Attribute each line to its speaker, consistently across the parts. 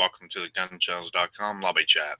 Speaker 1: welcome to the gunchannels.com lobby chat.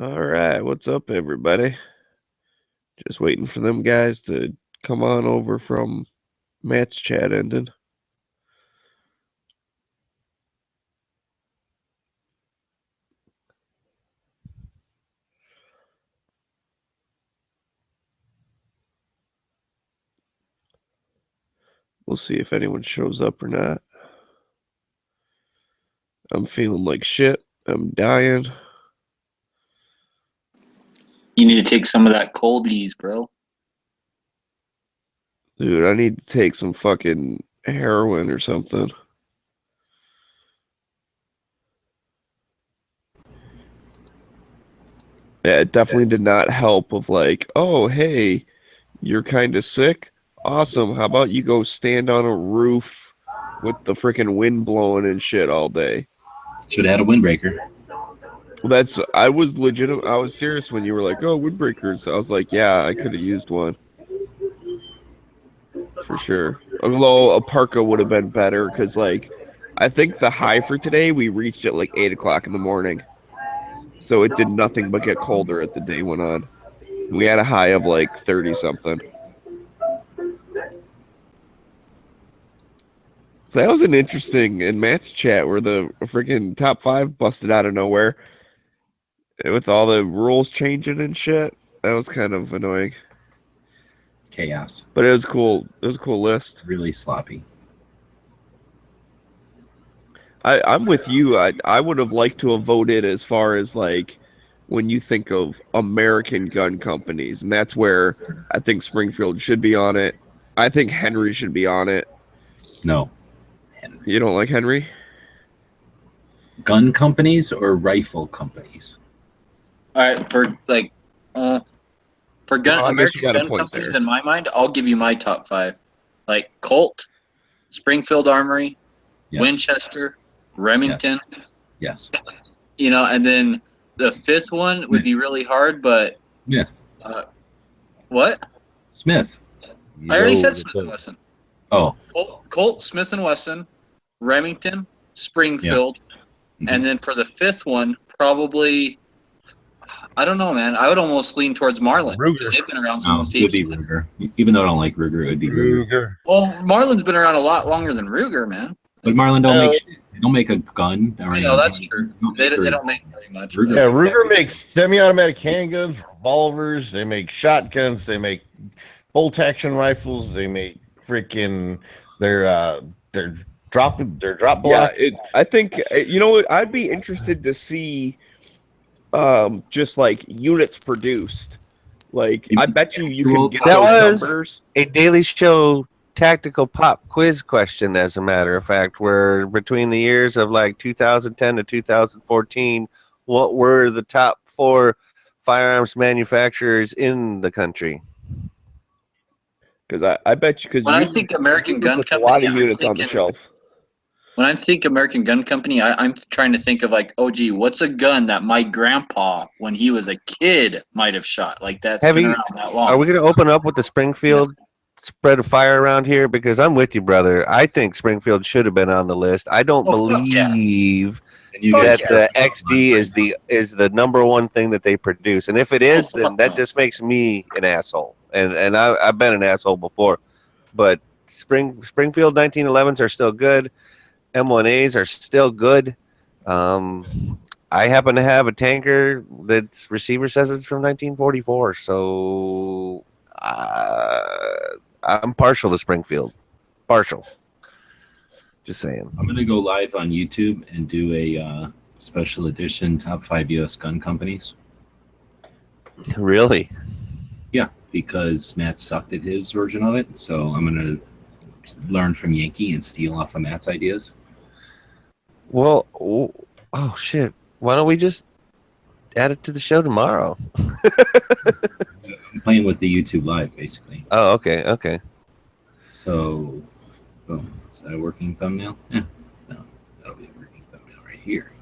Speaker 2: All right, what's up, everybody? Just waiting for them guys to come on over from Matt's chat ending. We'll see if anyone shows up or not. I'm feeling like shit. I'm dying.
Speaker 3: You need to take some of that coldies, bro.
Speaker 2: Dude, I need to take some fucking heroin or something. Yeah, it definitely did not help of like, oh, hey, you're kind of sick? Awesome. How about you go stand on a roof with the freaking wind blowing and shit all day?
Speaker 4: Should have had a windbreaker.
Speaker 2: I was legitimate. I was serious when you were like, oh, windbreakers. I was like, yeah, I could have used one. For sure. Although a parka would have been better because, like, I think the high for today, we reached at like 8 o'clock in the morning. So it did nothing but get colder as the day went on. We had a high of like 30 something. So that was an interesting in Matt's chat where the freaking top 5 busted out of nowhere with all the rules changing and shit. That was kind of annoying.
Speaker 4: Chaos.
Speaker 2: But it was cool. It was a cool list.
Speaker 4: Really sloppy.
Speaker 2: I'm with you. I would have liked to have voted as far as like when you think of American gun companies, and that's where I think Springfield should be on it. I think Henry should be on it.
Speaker 4: No.
Speaker 2: You don't like Henry?
Speaker 4: Gun companies or rifle companies?
Speaker 3: All right, for American gun companies,
Speaker 2: there.
Speaker 3: in my mind, I'll give you my top 5. Like Colt, Springfield Armory,
Speaker 4: Yes.
Speaker 3: Winchester, Remington.
Speaker 4: Yes.
Speaker 3: You know, and then the 5th one would be really hard, but
Speaker 4: Smith.
Speaker 3: What?
Speaker 4: Smith.
Speaker 3: I already said Smith and Wesson.
Speaker 4: Oh.
Speaker 3: Colt, Smith and Wesson, Remington, Springfield, and then for the 5th one, probably. I don't know, man. I would almost lean towards Marlin because they've been around since
Speaker 4: it would be Ruger. Even though I don't like Ruger, it would be Ruger.
Speaker 3: Well, Marlin's been around a lot longer than Ruger, man.
Speaker 4: But Marlin don't make shit. They don't make a gun. Or
Speaker 3: No, that's true. They don't make very much.
Speaker 4: Ruger.
Speaker 5: Yeah, Ruger makes semi-automatic handguns, revolvers. They make shotguns. They make bolt-action rifles. They make freaking their drop block.
Speaker 2: Yeah, I think you know what? I'd be interested to see just like units produced. Like I bet you can get
Speaker 6: that
Speaker 2: those
Speaker 6: was
Speaker 2: numbers.
Speaker 6: A Daily Show tactical pop quiz question, as a matter of fact, where between the years of like 2010 to 2014, what were the top 4 firearms manufacturers in the country?
Speaker 2: Because I bet you, because
Speaker 3: when I think American Gun Company,
Speaker 2: a lot of units on the shelf.
Speaker 3: When I think American Gun Company, I'm trying to think of like, oh gee, what's a gun that my grandpa, when he was a kid, might have shot? Like that's been around that long.
Speaker 6: Are we going to open up with the Springfield spread of fire around here? Because I'm with you, brother. I think Springfield should have been on the list. I don't believe that the XD is the number one thing that they produce. And if it is, then that just makes me an asshole. And I've been an asshole before. But Springfield 1911s are still good. M1As are still good. I happen to have a tanker that's receiver says it's from 1944. So I'm partial to Springfield. Partial. Just saying.
Speaker 4: I'm going to go live on YouTube and do a special edition top 5 U.S. gun companies.
Speaker 6: Really?
Speaker 4: Yeah, because Matt sucked at his version of it. So I'm going to learn from Yankee and steal off of Matt's ideas.
Speaker 6: Well, oh, shit. Why don't we just add it to the show tomorrow?
Speaker 4: I'm playing with the YouTube Live, basically.
Speaker 6: Oh, okay, okay.
Speaker 4: So, boom. Is that a working thumbnail? Yeah. No, that'll be a working thumbnail right here.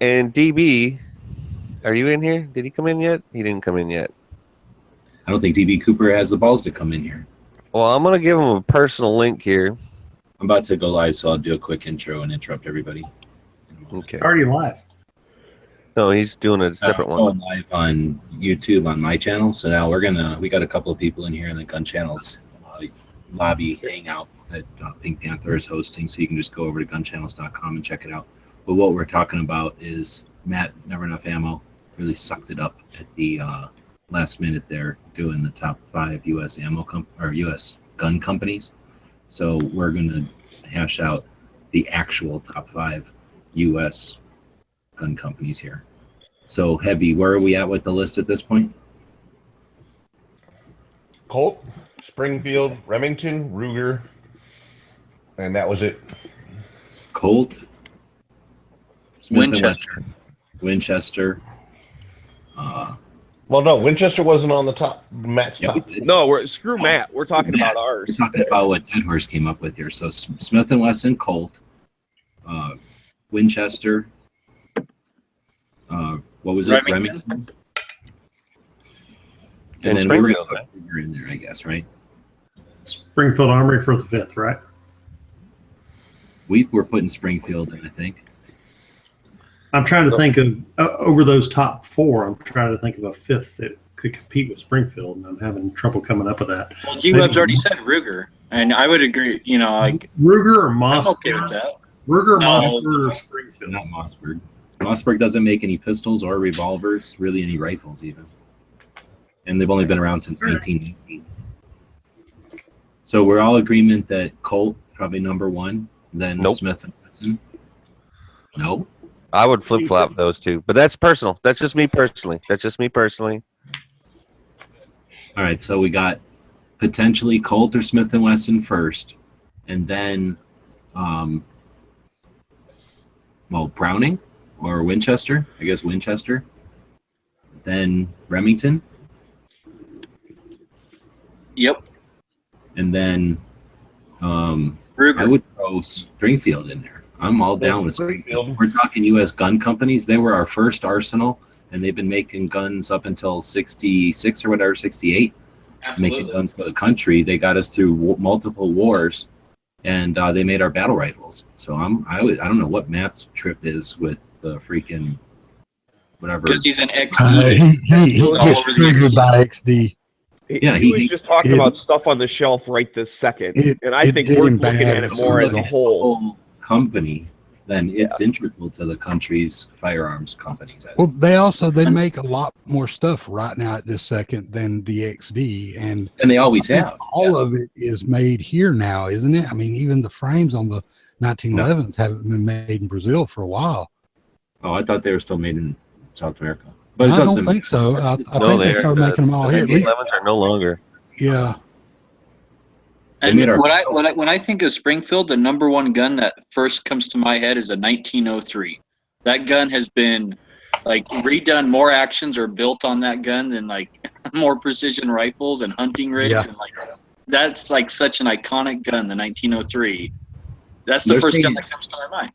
Speaker 6: And DB, are you in here? Did he come in yet? He didn't come in yet.
Speaker 4: I don't think DB Cooper has the balls to come in here.
Speaker 6: Well, I'm going to give him a personal link here.
Speaker 4: I'm about to go live, so I'll do a quick intro and interrupt everybody.
Speaker 6: Okay.
Speaker 7: It's already live.
Speaker 6: No, he's doing a separate one.
Speaker 4: Going live on YouTube on my channel. So now we got a couple of people in here in the Gun Channels lobby hangout that Pink Panther is hosting. So you can just go over to gunchannels.com and check it out. But what we're talking about is Matt, Never Enough Ammo, really sucked it up at the last minute there, doing the top 5 U.S. U.S. gun companies. So we're going to hash out the actual top 5 U.S. gun companies here. So, Heavy, where are we at with the list at this point?
Speaker 5: Colt, Springfield, Remington, Ruger, and that was it.
Speaker 4: Colt, Smith
Speaker 3: Winchester.
Speaker 4: Winchester.
Speaker 5: Well, no, Winchester wasn't on the top. Matt's top.
Speaker 2: No, screw Matt. We're talking about ours.
Speaker 4: We're talking about what Dead Horse came up with here. So Smith & Wesson, Colt, Winchester, what was it?
Speaker 3: Remington.
Speaker 4: And then
Speaker 6: Springfield,
Speaker 4: we're Ruger in there, I guess, right?
Speaker 7: Springfield Armory for the 5th, right?
Speaker 4: We're putting Springfield in, I think.
Speaker 7: I'm trying to think of over those top 4. I'm trying to think of a 5th that could compete with Springfield, and I'm having trouble coming up with that.
Speaker 3: Well, G-Web's already said Ruger, and I would agree. You know, like
Speaker 7: Ruger or
Speaker 3: I'm
Speaker 7: Mossberg.
Speaker 3: okay with that.
Speaker 7: Ruger,
Speaker 3: No.
Speaker 7: Mossberg, or Springfield.
Speaker 4: Not Mossberg. Mossberg doesn't make any pistols or revolvers, really any rifles even. And they've only been around since 1919. So we're all agreement that Colt probably number 1, then
Speaker 6: Nope.
Speaker 4: Smith & Wesson. No.
Speaker 6: I would flip flop those two, but that's personal. That's just me personally.
Speaker 4: All right, so we got potentially Colt or Smith & Wesson first, and then, Browning or Winchester. I guess Winchester. Then Remington,
Speaker 3: Yep.
Speaker 4: and then I
Speaker 3: Ruger.
Speaker 4: would throw Springfield in there. I'm all down with Springfield.
Speaker 5: Springfield.
Speaker 4: We're talking U.S. gun companies. They were our first arsenal, and they've been making guns up until 66 or whatever, 68. Making
Speaker 3: Absolutely.
Speaker 4: guns for the country. They got us through multiple wars, and they made our battle rifles. So I don't know what Matt's trip is with the freaking whatever.
Speaker 3: Because he's an XD.
Speaker 8: He
Speaker 3: All
Speaker 8: gets
Speaker 3: over the
Speaker 8: triggered
Speaker 3: XD.
Speaker 8: by XD.
Speaker 4: Yeah,
Speaker 2: he
Speaker 4: he-
Speaker 2: was just talking
Speaker 8: it-
Speaker 2: about stuff on the shelf right this second,
Speaker 8: It-
Speaker 2: and I
Speaker 8: it
Speaker 2: think
Speaker 8: did
Speaker 2: we're
Speaker 8: him
Speaker 2: looking
Speaker 8: bad.
Speaker 2: at it more as a whole.
Speaker 4: Company, then it's integral to the country's firearms companies. I
Speaker 8: Well,
Speaker 4: think.
Speaker 8: they make a lot more stuff right now at this second than the XD, and
Speaker 4: And they always have.
Speaker 8: all of it is made here now, isn't it? I mean, even the frames on the 1911s haven't been made in Brazil for a while.
Speaker 4: Oh, I thought they were still made in South America. But it
Speaker 8: I
Speaker 4: doesn't
Speaker 8: don't think so. I think
Speaker 6: No,
Speaker 8: they started making them all here. At least,
Speaker 6: 11s are no longer.
Speaker 8: yeah.
Speaker 3: And
Speaker 4: made our-
Speaker 3: when I think of Springfield, the number 1 gun that first comes to my head is a 1903. That gun has been like redone. More actions are built on that gun than like more precision rifles and hunting rigs,
Speaker 8: Yeah.
Speaker 3: and like that's like such an iconic gun. The 1903. That's the
Speaker 4: They're
Speaker 3: first gun
Speaker 4: saying-
Speaker 3: that comes to my mind.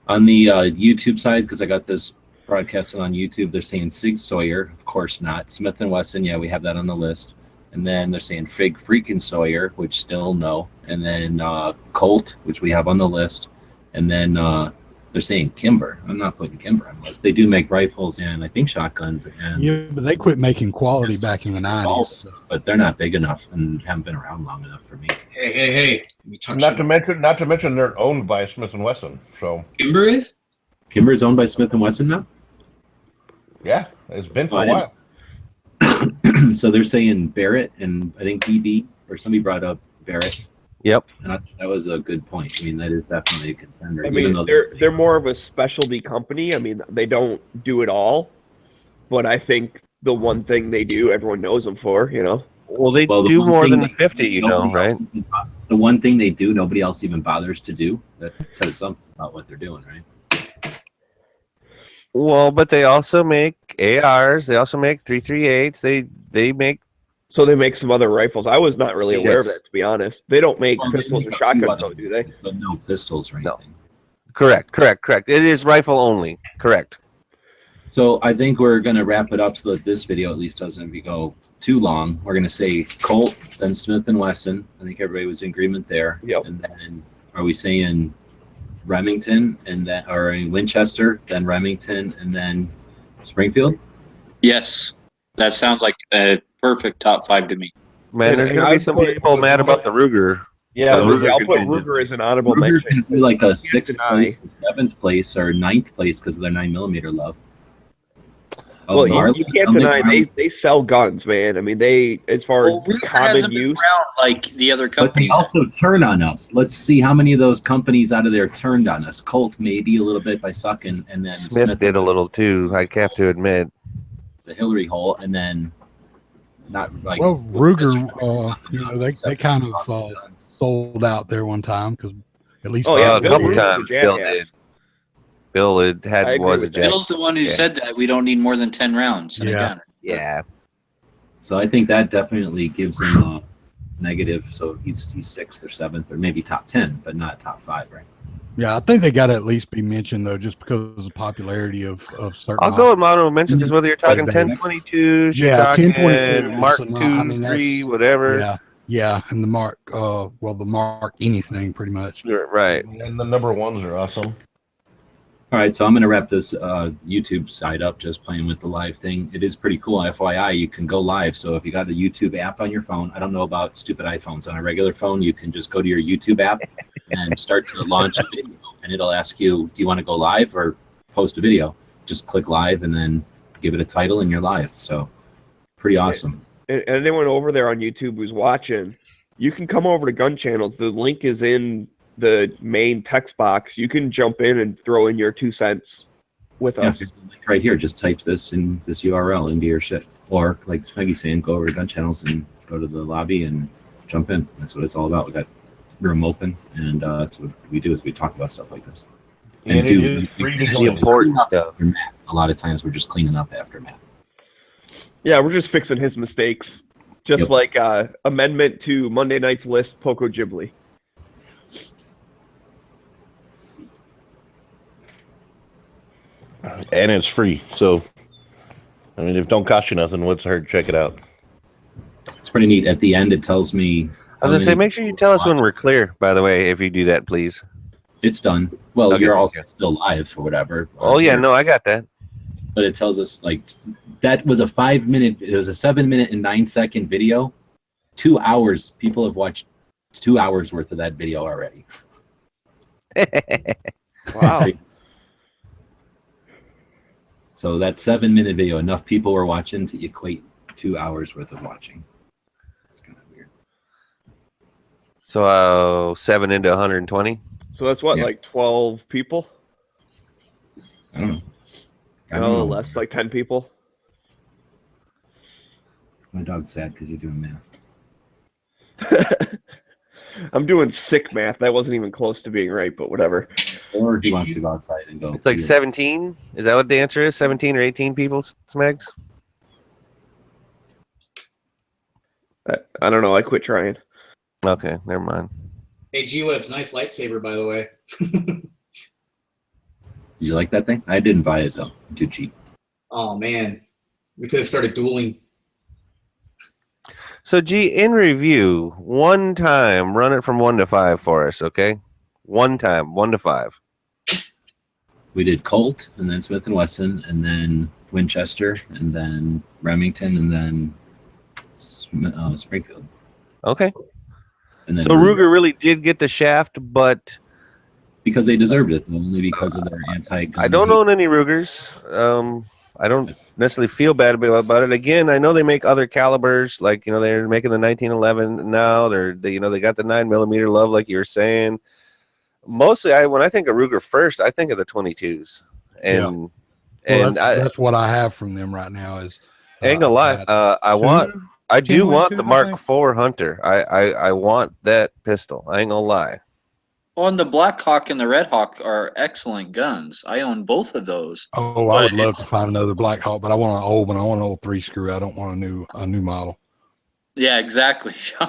Speaker 4: On the YouTube side, because I got this broadcasted on YouTube, they're saying Sig Sauer. Of course not. Smith & Wesson, yeah, we have that on the list. And then they're saying Fig freaking Sawyer, which still no. And then Colt, which we have on the list. And then they're saying Kimber. I'm not putting Kimber on the list. They do make rifles and I think shotguns, and
Speaker 8: Yeah, but they quit making quality back in the 90s. So.
Speaker 4: but they're not big enough and haven't been around long enough for me.
Speaker 9: Hey. We touched
Speaker 5: Not to mention, they're owned by Smith & Wesson. So
Speaker 9: Kimber is?
Speaker 4: Kimber is owned by Smith & Wesson now?
Speaker 5: yeah, it's been for
Speaker 4: Oh,
Speaker 5: a
Speaker 4: yeah.
Speaker 5: while.
Speaker 4: So they're saying Barrett, and I think DB, or somebody brought up Barrett.
Speaker 6: Yep.
Speaker 4: And that was a good point. I mean, that is definitely a contender.
Speaker 2: I
Speaker 4: even
Speaker 2: mean,
Speaker 4: though
Speaker 2: they're more of a specialty company. I mean, they don't do it all, but I think the one thing they do, everyone knows them for. You know.
Speaker 6: Well, they
Speaker 4: Well, the
Speaker 6: do
Speaker 4: one
Speaker 6: more
Speaker 4: thing
Speaker 6: than
Speaker 4: they-
Speaker 6: 50, you know,
Speaker 4: nobody
Speaker 6: right?
Speaker 4: else even the one thing they do, nobody else even bothers to do. That says something about what they're doing, right?
Speaker 6: Well, but they also make ARs. They also make 338s. They make.
Speaker 2: So they make some other rifles. I was not really aware of
Speaker 6: Yes.
Speaker 2: that, to be honest. They don't make
Speaker 4: Well, they
Speaker 2: pistols
Speaker 4: make
Speaker 2: or
Speaker 4: a few
Speaker 2: shotguns,
Speaker 4: other
Speaker 2: though, do they?
Speaker 4: But no pistols or
Speaker 6: No.
Speaker 4: anything.
Speaker 6: Correct. It is rifle only. Correct.
Speaker 4: So I think we're going to wrap it up so that this video at least doesn't go too long. We're going to say Colt, then Smith & Wesson. I think everybody was in agreement there.
Speaker 2: Yep.
Speaker 4: And then are we saying Remington and then, or Winchester, then Remington, and then Springfield?
Speaker 3: Yes, that sounds like a perfect top 5 to me.
Speaker 6: Man, there's gonna be some people mad about the Ruger.
Speaker 5: Yeah,
Speaker 2: I'll
Speaker 6: Ruger
Speaker 2: put
Speaker 6: contingent.
Speaker 2: Ruger as an honorable
Speaker 4: Ruger
Speaker 2: mention.
Speaker 4: can do like a
Speaker 2: Can't
Speaker 4: 6th
Speaker 2: deny.
Speaker 4: place, 7th place, or 9th place because of their 9mm love.
Speaker 2: Well, you can't deny they sell guns, man. I mean, they as far
Speaker 3: Well,
Speaker 2: as
Speaker 3: Ruger
Speaker 2: common
Speaker 3: hasn't been
Speaker 2: use.
Speaker 3: around like the other
Speaker 4: But they
Speaker 3: companies.
Speaker 4: also turn on us. Let's see how many of those companies out of there turned on us. Colt maybe a little bit by sucking, and then
Speaker 6: Smith did a little too. I have to admit.
Speaker 4: the Hillary hole, and then not like
Speaker 8: Well, Ruger, they kind of sold out there one time because at least
Speaker 2: Oh, yeah,
Speaker 6: a
Speaker 2: Bill
Speaker 6: couple
Speaker 2: Ruger's a
Speaker 6: times Bill
Speaker 2: jackass.
Speaker 6: did. Bill
Speaker 2: I
Speaker 6: had
Speaker 2: agree
Speaker 6: was a
Speaker 2: with that.
Speaker 6: jack.
Speaker 3: Bill's the one who said that we don't need more than 10 rounds in a
Speaker 8: Yeah.
Speaker 3: gun.
Speaker 6: Yeah.
Speaker 4: So I think that definitely gives him a negative. So he's 6th or 7th or maybe top 10, but not top 5, right?
Speaker 8: Yeah, I think they got to at least be mentioned though, just because of the popularity of certain.
Speaker 6: I'll go with honorable mention because whether you're talking
Speaker 8: Right,
Speaker 6: 1022,
Speaker 8: Yeah,
Speaker 6: talking
Speaker 8: 1022
Speaker 6: Mark
Speaker 8: is,
Speaker 6: 2,
Speaker 8: I mean,
Speaker 6: 3,
Speaker 8: that's-
Speaker 6: whatever.
Speaker 8: Yeah, and the Mark, the Mark anything pretty much.
Speaker 6: Right.
Speaker 5: And the number ones are awesome.
Speaker 4: All right, so I'm going to wrap this YouTube side up, just playing with the live thing. It is pretty cool. FYI, you can go live. So if you got the YouTube app on your phone, I don't know about stupid iPhones. On a regular phone, you can just go to your YouTube app and start to launch a video. And it'll ask you, do you want to go live or post a video? Just click live and then give it a title and you're live. So pretty awesome.
Speaker 2: And anyone over there on YouTube who's watching, you can come over to Gun Channels. The link is in the main text box. You can jump in and throw in your 2 cents with
Speaker 4: Yeah,
Speaker 2: us.
Speaker 4: there's a link right here. Just type this in this URL into your shit. Or like Peggy's saying, go over to Gun Channels and go to the lobby and jump in. That's what it's all about. We got room open, and that's what we do is we talk about stuff like this.
Speaker 5: And it is free to
Speaker 6: The
Speaker 5: join.
Speaker 6: important stuff.
Speaker 4: After Matt. A lot of times we're just cleaning up after Matt.
Speaker 2: Yeah, we're just fixing his mistakes. Just
Speaker 4: Yep.
Speaker 2: like amendment to Monday night's list, Poco Ghibli.
Speaker 5: And it's free. So, I mean, if it don't cost you nothing, what's the hurt? Check it out.
Speaker 4: It's pretty neat. At the end, it tells me.
Speaker 6: I was gonna say, make sure you tell us when we're clear. By the way, if you do that, please.
Speaker 4: It's done. Well,
Speaker 6: Okay.
Speaker 4: you're also still live or whatever.
Speaker 6: Oh yeah, no, I got that.
Speaker 4: But it tells us like that was a 5-minute. It was a 7-minute and 9-second video. 2 hours. People have watched 2 hours worth of that video already.
Speaker 2: Wow.
Speaker 4: So that 7-minute video, enough people were watching to equate 2 hours worth of watching. It's kind of weird.
Speaker 6: So 7 into 120.
Speaker 2: So that's what,
Speaker 4: Yeah.
Speaker 2: like 12 people?
Speaker 4: I don't know. I don't
Speaker 2: No,
Speaker 4: know.
Speaker 2: less, like 10 people.
Speaker 4: My dog's sad because you're doing math.
Speaker 2: I'm doing sick math. That wasn't even close to being right, but whatever.
Speaker 4: Or he wants to go outside and go.
Speaker 6: It's like
Speaker 4: see it.
Speaker 6: 17. Is that what the answer is? 17 or 18 people, Smegs?
Speaker 2: I don't know. I quit trying.
Speaker 6: Okay, never mind.
Speaker 9: Hey, G-Webs, nice lightsaber, by the way.
Speaker 4: Did you like that thing? I didn't buy it though. Too cheap.
Speaker 9: Oh, man. We could have started dueling.
Speaker 6: So, G, in review, one time, run it from 1 to 5 for us, okay? One time, 1 to 5.
Speaker 4: We did Colt, and then Smith & Wesson, and then Winchester, and then Remington, and then Springfield.
Speaker 6: Okay.
Speaker 4: And then
Speaker 6: So Ruger really did get the shaft, but
Speaker 4: because they deserved it, only because of their anti-gun.
Speaker 6: I don't own any Rugers. I don't necessarily feel bad about it. Again, I know they make other calibers, like they're making the 1911 now. They got the 9mm love, like you were saying. Mostly, when I think of Ruger first, I think of the 22s, and
Speaker 8: That's what I have from them right now. Is
Speaker 6: ain't gonna lie, I do want the Mark IV Hunter. I want that pistol. I ain't gonna lie.
Speaker 3: Well, and the Black Hawk and the Red Hawk are excellent guns. I own both of those.
Speaker 8: Oh, I would love to find another Black Hawk, but I want an old one. I want an old 3-screw. I don't want a new model.
Speaker 3: Yeah, exactly, Sean.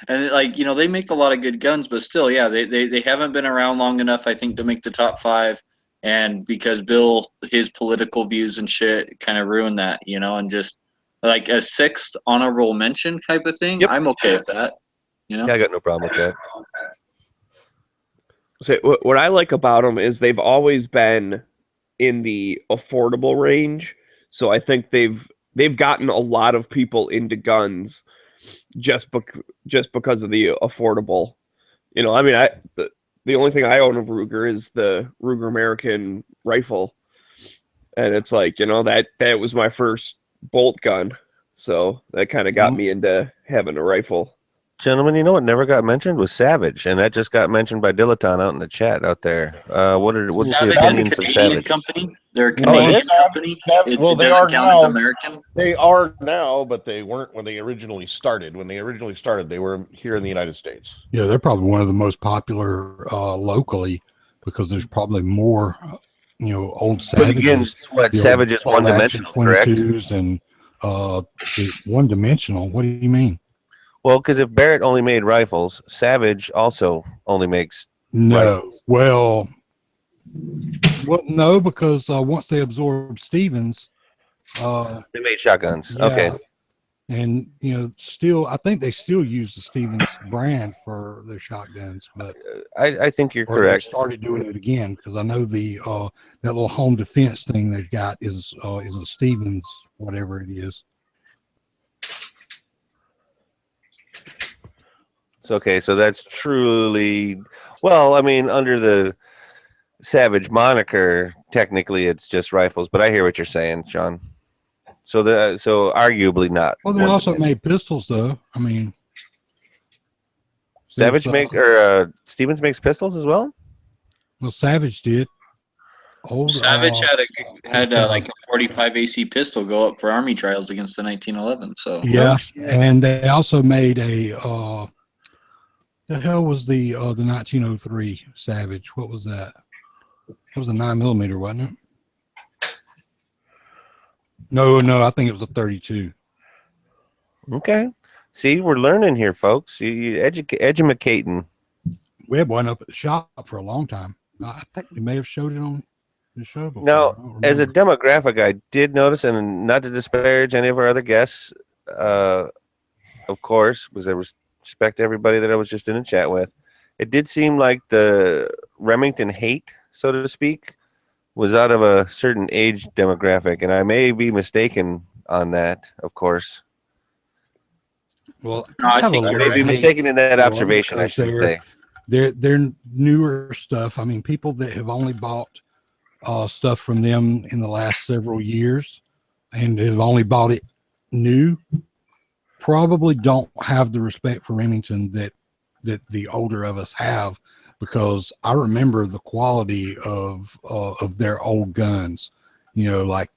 Speaker 3: And they make a lot of good guns, but still, yeah, they haven't been around long enough, I think, to make the top 5. And because Bill, his political views and shit kind of ruined that, and just like a 6th honorable mention type of thing.
Speaker 6: Yep.
Speaker 3: I'm okay with that.
Speaker 6: Yeah, I got no problem with that.
Speaker 2: So what I like about them is they've always been in the affordable range. So I think they've gotten a lot of people into guns just because of the affordable. You know, I mean, the only thing I own of Ruger is the Ruger American rifle, and it's like, you know, that was my first bolt gun, so that kind of got me into having a rifle.
Speaker 6: Gentlemen, you know what never got mentioned was Savage, and that just got mentioned by Dilettant out in the chat out there. What's
Speaker 3: Savage
Speaker 6: the opinions
Speaker 3: is a
Speaker 6: of
Speaker 3: Canadian
Speaker 6: Savage?
Speaker 3: Company. They're a Canadian company. It
Speaker 5: they
Speaker 3: doesn't
Speaker 5: are
Speaker 3: count
Speaker 5: now.
Speaker 3: as American.
Speaker 5: They are now, but they weren't when they originally started. When they originally started, they were here in the United States.
Speaker 8: Yeah, they're probably one of the most popular locally because there's probably more, old Savages.
Speaker 6: But again, what Savage is one-dimensional, correct?
Speaker 8: 22s and one-dimensional. What do you mean?
Speaker 6: Well, because if Barrett only made rifles, Savage also only makes rifles.
Speaker 8: Well, no, because once they absorbed Stevens,
Speaker 6: they made shotguns.
Speaker 8: Yeah,
Speaker 6: okay,
Speaker 8: and still, I think they still use the Stevens brand for their shotguns, but
Speaker 6: I think you're
Speaker 8: or
Speaker 6: correct.
Speaker 8: They started doing it again because I know the that little home defense thing they've got is a Stevens, whatever it is.
Speaker 6: Okay, so that's truly well. I mean, under the Savage moniker, technically it's just rifles, but I hear what you're saying, Sean. So arguably not.
Speaker 8: Well, they also made pistols, though. I mean,
Speaker 6: Savage Stevens makes pistols as well.
Speaker 8: Well, Savage did.
Speaker 3: Savage had like a 45 AC pistol go up for Army trials against the 1911. So
Speaker 8: yeah, and they also made a. The hell was the 1903 Savage? What was that? It was a 9mm, wasn't it? No, I think it was a 32.
Speaker 6: Okay. See, we're learning here, folks. You educating.
Speaker 8: We had one up at the shop for a long time. I think we may have showed it on the show before.
Speaker 6: Now, as a demographic, I did notice, and not to disparage any of our other guests, of course, because I respect everybody that I was just in the chat with. It did seem like the Remington hate, so to speak, was out of a certain age demographic, and I may be mistaken on that, of course.
Speaker 8: Well,
Speaker 6: I may be mistaken in that observation, I should say.
Speaker 8: They're newer stuff. I mean, people that have only bought stuff from them in the last several years and have only bought it new probably don't have the respect for Remington that the older of us have, because I remember the quality of their old guns, like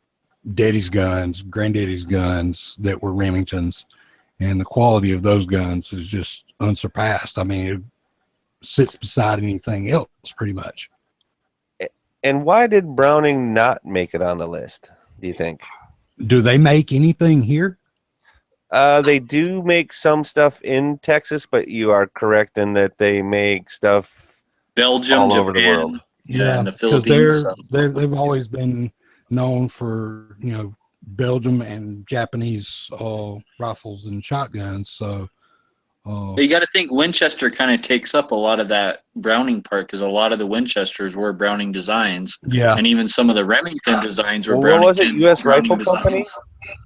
Speaker 8: Daddy's guns, Granddaddy's guns that were Remingtons, and the quality of those guns is just unsurpassed. I mean, it sits beside anything else pretty much.
Speaker 6: And why did Browning not make it on the list, do you think?
Speaker 8: Do they make anything here?
Speaker 6: They do make some stuff in Texas, but you are correct in that they make stuff
Speaker 3: Belgium,
Speaker 6: all
Speaker 3: Japan,
Speaker 6: over the world.
Speaker 8: Yeah,
Speaker 3: and the Philippines.
Speaker 8: They've always been known for Belgium and Japanese rifles and shotguns. So
Speaker 3: you got to think Winchester kind of takes up a lot of that Browning part, because a lot of the Winchesters were Browning designs.
Speaker 8: Yeah,
Speaker 3: and even some of the Remington designs were
Speaker 6: What
Speaker 3: Browning.
Speaker 6: was it? U.S.
Speaker 3: Browning
Speaker 6: Rifle Company?
Speaker 3: designs.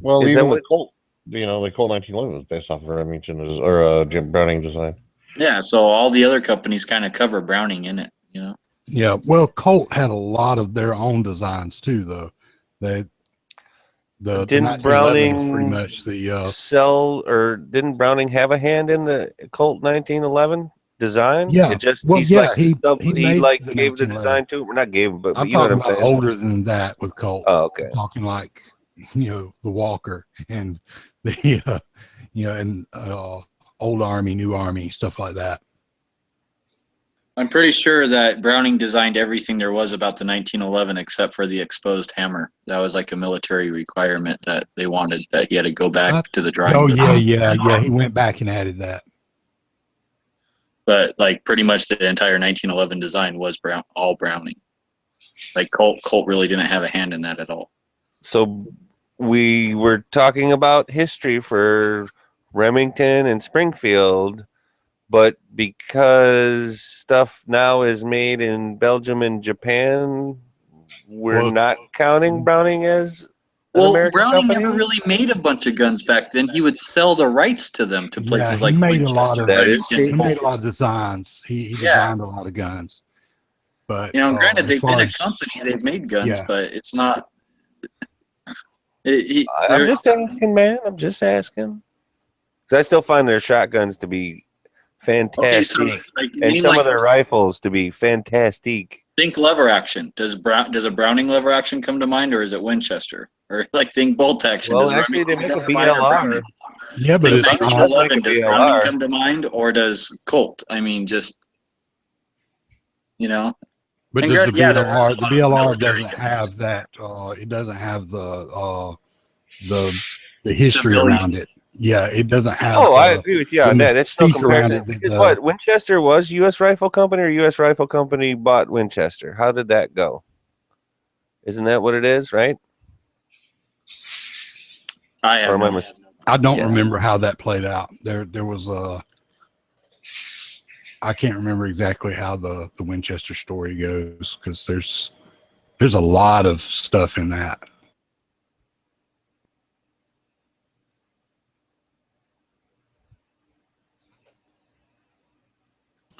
Speaker 5: Well,
Speaker 6: Is
Speaker 5: even
Speaker 6: that
Speaker 5: the Colt, the Colt 1911 was based off of Remington or Jim Browning design.
Speaker 3: Yeah, so all the other companies kind of cover Browning in it,
Speaker 8: Yeah, well, Colt had a lot of their own designs too, though.
Speaker 6: Didn't Browning
Speaker 8: was pretty much the
Speaker 6: sell, or didn't Browning have a hand in the Colt 1911 design?
Speaker 8: Yeah,
Speaker 6: It just
Speaker 8: well,
Speaker 6: he's
Speaker 8: yeah,
Speaker 6: like
Speaker 8: he
Speaker 6: he
Speaker 8: made the
Speaker 6: gave the
Speaker 8: 1911.
Speaker 6: design to him, or not gave him, but
Speaker 8: I'm
Speaker 6: you know what
Speaker 8: talking
Speaker 6: I'm
Speaker 8: about
Speaker 6: saying.
Speaker 8: older than that with Colt.
Speaker 6: Oh, okay.
Speaker 8: Talking like the Walker and the and old Army, new Army, stuff like that.
Speaker 3: I'm pretty sure that Browning designed everything there was about the 1911 except for the exposed hammer. That was like a military requirement that they wanted, that he had to go back to the drawing board.
Speaker 8: Yeah. He went back and added that.
Speaker 3: But like pretty much the entire 1911 design was all Browning. Like Colt really didn't have a hand in that at all.
Speaker 6: So we were talking about history for Remington and Springfield, but because stuff now is made in Belgium and Japan, we're not counting Browning as
Speaker 3: Well,
Speaker 6: American
Speaker 3: Browning
Speaker 6: company?
Speaker 3: never really made a bunch of guns back then. He would sell the rights to them to places
Speaker 8: he
Speaker 3: like
Speaker 8: made a lot
Speaker 3: Winchester,
Speaker 8: of
Speaker 6: That is
Speaker 3: Remington,
Speaker 8: he made a
Speaker 3: Colt.
Speaker 8: lot of designs. He
Speaker 3: Yeah.
Speaker 8: designed a lot of guns. But
Speaker 3: Granted,
Speaker 8: as
Speaker 3: they've
Speaker 8: far
Speaker 3: been a
Speaker 8: as-
Speaker 3: company, they've made guns,
Speaker 8: Yeah.
Speaker 3: but it's not.
Speaker 6: I'm just asking, man. I'm just asking. Because I still find their shotguns to be fantastic,
Speaker 3: okay, so like
Speaker 6: and
Speaker 3: name
Speaker 6: some
Speaker 3: like
Speaker 6: of their rifles to be fantastic.
Speaker 3: think lever action. Does a Browning lever action come to mind, or is it Winchester? Or like think bolt action.
Speaker 6: Well,
Speaker 3: does
Speaker 6: actually, they
Speaker 3: Remington
Speaker 6: make a
Speaker 3: come to mind, or
Speaker 6: BLR.
Speaker 3: Browning?
Speaker 8: Yeah, but
Speaker 3: Think
Speaker 8: it's
Speaker 6: Browning
Speaker 8: not.
Speaker 6: does make
Speaker 3: 1911.
Speaker 6: a
Speaker 3: Does
Speaker 6: BLR.
Speaker 3: Browning come to mind, or does Colt? I mean, just
Speaker 8: But
Speaker 3: And
Speaker 8: does
Speaker 3: granted, yeah, there are a
Speaker 8: the
Speaker 3: lot of
Speaker 8: BLR
Speaker 3: military
Speaker 8: doesn't
Speaker 3: guns.
Speaker 8: have that. It doesn't have the history
Speaker 3: Civilian.
Speaker 8: around it. Yeah, it doesn't have.
Speaker 6: Oh, I agree with you on
Speaker 8: the
Speaker 6: that. It's no
Speaker 8: mystique around
Speaker 6: comparison.
Speaker 8: it.
Speaker 6: Because what Winchester was U.S. Rifle Company, or U.S. Rifle Company bought Winchester? How did that go? Isn't that what it is, right?
Speaker 3: I
Speaker 6: Or
Speaker 3: have
Speaker 6: am I
Speaker 3: no.
Speaker 8: I don't
Speaker 6: Yeah.
Speaker 8: remember how that played out. There was a. I can't remember exactly how the Winchester story goes because there's a lot of stuff in that.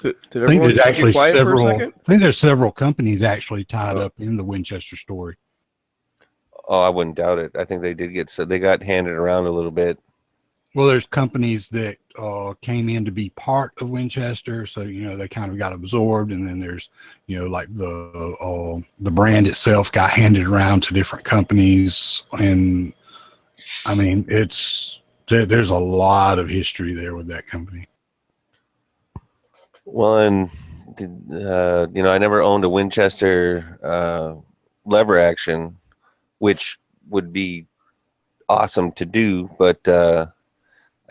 Speaker 2: Did
Speaker 8: I think
Speaker 2: everyone
Speaker 8: there's
Speaker 2: just
Speaker 8: actually
Speaker 2: be quiet for a
Speaker 8: several.
Speaker 2: second?
Speaker 8: I think there's several companies actually tied up in the Winchester story.
Speaker 6: Oh, I wouldn't doubt it. I think they did they got handed around a little bit.
Speaker 8: Well, there's companies that came in to be part of Winchester, so they kind of got absorbed, and then there's like the brand itself got handed around to different companies, and I mean there's a lot of history there with that company.
Speaker 6: Well, and I never owned a Winchester lever action, which would be awesome to do, but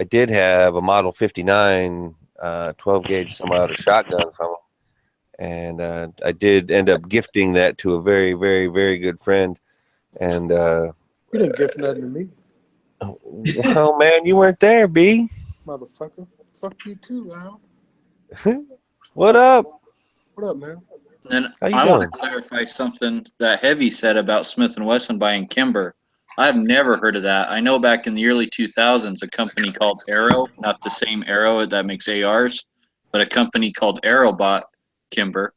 Speaker 6: I did have a Model 59 12 gauge semi-auto shotgun from them, and I did end up gifting that to a very, very, very good friend. And
Speaker 10: You didn't gift nothing to me,
Speaker 6: well, man, you weren't there, B.
Speaker 10: motherfucker. Fuck you too, Al.
Speaker 6: What up?
Speaker 10: What up, man?
Speaker 3: And
Speaker 6: How you
Speaker 3: I want to
Speaker 6: doing?
Speaker 3: clarify something that Heavy said about Smith & Wesson buying Kimber. I've never heard of that. I know back in the early 2000s, a company called Arrow, not the same Arrow that makes ARs, but a company called Arrow bought Kimber.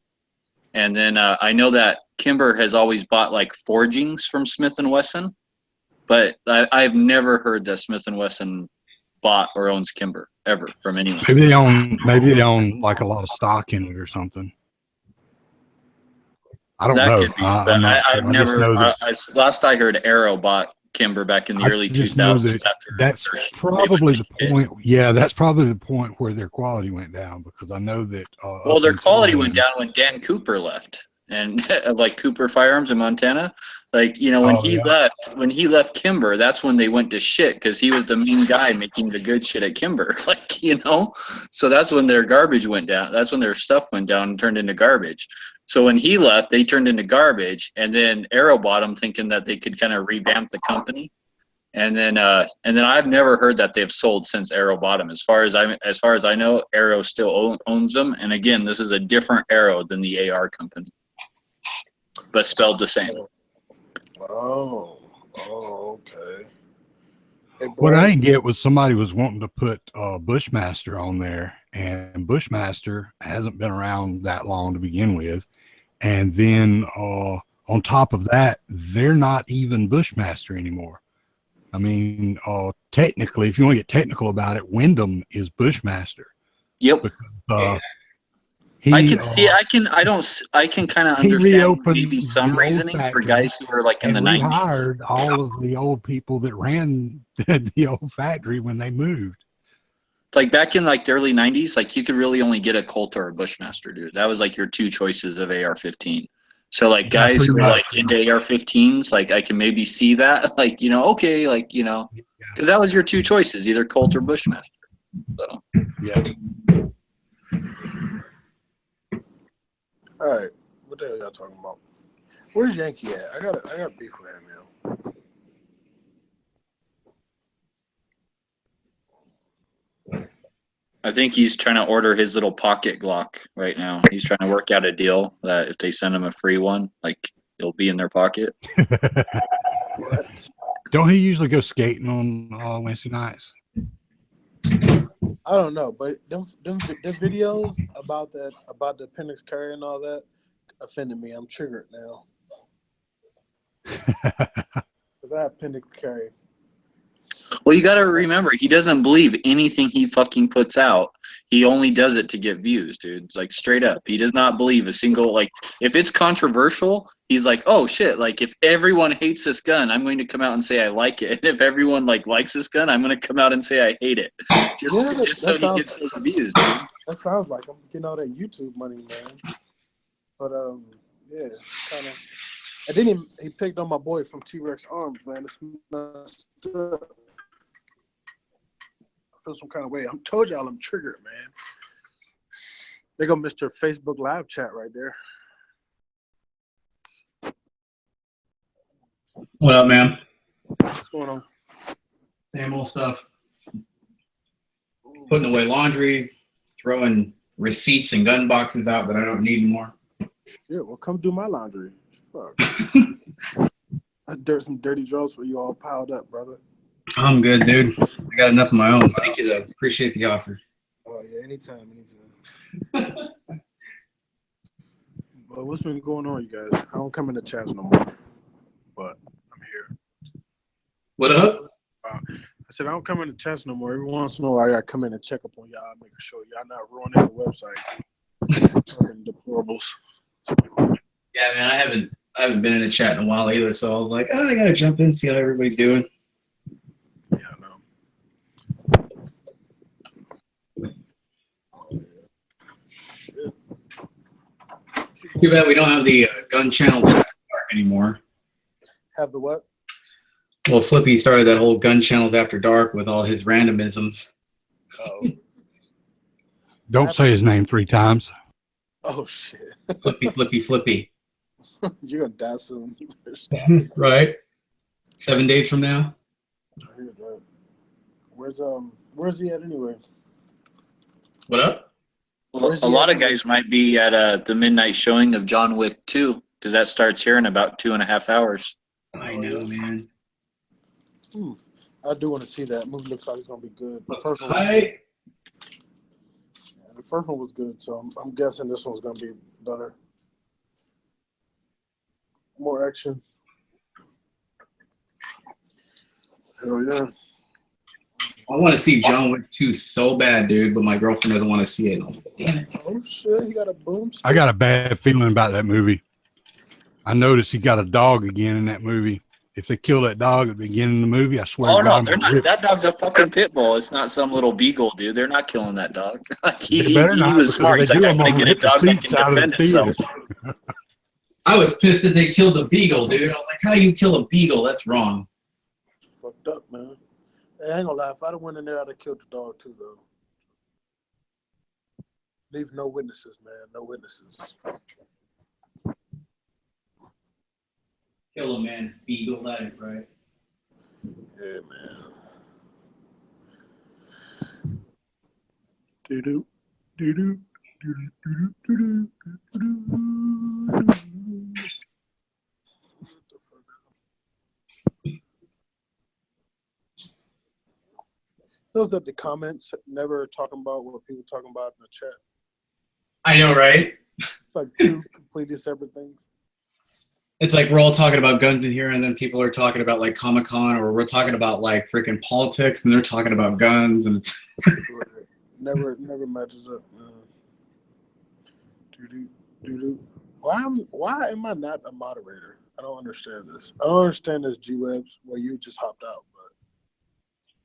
Speaker 3: And then I know that Kimber has always bought like forgings from Smith & Wesson, but I've never heard that Smith & Wesson bought or owns Kimber ever from anyone.
Speaker 8: Maybe they own like a lot of stock in it or something. I don't
Speaker 3: That
Speaker 8: know.
Speaker 3: could be,
Speaker 8: I'm
Speaker 3: but
Speaker 8: not sure.
Speaker 3: I've
Speaker 8: I just
Speaker 3: never.
Speaker 8: know that-
Speaker 3: Last I heard, Arrow bought Kimber back in the early
Speaker 8: just know
Speaker 3: 2000s.
Speaker 8: that
Speaker 3: After
Speaker 8: that's
Speaker 3: first
Speaker 8: probably the
Speaker 3: they
Speaker 8: point. Yeah, that's probably the point where their quality went down because I know that.
Speaker 3: Well,
Speaker 8: up
Speaker 3: their
Speaker 8: until
Speaker 3: quality
Speaker 8: then-
Speaker 3: went down when Dan Cooper left, and like Cooper Firearms in Montana. Like when he left Kimber, that's when they went to shit because he was the main guy making the good shit at Kimber. So that's when their garbage went down. That's when their stuff went down and turned into garbage. So when he left, they turned into garbage, and then Arrow bought them, thinking that they could kind of revamp the company. And then I've never heard that they've sold since Arrow bought them. As far as I know, Arrow still owns them. And again, this is a different Arrow than the AR company, but spelled the same.
Speaker 10: Oh, okay. Hey,
Speaker 8: What I didn't get was somebody was wanting to put Bushmaster on there, and Bushmaster hasn't been around that long to begin with. And then on top of that, they're not even Bushmaster anymore. I mean, technically, if you want to get technical about it, Wyndham is Bushmaster.
Speaker 3: Yep. I can see. I can kind of understand
Speaker 8: reopened
Speaker 3: maybe some
Speaker 8: the old
Speaker 3: reasoning for
Speaker 8: factory
Speaker 3: guys who are like in the
Speaker 8: and
Speaker 3: 90s.
Speaker 8: rehired all of the old people that ran the old factory when they moved.
Speaker 3: It's like back in like the early 90s, like you could really only get a Colt or a Bushmaster, dude. That was like your two choices of AR-15. So like guys who are like into AR-15s, like I can maybe see that, like okay, like because that was your two choices, either Colt or Bushmaster. So
Speaker 8: yeah.
Speaker 10: All right, what the hell y'all talking about? Where's Yankee at? I got beef with him, yo.
Speaker 3: I think he's trying to order his little pocket Glock right now. He's trying to work out a deal that if they send him a free one, like it'll be in their pocket.
Speaker 10: What?
Speaker 8: Don't he usually go skating on Wednesday nights?
Speaker 10: I don't know, but them the videos about the appendix carry and all that offended me. I'm triggered now. Because I have appendix carry.
Speaker 3: Well, you got to remember, he doesn't believe anything he fucking puts out. He only does it to get views, dude. It's like straight up. He does not believe a single, like, if it's controversial, he's like, oh shit, like if everyone hates this gun, I'm going to come out and say I like it. And if everyone likes this gun, I'm going to come out and say I hate it. Just so he gets those views, dude.
Speaker 10: That sounds like I'm getting all that YouTube money, man. But yeah, kind of. And then he picked on my boy from T-Rex Arms, man. It's messed up. I feel some kind of way. I told y'all I'm triggered, man. There go Mr. Facebook Live chat right there.
Speaker 9: What up, man?
Speaker 10: What's going on?
Speaker 9: Same old stuff. Putting away laundry, throwing receipts and gun boxes out that I don't need anymore.
Speaker 10: Yeah, well, come do my laundry. Fuck. Some dirty drawers for you all piled up, brother.
Speaker 9: I'm good, dude. I got enough of my own. Thank you, though. Appreciate the offer.
Speaker 10: Oh, yeah, anytime. Well, what's been going on, you guys? I don't come in the chats no more, but I'm here.
Speaker 9: What up?
Speaker 10: I said I don't come in the chats no more. Every once in a while, I gotta come in and check up on y'all, making sure y'all not ruining the website. Fucking deplorables.
Speaker 9: Yeah, man, I haven't been in a chat in a while either, so I was like, I gotta jump in and see how everybody's doing.
Speaker 10: Yeah, I know.
Speaker 9: Too bad we don't have the gun channels after dark anymore.
Speaker 10: Have the what?
Speaker 9: Well, Flippy started that whole gun channels after dark with all his randomisms.
Speaker 10: Oh.
Speaker 8: Don't say his name 3 times.
Speaker 10: Oh shit.
Speaker 9: Flippy.
Speaker 10: You're gonna die soon.
Speaker 9: Right? 7 days from now.
Speaker 10: I hear that. Where's he at anyway?
Speaker 9: What up?
Speaker 3: Well, a lot of guys might be at the midnight showing of John Wick 2, because that starts here in about 2.5 hours.
Speaker 9: I know, man.
Speaker 10: I do want to see that. Movie looks like it's gonna be good. The first one was good, so I'm guessing this one's gonna be better. More action. Hell yeah.
Speaker 9: I want to see John Wick 2 so bad, dude, but my girlfriend doesn't want to see it. And I was like, damn it.
Speaker 10: Oh shit, he got a boom.
Speaker 8: I got a bad feeling about that movie. I noticed he got a dog again in that movie. If they kill that dog at the beginning of the movie, I swear.
Speaker 3: Oh
Speaker 8: to
Speaker 3: no,
Speaker 8: God,
Speaker 3: they're not. That dog's a fucking pit bull. It's not some little beagle, dude. They're not killing that dog. Like he was smart. He's like, I'm gonna get a dog that can defend itself.
Speaker 9: I was pissed that they killed the beagle, dude. I was like, how do you kill a beagle? That's wrong.
Speaker 10: Fucked up, man. Hey, I ain't gonna lie. If I'd have went in there, I'd have killed the dog too, though. Leave no witnesses, man. No witnesses.
Speaker 9: Kill a man, beagle life, right?
Speaker 10: Yeah, man. Do-do, do-do, do-do, do-do, do-do, do-do. Those that the comments never talking about what people talking about in the chat.
Speaker 9: I know, right?
Speaker 10: It's like 2 completely separate things.
Speaker 9: It's like we're all talking about guns in here, and then people are talking about like Comic-Con, or we're talking about like freaking politics, and they're talking about guns, and it's
Speaker 10: never matches up. Why am I not a moderator? I don't understand this. I don't understand this, G-Webs, where you just hopped out, but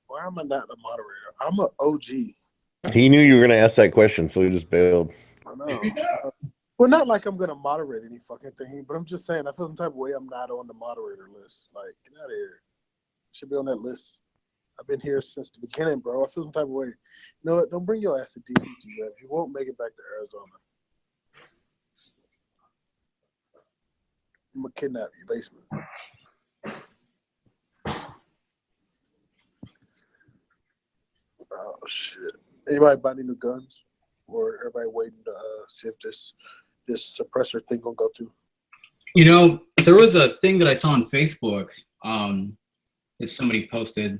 Speaker 10: why am I not a moderator? I'm an OG.
Speaker 5: He knew you were going to ask that question, so he just bailed.
Speaker 10: I know. Well, not like I'm going to moderate any fucking thing, but I'm just saying I feel some type of way I'm not on the moderator list. Like, get out of here. Should be on that list. I've been here since the beginning, bro. I feel some type of way. You know what? Don't bring your ass to DC, G-Webs. You won't make it back to Arizona. I'm going to kidnap your basement. Oh, shit. Anybody buy any new guns? Or everybody waiting to see if this suppressor thing gonna go through?
Speaker 9: You know, there was a thing that I saw on Facebook. that somebody posted,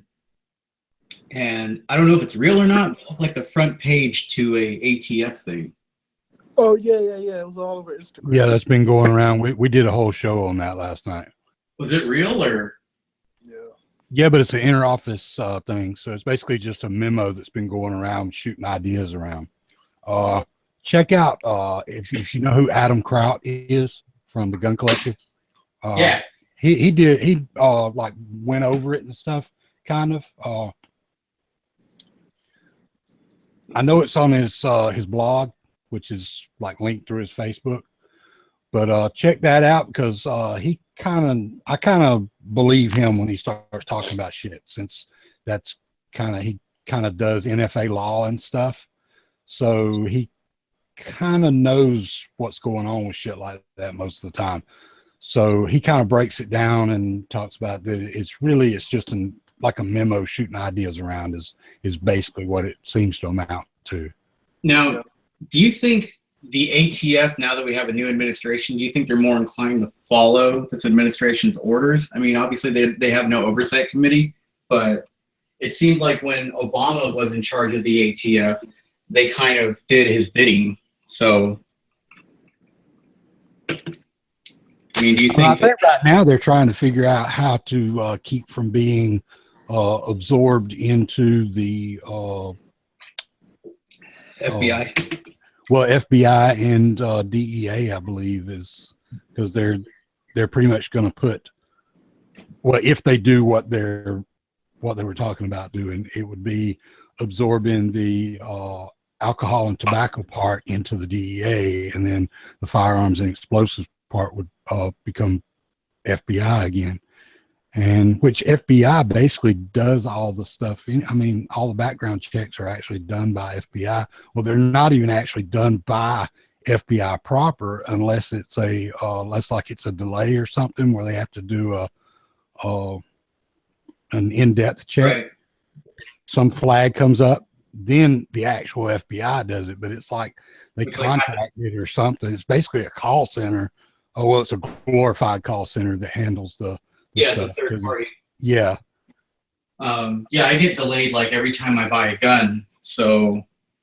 Speaker 9: and I don't know if it's real or not. But it looked like the front page to a ATF thing.
Speaker 10: Oh yeah. It was all over Instagram.
Speaker 8: Yeah, that's been going around. We did a whole show on that last night.
Speaker 9: Was it real or?
Speaker 8: Yeah, but it's an inter-office thing, so it's basically just a memo that's been going around, shooting ideas around. Check out if you know who Adam Kraut is from the Gun Collective.
Speaker 9: Yeah,
Speaker 8: he like went over it and stuff, kind of. I know it's on his blog, which is like linked through his Facebook. But check that out because I kind of believe him when he starts talking about shit, since he kind of does NFA law and stuff. So he kind of knows what's going on with shit like that most of the time. So he kind of breaks it down and talks about that it's just like a memo shooting ideas around is basically what it seems to amount to.
Speaker 9: Now, do you think the ATF, now that we have a new administration, do you think they're more inclined to follow this administration's orders? I mean, obviously they have no oversight committee, but it seemed like when Obama was in charge of the ATF, they kind of did his bidding. So, I mean, do you think?
Speaker 8: I think right now they're trying to figure out how to keep from being absorbed into the
Speaker 9: FBI.
Speaker 8: Well, FBI and DEA, I believe, is because they're pretty much going to put. Well, if they do what they were talking about doing, it would be absorbing the alcohol and tobacco part into the DEA, and then the firearms and explosives part would become FBI again. And which FBI basically does all the stuff. I mean, all the background checks are actually done by FBI. Well, they're not even actually done by FBI proper, unless it's unless like it's a delay or something where they have to do an in-depth check.
Speaker 9: Right.
Speaker 8: Some flag comes up, then the actual FBI does it. But it's like they contracted or something. It's basically a call center. Oh well, it's a glorified call center that handles the.
Speaker 9: Yeah, it's a third party.
Speaker 8: Yeah.
Speaker 9: Yeah, I get delayed like every time I buy a gun. So,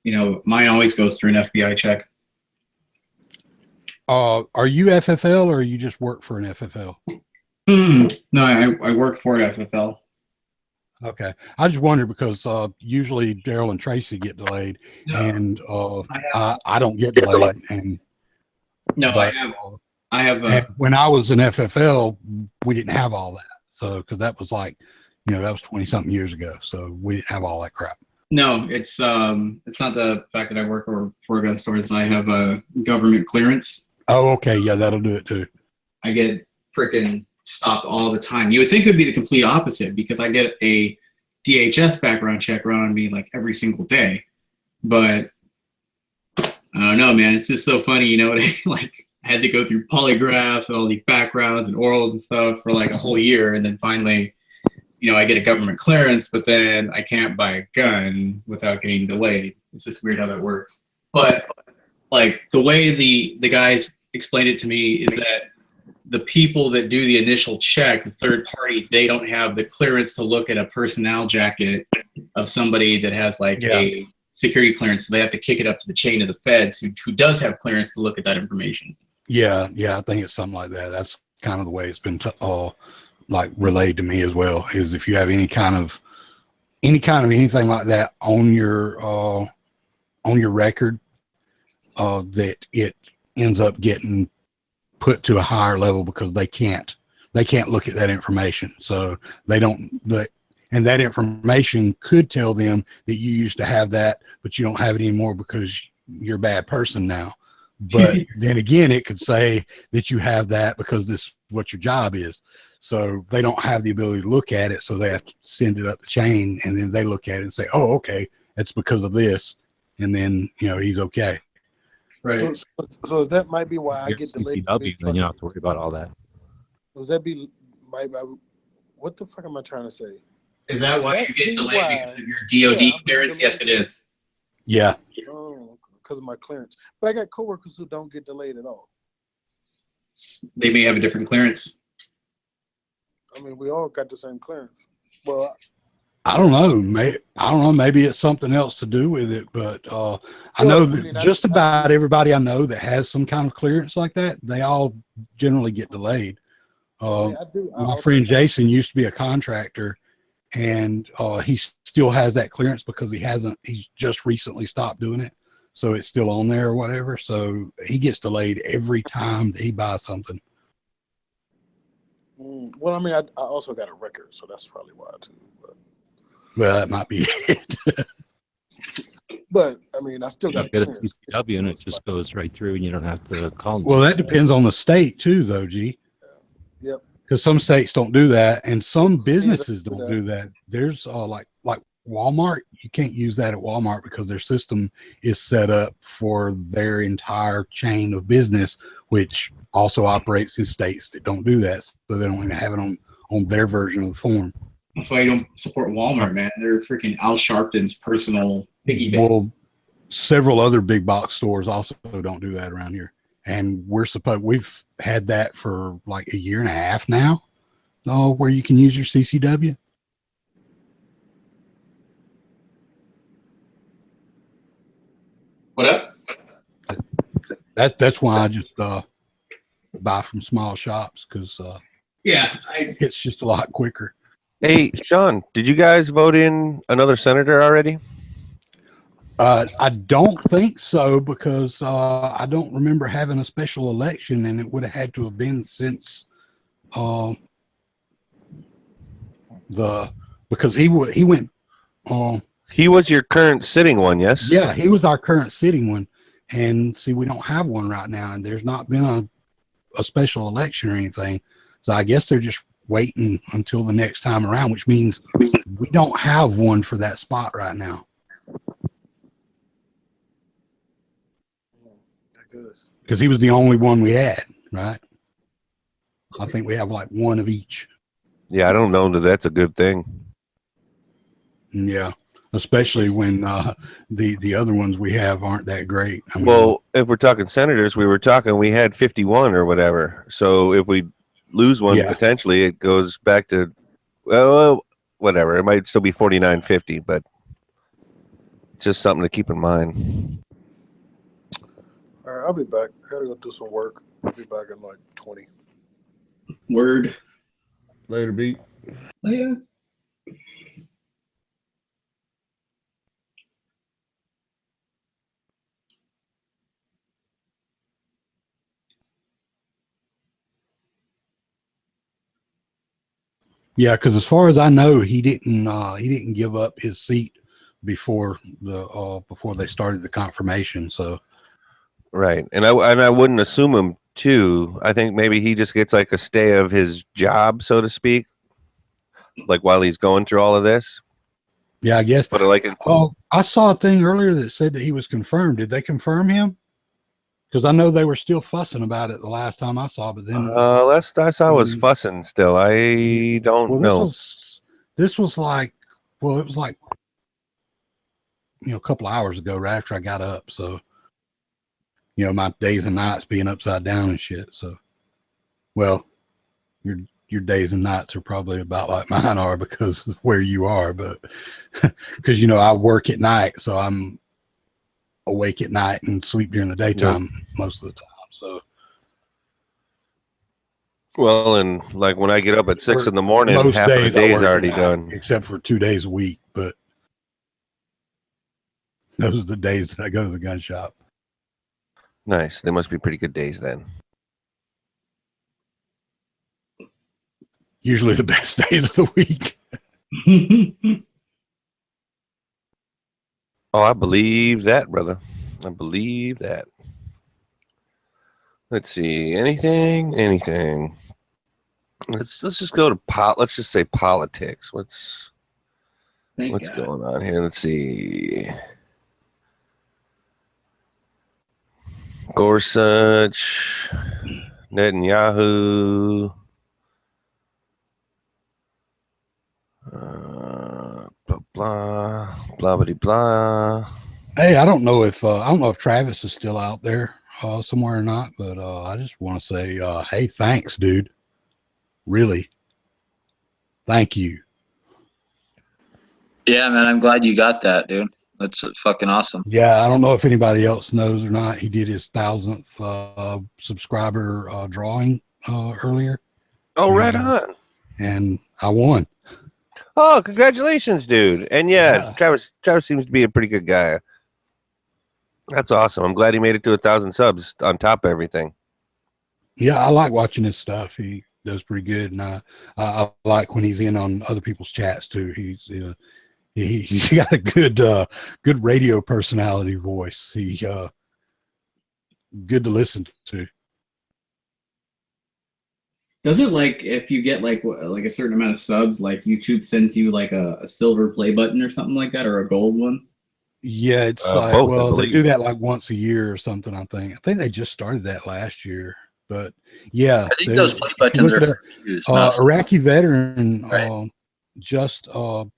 Speaker 9: mine always goes through an FBI check.
Speaker 8: Are you FFL or you just work for an FFL?
Speaker 9: No, I work for an FFL.
Speaker 8: Okay. I just wondered because usually Daryl and Tracy get delayed, and I don't get delayed. And
Speaker 9: no,
Speaker 8: but,
Speaker 9: I have
Speaker 8: when I was in FFL, we didn't have all that. So, because that was like, that was 20 something years ago. So we didn't have all that crap.
Speaker 9: No, it's not the fact that I work for a gun store. It's I have a government clearance.
Speaker 8: Oh, okay. Yeah, that'll do it too.
Speaker 9: I get freaking stopped all the time. You would think it would be the complete opposite because I get a DHS background check run on me like every single day. But I don't know, man. It's just so funny, like. I had to go through polygraphs and all these backgrounds and orals and stuff for like a whole year. And then finally, I get a government clearance, but then I can't buy a gun without getting delayed. It's just weird how that works. But like the way the guys explained it to me is that the people that do the initial check, the third party, they don't have the clearance to look at a personnel jacket of somebody that has a security clearance. So they have to kick it up to the chain of the feds who does have clearance to look at that information. Yeah,
Speaker 8: I think it's something like that. That's kind of the way it's been relayed to me as well. Is if you have any kind of anything like that on your record, that it ends up getting put to a higher level because they can't look at that information. So they don't. And that information could tell them that you used to have that, but you don't have it anymore because you're a bad person now. But then again, it could say that you have that because this is what your job is. So they don't have the ability to look at it. So they have to send it up the chain, and then they look at it and say, oh, okay, it's because of this. And then, he's okay.
Speaker 10: Right. So that might be why I get delayed.
Speaker 11: CCW, then you don't have to worry about all that.
Speaker 10: Does that be what the fuck am I trying to say?
Speaker 9: Is that why you get delayed because of your DOD clearance? Yes, it is.
Speaker 8: Yeah.
Speaker 10: Oh, because of my clearance. But I got coworkers who don't get delayed at all.
Speaker 9: They may have a different clearance.
Speaker 10: I mean, we all got the same clearance. Well,
Speaker 8: I don't know. Maybe it's something else to do with it, but I know that just about everybody I know that has some kind of clearance like that, they all generally get delayed. My friend Jason used to be a contractor, and he still has that clearance because he's just recently stopped doing it. So it's still on there or whatever. So he gets delayed every time that he buys something.
Speaker 10: Well, I mean, I also got a record, so that's probably why too. But.
Speaker 8: Well, that might be it.
Speaker 10: But I mean, I still got
Speaker 11: get a CCW and it just goes right through, and you don't have to call them.
Speaker 8: Well, that depends on the state too, though, G.
Speaker 10: Yep.
Speaker 8: Because some states don't do that, and some businesses don't do that. There's like Walmart. You can't use that at Walmart because their system is set up for their entire chain of business, which also operates in states that don't do that, so they don't even have it on their version of the form.
Speaker 9: That's why you don't support Walmart, man. They're freaking Al Sharpton's personal piggy bank.
Speaker 8: Well, several other big box stores also don't do that around here. And we've had that for like a year and a half now, where you can use your CCW.
Speaker 9: What up?
Speaker 8: That's why I just buy from small shops, because it's just a lot quicker.
Speaker 6: Hey, Sean, did you guys vote in another senator already?
Speaker 8: I don't think so, because I don't remember having a special election, and it would have had to have been since because he went.
Speaker 6: He was your current sitting one, yes?
Speaker 8: Yeah, he was our current sitting one, and see, we don't have one right now, and there's not been a special election or anything, so I guess they're just waiting until the next time around, which means we don't have one for that spot right now. Because he was the only one we had, right? I think we have like one of each.
Speaker 6: Yeah, I don't know that that's a good thing.
Speaker 8: Yeah, especially when the other ones we have aren't that great. I mean,
Speaker 6: well, if we're talking senators, we had 51 or whatever. So if we lose one, potentially it goes back to, well, whatever. It might still be 49-50, but just something to keep in mind.
Speaker 10: All right, I'll be back. I gotta go do some work. I'll be back in like 20.
Speaker 9: Word.
Speaker 5: Later, beat.
Speaker 9: Later.
Speaker 8: yeah, because as far as I know, he didn't give up his seat before they started the confirmation. So,
Speaker 6: right, and I wouldn't assume him too. I think maybe he just gets like a stay of his job, so to speak, like while he's going through all of this.
Speaker 8: Yeah, I guess.
Speaker 6: But
Speaker 8: I saw a thing earlier that said that he was confirmed. Did they confirm him? Because I know they were still fussing about it the last time I saw, but then
Speaker 6: last I saw was fussing still. I don't know.
Speaker 8: This was like, well, it was like, a couple of hours ago, right after I got up. So, my days and nights being upside down and shit. So, well, your days and nights are probably about like mine are because of where you are, but because I work at night, so I'm awake at night and sleep during the daytime most of the time. So,
Speaker 6: well, and like when I get up at 6 in the morning,
Speaker 8: most
Speaker 6: half of the day's already
Speaker 8: night,
Speaker 6: done,
Speaker 8: except for 2 days a week. But those are the days that I go to the gun shop.
Speaker 6: Nice. They must be pretty good days then.
Speaker 8: Usually the best days of the week.
Speaker 6: Oh, I believe that, brother. I believe that. Let's see. Anything. Let's just go to let's just say politics. What's going on here? Let's see. Gorsuch, Netanyahu, blah blah blah.
Speaker 8: Hey, I don't know if Travis is still out there somewhere or not, but I just want to say, hey, thanks, dude. Really, thank you.
Speaker 3: Yeah, man, I'm glad you got that, dude. That's fucking awesome.
Speaker 8: Yeah, I don't know if anybody else knows or not. He did his 1,000th subscriber drawing earlier.
Speaker 6: Oh, right on.
Speaker 8: And I won.
Speaker 6: Oh, congratulations, dude. And yeah, Travis seems to be a pretty good guy. That's awesome. I'm glad he made it to 1,000 subs on top of everything.
Speaker 8: Yeah, I like watching his stuff. He does pretty good, and I like when he's in on other people's chats too. He's got a good radio personality voice. He good to listen to.
Speaker 9: Does it, like, if you get like a certain amount of subs, like YouTube sends you like a silver play button or something like that, or a gold one?
Speaker 8: Yeah, it's
Speaker 6: both,
Speaker 8: well, they do that like once a year or something. I think they just started that last year, but yeah,
Speaker 3: I think those play buttons are used.
Speaker 8: Iraqi veteran
Speaker 3: Right.
Speaker 8: just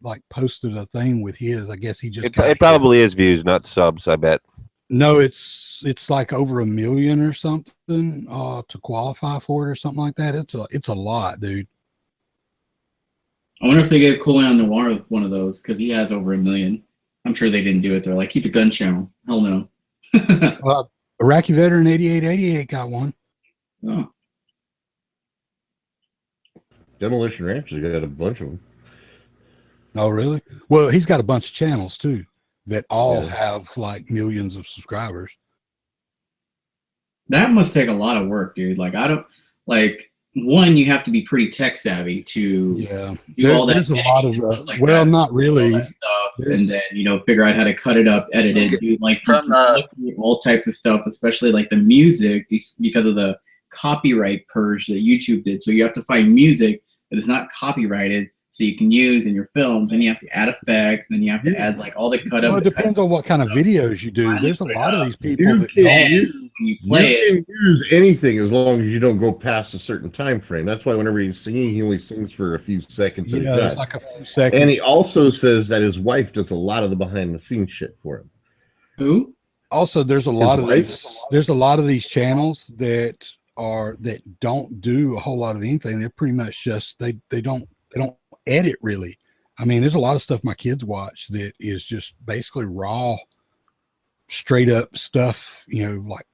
Speaker 8: like posted a thing with his. I guess he just
Speaker 6: It probably is views, not subs. I bet.
Speaker 8: No, it's like over 1 million or something to qualify for it or something like that. It's a lot, dude.
Speaker 9: I wonder if they gave Cooling Noir one of those, because he has over 1 million. I'm sure they didn't do it. They're like, he's a gun channel. Hell no.
Speaker 8: Iraqi veteran 8888 got one.
Speaker 9: Oh.
Speaker 5: Demolition Ranch has got a bunch of them.
Speaker 8: Oh, really? Well, he's got a bunch of channels too that all have like millions of subscribers.
Speaker 9: That must take a lot of work, dude. Like, I don't, like, one, you have to be pretty tech savvy to do all that.
Speaker 8: There's a lot of
Speaker 9: like
Speaker 8: well,
Speaker 9: that,
Speaker 8: not really.
Speaker 9: all that stuff, and then, you know, figure out how to cut it up, edit it, do like all types of stuff, especially like the music, because of the copyright purge that YouTube did. So you have to find music that is not copyrighted, so you can use in your films, and you have to add effects, and then you have to add like all the cut up.
Speaker 8: Well, it depends on what kind of videos you do. There's a lot of these people that
Speaker 5: You can use anything as long as you don't go past a certain time frame. That's why whenever he's singing, he only sings for a few seconds. at a
Speaker 8: Yeah, it's
Speaker 5: time.
Speaker 8: like a few seconds.
Speaker 5: And he also says that his wife does a lot of the behind the scenes shit for him.
Speaker 9: Who?
Speaker 8: Also, there's a lot of these. There's a lot of these channels that don't do a whole lot of anything. They're pretty much just they don't edit really. I mean, there's a lot of stuff my kids watch that is just basically raw, straight up stuff. You know, like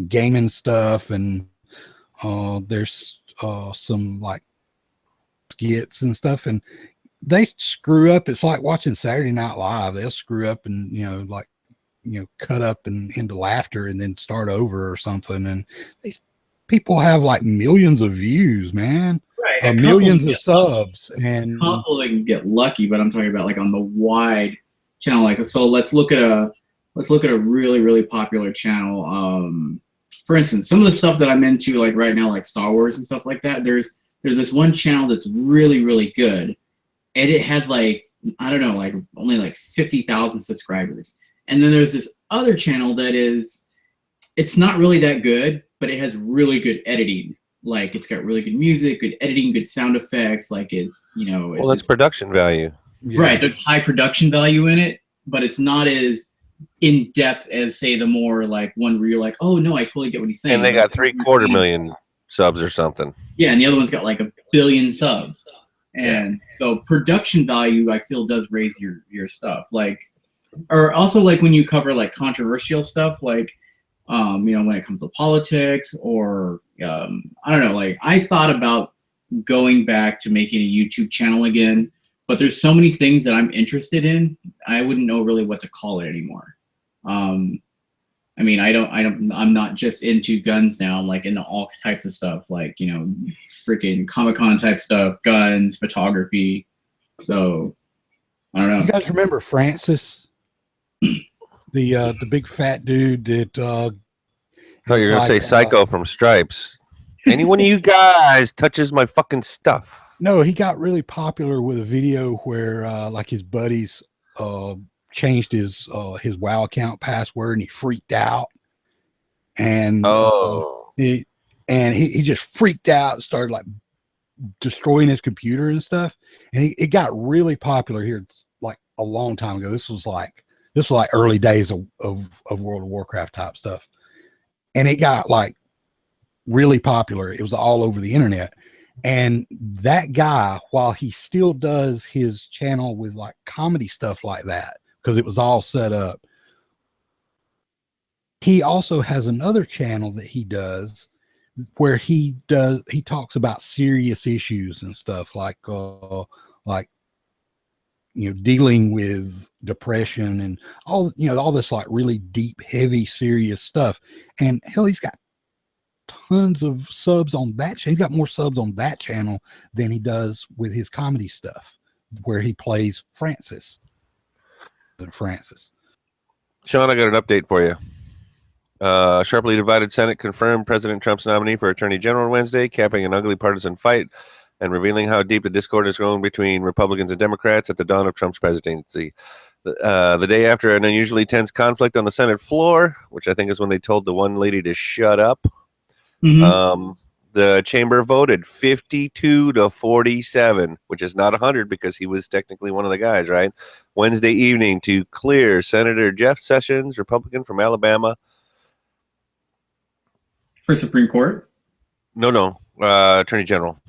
Speaker 8: gaming stuff, and there's some like skits and stuff, and they screw up. It's like watching Saturday Night Live. They'll screw up and cut up and into laughter and then start over or something. And these people have like millions of views, man.
Speaker 9: Right,
Speaker 8: Millions of subs, and
Speaker 9: a couple they can get lucky, but I'm talking about like on the wide channel. Like, so let's look at a really, really popular channel. For instance, some of the stuff that I'm into like right now, like Star Wars and stuff like that, there's this one channel that's really, really good, and it has like, I don't know, like only like 50,000 subscribers. And then there's this other channel that it's not really that good, but it has really good editing. Like, it's got really good music, good editing, good sound effects. Like, it's,
Speaker 6: well, that's production value.
Speaker 9: Right. There's high production value in it, but it's not as in depth as, say, the more like one where you're like, oh no, I totally get what he's saying.
Speaker 6: And they got 750,000 subs or something.
Speaker 9: Yeah, and the other one's got like 1 billion subs. And so production value, I feel, does raise your stuff. Like, or also like when you cover like controversial stuff, like when it comes to politics or I don't know, like I thought about going back to making a YouTube channel again, but there's so many things that I'm interested in, I wouldn't know really what to call it anymore. I mean, I'm not just into guns now. I'm like into all types of stuff, like, freaking Comic-Con type stuff, guns, photography. So I don't know.
Speaker 8: You guys remember Francis, the big fat dude that
Speaker 6: I thought you were gonna say Psycho from Stripes. Any one of you guys touches my fucking stuff.
Speaker 8: No, he got really popular with a video where like his buddies changed his WoW account password, and he freaked out. And he just freaked out and started like destroying his computer and stuff. And it got really popular here like a long time ago. This was like early days of World of Warcraft type stuff. And it got like really popular. It was all over the internet. And that guy, while he still does his channel with like comedy stuff like that, because it was all set up, he also has another channel that he does where he talks about serious issues and stuff like dealing with depression and all this like really deep, heavy, serious stuff. And hell, he's got tons of subs on that. He's got more subs on that channel than he does with his comedy stuff, where he plays Francis.
Speaker 6: Sean, I got an update for you. Sharply divided Senate confirmed President Trump's nominee for Attorney General Wednesday, capping an ugly partisan fight and revealing how deep the discord has grown between Republicans and Democrats at the dawn of Trump's presidency. The day after an unusually tense conflict on the Senate floor, which I think is when they told the one lady to shut up, the chamber voted 52-47, which is not 100 because he was technically one of the guys, right? Wednesday evening to clear Senator Jeff Sessions, Republican from Alabama.
Speaker 9: For Supreme Court?
Speaker 6: No, Attorney General.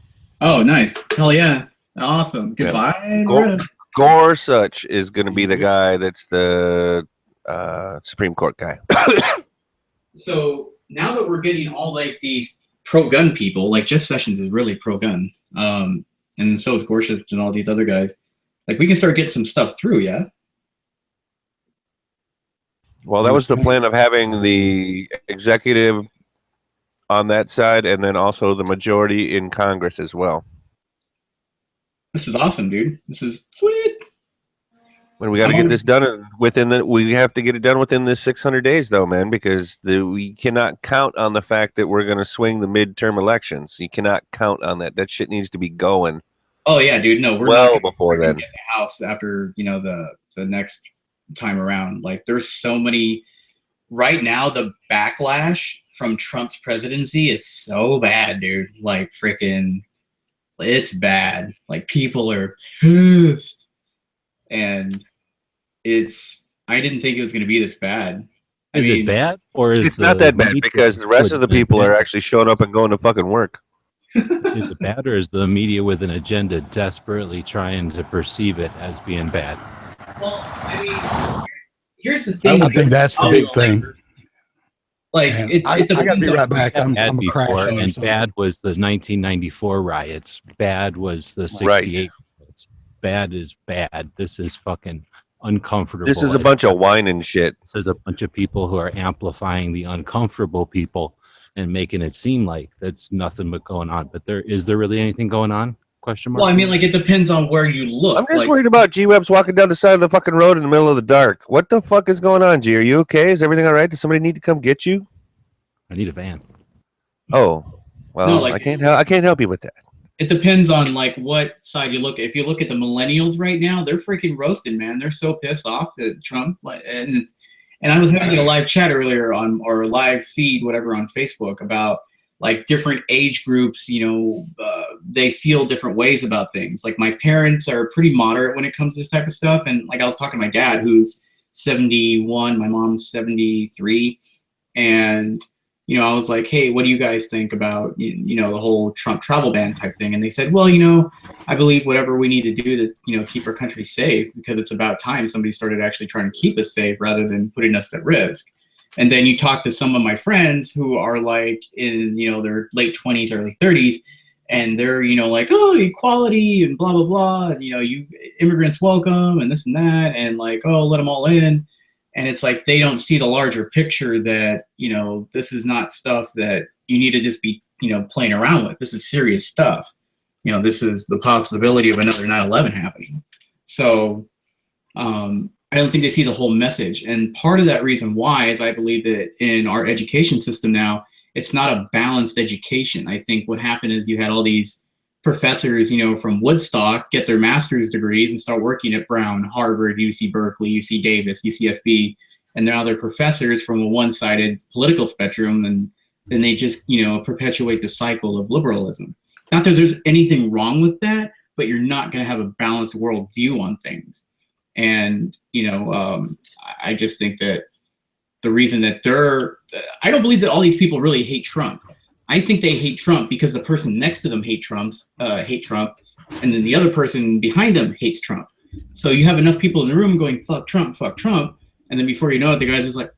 Speaker 9: Oh, nice. Hell yeah. Awesome. Goodbye.
Speaker 6: Yeah. Gorsuch is going to be the guy that's the Supreme Court guy.
Speaker 9: So now that we're getting all like these pro-gun people, like Jeff Sessions is really pro-gun, and so is Gorsuch and all these other guys. Like we can start getting some stuff through, yeah?
Speaker 6: Well, that was the plan of having the executive on that side and then also the majority in Congress as well.
Speaker 9: This is awesome, dude. This is sweet.
Speaker 6: When we got to get this done we have to get it done within this 600 days though, man, because we cannot count on the fact that we're going to swing the midterm elections. You cannot count on that. That shit needs to be going.
Speaker 9: Oh yeah, dude. No, we're
Speaker 6: well
Speaker 9: not
Speaker 6: before then.
Speaker 9: Get the house after, the next time around. Like there's so many right now, the backlash from Trump's presidency is so bad, dude. Like freaking, it's bad. Like people are pissed, and I didn't think it was going to be this bad.
Speaker 11: Is it bad, or is
Speaker 6: it's not that bad because the rest of the people are actually showing up and going to fucking work?
Speaker 11: Is it bad, or is the media with an agenda desperately trying to perceive it as being bad?
Speaker 9: Well, I mean, here's the thing.
Speaker 8: I think that's the big thing.
Speaker 9: Like,
Speaker 8: I gotta be right back. I'm crashing.
Speaker 11: And bad was the 1994 riots. Bad was the 68 riots. Bad is bad. This is fucking uncomfortable.
Speaker 6: This is a bunch of whine and shit.
Speaker 11: This is a bunch of people who are amplifying the uncomfortable people and making it seem like that's nothing but going on. But is there really anything going on? Question mark.
Speaker 9: Well, I mean, like it depends on where you look.
Speaker 6: I'm just worried about G-Webs walking down the side of the fucking road in the middle of the dark. What the fuck is going on, G? Are you okay? Is everything all right? Does somebody need to come get you?
Speaker 11: I need a van.
Speaker 6: Oh, well, no, I can't help you with that.
Speaker 9: It depends on like what side you look at. If you look at the millennials right now, they're freaking roasted, man. They're so pissed off at Trump. And I was having a live chat earlier or live feed, whatever, on Facebook about like different age groups, they feel different ways about things. Like my parents are pretty moderate when it comes to this type of stuff. And like I was talking to my dad, who's 71, my mom's 73. And, I was like, hey, what do you guys think about, the whole Trump travel ban type thing? And they said, well, I believe whatever we need to do to, keep our country safe, because it's about time somebody started actually trying to keep us safe rather than putting us at risk. And then you talk to some of my friends who are like in, their late 20s, early 30s, and they're, like, oh, equality and blah, blah, blah. And, you immigrants welcome and this and that. And like, oh, let them all in. And it's like they don't see the larger picture that, this is not stuff that you need to just be, playing around with. This is serious stuff. This is the possibility of another 9/11 happening. So I don't think they see the whole message. And part of that reason why is I believe that in our education system now, it's not a balanced education. I think what happened is you had all these professors, from Woodstock get their master's degrees and start working at Brown, Harvard, UC Berkeley, UC Davis, UCSB, and now they're professors from a one-sided political spectrum, and then they just, perpetuate the cycle of liberalism. Not that there's anything wrong with that, but you're not going to have a balanced worldview on things. And, I just think that the reason that I don't believe that all these people really hate Trump. I think they hate Trump because the person next to them hate Trump, and then the other person behind them hates Trump. So you have enough people in the room going, fuck Trump, and then before you know it, the guy's just like,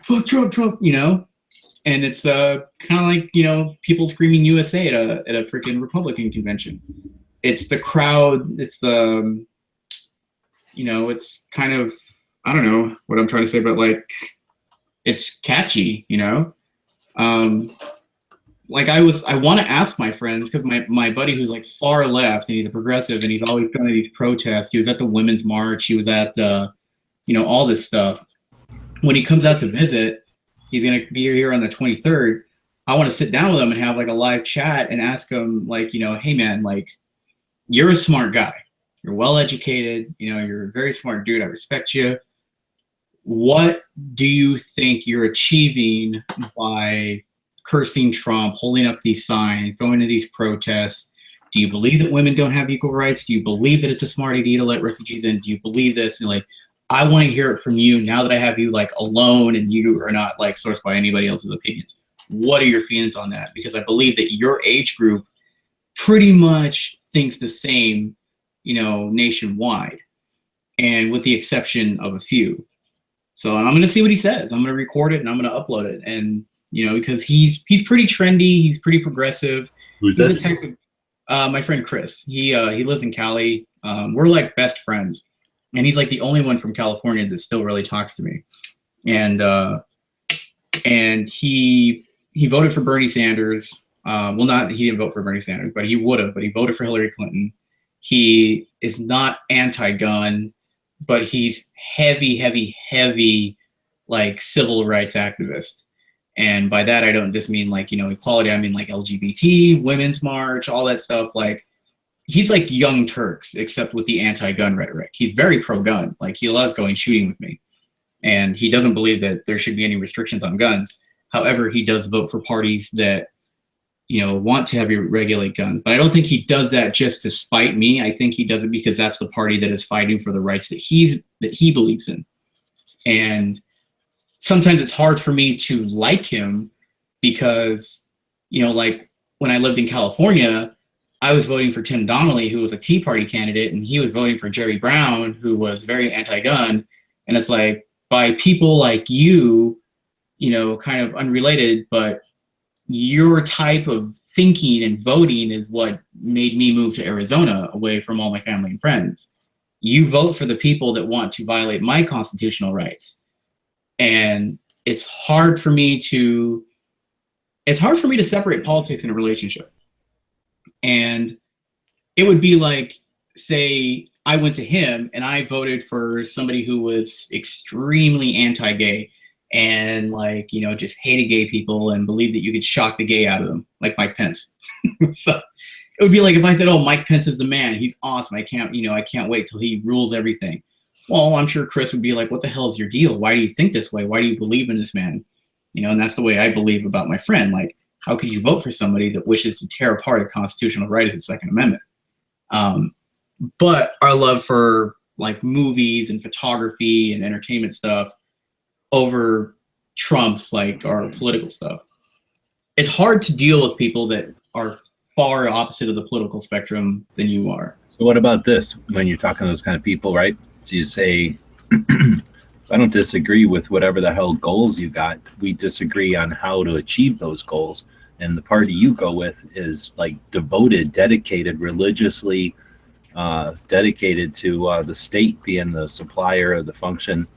Speaker 9: fuck Trump, you know? And it's kind of like, you know, people screaming USA at a freaking Republican convention. It's the crowd, it's the, you know, it's kind of, I don't know what I'm trying to say, but like, it's catchy, you know? Like I want to ask my friends, because my buddy who's like far left and he's a progressive and he's always going to these protests. He was at the Women's March. He was at, you know, all this stuff. When he comes out to visit, he's going to be here on the 23rd. I want to sit down with him and have like a live chat and ask him like, you know, hey man, like you're a smart guy. You're well educated. You know, you're a very smart dude. I respect you. What do you think you're achieving by cursing Trump, holding up these signs, going to these protests? Do you believe that women don't have equal rights? Do you believe that it's a smart idea to let refugees in? Do you believe this? And like, I want to hear it from you now that I have you like alone and you are not like sourced by anybody else's opinions. What are your feelings on that? Because I believe that your age group pretty much thinks the same, you know, nationwide, and with the exception of a few. So I'm going to see what he says. I'm going to record it and I'm going to upload it. And you know, because he's pretty trendy, he's pretty progressive.
Speaker 4: Who's
Speaker 9: he's
Speaker 4: that?
Speaker 9: My friend Chris. He lives in Cali. We're like best friends, and he's like the only one from California that still really talks to me. And he voted for Bernie Sanders. He didn't vote for Bernie Sanders, but he would have. But he voted for Hillary Clinton. He is not anti-gun, but he's heavy like civil rights activist. And by that, I don't just mean like, you know, equality. I mean like LGBT, Women's March, all that stuff. Like he's like Young Turks, except with the anti-gun rhetoric. He's very pro-gun. Like he loves going shooting with me. And he doesn't believe that there should be any restrictions on guns. However, he does vote for parties that, you know, want to heavily regulate guns. But I don't think he does that just to spite me. I think he does it because that's the party that is fighting for the rights that he believes in. And sometimes it's hard for me to like him because, you know, like when I lived in California, I was voting for Tim Donnelly, who was a Tea Party candidate, and he was voting for Jerry Brown, who was very anti-gun. And it's like, by people like you, you know, kind of unrelated, but your type of thinking and voting is what made me move to Arizona away from all my family and friends. You vote for the people that want to violate my constitutional rights. And it's hard for me to separate politics in a relationship. And it would be like, say I went to him and I voted for somebody who was extremely anti-gay and like, you know, just hated gay people and believed that you could shock the gay out of them, like Mike Pence. So it would be like if I said, oh, Mike Pence is the man, he's awesome, I can't wait till he rules everything. Well, I'm sure Chris would be like, what the hell is your deal? Why do you think this way? Why do you believe in this man? You know, and that's the way I believe about my friend. Like, how could you vote for somebody that wishes to tear apart a constitutional right as the Second Amendment? But our love for like movies and photography and entertainment stuff over Trump's like our political stuff. It's hard to deal with people that are far opposite of the political spectrum than you are.
Speaker 4: So what about this? When you're talking to those kind of people, right? So you say, I don't disagree with whatever the hell goals you got. We disagree on how to achieve those goals. And the party you go with is like devoted, dedicated, religiously dedicated to the state being the supplier of the function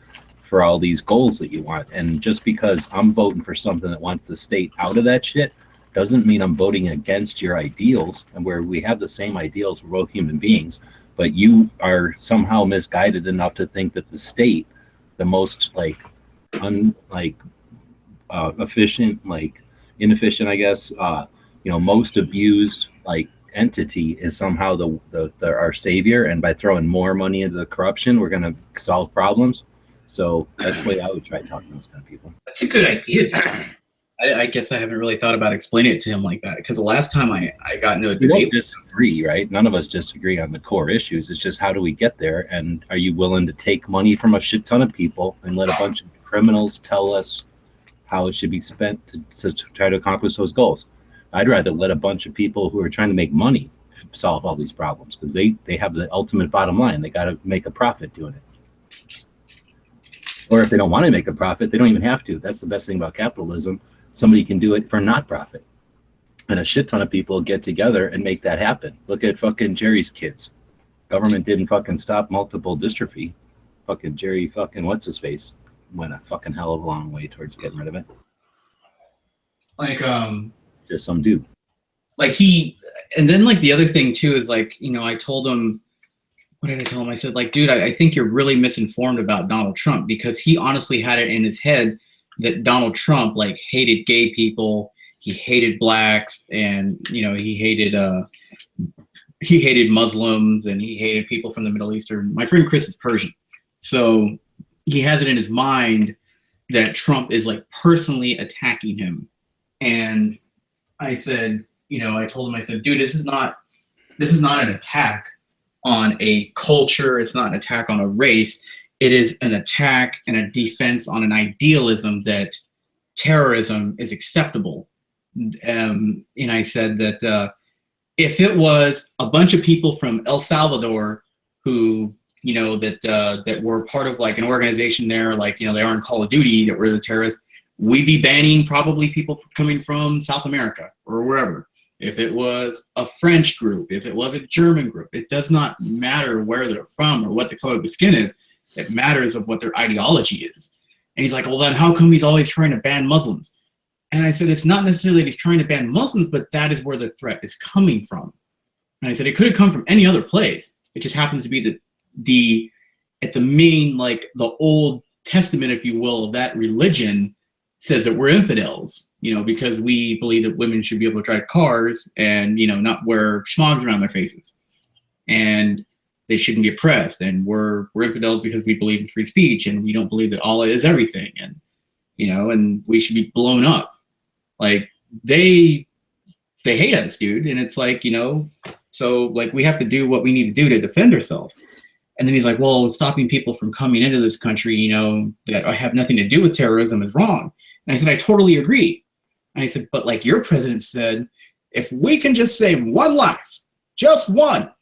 Speaker 4: for all these goals that you want. And just because I'm voting for something that wants the state out of that shit doesn't mean I'm voting against your ideals. And where we have the same ideals, we're both human beings, but you are somehow misguided enough to think that the state, the most like efficient, like inefficient, I guess, you know, most abused like entity is somehow the our savior, and by throwing more money into the corruption, we're gonna solve problems. So that's the way I would try talking to those kind of people.
Speaker 9: That's a good idea. I guess I haven't really thought about explaining it to him like that, because the last time I got into a debate,
Speaker 4: we don't disagree, right? None of us disagree on the core issues. It's just how do we get there, and are you willing to take money from a shit ton of people and let a bunch of criminals tell us how it should be spent to try to accomplish those goals? I'd rather let a bunch of people who are trying to make money solve all these problems, because they have the ultimate bottom line. They got to make a profit doing it. Or if they don't want to make a profit, they don't even have to. That's the best thing about capitalism. Somebody can do it for not profit. And a shit ton of people get together and make that happen. Look at fucking Jerry's kids. Government didn't fucking stop multiple dystrophy. Fucking Jerry fucking what's his face went a fucking hell of a long way towards getting rid of it.
Speaker 9: Like
Speaker 4: just some dude.
Speaker 9: Like and then like the other thing too is like, you know, I told him, what did I tell him? I said, like, dude, I think you're really misinformed about Donald Trump, because he honestly had it in his head that Donald Trump like hated gay people, he hated blacks, and you know, he hated Muslims, and he hated people from the Middle East. My friend Chris is Persian, so he has it in his mind that Trump is like personally attacking him. And I said, you know, I told him, I said, dude, this is not an attack on a culture. It's not an attack on a race. It is an attack and a defense on an idealism that terrorism is acceptable. And I said that if it was a bunch of people from El Salvador who, you know, that were part of like an organization there, like, you know, they are in Call of Duty, that were the terrorists, we'd be banning probably people coming from South America or wherever. If it was a French group, if it was a German group, it does not matter where they're from or what the color of the skin is. It matters of what their ideology is. And he's like, well, then how come he's always trying to ban Muslims? And I said, it's not necessarily that he's trying to ban Muslims, but that is where the threat is coming from. And I said, it could have come from any other place. It just happens to be at the main, like the Old Testament, if you will, of that religion says that we're infidels, you know, because we believe that women should be able to drive cars and, you know, not wear schmogs around their faces. And they shouldn't be oppressed. And we're infidels because we believe in free speech, and we don't believe that Allah is everything. And, you know, and we should be blown up. Like they hate us, dude. And it's like, you know, so like we have to do what we need to do to defend ourselves. And then he's like, well, stopping people from coming into this country, you know, that have nothing to do with terrorism is wrong. And I said, I totally agree. And I said, but like your president said, if we can just save one life, just one,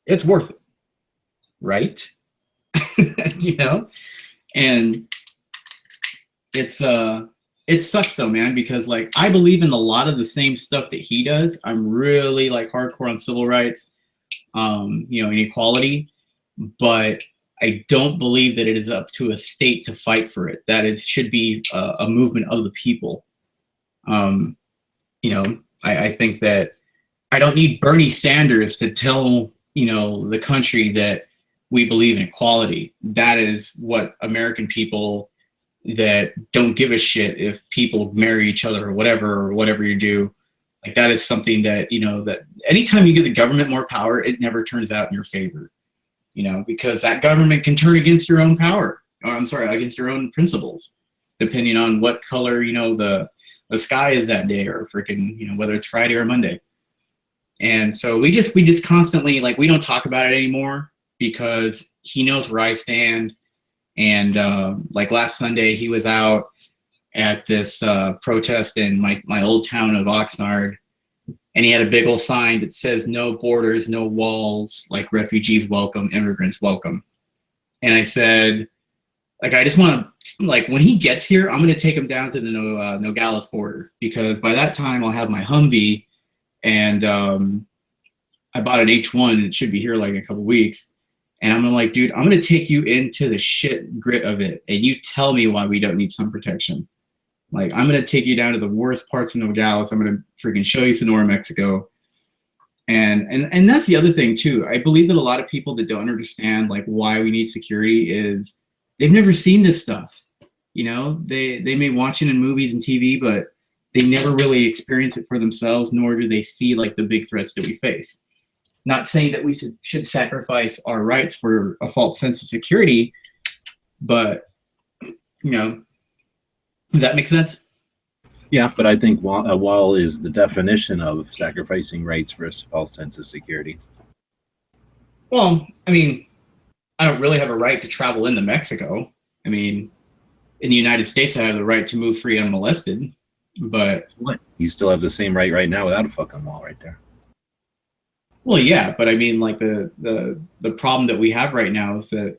Speaker 9: it's worth it. Right? You know? And it sucks though, man, because like I believe in a lot of the same stuff that he does. I'm really like hardcore on civil rights, you know, and equality, but I don't believe that it is up to a state to fight for it, that it should be a movement of the people. You know, I think that I don't need Bernie Sanders to tell, you know, the country that we believe in equality. That is what American people that don't give a shit if people marry each other or whatever you do. Like that is something that, you know, that anytime you give the government more power, it never turns out in your favor, you know, because that government can turn against your own power, or I'm sorry, against your own principles, depending on what color, you know, the sky is that day, or freaking, you know, whether it's Friday or Monday. And so we just constantly, like, we don't talk about it anymore because he knows where I stand. And like last Sunday, he was out at this protest in my old town of Oxnard, and he had a big old sign that says "No borders, no walls, like refugees welcome, immigrants welcome." And I said, like, I just want to, like, when he gets here, I'm going to take him down to the Nogales border, because by that time I'll have my Humvee, and I bought an H1, and it should be here like in a couple weeks. And I'm like, dude, I'm going to take you into the shit grit of it, and you tell me why we don't need sun protection. Like, I'm going to take you down to the worst parts of Nogales. I'm going to freaking show you Sonora, Mexico. And that's the other thing, too. I believe that a lot of people that don't understand, like, why we need security is they've never seen this stuff. You know, they may watch it in movies and TV, but they never really experience it for themselves, nor do they see, like, the big threats that we face. Not saying that we should sacrifice our rights for a false sense of security, but, you know, does that make sense?
Speaker 4: Yeah, but I think a wall is the definition of sacrificing rights for a false sense of security.
Speaker 9: Well, I mean, I don't really have a right to travel into Mexico. I mean, in the United States, I have the right to move free unmolested, but
Speaker 4: You still have the same right now without a fucking wall right there.
Speaker 9: Well, yeah, but I mean, like the problem that we have right now is that,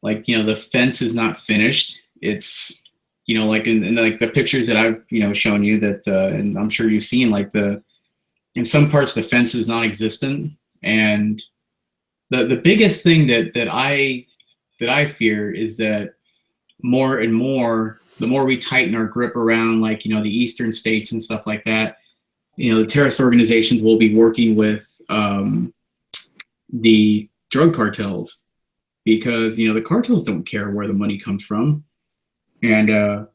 Speaker 9: like, you know, the fence is not finished. It's, you know, like in like the pictures that I've, you know, shown you that, and I'm sure you've seen, like in some parts the fence is non-existent, and the biggest thing that I fear is that more and more, the more we tighten our grip around, like, you know, the eastern states and stuff like that, you know, the terrorist organizations will be working with the drug cartels, because, you know, the cartels don't care where the money comes from. And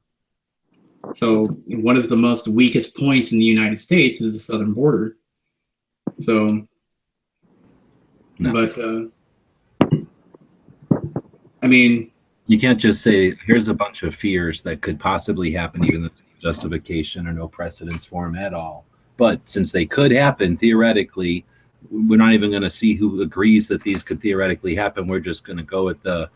Speaker 9: so one of the most weakest points in the United States is the southern border. So, but I mean,
Speaker 4: you can't just say, here's a bunch of fears that could possibly happen, even though there's justification or no precedence for them at all. But since they could happen, theoretically, we're not even going to see who agrees that these could theoretically happen. We're just going to go with the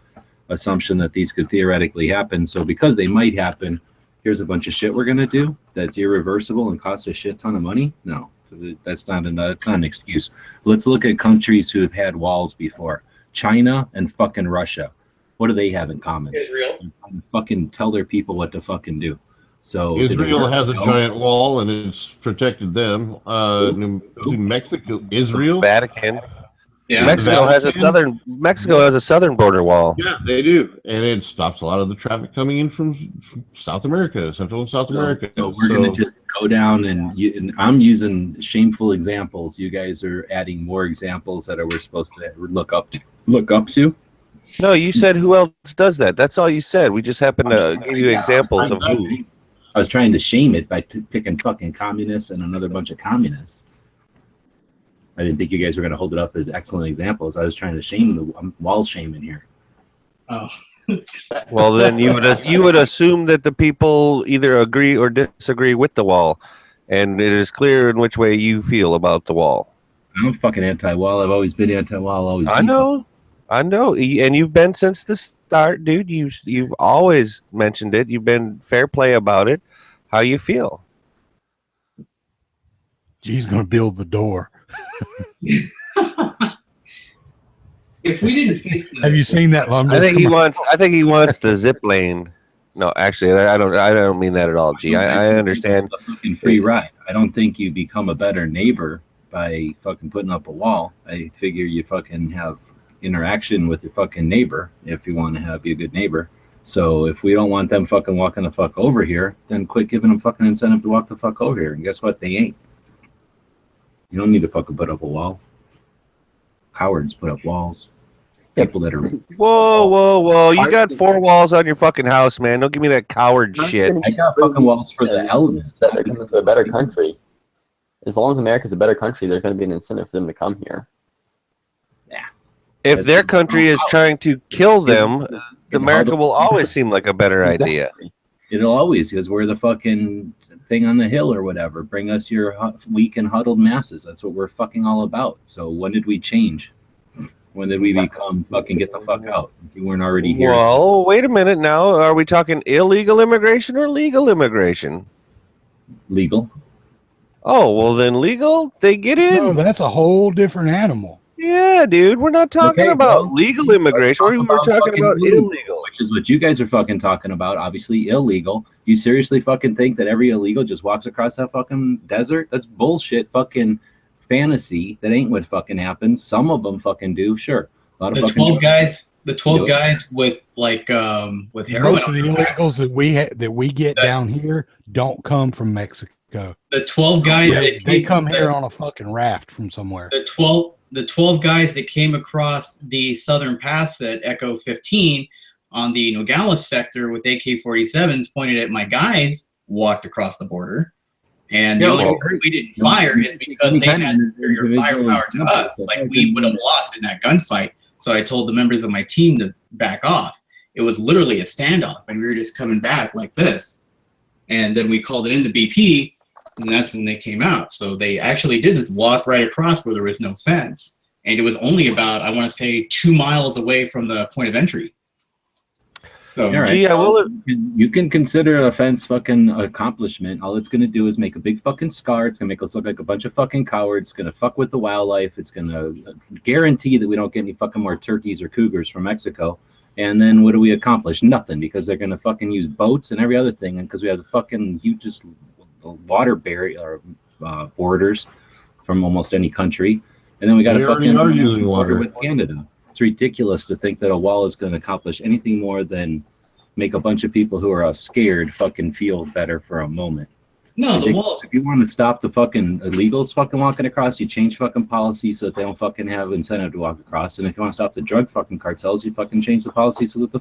Speaker 4: assumption that these could theoretically happen. So because they might happen, here's a bunch of shit we're going to do that's irreversible and costs a shit ton of money. No, that's not an excuse. Let's look at countries who have had walls before. China and fucking Russia. What do they have in common?
Speaker 9: Israel.
Speaker 4: Fucking tell their people what to fucking do. So
Speaker 5: Israel has a giant wall and it's protected them. Mexico, Israel,
Speaker 6: Vatican.
Speaker 9: Yeah.
Speaker 6: Mexico has a southern border wall.
Speaker 5: Yeah, they do, and it stops a lot of the traffic coming in from South America, Central and South America.
Speaker 4: So we're going to just go down and I'm using shameful examples. You guys are adding more examples that we're supposed to look up to.
Speaker 6: No, you said who else does that. That's all you said. We just happened to give you examples of who.
Speaker 4: I was trying to shame it by picking fucking communists and another bunch of communists. I didn't think you guys were going to hold it up as excellent examples. I was trying to shame the wall shaming here.
Speaker 9: Oh.
Speaker 6: Well, then you would assume that the people either agree or disagree with the wall, and it is clear in which way you feel about the wall.
Speaker 4: I'm fucking anti-wall. I've always been anti-wall.
Speaker 6: I know, and you've been since the start, dude. You've always mentioned it. You've been fair play about it. How you feel?
Speaker 8: He's going to build the door.
Speaker 9: If we didn't face the,
Speaker 8: have you seen that lumber?
Speaker 6: I think he wants the zip lane. No, actually, I don't mean that at all. G, I understand.
Speaker 4: A fucking free ride. I don't think you become a better neighbor by fucking putting up a wall. I figure you fucking have interaction with your fucking neighbor if you want to be a good neighbor. So if we don't want them fucking walking the fuck over here, then quit giving them fucking incentive to walk the fuck over here. And guess what? They ain't. You don't need to fucking put up a wall. Cowards put up walls. People that are...
Speaker 6: Whoa. You got 4 walls on your fucking house, man. Don't give me that coward shit.
Speaker 4: I got fucking walls for the elements.
Speaker 12: That they're coming to a better country. As long as America's a better country, there's going to be an incentive for them to come here.
Speaker 4: Yeah.
Speaker 6: If their country is trying to kill them, America will always seem like a better idea.
Speaker 4: It'll always, because we're the fucking thing on the hill or whatever. Bring us your weak and huddled masses. That's what we're fucking all about. So when did we change? When did we become fucking get the fuck out? If you weren't already here.
Speaker 6: Well, wait a minute now. Are we talking illegal immigration or legal immigration?
Speaker 4: Legal.
Speaker 6: Oh, well then legal, they get in.
Speaker 8: No, that's a whole different animal.
Speaker 6: Yeah, dude. We're not talking about legal immigration. We're talking about illegal.
Speaker 4: Which is what you guys are fucking talking about. Obviously illegal. You seriously fucking think that every illegal just walks across that fucking desert? That's bullshit fucking fantasy. That ain't what fucking happens. Some of them fucking do, sure. A lot of
Speaker 9: the
Speaker 4: fucking
Speaker 9: 12 guys with like with heroin.
Speaker 8: Most of the illegals that we get down here don't come from Mexico.
Speaker 9: The 12 guys
Speaker 8: they come here on a fucking raft from somewhere.
Speaker 9: The 12 guys that came across the southern pass at Echo 15 on the Nogales sector with AK-47s pointed at my guys walked across the border. And the only reason we didn't fire is because they had superior firepower to us. Like, we would have lost in that gunfight. So I told the members of my team to back off. It was literally a standoff, and we were just coming back like this. And then we called it into BP, and that's when they came out. So they actually did just walk right across where there was no fence. And it was only about, I want to say, 2 miles away from the point of entry. So,
Speaker 4: All right.
Speaker 6: Gee, I will.
Speaker 4: You can consider a fence fucking accomplishment. All it's gonna do is make a big fucking scar. It's gonna make us look like a bunch of fucking cowards. It's gonna fuck with the wildlife. It's gonna guarantee that we don't get any fucking more turkeys or cougars from Mexico. And then what do we accomplish? Nothing, because they're gonna fucking use boats and every other thing, and because we have the fucking hugest water barrier borders from almost any country, and then we got
Speaker 5: We
Speaker 4: to
Speaker 5: already
Speaker 4: fucking
Speaker 5: are using
Speaker 4: border
Speaker 5: water.
Speaker 4: with Canada. It's ridiculous to think that a wall is going to accomplish anything more than make a bunch of people who are scared fucking feel better for a moment.
Speaker 9: No, the
Speaker 4: Ridiculous.
Speaker 9: walls.
Speaker 4: If you want to stop the fucking illegals fucking walking across, you change fucking policy so that they don't fucking have incentive to walk across. And if you want to stop the drug fucking cartels, you fucking change the policy so that they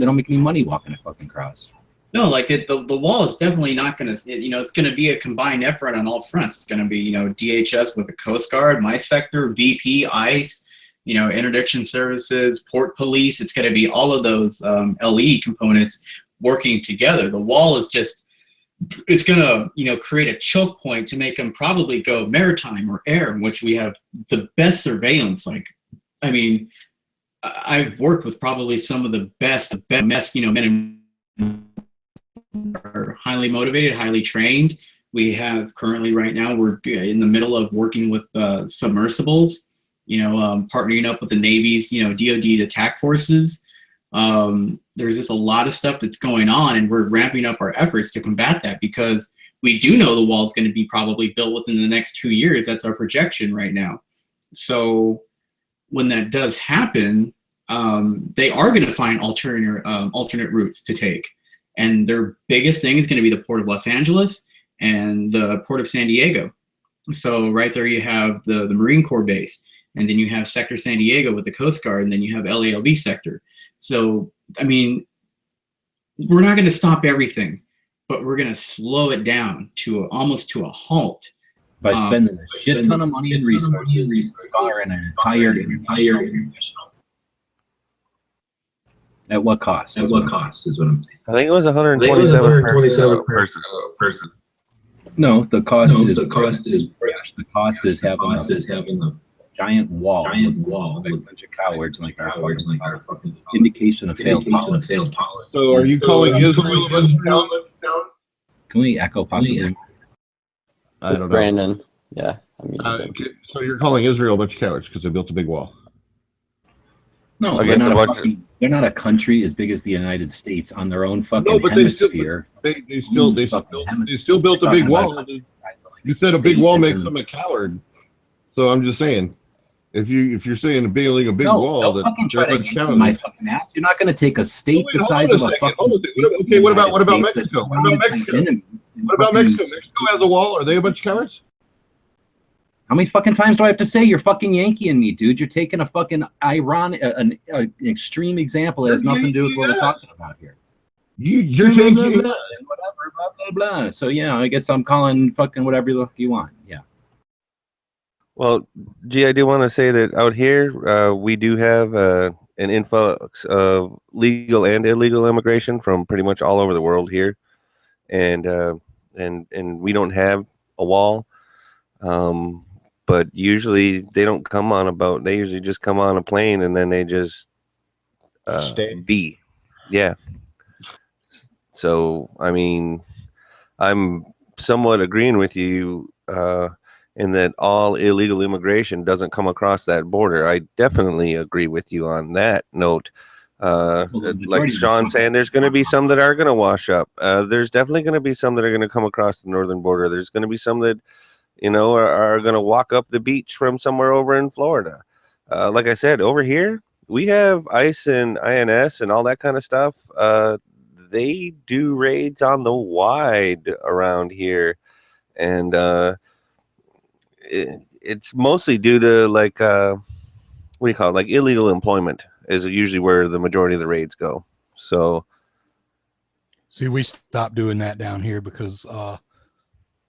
Speaker 4: don't make any money walking across.
Speaker 9: No, like the wall is definitely not going to, it's going to be a combined effort on all fronts. It's going to be, DHS with the Coast Guard, my sector, BP, ICE, interdiction services, port police. It's going to be all of those LE components working together. The wall is just, it's going to, create a choke point to make them probably go maritime or air, in which we have the best surveillance. Like, I mean, I've worked with probably some of the best, men and are highly motivated, highly trained. We have currently right now, we're in the middle of working with submersibles, partnering up with the Navy's, DoD attack forces. There's just a lot of stuff that's going on, and we're ramping up our efforts to combat that because we do know the wall is going to be probably built within the next 2 years. That's our projection right now. So when that does happen, they are going to find alternate routes to take. And their biggest thing is going to be the Port of Los Angeles and the Port of San Diego. So right there you have the Marine Corps base, and then you have Sector San Diego with the Coast Guard, and then you have LALB sector. So, I mean, we're not going to stop everything, but we're going to slow it down to almost to a halt.
Speaker 4: By spending a shit ton of money and resources on an entire At what cost? At what cost is what I'm saying.
Speaker 6: I think it was 127 per person.
Speaker 4: No, the cost is the cost is having a giant wall with a bunch of cowards like our fucking indication of failed policy.
Speaker 5: So are you calling Israel a bunch of cowards?
Speaker 4: Can we echo possibly?
Speaker 5: I don't know.
Speaker 12: Brandon. Yeah. I mean,
Speaker 5: So you're calling Israel a bunch of cowards because they built a big wall.
Speaker 4: No, they're not a country as big as the United States on their own fucking hemisphere.
Speaker 5: They still built a big wall. You said a big wall makes them a coward. So I'm just saying, if you're saying building a big wall, that they're a bunch of cowards.
Speaker 4: My fucking ass. You're not going to take a state the size of a fucking.
Speaker 5: Okay, what about Mexico? What about Mexico? What about Mexico? Mexico has a wall. Are they a bunch of cowards?
Speaker 4: How many fucking times do I have to say you're fucking Yankee-ing me, dude? You're taking a fucking an extreme example that has nothing to do with what we're talking about here.
Speaker 5: You're taking
Speaker 4: whatever, blah, blah, blah. So, yeah, I guess I'm calling fucking whatever you want. Yeah.
Speaker 6: Well, gee, I do want to say that out here, we do have an influx of legal and illegal immigration from pretty much all over the world here. And we don't have a wall. But usually they don't come on a boat. They usually just come on a plane and then they just stay. Yeah. So, I mean, I'm somewhat agreeing with you in that all illegal immigration doesn't come across that border. I definitely agree with you on that note. Like Sean saying, there's going to be some that are going to wash up. There's definitely going to be some that are going to come across the northern border. There's going to be some that are going to walk up the beach from somewhere over in Florida. Like I said, over here, we have ICE and INS and all that kind of stuff. They do raids on the wide around here. And it's mostly due to, like, what do you call it? Like, illegal employment is usually where the majority of the raids go. So,
Speaker 8: see, we stopped doing that down here because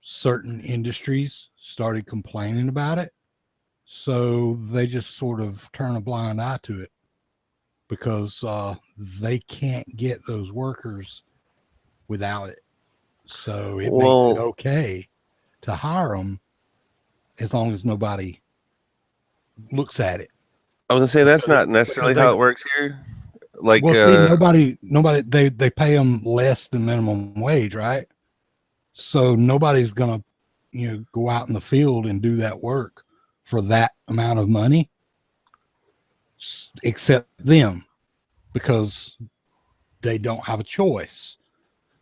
Speaker 8: certain industries started complaining about it, so they just sort of turn a blind eye to it because they can't get those workers without it. So it makes it okay to hire them as long as nobody looks at it.
Speaker 6: I was gonna say that's not necessarily how it works here. like
Speaker 8: well, see, nobody, they pay them less than minimum wage, right? So nobody's gonna, go out in the field and do that work for that amount of money, except them, because they don't have a choice.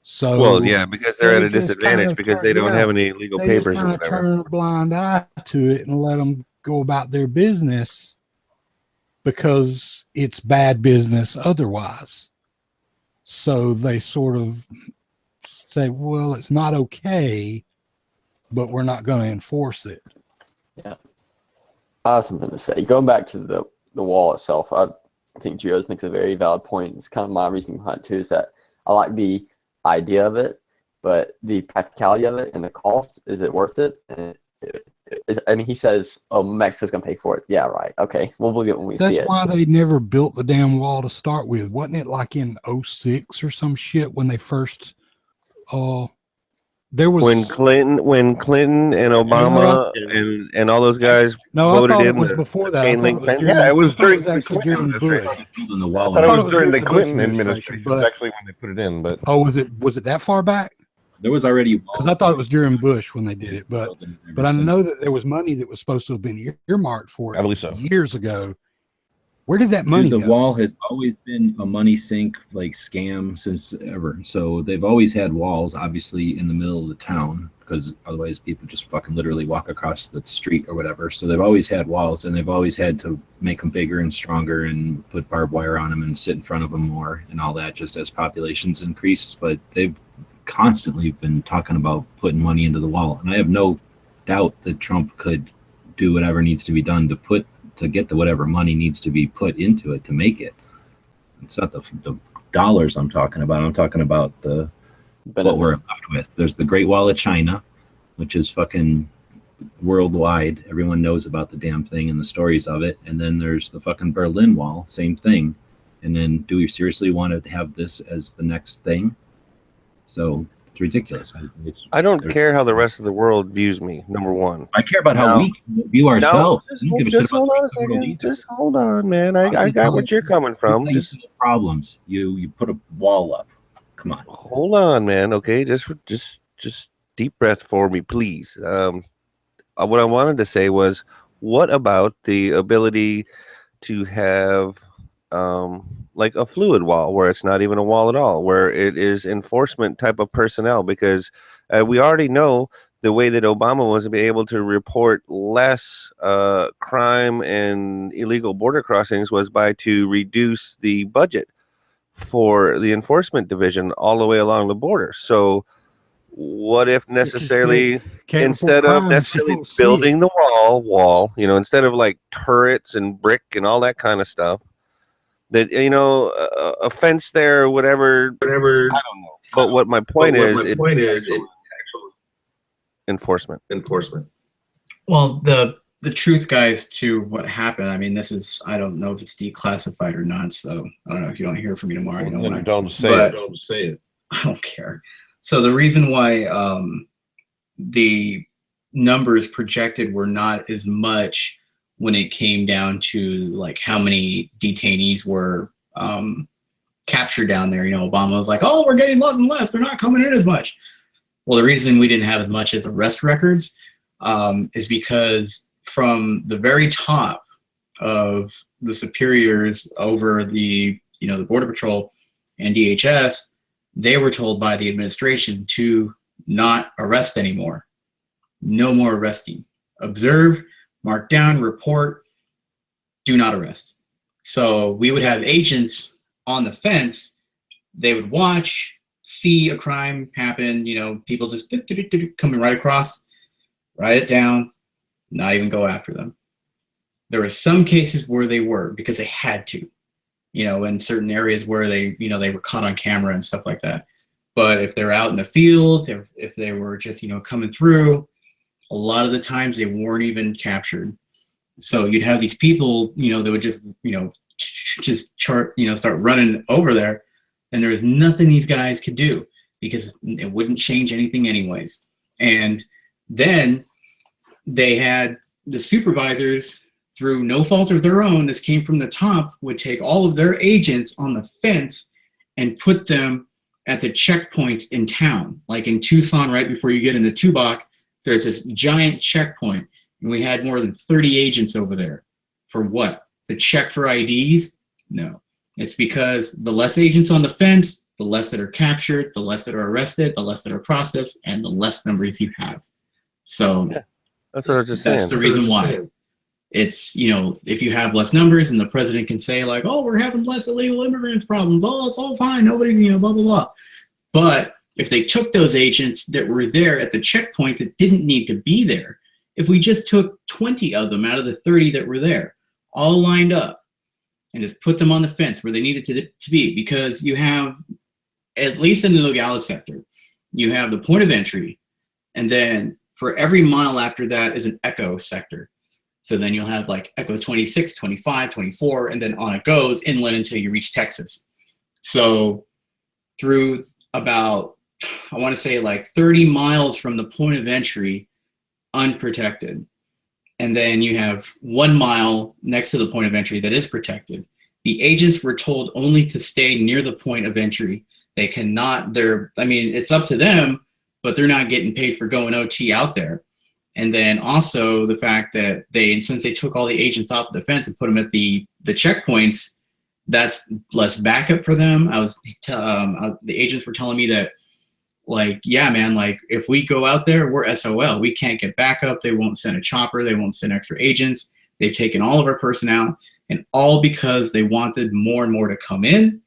Speaker 8: So,
Speaker 6: well, yeah, because they're at a disadvantage because they don't have any legal papers or whatever.
Speaker 8: Turn a blind eye to it and let them go about their business because it's bad business otherwise. So they sort of say, well, it's not okay, but we're not going to enforce it.
Speaker 12: Yeah. I have something to say. Going back to the wall itself, I think Geos makes a very valid point. It's kind of my reasoning behind it too, is that I like the idea of it, but the practicality of it and the cost, is it worth it? And I mean, he says, oh, Mexico's going to pay for it. Yeah, right. Okay. We'll believe it when we see it.
Speaker 8: That's why they never built the damn wall to start with. Wasn't it like in 06 or some shit when they first, there was
Speaker 6: when Clinton and Obama and all those guys voted
Speaker 8: I thought
Speaker 6: in
Speaker 8: it was before that.
Speaker 5: It was during
Speaker 8: Bush.
Speaker 5: I thought it was during the Clinton administration. But actually when they put it in, but
Speaker 8: was it that far back?
Speaker 4: There was already,
Speaker 8: because I thought it was during Bush when they did it, but I know that there was money that was supposed to have been earmarked for it.
Speaker 5: I believe so.
Speaker 8: Years ago. Where did that money
Speaker 4: go?
Speaker 8: The
Speaker 4: wall has always been a money sink like scam since ever. So they've always had walls, obviously, in the middle of the town, because otherwise people just fucking literally walk across the street or whatever. So they've always had walls, and they've always had to make them bigger and stronger and put barbed wire on them and sit in front of them more and all that, just as populations increase. But they've constantly been talking about putting money into the wall, and I have no doubt that Trump could do whatever needs to be done to get the whatever money needs to be put into it to make it. It's not the dollars I'm talking about. I'm talking about what we're left with. There's the Great Wall of China, which is fucking worldwide. Everyone knows about the damn thing and the stories of it. And then there's the fucking Berlin Wall, same thing. And then do we seriously want to have this as the next thing? So it's ridiculous.
Speaker 6: I don't care how the rest of the world views me, number one.
Speaker 4: I care about how we view ourselves.
Speaker 6: Just hold on a second. Just hold on, man. I got what you're coming from. Just
Speaker 4: problems. You put a wall up. Come on.
Speaker 6: Hold on, man. Okay, just deep breath for me, please. What I wanted to say was, what about the ability to have like a fluid wall where it's not even a wall at all, where it is enforcement type of personnel? Because we already know the way that Obama was able to report less crime and illegal border crossings was to reduce the budget for the enforcement division all the way along the border. So what if necessarily instead of necessarily building the wall, instead of like turrets and brick and all that kind of stuff, that a fence there or whatever, I don't know. But what my point is enforcement.
Speaker 9: Well, the truth, guys, to what happened. I mean, I don't know if it's declassified or not. So I don't know if you don't hear from me tomorrow.
Speaker 5: Don't say it.
Speaker 9: I don't care. So the reason why the numbers projected were not as much when it came down to like how many detainees were captured down there. Obama was like, oh, we're getting less and less. They're not coming in as much. Well, the reason we didn't have as much as arrest records is because from the very top of the superiors over the Border Patrol and DHS, they were told by the administration to not arrest anymore. No more arresting. Observe, mark down, report, do not arrest. So we would have agents on the fence. They would watch, see a crime happen, people just coming right across, write it down, not even go after them. There were some cases where they were, because they had to, in certain areas where they were caught on camera and stuff like that. But if they're out in the fields, if they were just, coming through, a lot of the times they weren't even captured. So you'd have these people, that would just start running over there, and there was nothing these guys could do because it wouldn't change anything anyways. And then they had the supervisors through no fault of their own, this came from the top, would take all of their agents on the fence and put them at the checkpoints in town. Like in Tucson, right before you get into Tubac, there's this giant checkpoint. And we had more than 30 agents over there. For what? To check for IDs? No. It's because the less agents on the fence, the less that are captured, the less that are arrested, the less that are processed, and the less numbers you have. So
Speaker 6: that's what I was just saying.
Speaker 9: That's the reason why. It's, you know, if you have less numbers and the president can say like, oh, we're having less illegal immigrants problems. Oh, it's all fine. Nobody's, you know, blah, blah, blah. But if they took those agents that were there at the checkpoint that didn't need to be there, if we just took 20 of them out of the 30 that were there, all lined up, and just put them on the fence where they needed to be, because you have, at least in the Nogales sector, you have the point of entry, and then for every mile after that is an echo sector. So then you'll have like echo 26, 25, 24, and then on it goes inland until you reach Texas. So through about, I want to say like 30 miles from the point of entry, unprotected. And then you have 1 mile next to the point of entry that is protected. The agents were told only to stay near the point of entry. They cannot, I mean, it's up to them, but they're not getting paid for going OT out there. And then also the fact that since they took all the agents off the fence and put them at the checkpoints, that's less backup for them. The agents were telling me that, like, yeah, man, like if we go out there, we're SOL. We can't get backup. They won't send a chopper. They won't send extra agents. They've taken all of our personnel, and all because they wanted more and more to come in,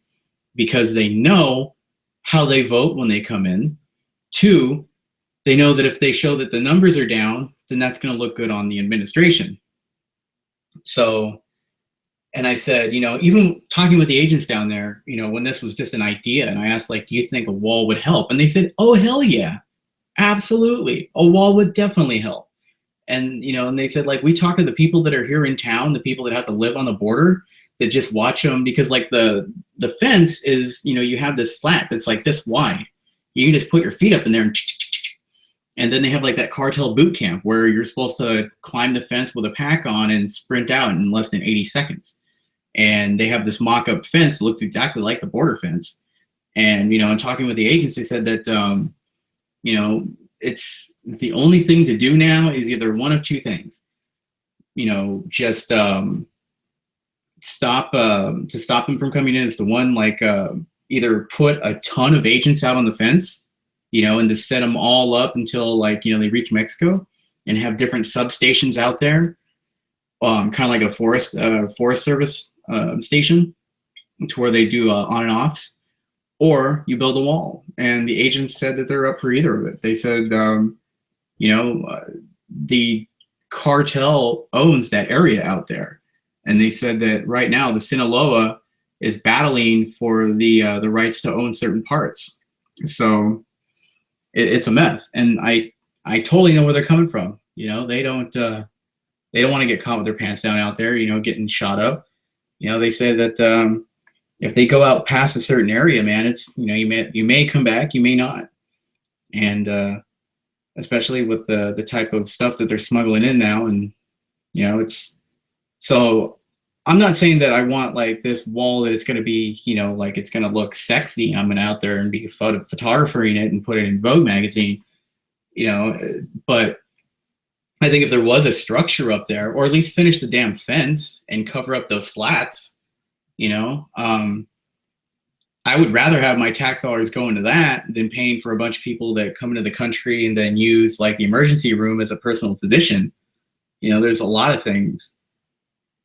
Speaker 9: because they know how they vote when they come in. 2, they know that if they show that the numbers are down, then that's going to look good on the administration. So, and I said, you know, even talking with the agents down there, you know, when this was just an idea, and I asked, like, do you think a wall would help? And they said, oh, hell yeah, absolutely. A wall would definitely help. And, you know, and they said, like, we talk to the people that are here in town, the people that have to live on the border, that just watch them, because like the fence is, you know, you have this slat that's like this wide. You can just put your feet up in there and then they have like that cartel boot camp where you're supposed to climb the fence with a pack on and sprint out in less than 80 seconds. And they have this mock-up fence that looks exactly like the border fence. And, you know, in talking with the agents, they said that, you know, it's the only thing to do now is either one of 2 things. You know, just stop them from coming in. It's the one, like, either put a ton of agents out on the fence, you know, and to set them all up until, like, you know, they reach Mexico, and have different substations out there, kind of like a forest service station, to where they do on and offs, or you build a wall. And the agents said that they're up for either of it. They said, you know, the cartel owns that area out there, and they said that right now the Sinaloa is battling for the rights to own certain parts. So it's a mess, and I totally know where they're coming from. You know, they don't want to get caught with their pants down out there, you know, getting shot up. You know, they say that if they go out past a certain area, man, it's, you know, you may come back, you may not. And especially with the type of stuff that they're smuggling in now, and, you know, it's, so I'm not saying that I want like this wall that it's going to be, you know, like it's going to look sexy. I'm going to out there and be photographing it and put it in Vogue magazine, you know, but I think if there was a structure up there, or at least finish the damn fence and cover up those slats, you know, I would rather have my tax dollars go into that than paying for a bunch of people that come into the country and then use like the emergency room as a personal physician. You know, there's a lot of things.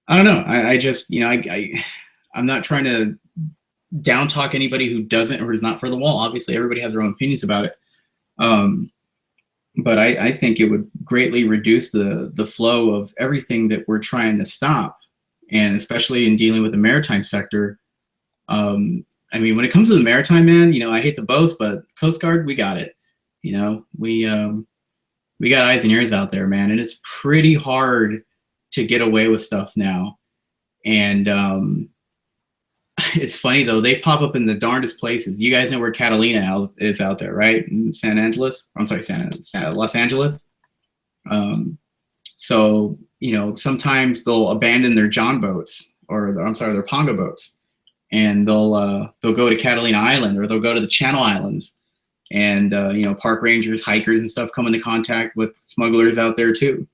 Speaker 9: I don't know. I just, you know, I'm not trying to down talk anybody who doesn't or is not for the wall. Obviously, everybody has their own opinions about it. But I think it would greatly reduce the flow of everything that we're trying to stop. And especially in dealing with the maritime sector. I mean, when it comes to the maritime, man, you know, I hate to boast, but Coast Guard, we got it. You know, we got eyes and ears out there, man. And it's pretty hard to get away with stuff now. And it's funny though, they pop up in the darndest places. You guys know where Catalina is out there, right? In Los Angeles. So, sometimes they'll abandon their John boats their Ponga boats, and they'll go to Catalina Island, or they'll go to the Channel Islands, and park rangers, hikers, and stuff come into contact with smugglers out there too.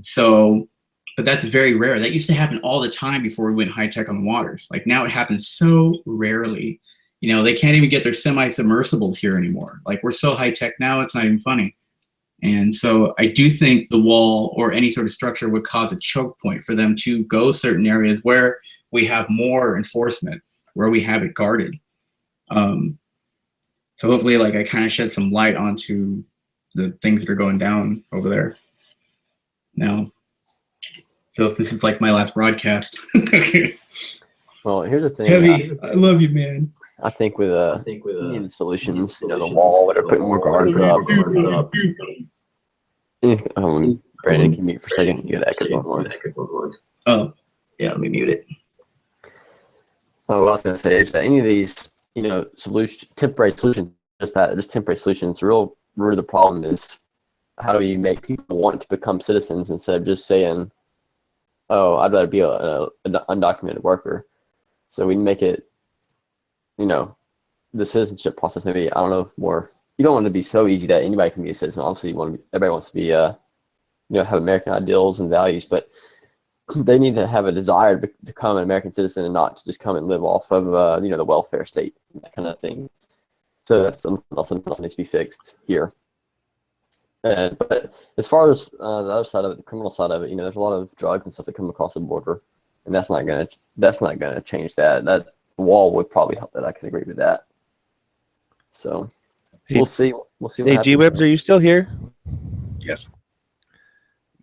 Speaker 9: So, but that's very rare. That used to happen all the time before we went high tech on the waters. Like now, it happens so rarely. They can't even get their semi-submersibles here anymore. Like we're so high tech now, it's not even funny. And so I do think the wall or any sort of structure would cause a choke point for them to go certain areas where we have more enforcement, where we have it guarded. So hopefully, like, I kind of shed some light onto the things that are going down over there now. So if this is like my last broadcast.
Speaker 12: Well, here's the thing.
Speaker 9: Heavy, I love you, man.
Speaker 12: I think with the solutions, the wall, they're putting more guards up. Brandon, can you mute for a second? You got echo.
Speaker 9: Oh, yeah, let me mute it.
Speaker 12: What I was going to say is that any of these, temporary solutions, just temporary solutions, the real root of the problem is how do you make people want to become citizens instead of just saying, oh, I'd rather be an undocumented worker. So we make it, the citizenship process maybe, I don't know, more, you don't want it to be so easy that anybody can be a citizen. Obviously, everybody wants to be, have American ideals and values, but they need to have a desire to become an American citizen and not to just come and live off of, the welfare state, that kind of thing. So that's something else that needs to be fixed here. But as far as the other side of it, the criminal side of it, there's a lot of drugs and stuff that come across the border, and that's not gonna change that. That wall would probably help that. I can agree with that. So we'll see. We'll see.
Speaker 6: Hey, G-Webs, are you still here?
Speaker 4: Yes.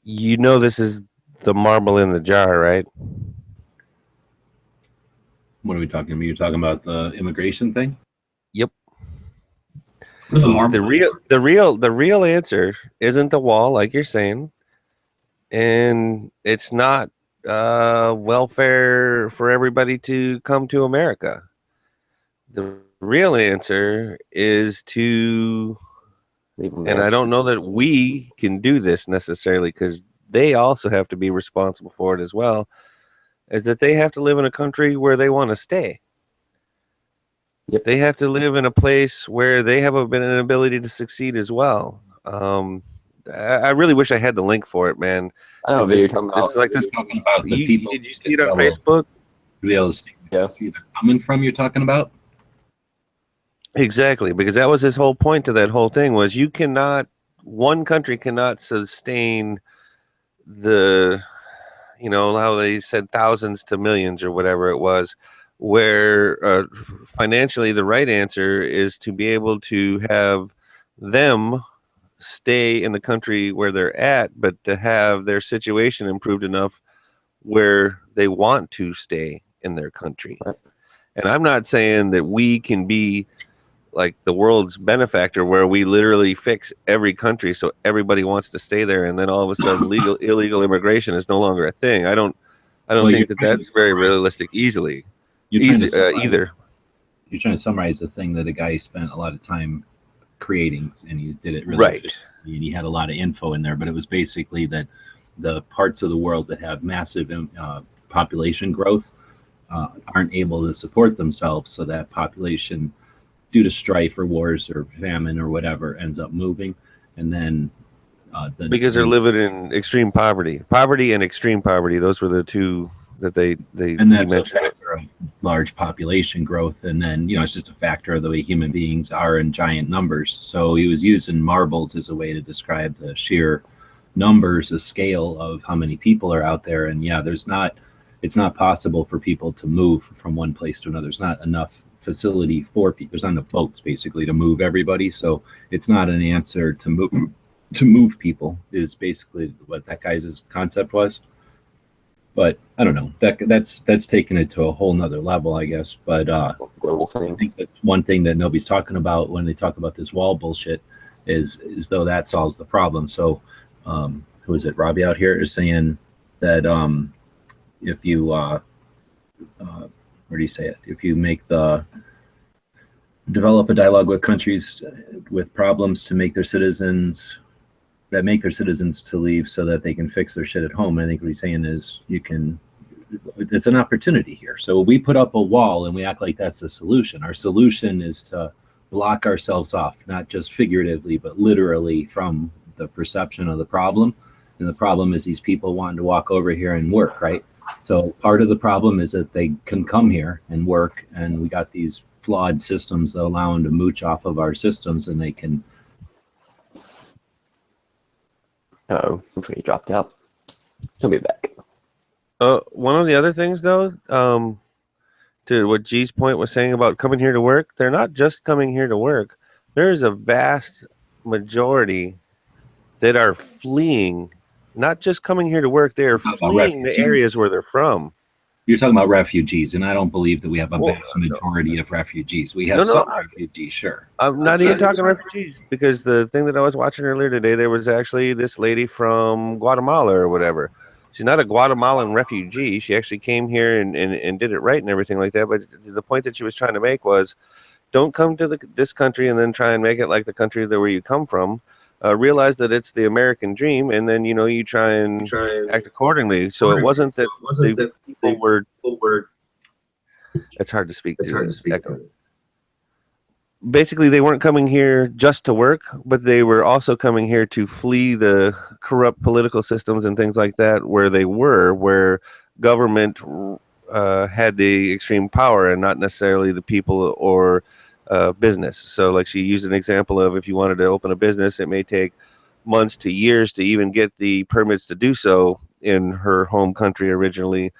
Speaker 6: This is the marble in the jar, right?
Speaker 4: What are we talking about? You're talking about the immigration thing?
Speaker 6: Yep.
Speaker 9: What's the marble?
Speaker 6: The real answer isn't the wall, like you're saying, and it's not welfare for everybody to come to America. The real answer is to, and I don't know that we can do this necessarily because they also have to be responsible for it as well, is that they have to live in a country where they want to stay.
Speaker 12: Yep.
Speaker 6: They have to live in a place where they have an ability to succeed as well. I really wish I had the link for it, man.
Speaker 12: I know what you're talking about.
Speaker 6: It's like this.
Speaker 4: Talking about the people.
Speaker 6: Did you see it on Facebook?
Speaker 4: Yeah. Coming from, you're talking about?
Speaker 6: Exactly, because that was his whole point to that whole thing was one country cannot sustain the, how they said thousands to millions or whatever it was, where financially the right answer is to be able to have them stay in the country where they're at, but to have their situation improved enough where they want to stay in their country. And I'm not saying that we can be like the world's benefactor where we literally fix every country so everybody wants to stay there, and then all of a sudden illegal immigration is no longer a thing. I don't think that's very realistic either.
Speaker 4: You're trying to summarize the thing that a guy spent a lot of time creating, and he did it really
Speaker 6: right.
Speaker 4: And he had a lot of info in there, but it was basically that the parts of the world that have massive population growth aren't able to support themselves, so that population, due to strife or wars or famine or whatever, ends up moving, and then
Speaker 6: because they're living in extreme poverty and extreme poverty. Those were the two that they
Speaker 4: and that's a factor of large population growth, and then it's just a factor of the way human beings are in giant numbers. So he was using marbles as a way to describe the sheer numbers, the scale of how many people are out there. And it's not possible for people to move from one place to another. There's not enough facility for people. There's not enough boats basically to move everybody. So it's not an answer to move people is basically what that guy's concept was. But I don't know, that's taking it to a whole nother level, I guess. But
Speaker 12: global thing.
Speaker 4: I think that's one thing that nobody's talking about when they talk about this wall bullshit is though that solves the problem. So who is it? Robbie out here is saying that if you where do you say it? If you develop a dialogue with countries with problems to make their citizens that make their citizens to leave so that they can fix their shit at home. And I think what he's saying is it's an opportunity here. So we put up a wall and we act like that's the solution. Our solution is to block ourselves off, not just figuratively, but literally from the perception of the problem. And the problem is these people wanting to walk over here and work, right? So part of the problem is that they can come here and work, and we got these flawed systems that allow them to mooch off of our systems, and they can.
Speaker 12: Oh, looks like he dropped out. He'll be back.
Speaker 6: One of the other things, though, to what G's point was saying about coming here to work, they're not just coming here to work. There's a vast majority that are fleeing, not just coming here to work, they are fleeing the areas where they're from.
Speaker 4: You're talking about refugees, and I don't believe that we have a vast majority of refugees. We have some refugees, sure.
Speaker 6: I'm not even talking refugees, because the thing that I was watching earlier today, there was actually this lady from Guatemala or whatever. She's not a Guatemalan refugee. She actually came here and did it right and everything like that. But the point that she was trying to make was, don't come to this country and then try and make it like the country where you come from. Realize that it's the American dream, and then you try and act accordingly. So it wasn't that people were. It's hard to speak to. Basically, they weren't coming here just to work, but they were also coming here to flee the corrupt political systems and things like that, where government had the extreme power and not necessarily the people or business. So like she used an example of, if you wanted to open a business, it may take months to years to even get the permits to do so in her home country originally,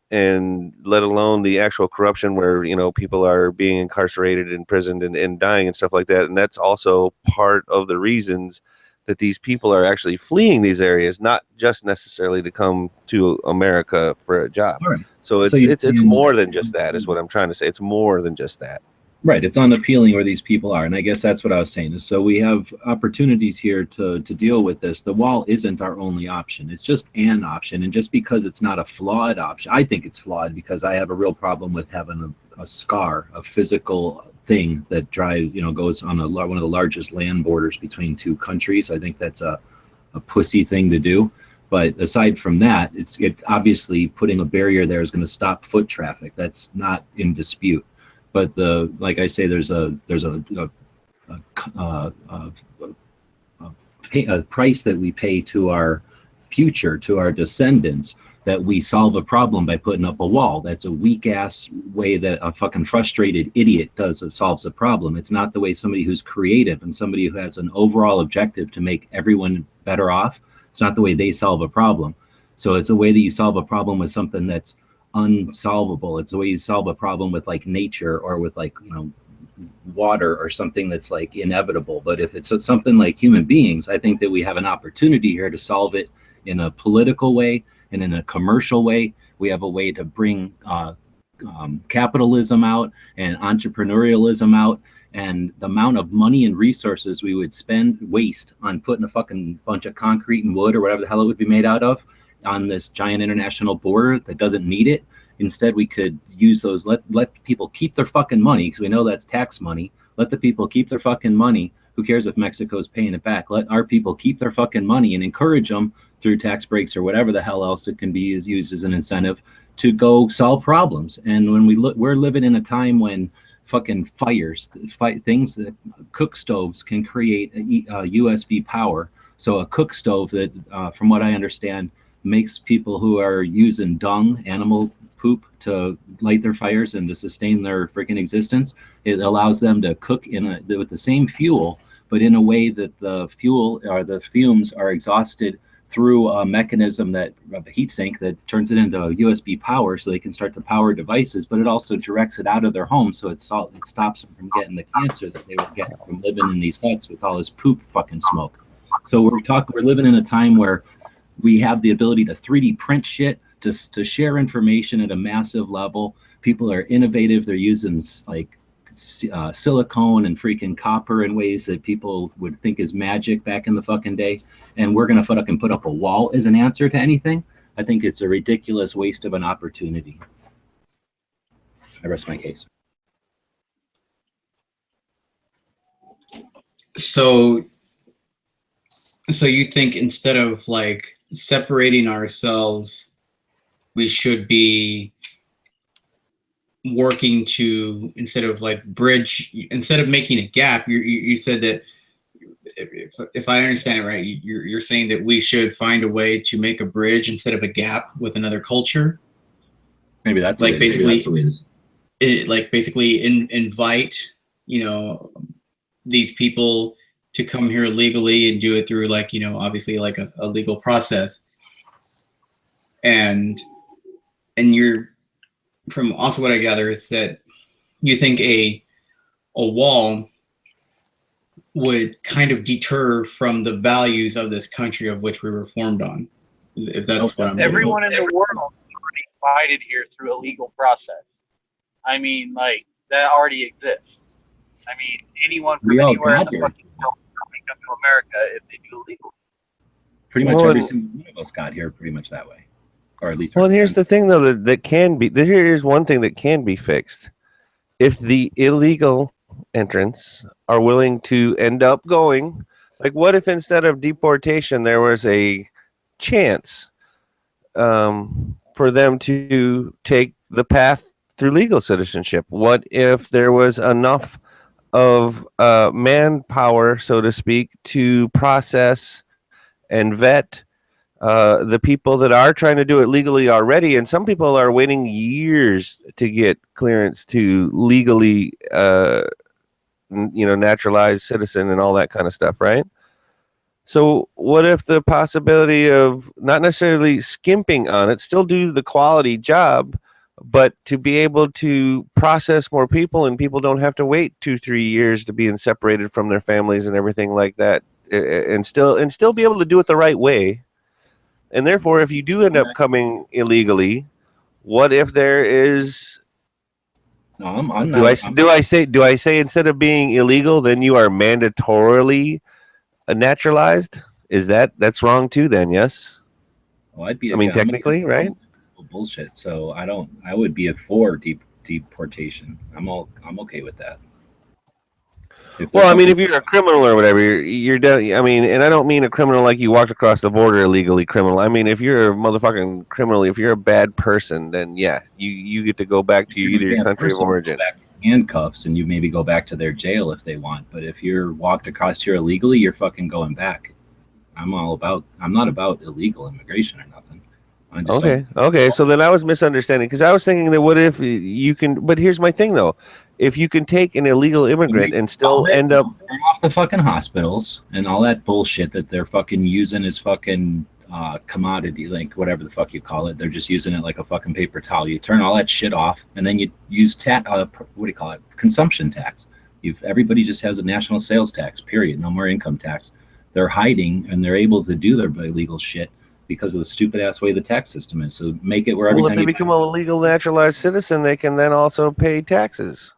Speaker 6: and let alone the actual corruption where people are being incarcerated, imprisoned, and dying and stuff like that. And that's also part of the reasons that these people are actually fleeing these areas, not just necessarily to come to America for a job. Right. So it's more than just that, is what I'm trying to say. It's more than just that.
Speaker 4: Right, it's unappealing where these people are, and I guess that's what I was saying. So we have opportunities here to deal with this. The wall isn't our only option; it's just an option. And just because it's not a flawed option, I think it's flawed because I have a real problem with having a scar, a physical thing that goes on one of the largest land borders between two countries. I think that's a pussy thing to do. But aside from that, it's obviously putting a barrier there is going to stop foot traffic. That's not in dispute. But like I say, there's a price that we pay to our future, to our descendants, that we solve a problem by putting up a wall. That's a weak ass way that a fucking frustrated idiot solves a problem. It's not the way somebody who's creative and somebody who has an overall objective to make everyone better off. It's not the way they solve a problem. So it's a way that you solve a problem with something that's unsolvable. It's the way you solve a problem with like nature or with like water or something that's like inevitable. But if it's something like human beings, I think that we have an opportunity here to solve it in a political way and in a commercial way. We have a way to bring capitalism out and entrepreneurialism out, and the amount of money and resources we would waste on putting a fucking bunch of concrete and wood or whatever the hell it would be made out of on this giant international border that doesn't need it. Instead, we could use those, let people keep their fucking money, because we know that's tax money. Let the people keep their fucking money. Who cares if Mexico's paying it back? Let our people keep their fucking money and encourage them through tax breaks or whatever the hell else it can be used as an incentive to go solve problems. And when we're living in a time when fucking things that cook stoves can create USV power. So a cook stove that, from what I understand, makes people who are using dung, animal poop, to light their fires and to sustain their freaking existence. It allows them to cook with the same fuel, but in a way that the fuel or the fumes are exhausted through a mechanism a heat sink that turns it into USB power, so they can start to power devices. But it also directs it out of their home, so it stops them from getting the cancer that they would get from living in these huts with all this poop fucking smoke. So we're living in a time where we have the ability to 3D print shit, to share information at a massive level. People are innovative. They're using like silicone and freaking copper in ways that people would think is magic back in the fucking day. And we're gonna fucking put up a wall as an answer to anything. I think it's a ridiculous waste of an opportunity. I rest my case.
Speaker 9: So So you think instead of like separating ourselves, we should be working to, instead of like bridge, instead of making a gap, you said that, if I understand it right, you're saying that we should find a way to make a bridge instead of a gap with another culture.
Speaker 4: Maybe that's
Speaker 9: like basically,
Speaker 4: basically
Speaker 9: invite, you know, these people to come here legally and do it through, like, you know, obviously like a legal process. And you're, from also what I gather is that you think a wall would kind of deter from the values of this country of which we were formed on. If that's what I'm
Speaker 13: Everyone in the world is already invited here through a legal process. I mean, like, that already exists. I mean, anyone from anywhere in the fucking world can come to America if they do it legally.
Speaker 4: Pretty much every single one of us got here pretty much that way. Or at least.
Speaker 6: Well, and here's the thing, though, that can be. Here's one thing that can be fixed. If the illegal entrants are willing to end up going, like, what if instead of deportation there was a chance for them to take the path through legal citizenship? What if there was enough of manpower, so to speak, to process and vet the people that are trying to do it legally already? And some people are waiting years to get clearance to legally naturalized citizen and all that kind of stuff, right? So what if the possibility of not necessarily skimping on it, still do the quality job, but to be able to process more people, and people don't have to wait 2-3 years to being separated from their families and everything like that, and still be able to do it the right way. And therefore, if you do end up coming illegally, what if there is?
Speaker 4: No, I'm not.
Speaker 6: Do I say instead of being illegal, then you are mandatorily naturalized? Is that's wrong too? Then yes.
Speaker 4: Well, I'd be.
Speaker 6: I mean, technically, right?
Speaker 4: Bullshit. So I would be for deportation. I'm okay with that.
Speaker 6: Well, I mean, if you're a criminal or whatever, you're done. I mean, and I don't mean a criminal like you walked across the border illegally criminal. I mean, if you're a motherfucking criminal, if you're a bad person, then yeah, you get to go back to your country of origin.
Speaker 4: Back to handcuffs, and you maybe go back to their jail if they want. But if you're walked across here illegally, you're fucking going back. I'm not about illegal immigration or nothing.
Speaker 6: Okay. So then I was misunderstanding, because I was thinking that what if you can? But here's my thing though: if you can take an illegal immigrant and still end up
Speaker 4: off the fucking hospitals and all that bullshit that they're fucking using as fucking commodity, like whatever the fuck you call it, they're just using it like a fucking paper towel. You turn all that shit off, and then you use consumption tax. Everybody just has a national sales tax. Period. No more income tax. They're hiding, and they're able to do their illegal shit because of the stupid ass way the tax system is. So make it where every time
Speaker 6: if they become a legal naturalized citizen, they can then also pay taxes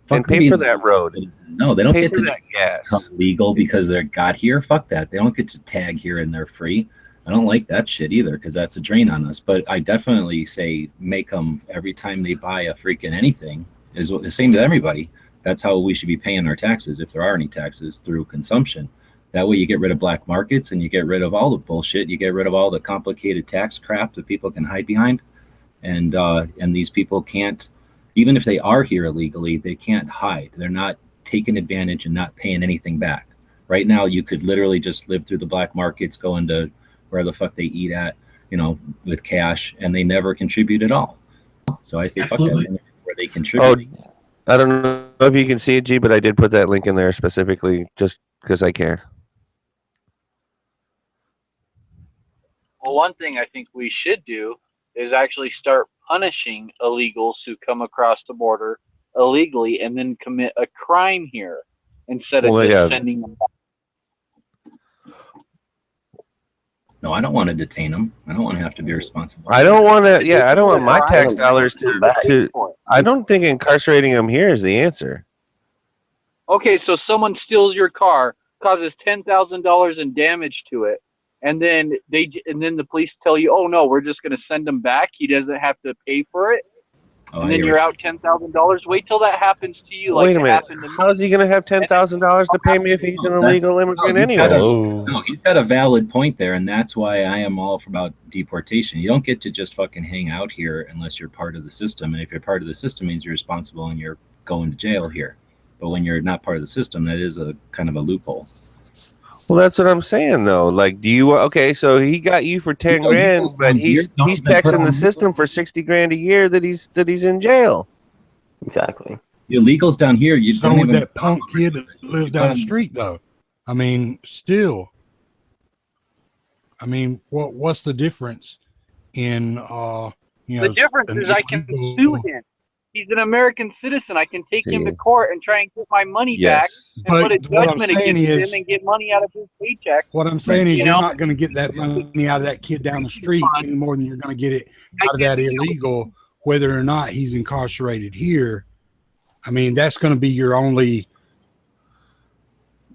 Speaker 6: and pay for that road.
Speaker 4: No, they don't
Speaker 6: pay
Speaker 4: get
Speaker 6: for
Speaker 4: to
Speaker 6: that gas.
Speaker 4: become legal because they got here. Fuck that. They don't get to tag here and they're free. I don't like that shit either, because that's a drain on us. But I definitely say make them, every time they buy a freaking anything, is the same to everybody. That's how we should be paying our taxes, if there are any taxes, through consumption. That way you get rid of black markets, and you get rid of all the bullshit. You get rid of all the complicated tax crap that people can hide behind. And these people can't, even if they are here illegally, they can't hide. They're not taking advantage and not paying anything back. Right now, you could literally just live through the black markets, go into where the fuck they eat at, with cash, and they never contribute at all. So I say fuck that, where they contribute.
Speaker 6: Oh, I don't know if you can see it, G, but I did put that link in there specifically just because I care.
Speaker 13: Well, one thing I think we should do is actually start punishing illegals who come across the border illegally and then commit a crime here instead of sending them back.
Speaker 4: No, I don't want to detain them. I don't want to have to be responsible.
Speaker 6: I don't want to. Yeah, I don't want my tax dollars to. I don't think incarcerating them here is the answer.
Speaker 13: Okay, so someone steals your car, causes $10,000 in damage to it, and then the police tell you, "Oh no, we're just going to send him back. He doesn't have to pay for it."
Speaker 4: Oh,
Speaker 13: then you're out $10,000. Wait till that happens to you. Like
Speaker 6: Wait a
Speaker 13: it
Speaker 6: minute.
Speaker 13: happened to me.
Speaker 6: How's he going to have $10,000 to pay me if he's an illegal immigrant anyway?
Speaker 4: No, he's got a valid point there, and that's why I am all about deportation. You don't get to just fucking hang out here unless you're part of the system, and if you're part of the system, it means you're responsible and you're going to jail here. But when you're not part of the system, that is a kind of a loophole.
Speaker 6: Well, that's what I'm saying, though. Like, do you okay? So he got you for 10 grand, but he's taxing the system for 60 grand a year that he's in jail.
Speaker 12: Exactly.
Speaker 4: The illegals down here, you
Speaker 8: So
Speaker 4: don't
Speaker 8: with
Speaker 4: even.
Speaker 8: that punk kid that lives down the street, though, I mean, still, I mean, what's the difference in you know?
Speaker 13: The difference is I can sue him. He's an American citizen. I can take him to court and try and get my money back and put a judgment against him and get money out of his paycheck.
Speaker 8: What I'm saying is you're not going to get that money out of that kid down the street any more than you're going to get it out of that illegal, whether or not he's incarcerated here. I mean, that's going to be your only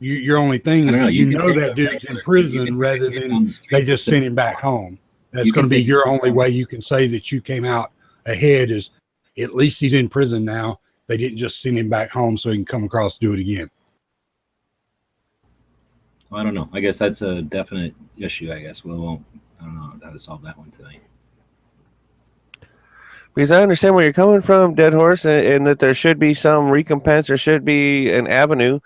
Speaker 8: thing. You know that dude's in prison rather than they just send him back home. That's going to be your only way you can say that you came out ahead is at least he's in prison now. They didn't just send him back home so he can come across and do it again.
Speaker 4: I don't know. I guess that's a definite issue. I guess I don't know how to solve that one tonight.
Speaker 6: Because I understand where you're coming from, Dead Horse, and that there should be some recompense, there should be an avenue,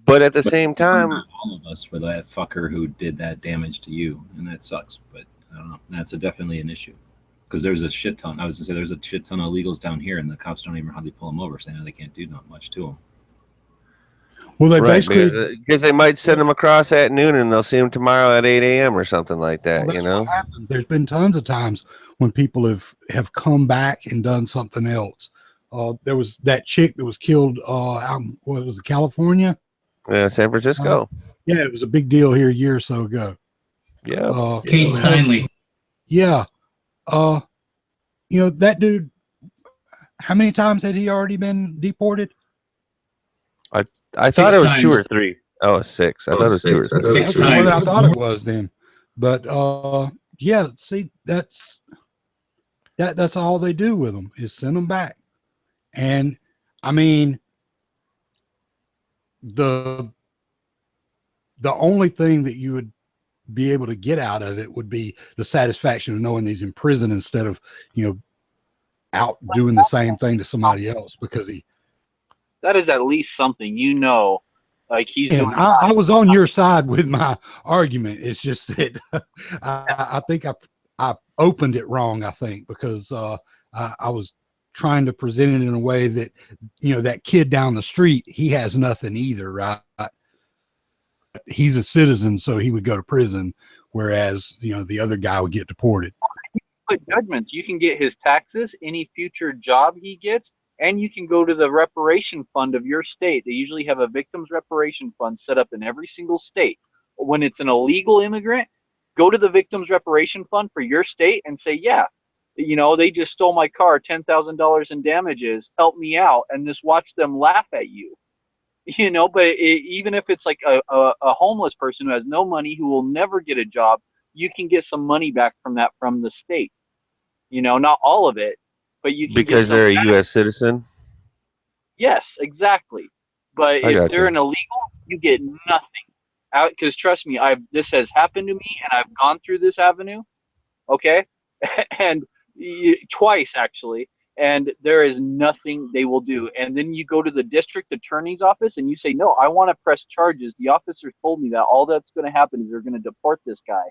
Speaker 6: but at the same time,
Speaker 4: all of us for that fucker who did that damage to you, and that sucks. But I don't know. That's definitely an issue because there's a shit ton. I was gonna say there's a shit ton of illegals down here, and the cops don't even hardly pull them over, saying they can't do not much to them.
Speaker 8: Well, they basically
Speaker 6: because they might send them across at noon, and they'll see them tomorrow at 8 a.m. or something like that.
Speaker 8: Well,
Speaker 6: you know,
Speaker 8: what happens. There's been tons of times when people have come back and done something else. There was that chick that was killed out in, what was it, California?
Speaker 6: Yeah, San Francisco.
Speaker 8: Yeah, it was a big deal here a year or so ago.
Speaker 6: Yeah.
Speaker 9: Kate Steinle.
Speaker 8: Yeah. You know, that dude, how many times had he already been deported?
Speaker 6: I thought it was 2 or 3. Oh, 6. I thought it was 2 or 3.
Speaker 8: That's what I thought it was then. But yeah, see, that's all they do with them is send them back. And I mean, the only thing that you would be able to get out of it would be the satisfaction of knowing he's in prison instead of, you know, out doing the same thing to somebody else, because
Speaker 13: that is at least something, you know, like he's
Speaker 8: and
Speaker 13: doing.
Speaker 8: I was on your side with my argument. It's just that I think I opened it wrong, I think, because I was trying to present it in a way that, you know, that kid down the street, he has nothing either, right? He's a citizen, so he would go to prison, whereas, you know, the other guy would get deported.
Speaker 13: Put judgments. You can get his taxes, any future job he gets, and you can go to the reparation fund of your state. They usually have a victims reparation fund set up in every single state. When it's an illegal immigrant, go to the victims reparation fund for your state and say, yeah, you know, they just stole my car, $10,000 in damages, help me out, and just watch them laugh at you. You know, but even if it's like a homeless person who has no money, who will never get a job, you can get some money back from that from the state. You know, not all of it, but you can
Speaker 6: because
Speaker 13: get
Speaker 6: they're a
Speaker 13: back.
Speaker 6: U.S. citizen.
Speaker 13: Yes, exactly. But
Speaker 6: I
Speaker 13: if
Speaker 6: got
Speaker 13: they're
Speaker 6: you.
Speaker 13: an illegal, you get nothing. Because trust me, this has happened to me, and I've gone through this avenue, okay, and twice actually. And there is nothing they will do. And then you go to the district attorney's office and you say, no, I want to press charges. The officer told me that all that's going to happen is they're going to deport this guy.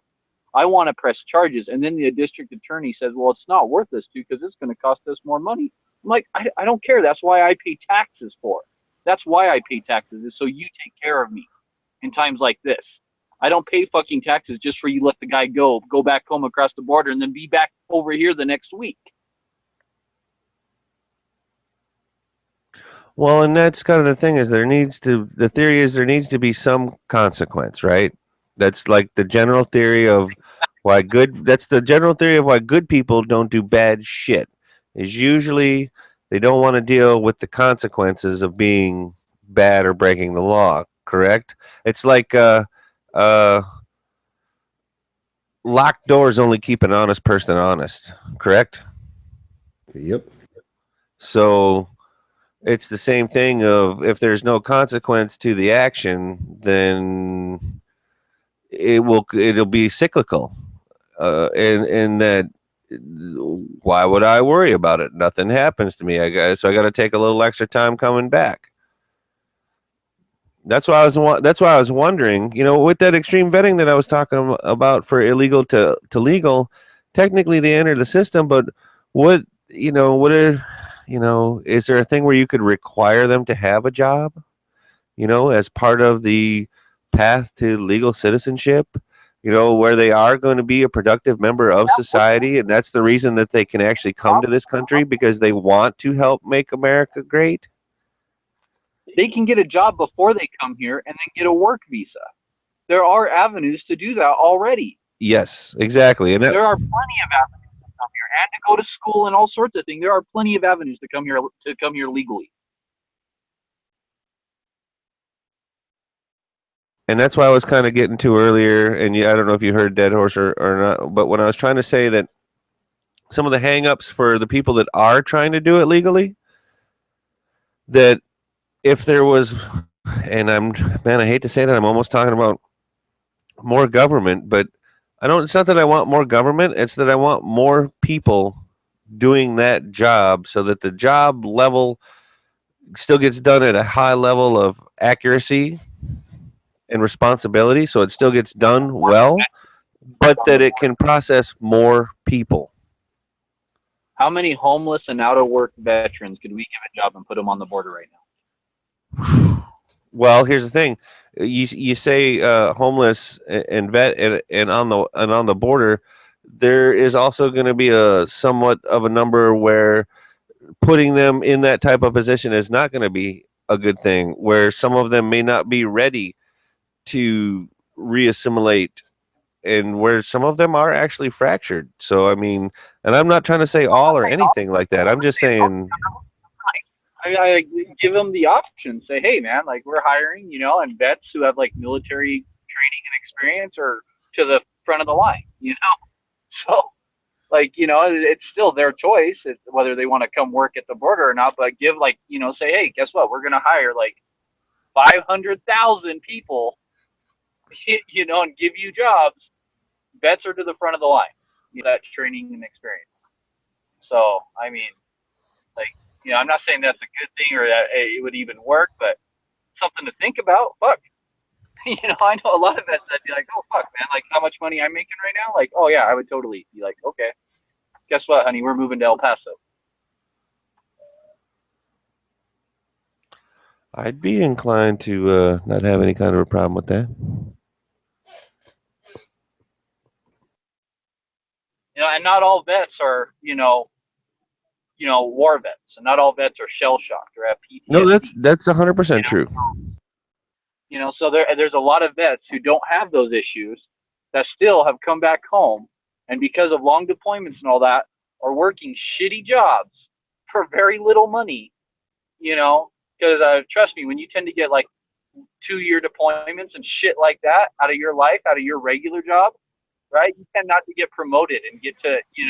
Speaker 13: I want to press charges. And then the district attorney says, well, it's not worth this to because it's going to cost us more money. I'm like, I don't care. That's why I pay taxes for. That's why I pay taxes, is so you take care of me in times like this. I don't pay fucking taxes just for you let the guy go back home across the border and then be back over here the next week.
Speaker 6: Well, and that's kind of the thing is the theory is there needs to be some consequence, right? That's like the general theory of why that's the general theory of why good people don't do bad shit. Is usually they don't want to deal with the consequences of being bad or breaking the law, correct? It's like locked doors only keep an honest person honest, correct?
Speaker 5: Yep.
Speaker 6: So it's the same thing of if there's no consequence to the action, then it'll be cyclical. And that why would I worry about it? Nothing happens to me. I got to take a little extra time coming back. That's why I was wondering, with that extreme vetting that I was talking about for illegal to legal, technically they enter the system, but is there a thing where you could require them to have a job, as part of the path to legal citizenship, where they are going to be a productive member of society, and that's the reason that they can actually come to this country because they want to help make America great?
Speaker 13: They can get a job before they come here and then get a work visa. There are avenues to do that already.
Speaker 6: Yes, exactly. And
Speaker 13: there are plenty of avenues to come here and to go to school and all sorts of things. There are plenty of avenues to come here legally.
Speaker 6: And that's why I was kind of getting to earlier, and I don't know if you heard Dead Horse or not, but when I was trying to say that some of the hang-ups for the people that are trying to do it legally, that if there was, and I hate to say that, I'm almost talking about more government, but it's not that I want more government, it's that I want more people doing that job so that the job level still gets done at a high level of accuracy and responsibility, so it still gets done well, but that it can process more people.
Speaker 13: How many homeless and out of work veterans could we give a job and put them on the border right now?
Speaker 6: Well, here's the thing: you say homeless and vet and on the border, there is also going to be a somewhat of a number where putting them in that type of position is not going to be a good thing. Where some of them may not be ready to reassimilate, and where some of them are actually fractured. So, and I'm not trying to say all or anything like that. I'm just saying.
Speaker 13: I give them the option. Say, hey, man, like we're hiring, and vets who have like military training and experience or to the front of the line, So, it's still their choice whether they want to come work at the border or not. But give say, hey, guess what? We're gonna hire like 500,000 people, and give you jobs. Vets are to the front of the line. That training and experience. So, I'm not saying that's a good thing or that it would even work, but something to think about. Fuck. I know a lot of vets that'd be like, oh, fuck, man, like how much money I'm making right now? Like, oh, yeah, I would totally be like, okay, guess what, honey? We're moving to El Paso.
Speaker 6: I'd be inclined to not have any kind of a problem with that.
Speaker 13: And not all vets are, war vets, and not all vets are shell shocked or have PTSD.
Speaker 6: No, that's 100% true.
Speaker 13: So there's a lot of vets who don't have those issues that still have come back home, and because of long deployments and all that, are working shitty jobs for very little money. Because trust me, when you tend to get like 2-year deployments and shit like that out of your life, out of your regular job, right? You tend not to get promoted and get to, you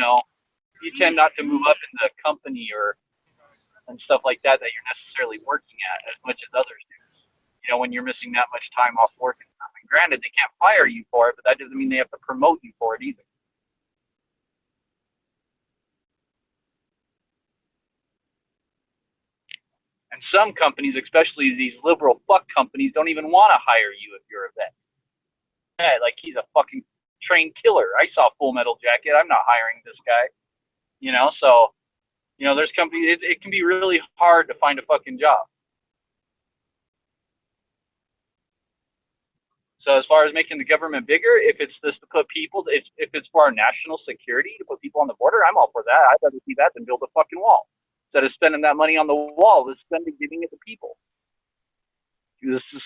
Speaker 13: tend not to move up in the company and stuff like that you're necessarily working at as much as others do. When you're missing that much time off work and stuff. And granted, they can't fire you for it, but that doesn't mean they have to promote you for it either. And some companies, especially these liberal fuck companies, don't even want to hire you if you're a vet. Yeah, like he's a fucking trained killer. I saw Full Metal Jacket. I'm not hiring this guy. So, there's companies, it can be really hard to find a fucking job. So as far as making the government bigger, if it's just to put people, if it's for our national security, to put people on the border, I'm all for that. I'd rather see that than build a fucking wall. Instead of spending that money on the wall, let's spend it giving it to people.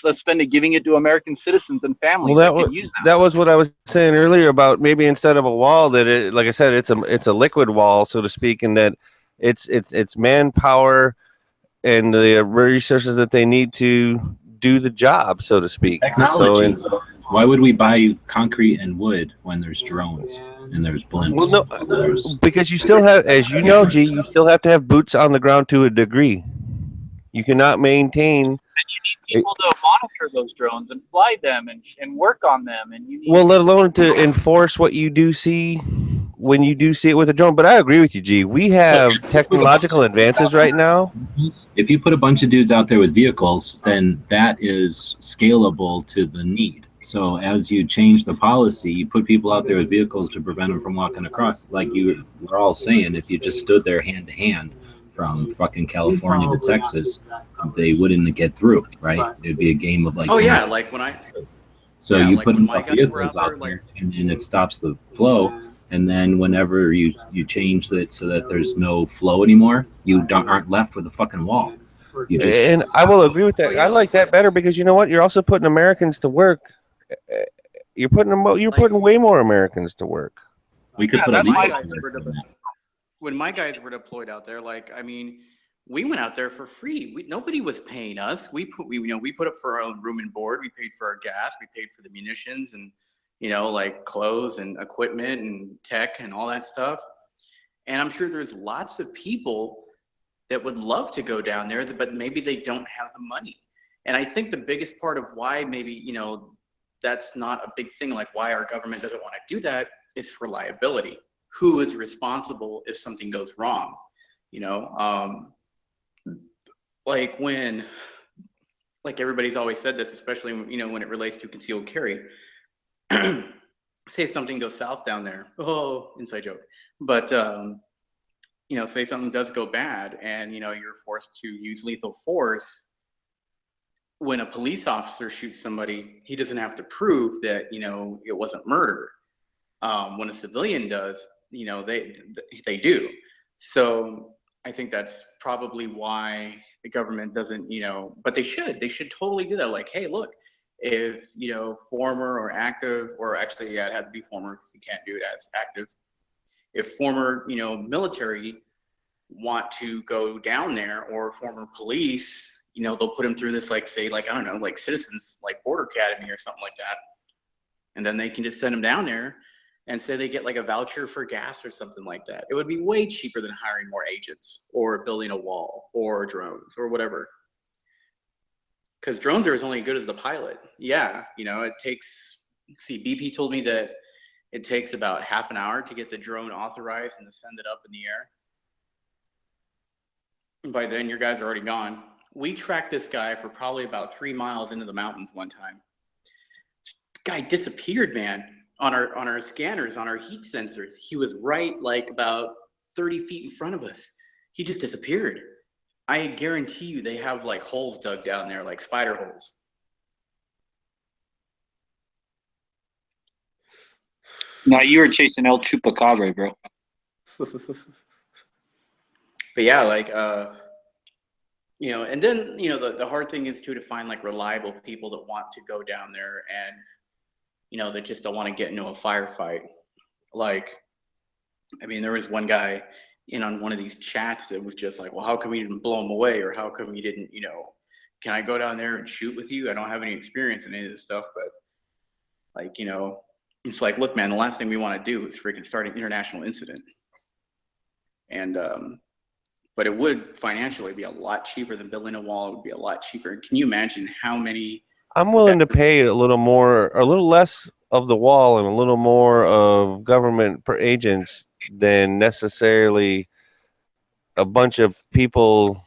Speaker 13: Let's spend it giving it to American citizens and families.
Speaker 6: Well, that was what I was saying earlier about maybe instead of a wall, that it, like I said, it's a liquid wall, so to speak, and that it's manpower and the resources that they need to do the job, so to speak.
Speaker 4: Technology. Why would we buy concrete and wood when there's drones? and there's blimps.
Speaker 6: Well, no, because you still have, as you know, G, you still have to have boots on the ground to a degree. You cannot maintain.
Speaker 13: People to monitor those drones and fly them and work on them, and you need
Speaker 6: Well, let alone to enforce what you do see when you do see it with a drone. But I agree with you, G. We have technological advances right now.
Speaker 4: If you put a bunch of dudes out there with vehicles, then that is scalable to the need. So as you change the policy, you put people out there with vehicles to prevent them from walking across. Like you were all saying, if you just stood there hand to hand from fucking California to Texas, they wouldn't get through, right? It'd be a game of like.
Speaker 14: Oh yeah, like when I.
Speaker 4: So
Speaker 14: yeah,
Speaker 4: you
Speaker 14: like
Speaker 4: put
Speaker 14: when
Speaker 4: enough vehicles out there, and then it stops the flow. And then whenever you change it so that there's no flow anymore, you aren't left with a fucking wall. You just,
Speaker 6: And I will agree with that. I like that better because you know what? You're also putting Americans to work. You're putting way more Americans to work.
Speaker 4: We could put
Speaker 14: when my guys were deployed out there, like, I mean, we went out there for free. Nobody was paying us. We put up for our own room and board. We paid for our gas. We paid for the munitions and, like clothes and equipment and tech and all that stuff. And I'm sure there's lots of people that would love to go down there, but maybe they don't have the money. And I think the biggest part of why maybe, that's not a big thing, like why our government doesn't want to do that, is for liability. Who is responsible if something goes wrong? Like when, like everybody's always said this, especially when it relates to concealed carry. Say something goes south down there. Oh, inside joke. But say something does go bad, and you're forced to use lethal force. When a police officer shoots somebody, he doesn't have to prove that it wasn't murder. When a civilian does, they do. So I think that's probably why the government doesn't, but they should totally do that. Like, hey, look, if, former or active, or actually, yeah, it had to be former because you can't do it as active. If former, military want to go down there, or former police, they'll put them through this, like, say, like, I don't know, like Citizens, like Border Academy or something like that. And then they can just send them down there and say they get like a voucher for gas or something like that. It would be way cheaper than hiring more agents or building a wall or drones or whatever. Because drones are as only good as the pilot. Yeah, it takes, BP told me that it takes about half an hour to get the drone authorized and to send it up in the air. And by then, your guys are already gone. We tracked this guy for probably about 3 miles into the mountains one time. This guy disappeared, man. On our scanners, on our heat sensors, he was right like about 30 feet in front of us. He just disappeared. I guarantee you they have like holes dug down there, like spider holes.
Speaker 3: Now you were chasing El Chupacabra, bro.
Speaker 14: But yeah, like, and then, the hard thing is to find like reliable people that want to go down there and, that just don't want to get into a firefight. Like, I mean, there was one guy on one of these chats that was just like, well, how come you didn't blow him away? Or how come you didn't, can I go down there and shoot with you? I don't have any experience in any of this stuff, but like, it's like, look, man, the last thing we want to do is freaking start an international incident. And, but it would financially be a lot cheaper than building a wall. It would be a lot cheaper. Can you imagine how many?
Speaker 6: I'm willing to pay a little more, a little less of the wall and a little more of government agents than necessarily a bunch of people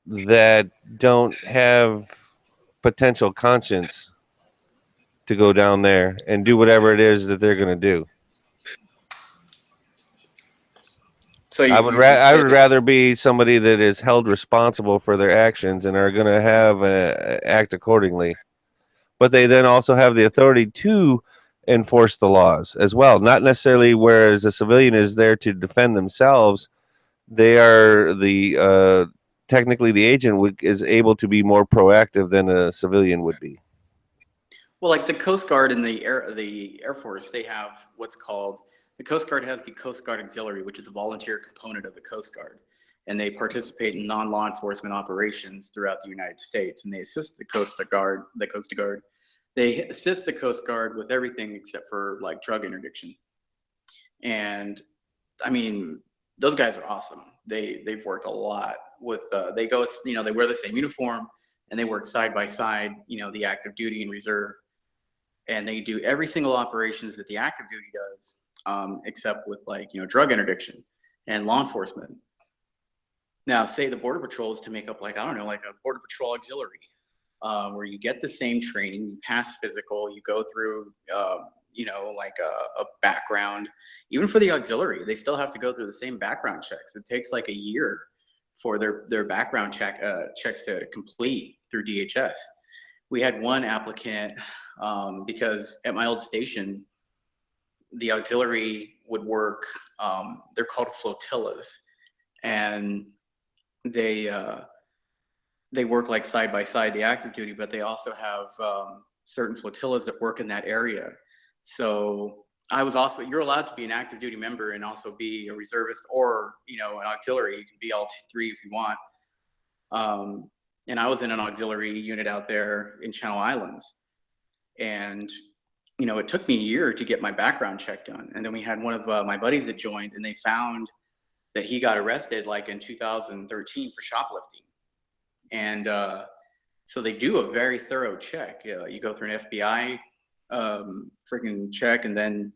Speaker 6: that don't have potential conscience to go down there and do whatever it is that they're going to do.
Speaker 14: So
Speaker 6: I would rather be somebody that is held responsible for their actions and are going to have act accordingly. But they then also have the authority to enforce the laws as well. Not necessarily whereas a civilian is there to defend themselves. They are technically the agent is able to be more proactive than a civilian would be.
Speaker 14: Well, like the Coast Guard and the Air Force, they have what's called, the Coast Guard has the Coast Guard Auxiliary, which is a volunteer component of the Coast Guard. And they participate in non-law enforcement operations throughout the United States. And they assist the Coast Guard. They assist the Coast Guard with everything except for like drug interdiction. And I mean, those guys are awesome. They've worked a lot with they go, you know, they wear the same uniform and they work side by side, you know, the active duty and reserve, and they do every single operations that the active duty does, except with, like, you know, drug interdiction and law enforcement. Now, say the Border Patrol is to make up, like, I don't know, like a Border Patrol auxiliary, where you get the same training, you pass physical, you go through, you know, like a background. Even for the auxiliary, they still have to go through the same background checks. It takes like a year for their background checks to complete through DHS. We had one applicant, because at my old station, the auxiliary would work, they're called flotillas, and they work like side by side, the active duty, but they also have certain flotillas that work in that area. So I was also, you're allowed to be an active duty member and also be a reservist, or, you know, an auxiliary. You can be all three if you want. And I was in an auxiliary unit out there in Channel Islands. And, you know, it took me a year to get my background check done. And then we had one of my buddies that joined, and they found that he got arrested like in 2013 for shoplifting. And so they do a very thorough check. You go through an FBI freaking check, and then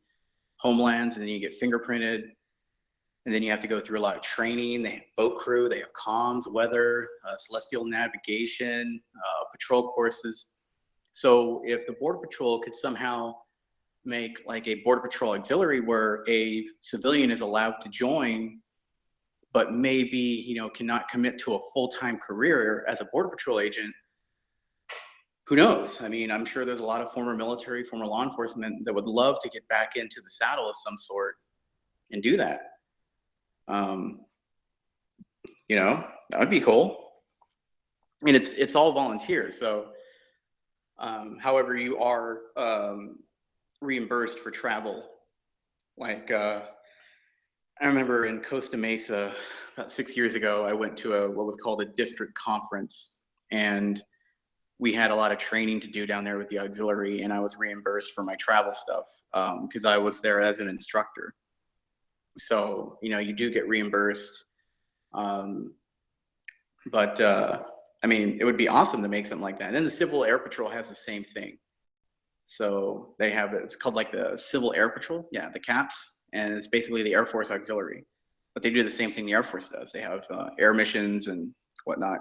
Speaker 14: Homelands, and then you get fingerprinted, and then you have to go through a lot of training. They have boat crew, they have comms, weather, celestial navigation, patrol courses. So if the Border Patrol could somehow make like a Border Patrol auxiliary where a civilian is allowed to join, but maybe, you know, cannot commit to a full-time career as a Border Patrol agent, who knows? I mean, I'm sure there's a lot of former military, former law enforcement that would love to get back into the saddle of some sort and do that. You know, that would be cool. I mean, it's all volunteer. So, however, you are reimbursed for travel. Like, I remember in Costa Mesa about 6 years ago, I went to what was called a district conference, and we had a lot of training to do down there with the auxiliary, and I was reimbursed for my travel stuff because I was there as an instructor. So, you know, you do get reimbursed. But I mean, it would be awesome to make something like that. And then the Civil Air Patrol has the same thing. So they have, it's called like the Civil Air Patrol. Yeah, the CAPS. And it's basically the Air Force auxiliary. But they do the same thing the Air Force does. They have air missions and whatnot.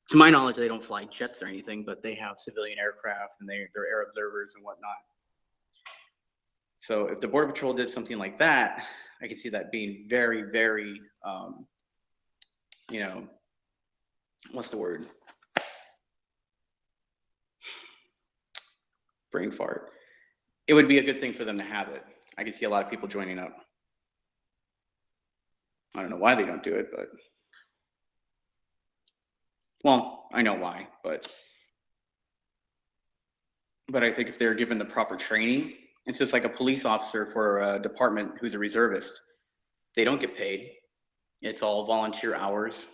Speaker 14: To my knowledge, they don't fly jets or anything, but they have civilian aircraft, and they're air observers and whatnot. So if the Border Patrol did something like that, I can see that being very, very, you know, what's the word? Brain fart. It would be a good thing for them to have it. I can see a lot of people joining up. I don't know why they don't do it, but, well, I know why, but I think if they're given the proper training, it's just like a police officer for a department who's a reservist. They don't get paid. It's all volunteer hours.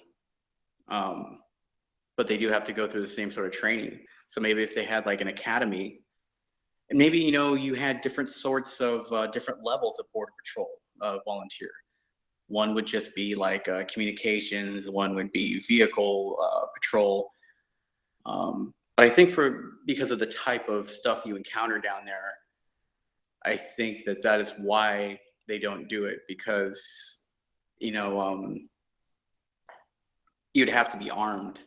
Speaker 14: But they do have to go through the same sort of training. So maybe if they had like an academy, and maybe, you know, you had different sorts of different levels of Border Patrol volunteer. One would just be like communications, one would be vehicle patrol. But I think because of the type of stuff you encounter down there, I think that is why they don't do it, because, you know, you'd have to be armed.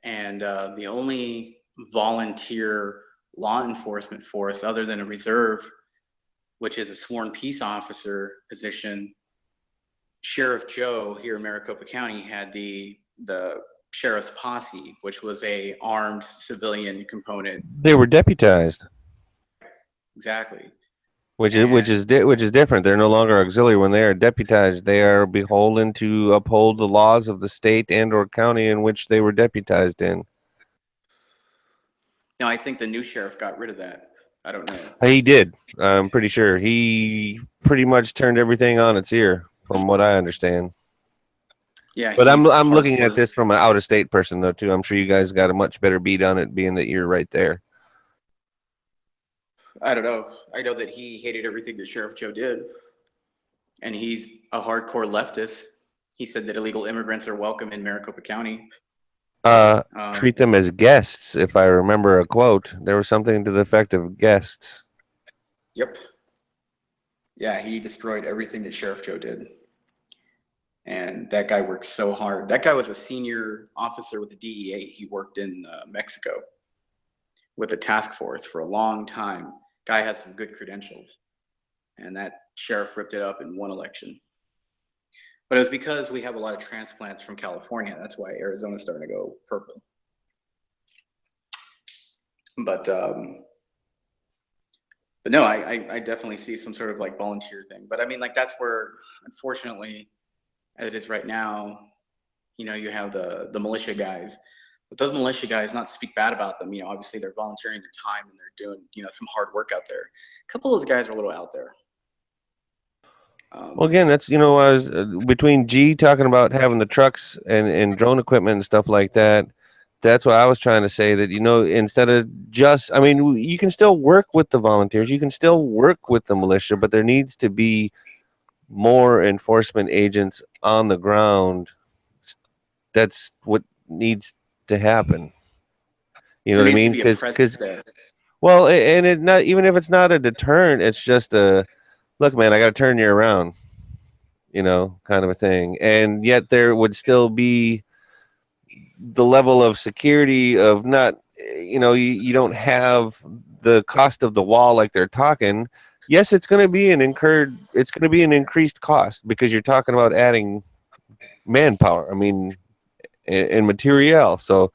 Speaker 14: And the only volunteer law enforcement force other than a reserve, which is a sworn peace officer position, Sheriff Joe here in Maricopa County had the sheriff's posse, which was a armed civilian component.
Speaker 6: They were deputized.
Speaker 14: Exactly.
Speaker 6: Which is different. They're no longer auxiliary. When they are deputized, they are beholden to uphold the laws of the state and or county in which they were deputized in.
Speaker 14: No, I think the new sheriff got rid of that. I don't know.
Speaker 6: He did. I'm pretty sure. He pretty much turned everything on its ear, from what I understand.
Speaker 14: Yeah.
Speaker 6: But I'm looking at this from an out of state person though too. I'm sure you guys got a much better beat on it, being that you're right there.
Speaker 14: I don't know. I know that he hated everything that Sheriff Joe did, and he's a hardcore leftist. He said that illegal immigrants are welcome in Maricopa County.
Speaker 6: Treat them as guests, if I remember a quote. There was something to the effect of guests.
Speaker 14: Yep. Yeah, he destroyed everything that Sheriff Joe did. And that guy worked so hard. That guy was a senior officer with the DEA. He worked in Mexico with a task force for a long time. Guy had some good credentials. And that sheriff ripped it up in one election. But it was because we have a lot of transplants from California. That's why Arizona's starting to go purple. But no, I definitely see some sort of like volunteer thing. But I mean, like that's where, unfortunately, as it is right now, you know, you have the militia guys. But those militia guys, not to speak bad about them, you know, obviously they're volunteering their time and they're doing, you know, some hard work out there. A couple of those guys are a little out there.
Speaker 6: Well, again, that's, you know, I was between G talking about having the trucks and drone equipment and stuff like that. That's what I was trying to say, that, you know, instead of just, I mean, you can still work with the volunteers, you can still work with the militia, but there needs to be more enforcement agents on the ground. That's what needs to happen. You know what I mean? Because well, and it not, even if it's not a deterrent, it's just a, look, man, I got to turn you around, you know, kind of a thing. And yet there would still be the level of security of not, you know, you don't have the cost of the wall like they're talking. Yes, it's going to be an increased cost because you're talking about adding manpower, I mean, and material. So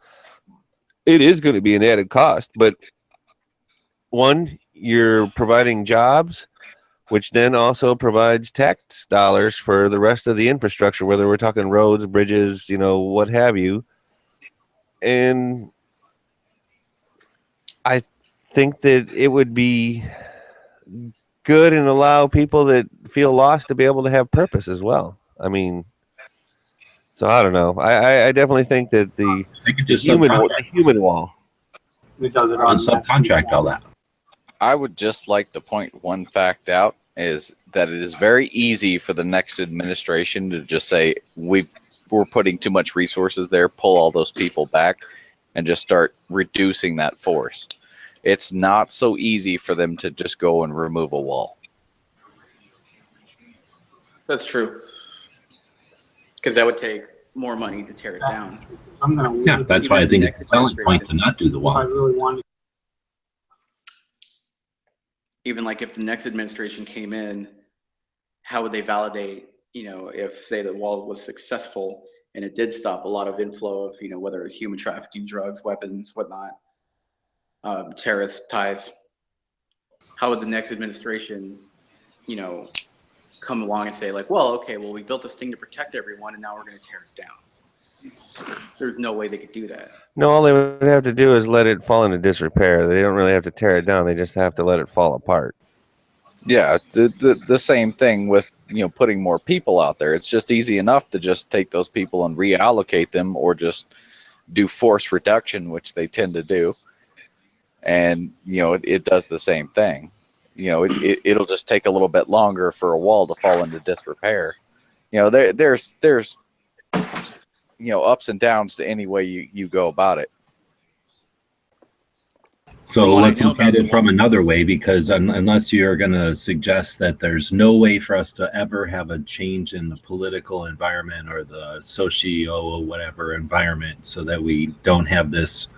Speaker 6: it is going to be an added cost, but one, you're providing jobs, which then also provides tax dollars for the rest of the infrastructure, whether we're talking roads, bridges, you know, what have you. And I think that it would be good and allow people that feel lost to be able to have purpose as well. I mean, so I don't know. I definitely think that the human wall.
Speaker 4: It does it on subcontract all that.
Speaker 15: I would just like to point one fact out, is that it is very easy for the next administration to just say, we're putting too much resources there, pull all those people back, and just start reducing that force. It's not so easy for them to just go and remove a wall.
Speaker 14: That's true. Because that would take more money to tear it down.
Speaker 4: Yeah, that's why I think it's a selling point to not do the wall.
Speaker 14: Even like if the next administration came in, how would they validate, you know, if say the wall was successful and it did stop a lot of inflow of, you know, whether it's human trafficking, drugs, weapons, whatnot, terrorist ties, how would the next administration, you know, come along and say like, well, okay, well, we built this thing to protect everyone and now we're going to tear it down. There's no way they could do that.
Speaker 6: No, all they would have to do is let it fall into disrepair. They don't really have to tear it down. They just have to let it fall apart.
Speaker 15: Yeah, the same thing with, you know, putting more people out there. It's just easy enough to just take those people and reallocate them, or just do force reduction, which they tend to do. And, you know, it does the same thing. You know, it'll just take a little bit longer for a wall to fall into disrepair. You know, there's you know, ups and downs to any way you go about it.
Speaker 4: So let's look at it from another way, because unless you're going to suggest that there's no way for us to ever have a change in the political environment or the socio whatever environment so that we don't have this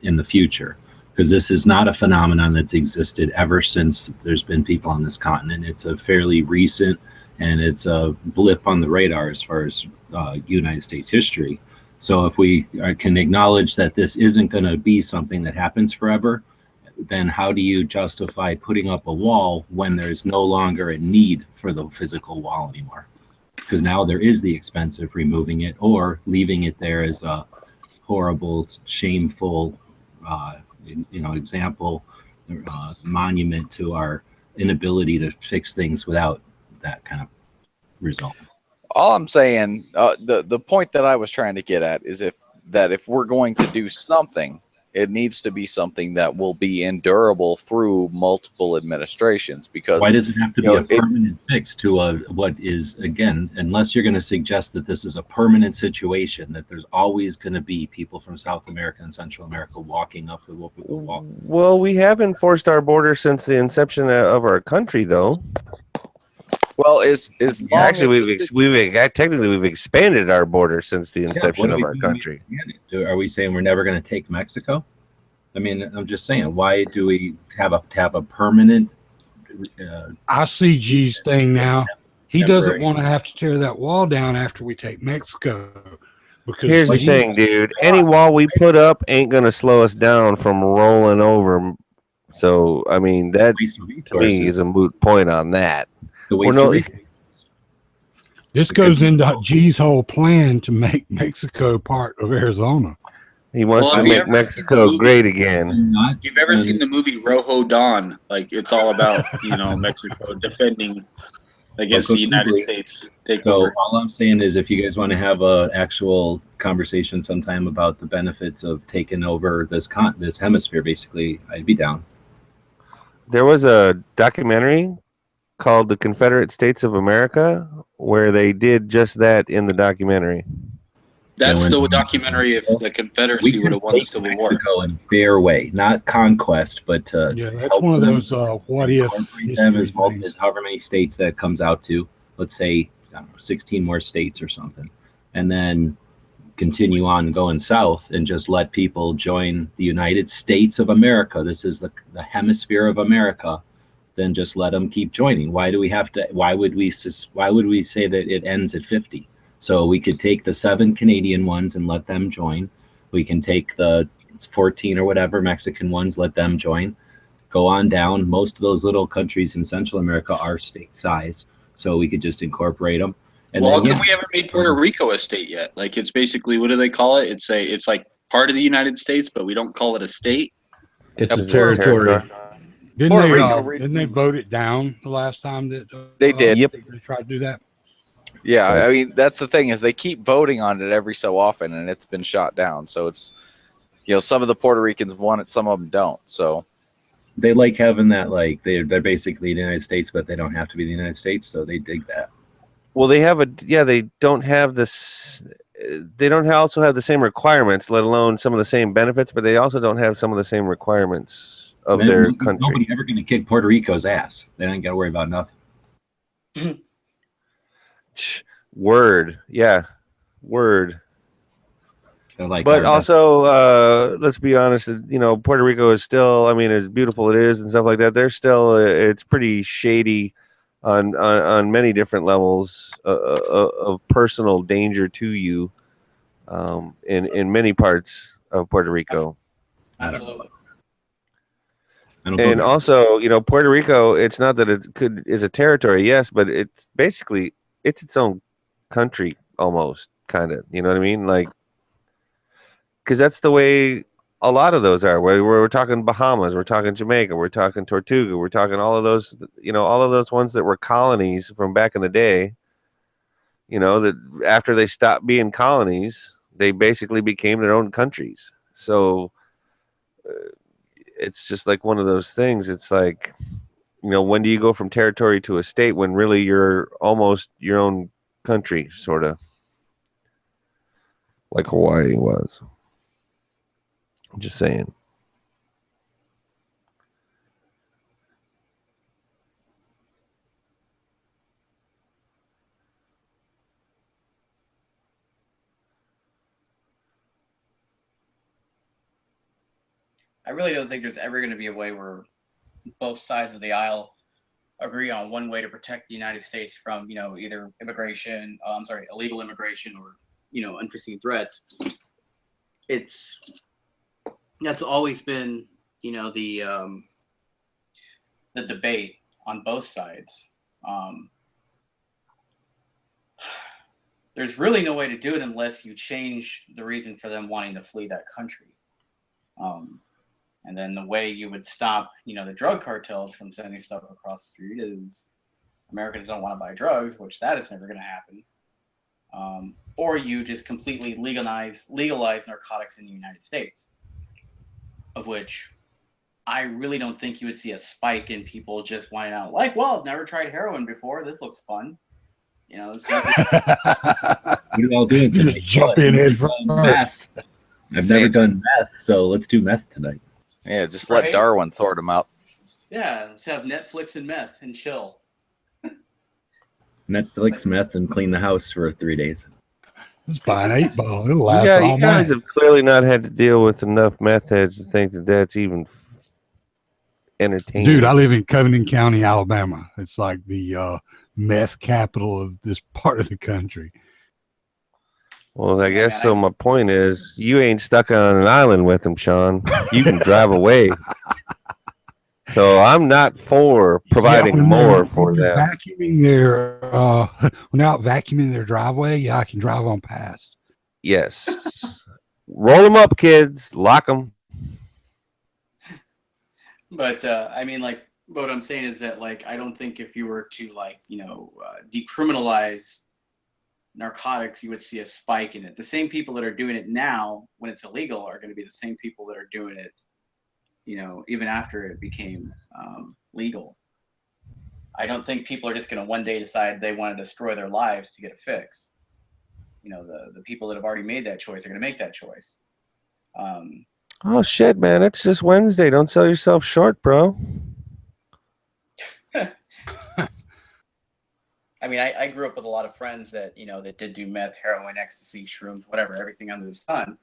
Speaker 4: in the future, because this is not a phenomenon that's existed ever since there's been people on this continent. It's a fairly recent, and it's a blip on the radar as far as United States history. So if we can acknowledge that this isn't going to be something that happens forever, then how do you justify putting up a wall when there's no longer a need for the physical wall anymore? Because now there is the expense of removing it or leaving it there as a horrible, shameful, example, monument to our inability to fix things without that kind of result.
Speaker 15: All I'm saying, the point that I was trying to get at is if we're going to do something, It needs to be something that will be endurable through multiple administrations. Because
Speaker 4: why does it have to be a permanent fix to what is, again, unless you're going to suggest that this is a permanent situation, that there's always going to be people from South America and Central America walking up the wall.
Speaker 6: Well, we have enforced our border since the inception of our country, though.
Speaker 15: Well,
Speaker 6: actually we've expanded our border since the inception of our country.
Speaker 4: Are we saying we're never going to take Mexico? I mean, I'm just saying, why do we have a permanent?
Speaker 8: I see G's thing now. He doesn't want to have to tear that wall down after we take Mexico. Because
Speaker 6: here's the thing, dude. Any wall we put up ain't going to slow us down from rolling over. So, I mean, that to me is a moot point on that.
Speaker 8: This goes into G's whole plan to make Mexico part of Arizona.
Speaker 6: He wants to make Mexico great again.
Speaker 16: You've ever seen the movie Rojo Dawn? Like, it's all about, Mexico defending against the United States takeover.
Speaker 4: So all I'm saying is, if you guys want to have a actual conversation sometime about the benefits of taking over this hemisphere, basically, I'd be down.
Speaker 6: There was a documentary called The Confederate States of America where they did just that in the documentary.
Speaker 16: That's the documentary if the Confederacy would have won the Civil War.
Speaker 4: Mexico in a fair way, not conquest, but
Speaker 8: that's one of those what if
Speaker 4: them as however many states that comes out to, let's say, I don't know, 16 more states or something, and then continue on going south and just let people join the United States of America. This is the hemisphere of America. Then just let them keep joining. Why do we have to? Why would we say that it ends at 50? So we could take the 7 Canadian ones and let them join. We can take the 14 or whatever Mexican ones, let them join. Go on down. Most of those little countries in Central America are state size, so we could just incorporate them. And
Speaker 16: how come we haven't made Puerto Rico a state yet? Like, it's basically, what do they call it? It's like part of the United States, but we don't call it a state.
Speaker 7: It's a territory.
Speaker 8: Didn't they vote it down the last time that
Speaker 15: they did?
Speaker 8: Yep. They tried to do that.
Speaker 15: Yeah, I mean, that's the thing, is they keep voting on it every so often, and it's been shot down. So it's, some of the Puerto Ricans want it, some of them don't. So
Speaker 4: they like having that, like they're basically the United States, but they don't have to be the United States, so they dig that.
Speaker 6: Well, they don't have this. They don't also have the same requirements, let alone some of the same benefits, but they also don't have some of the same requirements of their country.
Speaker 4: Nobody's ever going to kick Puerto Rico's ass. They ain't got to worry about nothing.
Speaker 6: Word. Yeah. Word.
Speaker 4: Like
Speaker 6: but also, let's be honest, Puerto Rico is still, I mean, as beautiful it is and stuff like that, there's still, it's pretty shady on many different levels of personal danger to you in many parts of Puerto Rico.
Speaker 4: Absolutely.
Speaker 6: And also, Puerto Rico, it's not that it is a territory, yes, but it's basically, it's its own country almost, kind of, you know what I mean? Like, because that's the way a lot of those are. We're talking Bahamas, we're talking Jamaica, we're talking Tortuga, we're talking all of those, all of those ones that were colonies from back in the day, that after they stopped being colonies, they basically became their own countries. So it's just like one of those things. It's like, when do you go from territory to a state when really you're almost your own country, sort of like Hawaii was. I'm just saying.
Speaker 14: I really don't think there's ever going to be a way where both sides of the aisle agree on one way to protect the United States from, either illegal immigration or, unforeseen threats. That's always been, the debate on both sides. There's really no way to do it unless you change the reason for them wanting to flee that country. And then the way you would stop, the drug cartels from sending stuff across the street is Americans don't want to buy drugs, which that is never going to happen. Or you just completely legalize narcotics in the United States. of which I really don't think you would see a spike in people just whining out like, well, I've never tried heroin before. This looks fun. You know,
Speaker 4: We're all doing
Speaker 8: Just jump in head first.
Speaker 4: I've never done meth, so let's do meth tonight.
Speaker 15: Yeah, just let
Speaker 14: Right?
Speaker 15: Darwin sort them out.
Speaker 14: Yeah, let's have Netflix and meth and chill.
Speaker 4: Netflix, meth, and clean the house for 3 days.
Speaker 8: Just buy an 8-ball. It'll last
Speaker 6: Yeah,
Speaker 8: all
Speaker 6: you guys
Speaker 8: night.
Speaker 6: have clearly not had to deal with enough meth heads to think that that's even entertaining.
Speaker 8: Dude, I live in Covington County, Alabama. It's like the meth capital of this part of the country.
Speaker 6: Well, I guess so. My point is, you ain't stuck on an island with them, Sean. You can drive away. So I'm not for providing
Speaker 8: when
Speaker 6: more
Speaker 8: they're-
Speaker 6: for
Speaker 8: when they're
Speaker 6: them.
Speaker 8: Vacuuming their when they're out vacuuming their driveway, yeah, I can drive on past.
Speaker 6: Yes. Roll them up, kids. Lock them.
Speaker 14: But I mean, like, what I'm saying is that, like, I don't think if you were to, like, you know, decriminalize narcotics, you would see a spike in it. The same people that are doing it now, when it's illegal, are going to be the same people that are doing it, you know, even after it became legal. I don't think people are just going to one day decide they want to destroy their lives to get a fix. You know, the people that have already made that choice are going to make that choice.
Speaker 6: Oh, shit, man. It's just Wednesday. Don't sell yourself short, bro.
Speaker 14: I mean, I grew up with a lot of friends that, you know, that did do meth, heroin, ecstasy, shrooms, whatever, everything under the sun.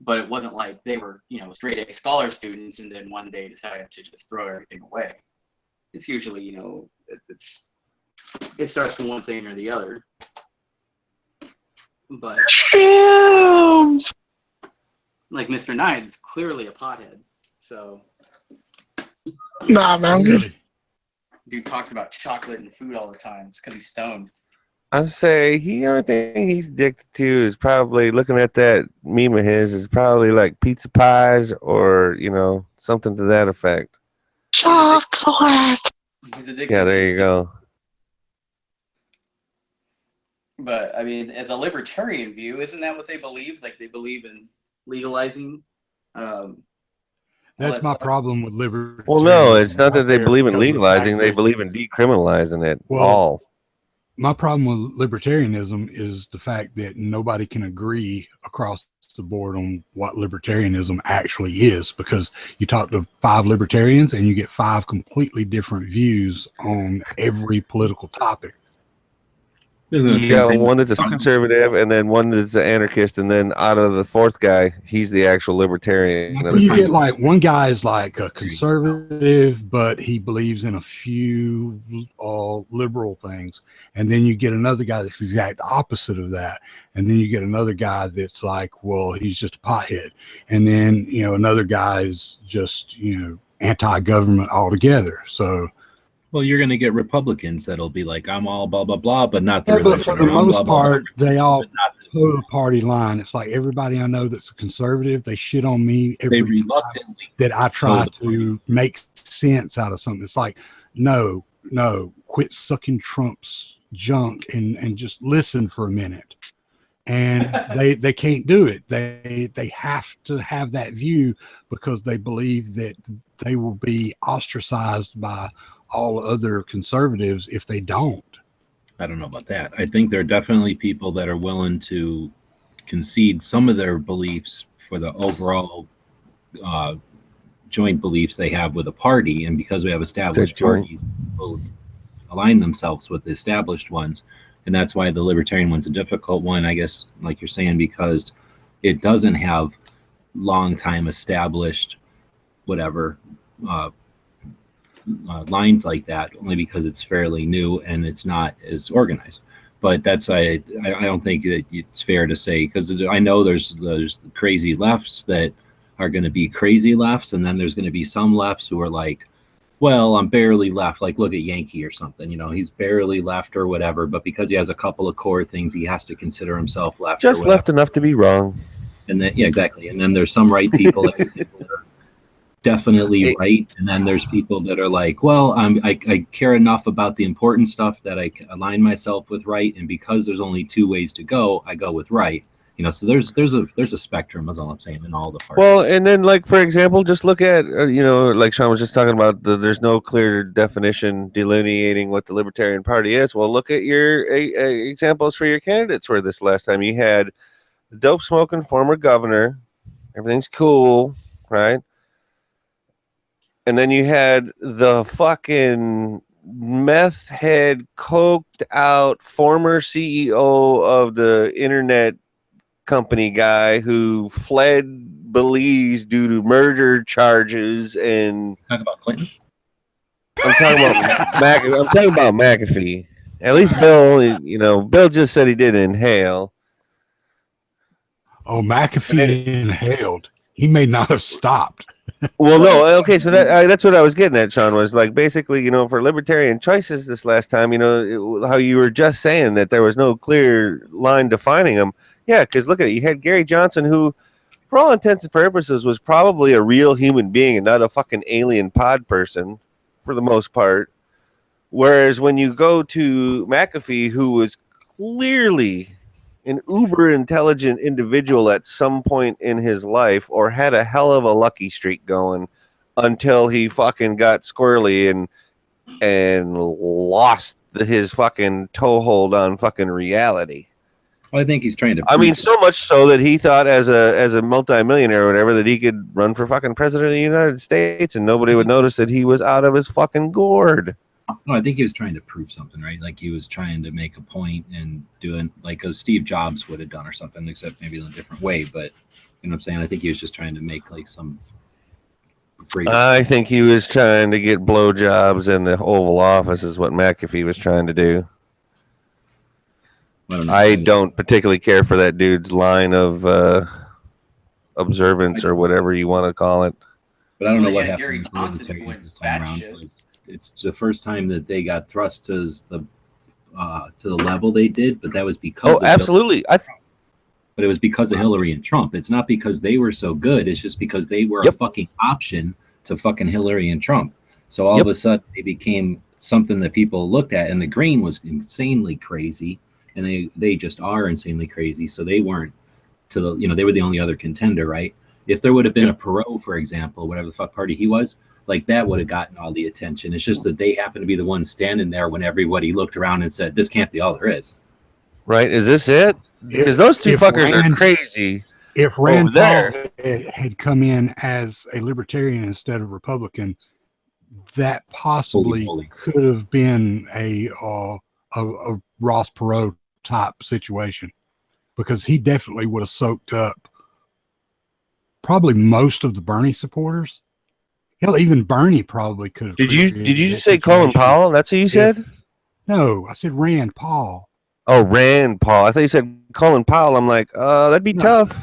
Speaker 14: But it wasn't like they were, you know, straight A scholar students and then one day decided to just throw everything away. It's usually, you know, it starts from one thing or the other. But like Mr. Knight is clearly a pothead. So
Speaker 10: Nah, man, I'm good.
Speaker 14: dude talks about chocolate and food all the time. It's because he's stoned.
Speaker 6: I say the only thing he's addicted to is probably looking at that meme of his is probably like pizza pies or, you know, something to that effect.
Speaker 10: Chocolate.
Speaker 14: He's addicted.
Speaker 6: Yeah, there you go.
Speaker 14: But I mean, as a libertarian view, isn't that what they believe? Like they believe in legalizing.
Speaker 8: That's my problem with liberty.
Speaker 6: Well, no, it's not that they believe in legalizing. They believe in decriminalizing it all.
Speaker 8: My problem with libertarianism is the fact that nobody can agree across the board on what libertarianism actually is, because you talk to 5 libertarians and you get 5 completely different views on every political topic.
Speaker 6: You got one that's a conservative, and then one that's an anarchist, and then out of the 4th guy, he's the actual libertarian.
Speaker 8: Well, you get like one guy is like a conservative, but he believes in a few liberal things, and then you get another guy that's the exact opposite of that, and then you get another guy that's like, well, he's just a pothead, and then you know another guy is just anti-government altogether. So.
Speaker 4: Well, you're going to get Republicans that'll be like, I'm all blah, blah, blah, but not the
Speaker 8: Yeah, but for the
Speaker 4: religion, or I'm
Speaker 8: most
Speaker 4: blah, blah,
Speaker 8: part,
Speaker 4: blah,
Speaker 8: they all toe a party line. It's like everybody I know that's a conservative, they shit on me every time that I try to make sense out of something. It's like, no, quit sucking Trump's junk and just listen for a minute. And they can't do it. They have to have that view because they believe that they will be ostracized by all other conservatives if they don't.
Speaker 4: I don't know about that. I think there are definitely people that are willing to concede some of their beliefs for the overall joint beliefs they have with a party. And because we have established parties, people align themselves with the established ones. And that's why the libertarian one's a difficult one, I guess, like you're saying, because it doesn't have long time established whatever lines like that, only because it's fairly new and it's not as organized. But that's I don't think that it's fair to say, because I know there's crazy lefts that are going to be crazy lefts, and then there's going to be some lefts who are like, well, I'm barely left. Like look at Yankee or something, he's barely left or whatever, but because he has a couple of core things, he has to consider himself left.
Speaker 6: Just left enough to be wrong.
Speaker 4: And then yeah, exactly. And then there's some right people that are definitely right, and then there's people that are like, well, I care enough about the important stuff that I align myself with right, and because there's only 2 ways to go, I go with right. So there's a spectrum. Is all I'm saying in all the parties.
Speaker 6: Well, and then like for example, just look at like Sean was just talking about. There's no clear definition delineating what the Libertarian Party is. Well, look at your examples for your candidates for this last time. You had the dope smoking former governor. Everything's cool, right? And then you had the fucking meth head, coked out former CEO of the internet company guy who fled Belize due to murder charges. And
Speaker 4: talking about Clinton.
Speaker 6: I'm talking about McAfee. At least Bill, Bill just said he didn't inhale.
Speaker 8: Oh, McAfee inhaled. He may not have stopped.
Speaker 6: Well, no, okay, so that's what I was getting at, Sean, was like basically, for libertarian choices this last time, how you were just saying that there was no clear line defining them. Yeah, because look at it. You had Gary Johnson, who, for all intents and purposes, was probably a real human being and not a fucking alien pod person for the most part. Whereas when you go to McAfee, who was clearly an uber intelligent individual at some point in his life, or had a hell of a lucky streak going until he fucking got squirrely and lost his fucking toehold on fucking reality.
Speaker 4: Well, I think he's trying to.
Speaker 6: I mean, so much so that he thought, as a multimillionaire or whatever, that he could run for fucking president of the United States and nobody would notice that he was out of his fucking gourd.
Speaker 4: No, I think he was trying to prove something, right? Like he was trying to make a point and doing like as Steve Jobs would have done or something, except maybe in a different way. But you know what I'm saying? I think he was just trying to make like some.
Speaker 6: I think he was trying to get blowjobs in the Oval Office, is what McAfee was trying to do. I don't particularly care for that dude's line of observance or whatever you want to call it.
Speaker 4: But I don't know what happened this time around. Like, it's the first time that they got thrust to the level they did, but that was because.
Speaker 6: Oh, absolutely.
Speaker 4: But it was because of Hillary and Trump. It's not because they were so good. It's just because they were a fucking option to fucking Hillary and Trump. So all of a sudden they became something that people looked at, and the Green was insanely crazy, and they just are insanely crazy. So they weren't they were the only other contender, right? If there would have been a Perot, for example, whatever the fuck party he was, like that would have gotten all the attention. It's just that they happened to be the ones standing there when everybody looked around and said, "This can't be all there is."
Speaker 6: Right? Is this it? Because those two fuckers are crazy.
Speaker 8: If Rand Paul had come in as a libertarian instead of Republican, that possibly could have been a Ross Perot type situation, because he definitely would have soaked up probably most of the Bernie supporters. Hell, even Bernie probably could have.
Speaker 6: Did you just say Colin Powell? That's who you said?
Speaker 8: No, I said Rand Paul.
Speaker 6: Oh, Rand Paul. I thought you said Colin Powell. I'm like, that'd be tough.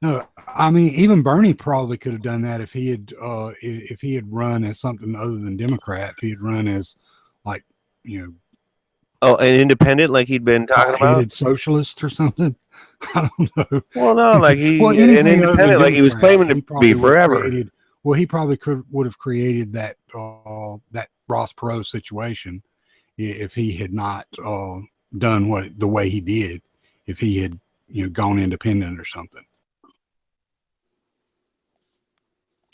Speaker 8: No, I mean, even Bernie probably could have done that if he had run as something other than Democrat. If he had run as
Speaker 6: oh, an independent, like he'd been talking about,
Speaker 8: socialist or something. I don't know.
Speaker 6: Well, no, like an independent, like he was claiming to be forever.
Speaker 8: He probably would have created that Ross Perot situation if he had not done the way he did. If he had gone independent or something.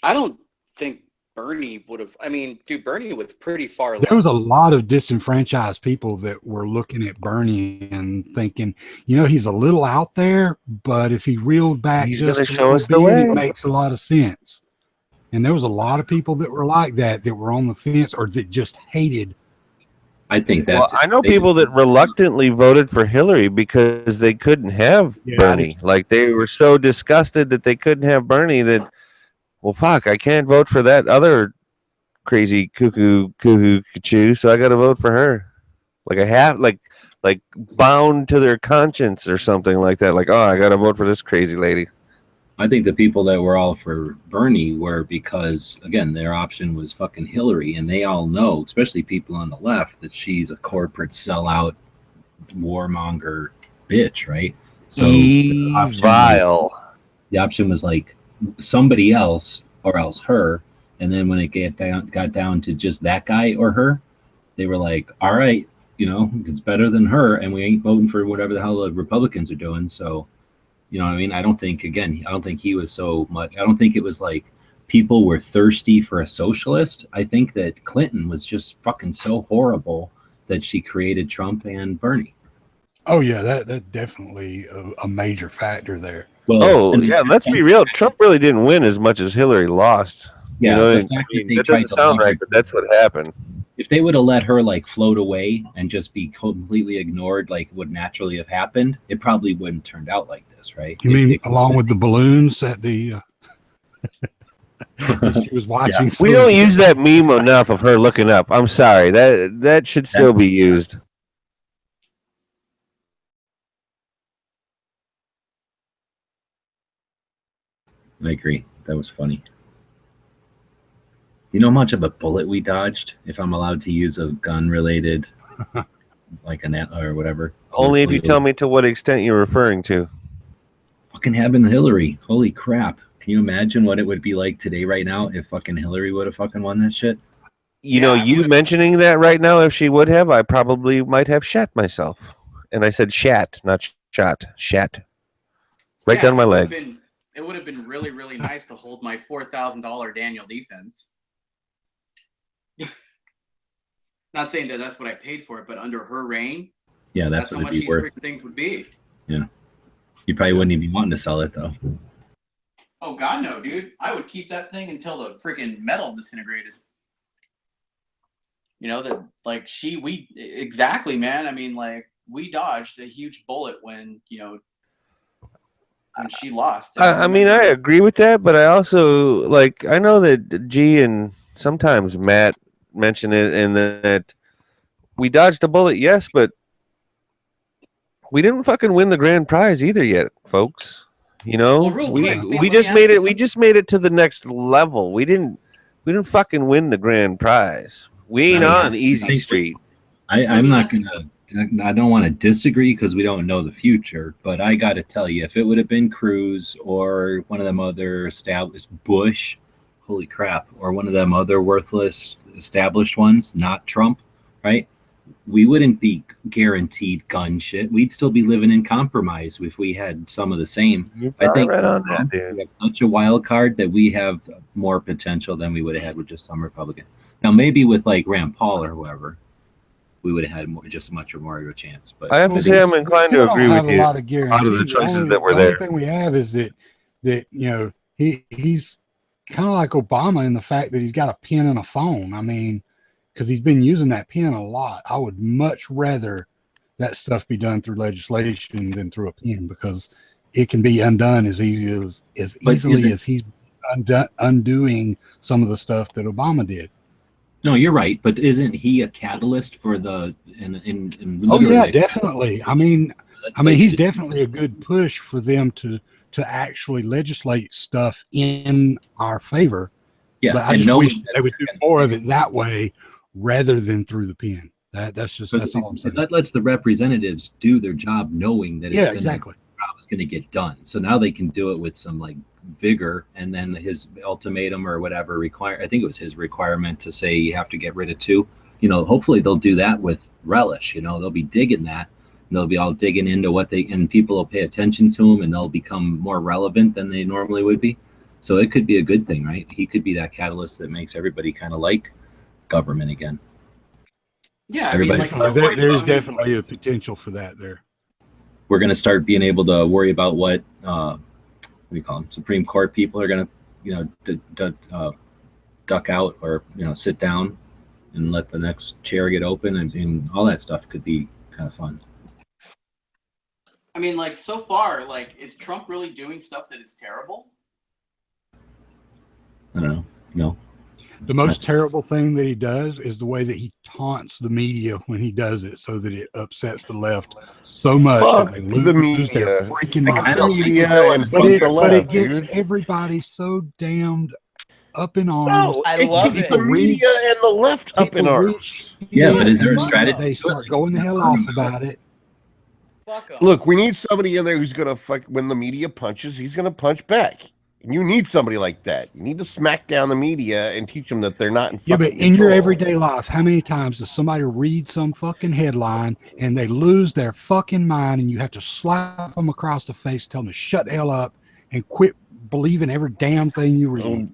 Speaker 14: I don't think Bernie would have. I mean, dude, Bernie was pretty far left.
Speaker 8: There was a lot of disenfranchised people that were looking at Bernie and thinking, he's a little out there, but if he reeled back just a little bit, it makes a lot of sense. And there was a lot of people that were like that were on the fence or that just hated.
Speaker 4: I think
Speaker 6: I know people that reluctantly voted for Hillary because they couldn't have Bernie. Like they were so disgusted that they couldn't have Bernie that, well, fuck, I can't vote for that other crazy cuckoo, so I got to vote for her. Like I have, like bound to their conscience or something like that. Like, oh, I got to vote for this crazy lady.
Speaker 4: I think the people that were all for Bernie were because, again, their option was fucking Hillary, and they all know, especially people on the left, that she's a corporate sellout, warmonger bitch, right? So the option was like somebody else or else her, and then when it got down to just that guy or her, they were like, all right, you know, it's better than her, and we ain't voting for whatever the hell the Republicans are doing. So, you know what I mean? I don't think he was so much. I don't think it was like people were thirsty for a socialist. I think that Clinton was just fucking so horrible that she created Trump and Bernie.
Speaker 8: Oh yeah, that definitely a major factor there.
Speaker 6: Well, let's be real. Trump really didn't win as much as Hillary lost.
Speaker 4: Yeah,
Speaker 6: you know,
Speaker 4: the fact that they
Speaker 6: that
Speaker 4: tried
Speaker 6: doesn't
Speaker 4: to
Speaker 6: sound
Speaker 4: lie.
Speaker 6: right, but that's what happened.
Speaker 4: If they would have let her like float away and just be completely ignored, like would naturally have happened, it probably wouldn't turned out like this, right?
Speaker 8: You mean along with the balloons at the? She was watching.
Speaker 6: Yeah. We don't use that meme enough of her looking up. I'm sorry. That should still be used.
Speaker 4: I agree. That was funny. You know how much of a bullet we dodged? If I'm allowed to use a gun-related, like an or whatever.
Speaker 6: Only if you tell me to what extent you're referring to.
Speaker 4: Fucking having Hillary. Holy crap. Can you imagine what it would be like today right now if fucking Hillary would have fucking won that shit?
Speaker 6: You know, you mentioning that right now, if she would have, I probably might have shat myself. And I said shat, not shot. Shat. Right down my leg.
Speaker 14: It would have been really, really nice to hold my $4,000 Daniel defense. Not saying that that's what I paid for it, but under her reign,
Speaker 4: Yeah, that's
Speaker 14: how
Speaker 4: what
Speaker 14: much
Speaker 4: it'd
Speaker 14: these
Speaker 4: be worth.
Speaker 14: freaking things would be.
Speaker 4: Yeah. You probably wouldn't even be wanting to sell it though.
Speaker 14: Oh God, no, dude! I would keep that thing until the freaking metal disintegrated. You know that, like exactly, man. I mean, like we dodged a huge bullet when when she lost.
Speaker 6: I mean, I agree with that, but I also I know that G and sometimes Matt mention it, and that we dodged a bullet, yes, but we didn't fucking win the grand prize either yet, folks. You know, we just made it. We just made it to the next level. We didn't fucking win the grand prize. We ain't on easy street.
Speaker 4: I'm not gonna. I don't want to disagree because we don't know the future, but I got to tell you, if it would have been Cruz or one of them other established Bush, holy crap, or one of them other worthless established ones, not Trump, right? We wouldn't be guaranteed gun shit. We'd still be living in compromise if we had some of the same. I think
Speaker 6: right on that, dude.
Speaker 4: we have such a wild card that we have more potential than we would have had with just some Republican. Now, maybe with like Rand Paul or whoever, we would have had just much more of a chance. But
Speaker 6: I have to say, I'm inclined to agree with you.
Speaker 8: A lot of guarantees.
Speaker 6: Out of the choices that were
Speaker 8: the
Speaker 6: there.
Speaker 8: only thing we have is that he's kind of like Obama in the fact that he's got a pen and a phone. I mean, because he's been using that pen a lot. I would much rather that stuff be done through legislation than through a pen, because it can be undone as easily as he's undoing some of the stuff that Obama did.
Speaker 4: No, you're right, but isn't he a catalyst for the in
Speaker 8: Oh yeah, definitely. I mean, he's definitely a good push for them to actually legislate stuff in our favor.
Speaker 4: Yeah,
Speaker 8: but I just wish they would do more of it that way rather than through the pen. That's all I'm saying.
Speaker 4: That lets the representatives do their job, knowing that
Speaker 8: exactly.
Speaker 4: The job is going to get done. So now they can do it with some like vigor, and then his ultimatum or whatever I think it was his requirement to say you have to get rid of 2. Hopefully they'll do that with relish. They'll be digging that, and they'll be all digging into and people will pay attention to them, and they'll become more relevant than they normally would be. So it could be a good thing, right? He could be that catalyst that makes everybody kind of like government again.
Speaker 14: Yeah,
Speaker 8: there's definitely a potential for that there.
Speaker 4: We're going to start being able to worry about what we call them, Supreme Court people are going to, duck out or sit down and let the next chair get open, and all that stuff could be kind of fun.
Speaker 14: I mean, like so far, like is Trump really doing stuff that is terrible?
Speaker 4: I don't know. No.
Speaker 8: The most terrible thing that he does is the way that he taunts the media when he does it, so that it upsets the left so much that they lose their freaking mind. But it gets everybody so damned up in arms.
Speaker 5: No, I love it. The media and the left up in arms.
Speaker 4: Yeah, but is there a strategy?
Speaker 8: They start going the hell off about it.
Speaker 5: Look, we need somebody in there who's gonna when the media punches, he's gonna punch back. And you need somebody like that. You need to smack down the media and teach them that they're not in
Speaker 8: Yeah, but
Speaker 5: fucking
Speaker 8: in your
Speaker 5: control.
Speaker 8: everyday life, how many times does somebody read some fucking headline and they lose their fucking mind and you have to slap them across the face, tell them to shut the hell up and quit believing every damn thing you read?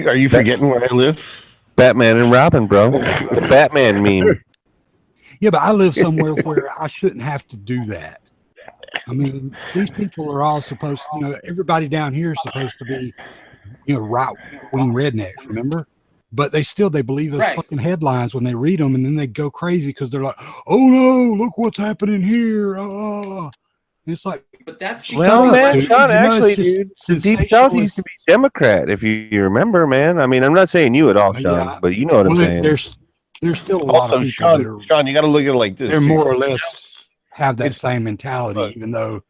Speaker 5: Are you forgetting where I live?
Speaker 6: Batman and Robin, bro. The Batman meme.
Speaker 8: Yeah, but I live somewhere where I shouldn't have to do that. I mean, these people are all supposed to, everybody down here is supposed to be, right-wing rednecks, remember? But they believe those fucking headlines when they read them, and then they go crazy because they're like, oh no, look what's happening here. And it's like,
Speaker 14: but that's
Speaker 6: well, man,
Speaker 8: dude.
Speaker 6: Sean, actually,
Speaker 8: it's just
Speaker 6: dude, the Deep South used to be Democrat, if you remember, man. I mean, I'm not saying you at all, Sean, but you know what I'm saying.
Speaker 8: There's still a lot of people that are,
Speaker 5: Sean, you got to look at it like this.
Speaker 8: they're
Speaker 5: too.
Speaker 8: more or less have that same mentality, even though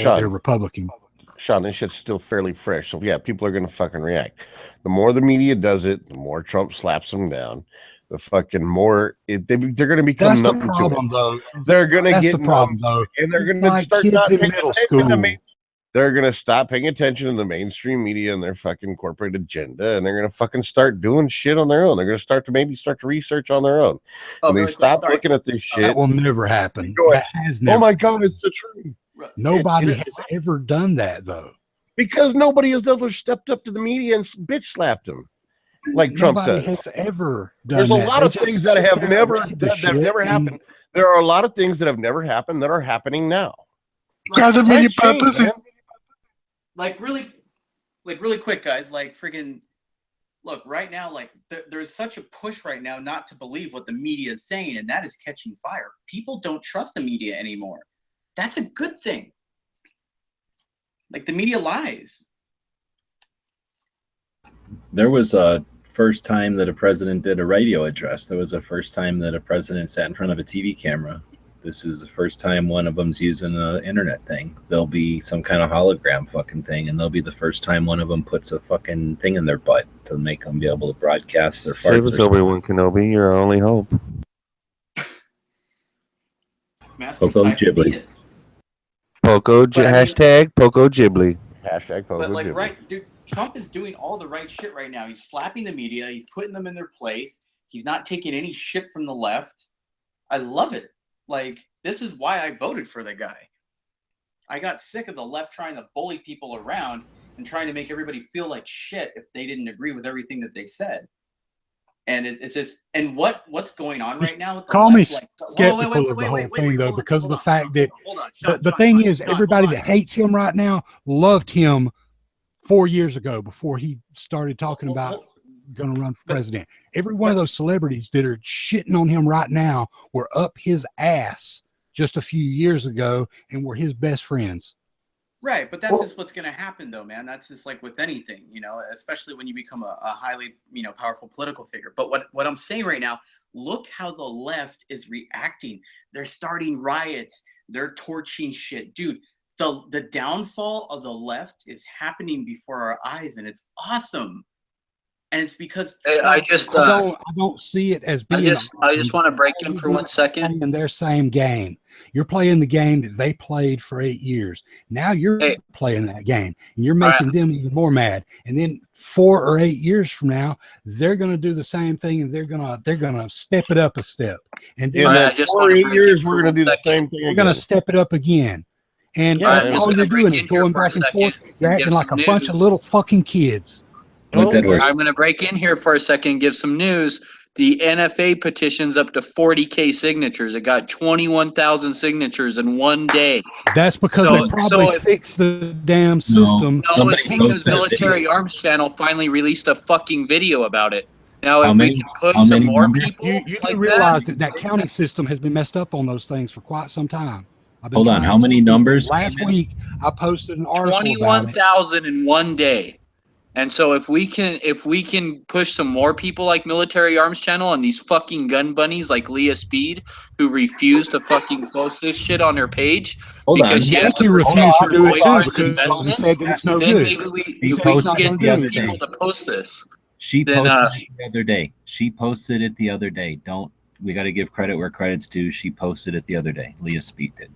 Speaker 8: they're Republican.
Speaker 5: Sean, this shit's still fairly fresh. So yeah, people are gonna fucking react. The more the media does it, the more Trump slaps them down. The fucking more they're gonna become.
Speaker 8: That's the
Speaker 5: numb to
Speaker 8: problem,
Speaker 5: it.
Speaker 8: though.
Speaker 5: They're gonna
Speaker 8: That's
Speaker 5: get
Speaker 8: the problem,
Speaker 5: numb,
Speaker 8: though.
Speaker 5: and they're
Speaker 8: It's
Speaker 5: gonna
Speaker 8: like
Speaker 5: start
Speaker 8: kids
Speaker 5: not
Speaker 8: in
Speaker 5: paying
Speaker 8: middle
Speaker 5: attention to
Speaker 8: school.
Speaker 5: me. They're gonna stop paying attention to the mainstream media and their fucking corporate agenda, and they're gonna fucking start doing shit on their own. They're gonna start to research on their own. And they stop looking at this shit.
Speaker 8: That will never happen.
Speaker 5: Go
Speaker 8: That
Speaker 5: ahead.
Speaker 8: has never.
Speaker 5: Oh my god, it's the truth.
Speaker 8: Nobody has ever done that, though.
Speaker 5: Because nobody has ever stepped up to the media and bitch slapped them like Trump
Speaker 8: Nobody
Speaker 5: does.
Speaker 8: has ever done
Speaker 5: There's a
Speaker 8: that.
Speaker 5: lot
Speaker 8: They
Speaker 5: of
Speaker 8: just
Speaker 5: things that
Speaker 8: sit
Speaker 5: have
Speaker 8: there
Speaker 5: never
Speaker 8: and read the
Speaker 5: that have never
Speaker 8: shit
Speaker 5: happened. There are a lot of things that have never happened that are happening now.
Speaker 14: Doesn't
Speaker 5: mean you purpose it.
Speaker 14: Like really quick, guys. Like freaking, look right now. Like there's such a push right now not to believe what the media is saying, and that is catching fire. People don't trust the media anymore. That's a good thing. Like the media lies.
Speaker 4: There was a first time that a president did a radio address. There was a first time that a president sat in front of a TV camera. This is the first time one of them's using an internet thing. There'll be some kind of hologram fucking thing, and they'll be the first time one of them puts a fucking thing in their butt to make them be able to broadcast their
Speaker 6: Save
Speaker 4: farts.
Speaker 6: us, Obi-Wan Kenobi. You're our only hope.
Speaker 4: Poco Ghibli.
Speaker 6: Hashtag Poco Ghibli.
Speaker 5: Hashtag Poco
Speaker 14: But like,
Speaker 5: Ghibli.
Speaker 14: right, dude, Trump is doing all the right shit right now. He's slapping the media. He's putting them in their place. He's not taking any shit from the left. I love it. Like, this is why I voted for the guy. I got sick of the left trying to bully people around and trying to make everybody feel like shit if they didn't agree with everything that they said. And it's just, and what's going on right now? With the
Speaker 8: Call me
Speaker 14: left, like,
Speaker 8: skeptical of the whole thing, though, because of the fact that the thing is, everybody that hates him right now loved him 4 years ago before he started talking about going to run for president. Every one of those celebrities that are shitting on him right now were up his ass just a few years ago and were his best friends.
Speaker 14: Right, but that's just what's going to happen, though, man. That's just like with anything, especially when you become a highly, powerful political figure. But what I'm saying right now, look how the left is reacting. They're starting riots. They're torching shit. Dude, the downfall of the left is happening before our eyes, and it's awesome. And it's because
Speaker 3: I
Speaker 8: don't see it as being.
Speaker 3: I just want to break in for 1 second.
Speaker 8: In their same game, you're playing the game that they played for 8 years. Now you're playing that game, and you're making them even more mad. And then 4 or 8 years from now, they're going to do the same thing, and they're gonna step it up a step. And then
Speaker 5: 4 or 8 years, we're going to do the same thing.
Speaker 8: We're going to step it up again. And all you're doing is going back and forth. You're acting like a bunch of little fucking kids.
Speaker 3: I'm going to break in here for a second and give some news. The NFA petition's up to 40K signatures. It got 21,000 signatures in one day.
Speaker 8: That's because they probably fixed the damn system.
Speaker 3: No, it's because Military Arms Channel finally released a fucking video about it. Now, if we can push some more people,
Speaker 8: you do realize that counting system has been messed up on those things for quite some time.
Speaker 4: Hold on, how many numbers?
Speaker 8: Last week, I posted an article
Speaker 3: 21,000 in one day. And so if we can push some more people like Military Arms Channel and these fucking gun bunnies like Leah Speed, who refuse to fucking post this shit on her page because she has to
Speaker 8: refuse to do it too because
Speaker 3: investments,
Speaker 8: he said that it's no
Speaker 3: then
Speaker 8: good.
Speaker 3: maybe if we can get these people to post this.
Speaker 4: She posted it the other day. She posted it the other day. We got to give credit where credit's due. She posted it the other day. Leah Speed did.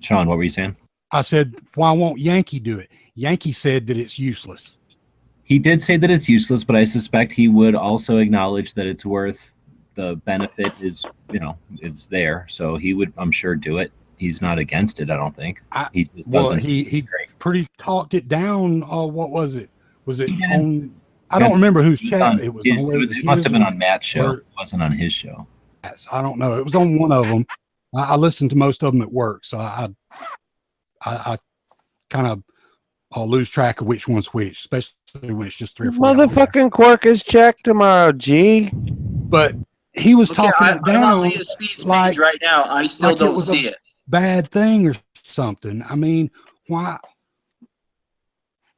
Speaker 4: Sean, what were you saying?
Speaker 8: I said, why won't Yankee do it? Yankee said that it's useless.
Speaker 4: He did say that it's useless, but I suspect he would also acknowledge that it's worth the benefit is, it's there. So he would, I'm sure, do it. He's not against it, I don't think. He just doesn't.
Speaker 8: He pretty talked it down. What was it? Was it on? I don't remember whose channel it was.
Speaker 4: It must have been on Matt's show. It wasn't on his show.
Speaker 8: I don't know. It was on one of them. I listened to most of them at work, so I kind of lose track of which one's which, especially when it's just 3 or 4.
Speaker 6: Motherfucking Quark is checked tomorrow, G.
Speaker 8: But he was talking it down.
Speaker 3: I'm on Leah Speed's page right now. I still don't see it.
Speaker 8: Bad thing or something. I mean, why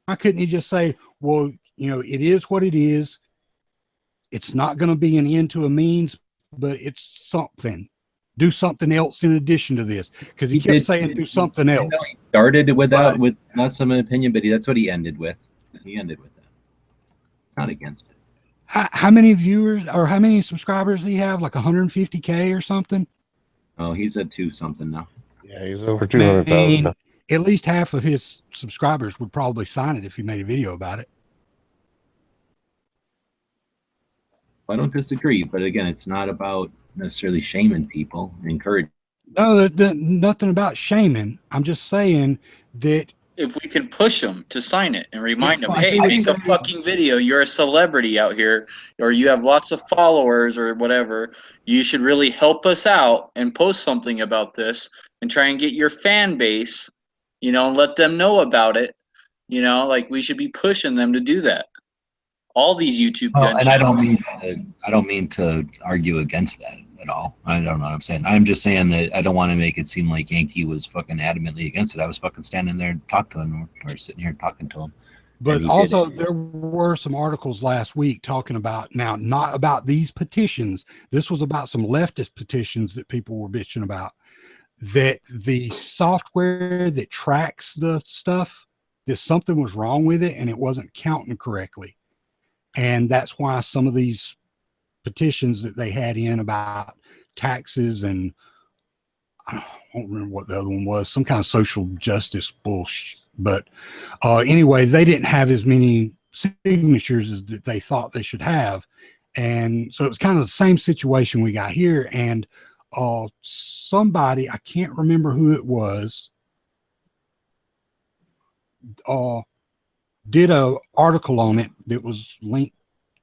Speaker 8: couldn't he just say, well, it is what it is. It's not going to be an end to a means, but it's something. Do something else in addition to this, because he kept saying do something else.
Speaker 4: He started with that, with not some opinion, but that's what he ended with. He ended with that. It's not against it.
Speaker 8: How many viewers or how many subscribers does he have? Like 150K or something?
Speaker 4: Oh, he's at 2 something now.
Speaker 5: Yeah, he's over 200,000.
Speaker 8: At least half of his subscribers would probably sign it if he made a video about it.
Speaker 4: I don't disagree, but again, it's not about necessarily shaming people. Encourage.
Speaker 8: No, nothing about shaming. I'm just saying that
Speaker 3: if we can push them to sign it and remind them, hey, make a fucking video. You're a celebrity out here, or you have lots of followers or whatever. You should really help us out and post something about this and try and get your fan base, and let them know about it. Like we should be pushing them to do that. All these YouTube
Speaker 4: and I don't mean to argue against that at all. I don't know what I'm saying. I'm just saying that I don't want to make it seem like Yankee was fucking adamantly against it. I was fucking standing there and talking to him, or sitting here talking to him.
Speaker 8: But also there were some articles last week talking about, now not about these petitions. This was about some leftist petitions that people were bitching about, that the software that tracks the stuff, that something was wrong with it and it wasn't counting correctly. And that's why some of these petitions that they had in about taxes, and I don't remember what the other one was, some kind of social justice bullshit. But anyway, they didn't have as many signatures as that they thought they should have. And so it was kind of the same situation we got here. And somebody, I can't remember who it was, did a article on it that was linked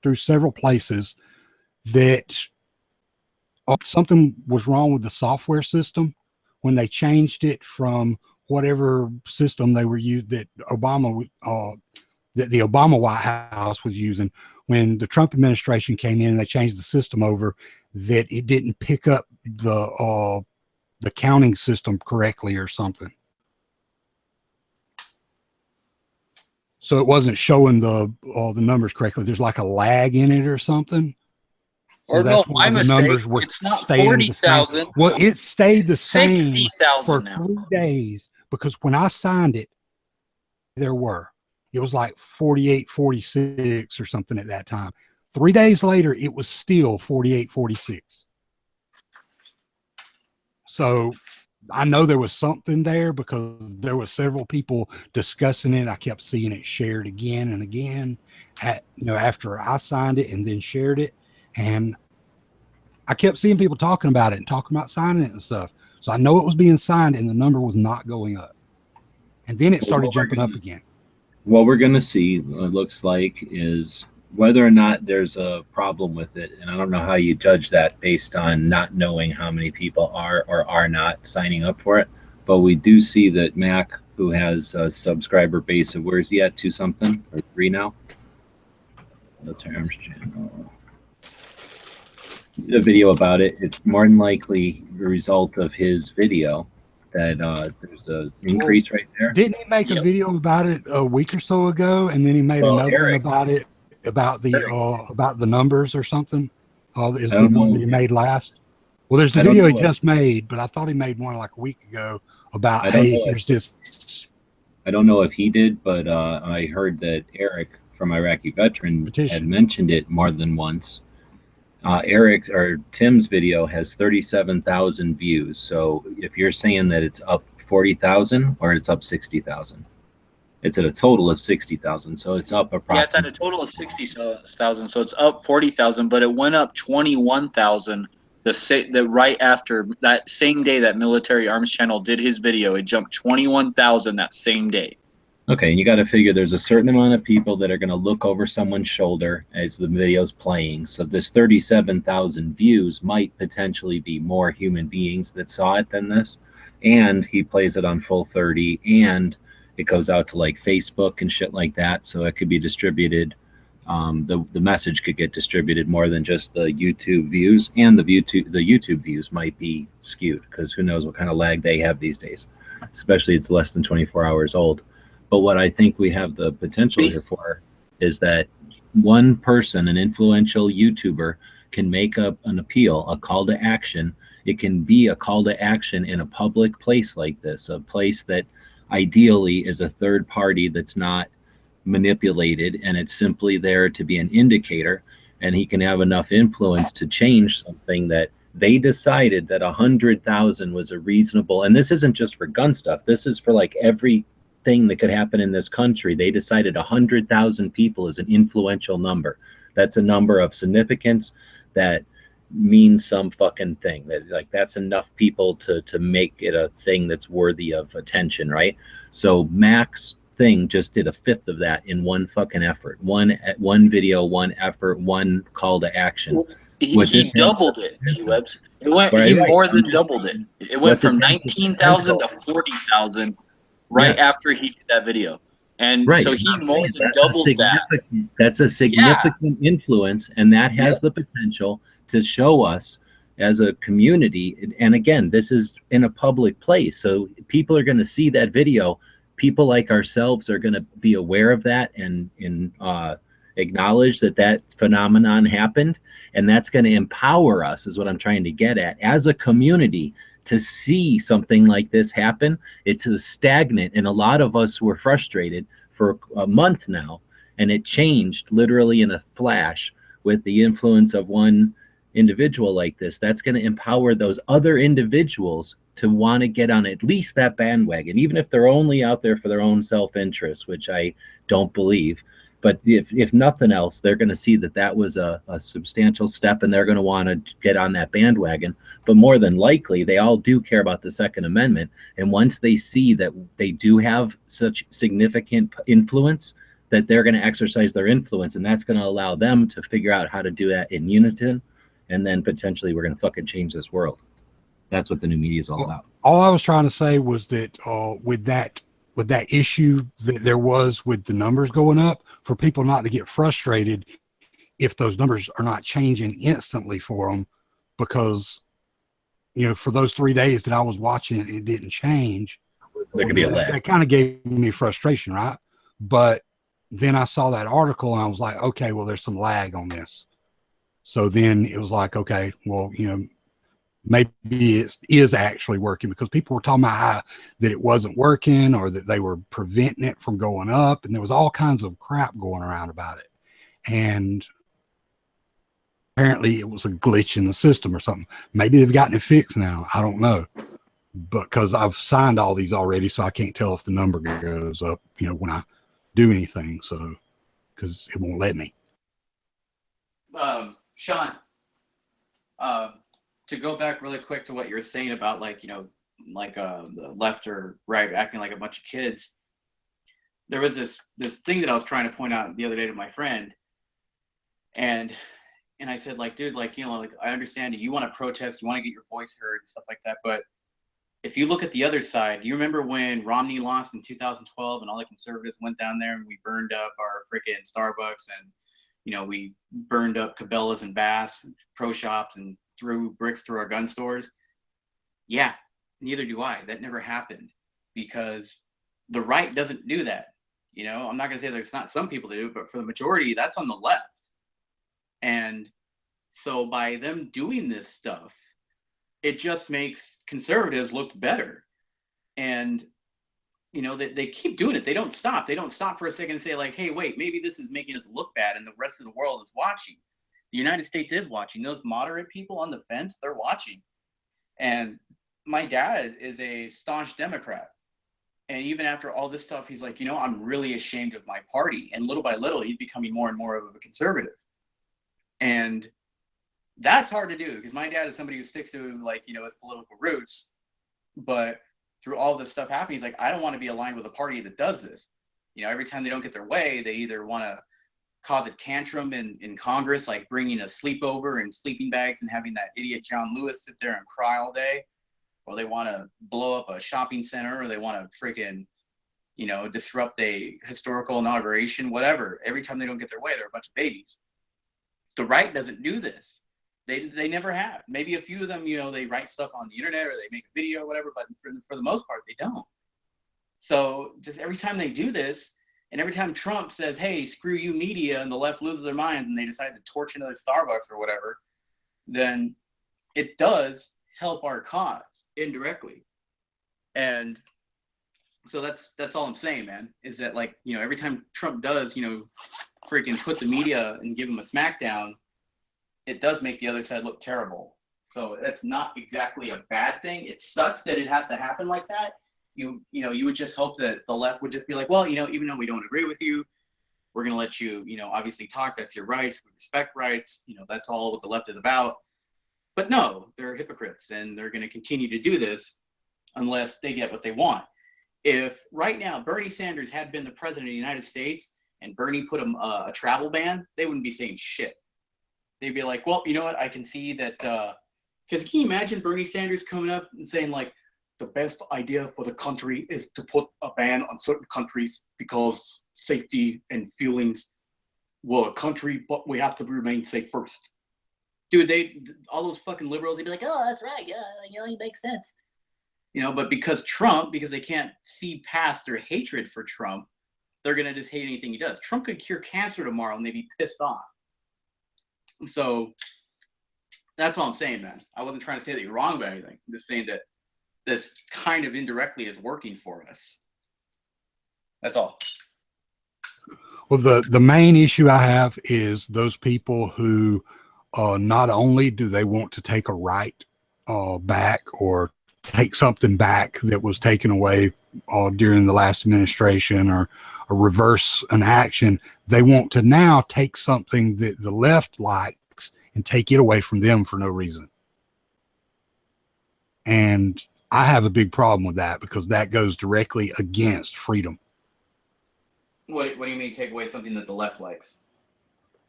Speaker 8: through several places, that something was wrong with the software system when they changed it from whatever system they were used, that Obama, that the Obama White House was using. When the Trump administration came in and they changed the system over, that it didn't pick up the counting system correctly or something. So it wasn't showing the numbers correctly. There's like a lag in it or something.
Speaker 3: Or
Speaker 8: So
Speaker 3: no,
Speaker 8: that's why
Speaker 3: my
Speaker 8: the
Speaker 3: mistake.
Speaker 8: numbers were
Speaker 3: It's not
Speaker 8: staying the same.
Speaker 3: 40,000.
Speaker 8: Well, it stayed the same
Speaker 3: 60,000
Speaker 8: for
Speaker 3: now.
Speaker 8: 3 days, because when I signed it, it was like 48, 46 or something at that time. 3 days later, it was still 48, 46. So I know there was something there, because there were several people discussing it. I kept seeing it shared again and again after I signed it and then shared it. And I kept seeing people talking about it and talking about signing it and stuff. So I know it was being signed and the number was not going up. And then it started jumping up again.
Speaker 4: What we're going to see, it looks like, is whether or not there's a problem with it. And I don't know how you judge that based on not knowing how many people are or are not signing up for it. But we do see that Mac, who has a subscriber base of, where is he at, 2 something or 3 now? That's Arms channel. A video about it. It's more than likely the result of his video that there's an increase right there.
Speaker 8: Didn't he make a video about it a week or so ago? And then he made another one about it, about the numbers or something. Is the one that he made last? Well, there's the video he just made, but I thought he made one like a week ago about, hey, there's this.
Speaker 4: I don't know if he did, but I heard that Eric from Iraqi Veteran had mentioned it more than once. Tim's video has 37,000 views. So if you're saying that it's up 40,000 or it's up 60,000. It's at a total of 60,000, so it's up approximately.
Speaker 3: Yeah, it's at a total of 60,000, so it's up 40,000, but it went up 21,000 the right after that same day that Military Arms Channel did his video. It jumped 21,000 that same day.
Speaker 4: Okay, you got to figure there's a certain amount of people that are going to look over someone's shoulder as the video's playing. So this 37,000 views might potentially be more human beings that saw it than this. And he plays it on full 30, and it goes out to like Facebook and shit like that. So it could be distributed. The message could get distributed more than just the YouTube views, and the YouTube views might be skewed because who knows what kind of lag they have these days, especially it's less than 24 hours old. But what I think we have the potential here for is that one person, an influential YouTuber, can make up an appeal, a call to action. It can be a call to action in a public place like this, a place that ideally is a third party that's not manipulated, and it's simply there to be an indicator, and he can have enough influence to change something that they decided that 100,000 was a reasonable, and this isn't just for gun stuff, this is for like every thing that could happen in this country. They decided 100,000 people is an influential number. That's a number of significance that means some fucking thing, that like that's enough people to make it a thing that's worthy of attention, right? So Max thing just did a fifth of that in one fucking effort, one video, one effort, one call to action.
Speaker 3: Well, he doubled it, G-Webs. It went, he more than doubled it. It went from 19,000 to 40,000 right after he did that video. And so he more than doubled that.
Speaker 4: That's a significant influence, and that has the potential to show us as a community. And again, this is in a public place, so people are going to see that video. People like ourselves are going to be aware of that and acknowledge that that phenomenon happened, and that's going to empower us, is what I'm trying to get at, as a community, to see something like this happen. It's stagnant, and a lot of us were frustrated for a month now, and it changed literally in a flash with the influence of one individual like this. That's going to empower those other individuals to want to get on at least that bandwagon, even if they're only out there for their own self-interest, which I don't believe. But if nothing else, they're going to see that that was a substantial step, and they're going to want to get on that bandwagon. But more than likely, they all do care about the Second Amendment. And once they see that they do have such significant influence, that they're going to exercise their influence, and that's going to allow them to figure out how to do that in unison. And then potentially we're going to fucking change this world. That's what the new media is all about.
Speaker 8: All I was trying to say was that with that issue that there was with the numbers going up, for people not to get frustrated if those numbers are not changing instantly for them, because, you know, for those 3 days that I was watching it, it didn't change.
Speaker 4: There could be a lag.
Speaker 8: That kind of gave me frustration, right? But then I saw that article and I was like, okay, well, there's some lag on this. So then it was like, okay, well, you know, maybe it is actually working, because people were talking about how that it wasn't working, or that they were preventing it from going up. And there was all kinds of crap going around about it. And apparently it was a glitch in the system or something. Maybe they've gotten it fixed now. I don't know. But because I've signed all these already, so I can't tell if the number goes up, you know, when I do anything. So, because it won't let me.
Speaker 14: Sean, to go back really quick to what you were saying about, like, you know, like the left or right acting like a bunch of kids. There was this thing that I was trying to point out the other day to my friend, and I said, like, dude, like, you know, like, I understand you want to protest, you want to get your voice heard and stuff like that, but if you look at the other side, do you remember when Romney lost in 2012 and all the conservatives went down there and we burned up our freaking Starbucks, and, you know, we burned up Cabela's and Bass pro shops and threw bricks through our gun stores? Yeah, neither do I. That never happened, because the right doesn't do that. You know, I'm not going to say there's not some people that do it, but for the majority, that's on the left. And so by them doing this stuff, it just makes conservatives look better. And, you know, they keep doing it. They don't stop. They don't stop for a second and say, like, hey, wait, maybe this is making us look bad and the rest of the world is watching. The United States is watching. Those moderate people on the fence, they're watching. And my dad is a staunch Democrat. And even after all this stuff, he's like, I'm really ashamed of my party. And little by little, he's becoming more and more of a conservative. And that's hard to do because my dad is somebody who sticks to his political roots. But through all this stuff happening, he's like, I don't want to be aligned with a party that does this. Every time they don't get their way, they either want to cause a tantrum in Congress, like bringing a sleepover and sleeping bags and having that idiot John Lewis sit there and cry all day. Or they want to blow up a shopping center, or they want to freaking, disrupt a historical inauguration, whatever. Every time they don't get their way, they're a bunch of babies. The right doesn't do this. They never have. Maybe a few of them, they write stuff on the internet or they make a video or whatever, but for the most part, they don't. So just every time they do this, and every time Trump says, hey, screw you media, and the left loses their minds and they decide to torch another Starbucks or whatever, then it does help our cause indirectly. And so that's all I'm saying, man, is that every time Trump does, freaking put the media and give them a smackdown, it does make the other side look terrible. So that's not exactly a bad thing. It sucks that it has to happen like that. You would just hope that the left would just be like, well, even though we don't agree with you, we're going to let you, obviously talk. That's your rights. We respect rights. That's all what the left is about. But no, they're hypocrites, and they're going to continue to do this unless they get what they want. If right now Bernie Sanders had been the president of the United States and Bernie put a travel ban, they wouldn't be saying shit. They'd be like, well, you know what? I can see that. Because can you imagine Bernie Sanders coming up and saying, the best idea for the country is to put a ban on certain countries because safety and feelings, a country, but we have to remain safe first. Dude, all those fucking liberals, they'd be like, oh, that's right. Yeah, it makes sense. But because they can't see past their hatred for Trump, they're going to just hate anything he does. Trump could cure cancer tomorrow and they'd be pissed off. So that's all I'm saying, man. I wasn't trying to say that you're wrong about anything. I'm just saying that this kind of indirectly is working for us. That's all.
Speaker 8: Well, the main issue I have is those people who not only do they want to take a right back or take something back that was taken away during the last administration or reverse an action, they want to now take something that the left likes and take it away from them for no reason. And I have a big problem with that because that goes directly against freedom.
Speaker 14: What do you mean take away something that the left likes?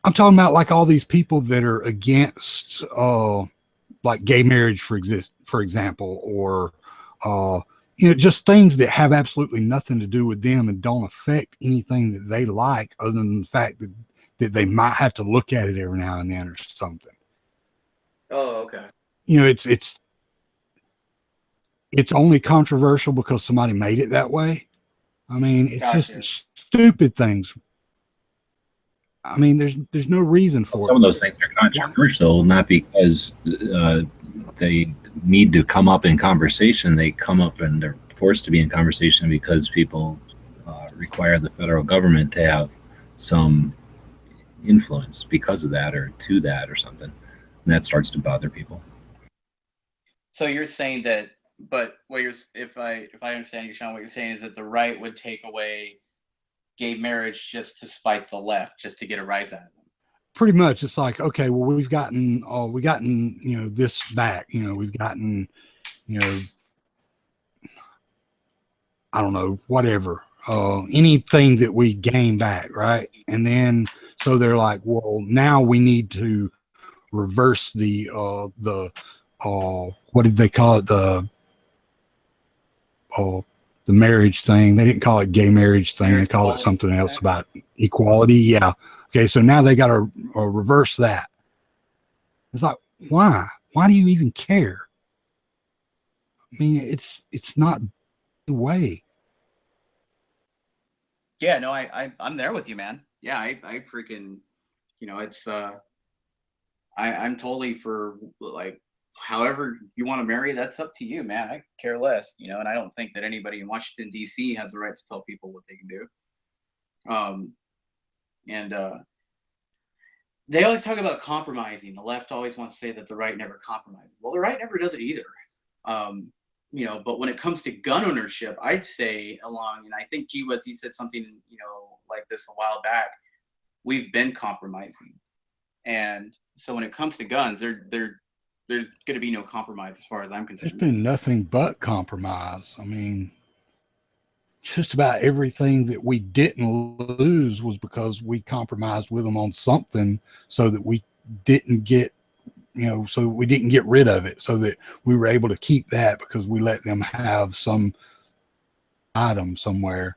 Speaker 8: I'm talking about all these people that are against gay marriage, for example, or just things that have absolutely nothing to do with them and don't affect anything that they like, other than the fact that they might have to look at it every now and then or something.
Speaker 14: Oh, okay.
Speaker 8: It's only controversial because somebody made it that way. I mean, it's just stupid things. I mean, there's no reason for
Speaker 4: some of those things are controversial, not because they need to come up in conversation. They come up and they're forced to be in conversation because people require the federal government to have some influence because of that or to that or something. And that starts to bother people.
Speaker 14: So you're saying that, but if I understand you, Sean, what you're saying is that the right would take away gay marriage just to spite the left, just to get a rise out of them.
Speaker 8: Pretty much. It's like, okay, well, we've gotten this back, we've gotten, I don't know, whatever, anything that we gain back. Right. And then, so they're like, well, now we need to reverse the what did they call it? The marriage thing. They didn't call it gay marriage thing. They called it something else about equality. Yeah. Okay. So now they got to reverse that. It's like, why? Why do you even care? I mean, it's not the way.
Speaker 14: Yeah, no, I'm there with you, man. Yeah, I freaking, it's I'm totally for however you want to marry, that's up to you, man. I care less, and I don't think that anybody in Washington, D.C. has the right to tell people what they can do. They always talk about compromising. The left always wants to say that the right never compromises. Well, the right never does it either. you know, but when it comes to gun ownership, I'd say along, and I think G-Woods, he said something, you know, like this a while back, we've been compromising. And so when it comes to guns, there's going to be no compromise as far as I'm
Speaker 8: There's
Speaker 14: concerned.
Speaker 8: been nothing but compromise. I mean, just about everything that we didn't lose was because we compromised with them on something so that we didn't get, you know, so we didn't get rid of it, so that we were able to keep that because we let them have some item somewhere.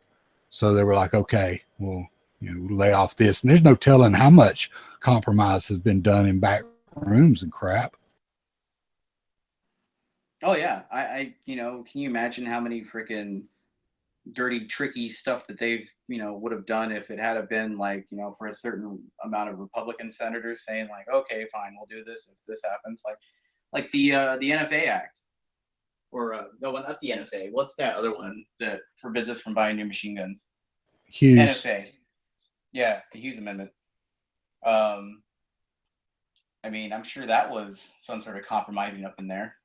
Speaker 8: So they were like, okay, well, you know, lay off this. And there's no telling how much compromise has been done in back rooms and crap.
Speaker 14: Oh yeah, I you know, can you imagine how many freaking dirty, tricky stuff that they've, you know, would have done if it had been like, you know, for a certain amount of Republican senators saying like, okay, fine, we'll do this if this happens, like the NFA Act, or no, not the NFA. What's that other one that forbids us from buying new machine guns?
Speaker 8: Hughes.
Speaker 14: NFA. Yeah, the Hughes Amendment. I mean, I'm sure that was some sort of compromising up in there.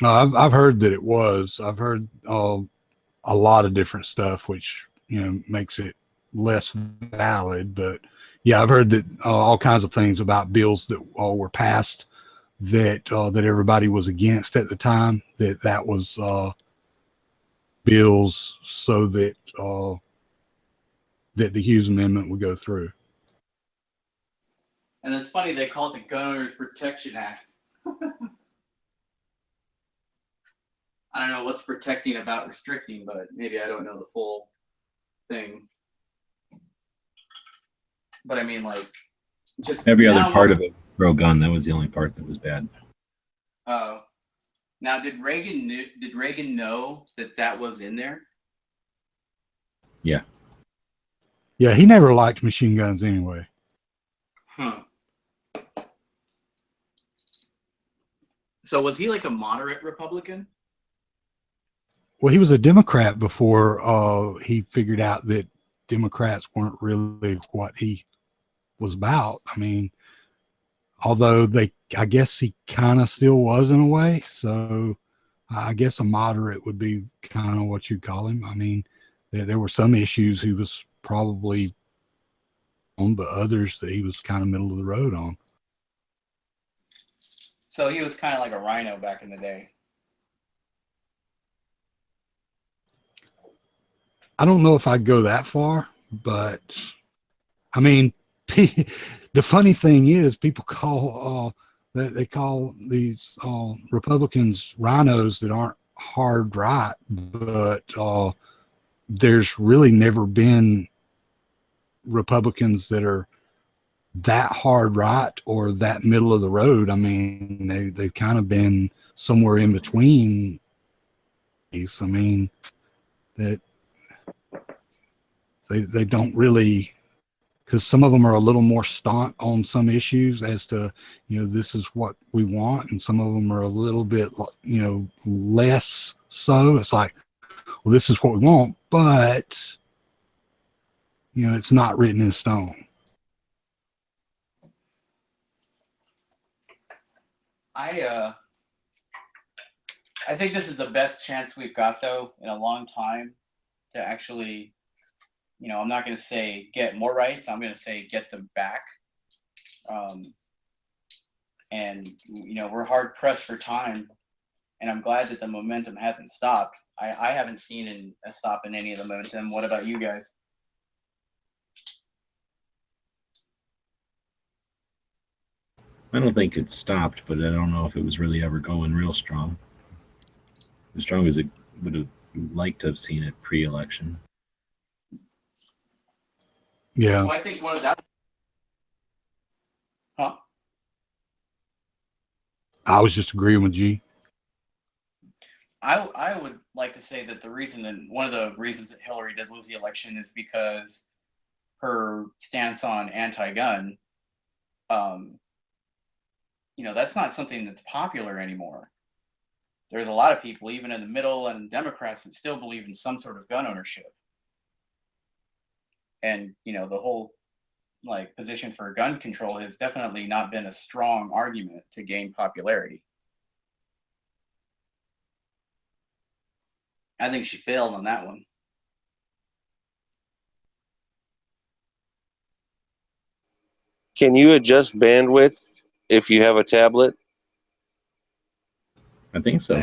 Speaker 8: I've heard that it was. I've heard a lot of different stuff, which, you know, makes it less valid. But yeah, I've heard that all kinds of things about bills that were passed that that everybody was against at the time. That was bills so that that the Hughes Amendment would go through.
Speaker 14: And it's funny they call it the Gun Owners Protection Act. I don't know what's protecting about restricting, but maybe I don't know the full thing. But I mean, like, just
Speaker 4: every other
Speaker 14: now,
Speaker 4: part of it, pro gun. That was the only part that was bad.
Speaker 14: Oh, now did Reagan know that was in there?
Speaker 4: Yeah.
Speaker 8: Yeah, he never liked machine guns anyway.
Speaker 14: Huh. So was he like a moderate Republican?
Speaker 8: Well, he was a Democrat before he figured out that Democrats weren't really what he was about. I mean, although I guess he kind of still was in a way. So I guess a moderate would be kind of what you'd call him. I mean, there were some issues he was probably on, but others that he was kind of middle of the road on.
Speaker 14: So he was kind of like a rhino back in the day.
Speaker 8: I don't know if I'd go that far, but I mean, the funny thing is people call they call these Republicans rhinos that aren't hard right, but there's really never been Republicans that are that hard right or that middle of the road. I mean, they've kind of been somewhere in between. I mean, that they don't really, because some of them are a little more staunch on some issues as to, you know, this is what we want, and some of them are a little bit, you know, less so. It's like, well, this is what we want, but, you know, it's not written in stone.
Speaker 14: I think this is the best chance we've got, though, in a long time to actually, you know, I'm not going to say get more rights. I'm going to say get them back. And, you know, we're hard pressed for time, and I'm glad that the momentum hasn't stopped. I haven't seen a stop in any of the momentum. What about you guys?
Speaker 4: I don't think it stopped, but I don't know if it was really ever going real strong. As strong as it would have liked to have seen it pre-election.
Speaker 8: Yeah.
Speaker 14: Well, I think one of that. Huh?
Speaker 8: I was just agreeing with G.
Speaker 14: I would like to say that one of the reasons that Hillary did lose the election is because her stance on anti-gun, you know, that's not something that's popular anymore. There's a lot of people, even in the middle and Democrats, that still believe in some sort of gun ownership. And, you know, the whole like position for gun control has definitely not been a strong argument to gain popularity. I think she failed on that one.
Speaker 6: Can you adjust bandwidth if you have a tablet?
Speaker 4: I think so.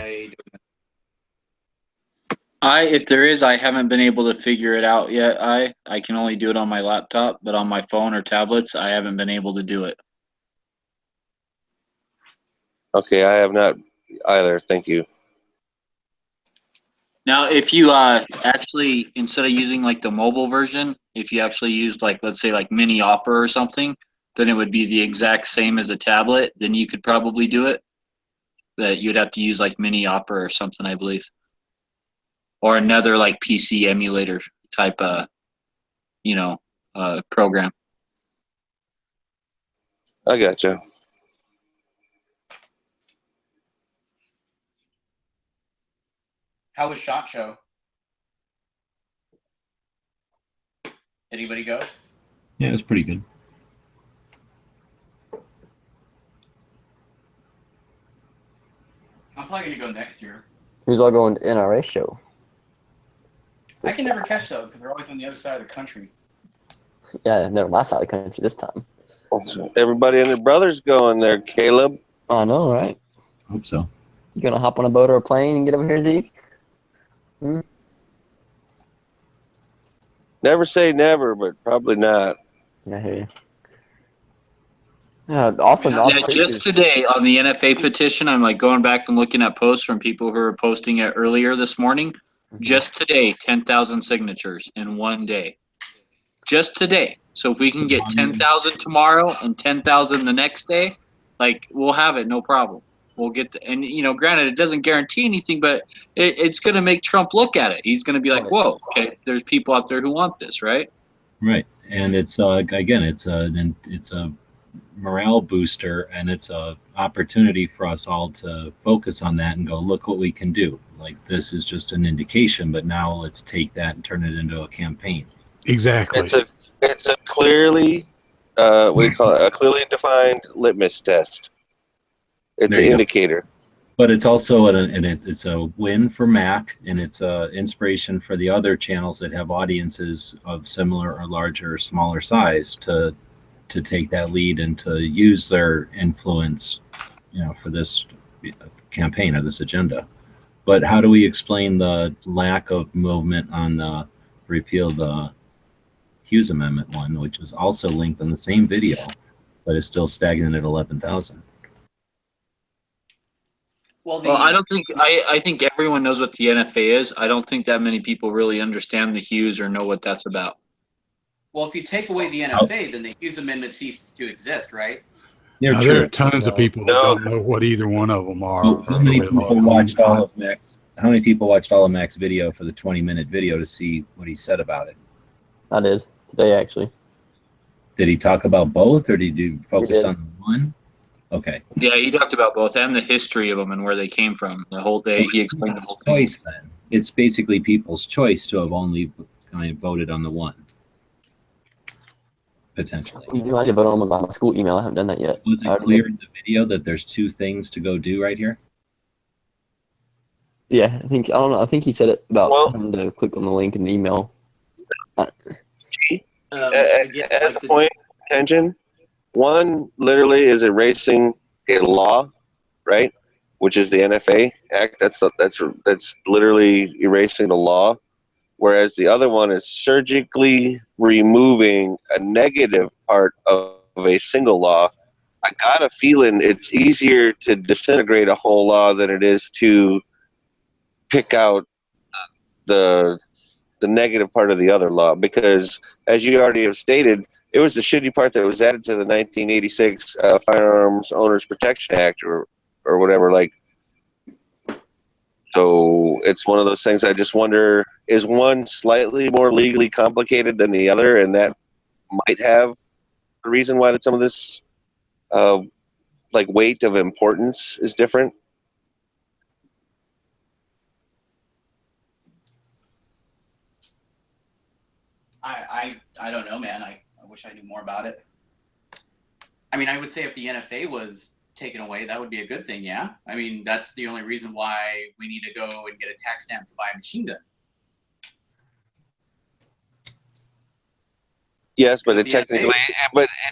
Speaker 16: If there is, I haven't been able to figure it out yet. I can only do it on my laptop, but on my phone or tablets, I haven't been able to do it.
Speaker 6: Okay, I have not either. Thank you.
Speaker 16: Now, if you actually, instead of using like the mobile version, if you actually used like, let's say like Mini Opera or something, then it would be the exact same as a tablet. Then you could probably do it. That you'd have to use like Mini Opera or something, I believe, or another like PC emulator type, program.
Speaker 6: I gotcha.
Speaker 14: How was SHOT Show? Anybody go?
Speaker 4: Yeah, it was pretty good.
Speaker 14: I'm probably gonna go next year.
Speaker 12: Who's all going to NRA show?
Speaker 14: I can never catch those because they're always on the other side of the country.
Speaker 12: Yeah, no, my side of the country this time.
Speaker 6: Everybody and their brothers going there, Caleb.
Speaker 12: I know, right?
Speaker 4: Hope so.
Speaker 12: You gonna hop on a boat or a plane and get over here, Zeke? Hmm?
Speaker 6: Never say never, but probably not.
Speaker 12: I hear you. Also,
Speaker 3: just today on the NFA petition, I'm like going back and looking at posts from people who were posting it earlier this morning. Just today, 10,000 signatures in one day. Just today. So if we can get 10,000 tomorrow and 10,000 the next day, like we'll have it, no problem. We'll get and granted, it doesn't guarantee anything, but it's going to make Trump look at it. He's going to be like, "Whoa, okay, there's people out there who want this, right?"
Speaker 4: Right, and it's again, it's a morale booster, and it's a opportunity for us all to focus on that and go, look what we can do. Like this is just an indication, but now let's take that and turn it into a campaign.
Speaker 8: Exactly.
Speaker 6: It's a clearly what do you call it? A clearly defined litmus test. It's an indicator.
Speaker 4: But it's also it's a win for Mac, and it's a inspiration for the other channels that have audiences of similar or larger or smaller size to take that lead and to use their influence, for this campaign or this agenda. But how do we explain the lack of movement on the repeal the Hughes Amendment one, which is also linked in the same video, but is still stagnant at 11,000?
Speaker 3: Well, I don't think I think everyone knows what the NFA is. I don't think that many people really understand the Hughes or know what that's about.
Speaker 14: Well, if you take away the NFA, then the Hughes Amendment ceases to exist, right?
Speaker 8: There are tons of people that don't know what either one of them are.
Speaker 4: How many people watched all of Mac's? How many people watched all of Mac's video for the 20-minute video to see what he said about it?
Speaker 12: I did today, actually.
Speaker 4: Did he talk about both, or did he focus on one? Okay.
Speaker 3: Yeah, he talked about both and the history of them and where they came from. The whole day, he explained the whole thing.
Speaker 4: Then it's basically people's choice to have only kind of voted on the one. Potentially.
Speaker 12: I did vote on my school email. I haven't done that yet.
Speaker 4: Was it clear in the video that there's two things to go do right here?
Speaker 12: Yeah, I don't know. I think he said it about having to click on the link in the email.
Speaker 6: As a point of attention, one literally is erasing a law, right? Which is the NFA Act. That's literally erasing the law. Whereas the other one is surgically removing a negative part of a single law. I got a feeling it's easier to disintegrate a whole law than it is to pick out the negative part of the other law, because as you already have stated, it was the shitty part that was added to the 1986 Firearms Owners Protection Act or whatever. So it's one of those things. I just wonder, is one slightly more legally complicated than the other, and that might have the reason why that some of this weight of importance is different?
Speaker 14: I don't know, man. I wish I knew more about it. I mean, I would say if the NFA was taken away, that would be a good thing, yeah? I mean, that's the only reason why we need to go and get a tax stamp to buy a machine gun.
Speaker 6: Yes, but it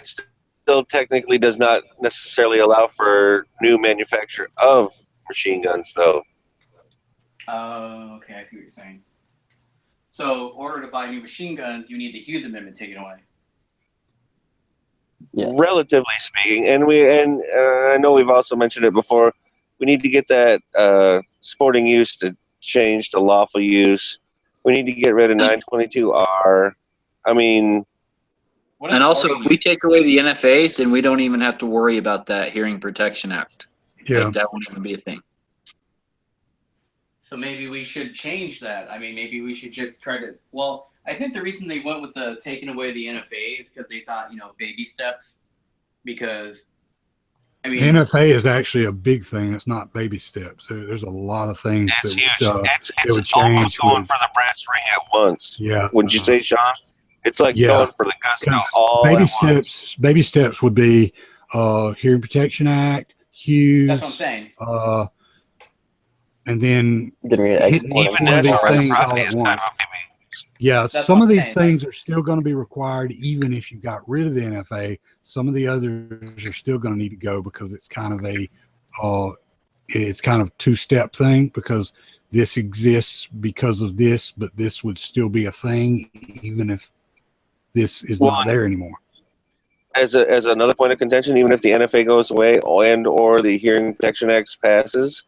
Speaker 6: still technically does not necessarily allow for new manufacture of machine guns, though.
Speaker 14: Oh, okay, I see what you're saying. So, in order to buy new machine guns, you need the Hughes Amendment taken away.
Speaker 12: Yes.
Speaker 6: Relatively speaking, and I know we've also mentioned it before. We need to get that sporting use to change to lawful use. We need to get rid of 922R. I mean,
Speaker 16: and also, if we take away the NFA, then we don't even have to worry about that Hearing Protection Act.
Speaker 8: Yeah,
Speaker 16: like, that won't even be a thing.
Speaker 14: So maybe we should change that. I mean, maybe we should just try to. Well, I think the reason they went with the taking away the NFA is because they thought, baby steps. Because, I mean,
Speaker 8: NFA is actually a big thing. It's not baby steps. There's a lot of things that would
Speaker 6: it's
Speaker 8: change.
Speaker 6: almost going for the brass ring at once.
Speaker 8: Yeah.
Speaker 6: Wouldn't you say, Sean? It's like going for the gusto all
Speaker 8: baby
Speaker 6: at
Speaker 8: steps. Baby steps would be Hearing Protection Act, Hughes.
Speaker 14: That's what I'm saying.
Speaker 8: And then
Speaker 12: hitting
Speaker 8: one of these things all at once. Yeah, some of these things are still going to be required, even if you got rid of the NFA. Some of the others are still going to need to go because it's kind of a two-step thing, because this exists because of this, but this would still be a thing even if this is not there anymore.
Speaker 6: As another point of contention, even if the NFA goes away and or the Hearing Protection Act passes,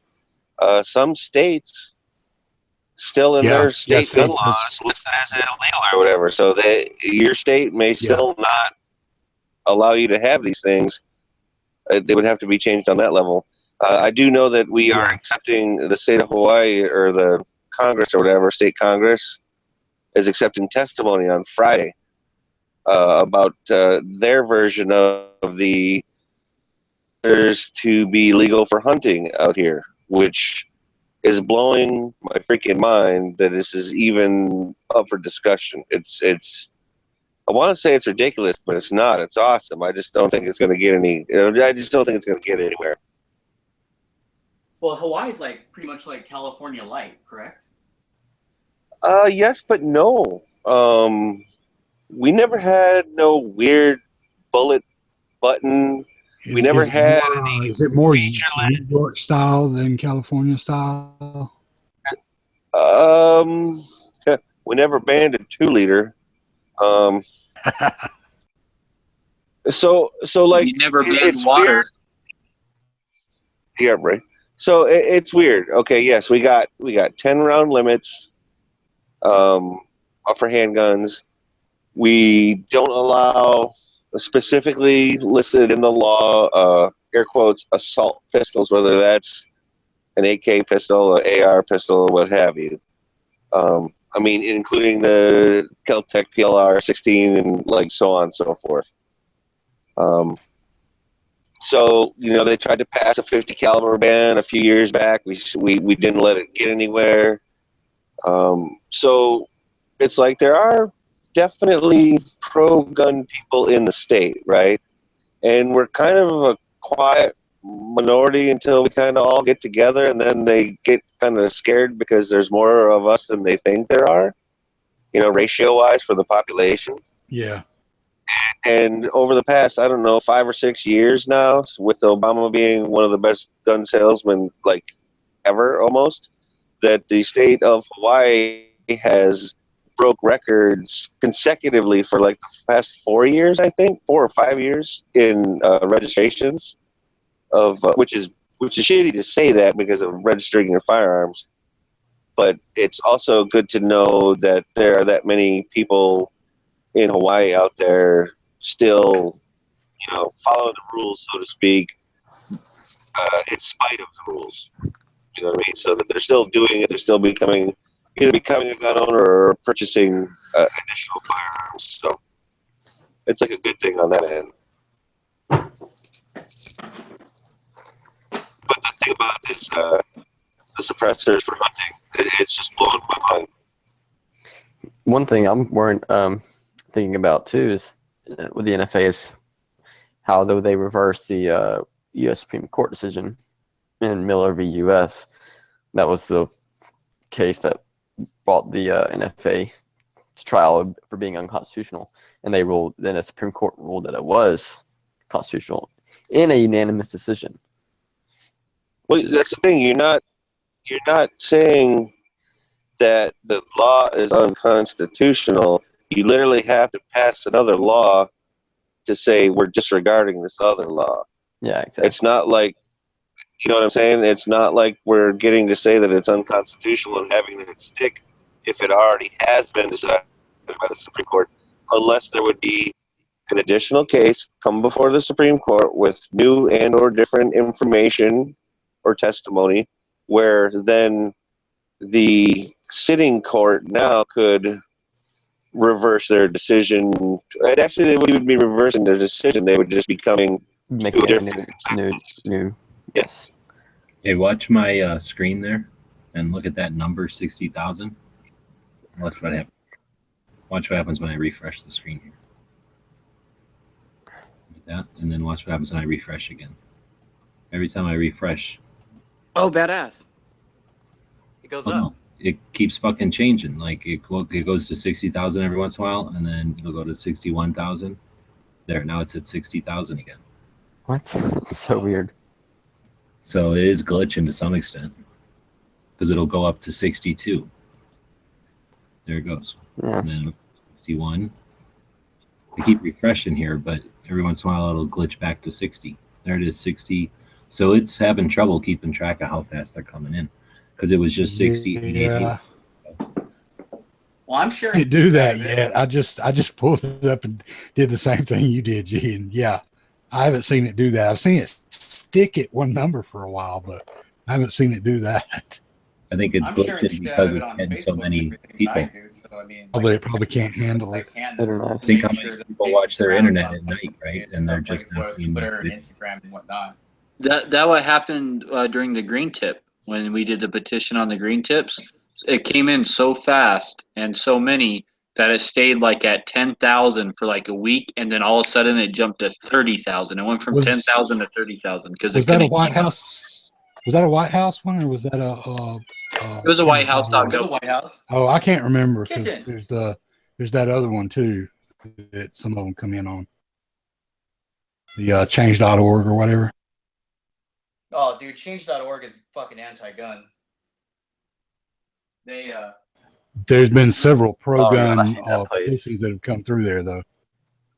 Speaker 6: some states still in their state gun laws listed as illegal or whatever. So your state may still not allow you to have these things. They would have to be changed on that level. I do know that we are accepting the state of Hawaii, or the Congress or whatever, state Congress, is accepting testimony on Friday about their version of the to be legal for hunting out here, which is blowing my freaking mind that this is even up for discussion. It's I want to say it's ridiculous, but it's not. It's awesome. I just don't think it's going to get I just don't think it's going to get anywhere.
Speaker 14: Well, Hawaii's like pretty much like California light, correct?
Speaker 6: Yes, but no. We never had no weird bullet button. We never had any.
Speaker 8: Is it more New York style than California style?
Speaker 6: We never banned a 2-liter. So like,
Speaker 16: you never banned water.
Speaker 6: Weird. Yeah, right. So it's weird. Okay, yes, we got 10 round limits for handguns. We don't allow, specifically listed in the law, air quotes, assault pistols, whether that's an AK pistol, an AR pistol, or what have you. I mean, including the Kel-Tec PLR 16 and like so on and so forth. So, they tried to pass a 50 caliber ban a few years back. We didn't let it get anywhere. So it's like there are definitely pro-gun people in the state, right? And we're kind of a quiet minority until we kind of all get together, and then they get kind of scared because there's more of us than they think there are, ratio-wise for the population.
Speaker 8: Yeah.
Speaker 6: And over the past, 5 or 6 years now, with Obama being one of the best gun salesmen, like, ever almost, that the state of Hawaii has broke records consecutively for like the past 4 years, I think, 4 or 5 years in registrations of, which is shitty to say that because of registering your firearms. But it's also good to know that there are that many people in Hawaii out there still, following the rules, so to speak, in spite of the rules. You know what I mean? So that they're still doing it. They're still becoming a gun owner or purchasing additional firearms. So it's like a good thing on that end. But the thing about this, the suppressors for hunting, it's just blowing my mind.
Speaker 12: One thing I'm more thinking about too is with the NFA is how though they reverse the U.S. Supreme Court decision in Miller v. U.S. That was the case that brought the NFA to trial for being unconstitutional, and they ruled. Then the Supreme Court ruled that it was constitutional in a unanimous decision.
Speaker 6: Well, that's the thing. You're not saying that the law is unconstitutional. You literally have to pass another law to say we're disregarding this other law.
Speaker 12: Yeah, exactly.
Speaker 6: It's not like, you know what I'm saying? It's not like we're getting to say that it's unconstitutional and having it stick if it already has been decided by the Supreme Court, unless there would be an additional case come before the Supreme Court with new and or different information or testimony, where then the sitting court now could reverse their decision. And actually, they wouldn't be reversing their decision. They would just be coming
Speaker 12: making
Speaker 6: to a
Speaker 12: it
Speaker 6: different
Speaker 12: new.
Speaker 6: Yes.
Speaker 4: Hey, watch my screen there and look at that number, 60,000. Watch what happens. Watch what happens when I refresh the screen here. Like that, and then watch what happens when I refresh again. Every time I refresh,
Speaker 14: Oh, badass. It goes up.
Speaker 4: no, it keeps fucking changing. Like it goes to 60,000 every once in a while, and then it'll go to 61,000. There, now it's at 60,000 again.
Speaker 12: What? So weird.
Speaker 4: So it is glitching to some extent because it'll go up to 62. There it goes.
Speaker 12: Yeah.
Speaker 4: And then 61. I keep refreshing here, but every once in a while it'll glitch back to 60. There it is, 60. So it's having trouble keeping track of how fast they're coming in because it was just 60.
Speaker 8: Yeah.
Speaker 14: Well, I'm sure.
Speaker 8: I didn't do that yet. I just pulled it up and did the same thing you did, G. And yeah, I haven't seen it do that. I've seen it stick at one number for a while, but I haven't seen it do that.
Speaker 4: I think it's glitching because it's getting so many people.
Speaker 8: Probably it probably can't handle it.
Speaker 4: Think how many people watch their internet at night, right? And they're just not being
Speaker 14: Twitter and Instagram and whatnot.
Speaker 16: That what happened during the green tip when we did the petition on the green tips. It came in so fast and so many that it stayed like at 10,000 for like a week, and then all of a sudden it jumped to 30,000. It went from 10,000 to 30,000 because
Speaker 8: was that a White House? Was that a White House one, or was that a?
Speaker 16: It was a White House.
Speaker 14: White House.
Speaker 8: Oh, I can't remember because there's that other one too that some of them come in on. The change.org or whatever.
Speaker 14: Oh, dude, change.org is fucking anti-gun.
Speaker 8: There's been several pro-gun
Speaker 12: I hate that place.
Speaker 8: petitions that have come through there, though.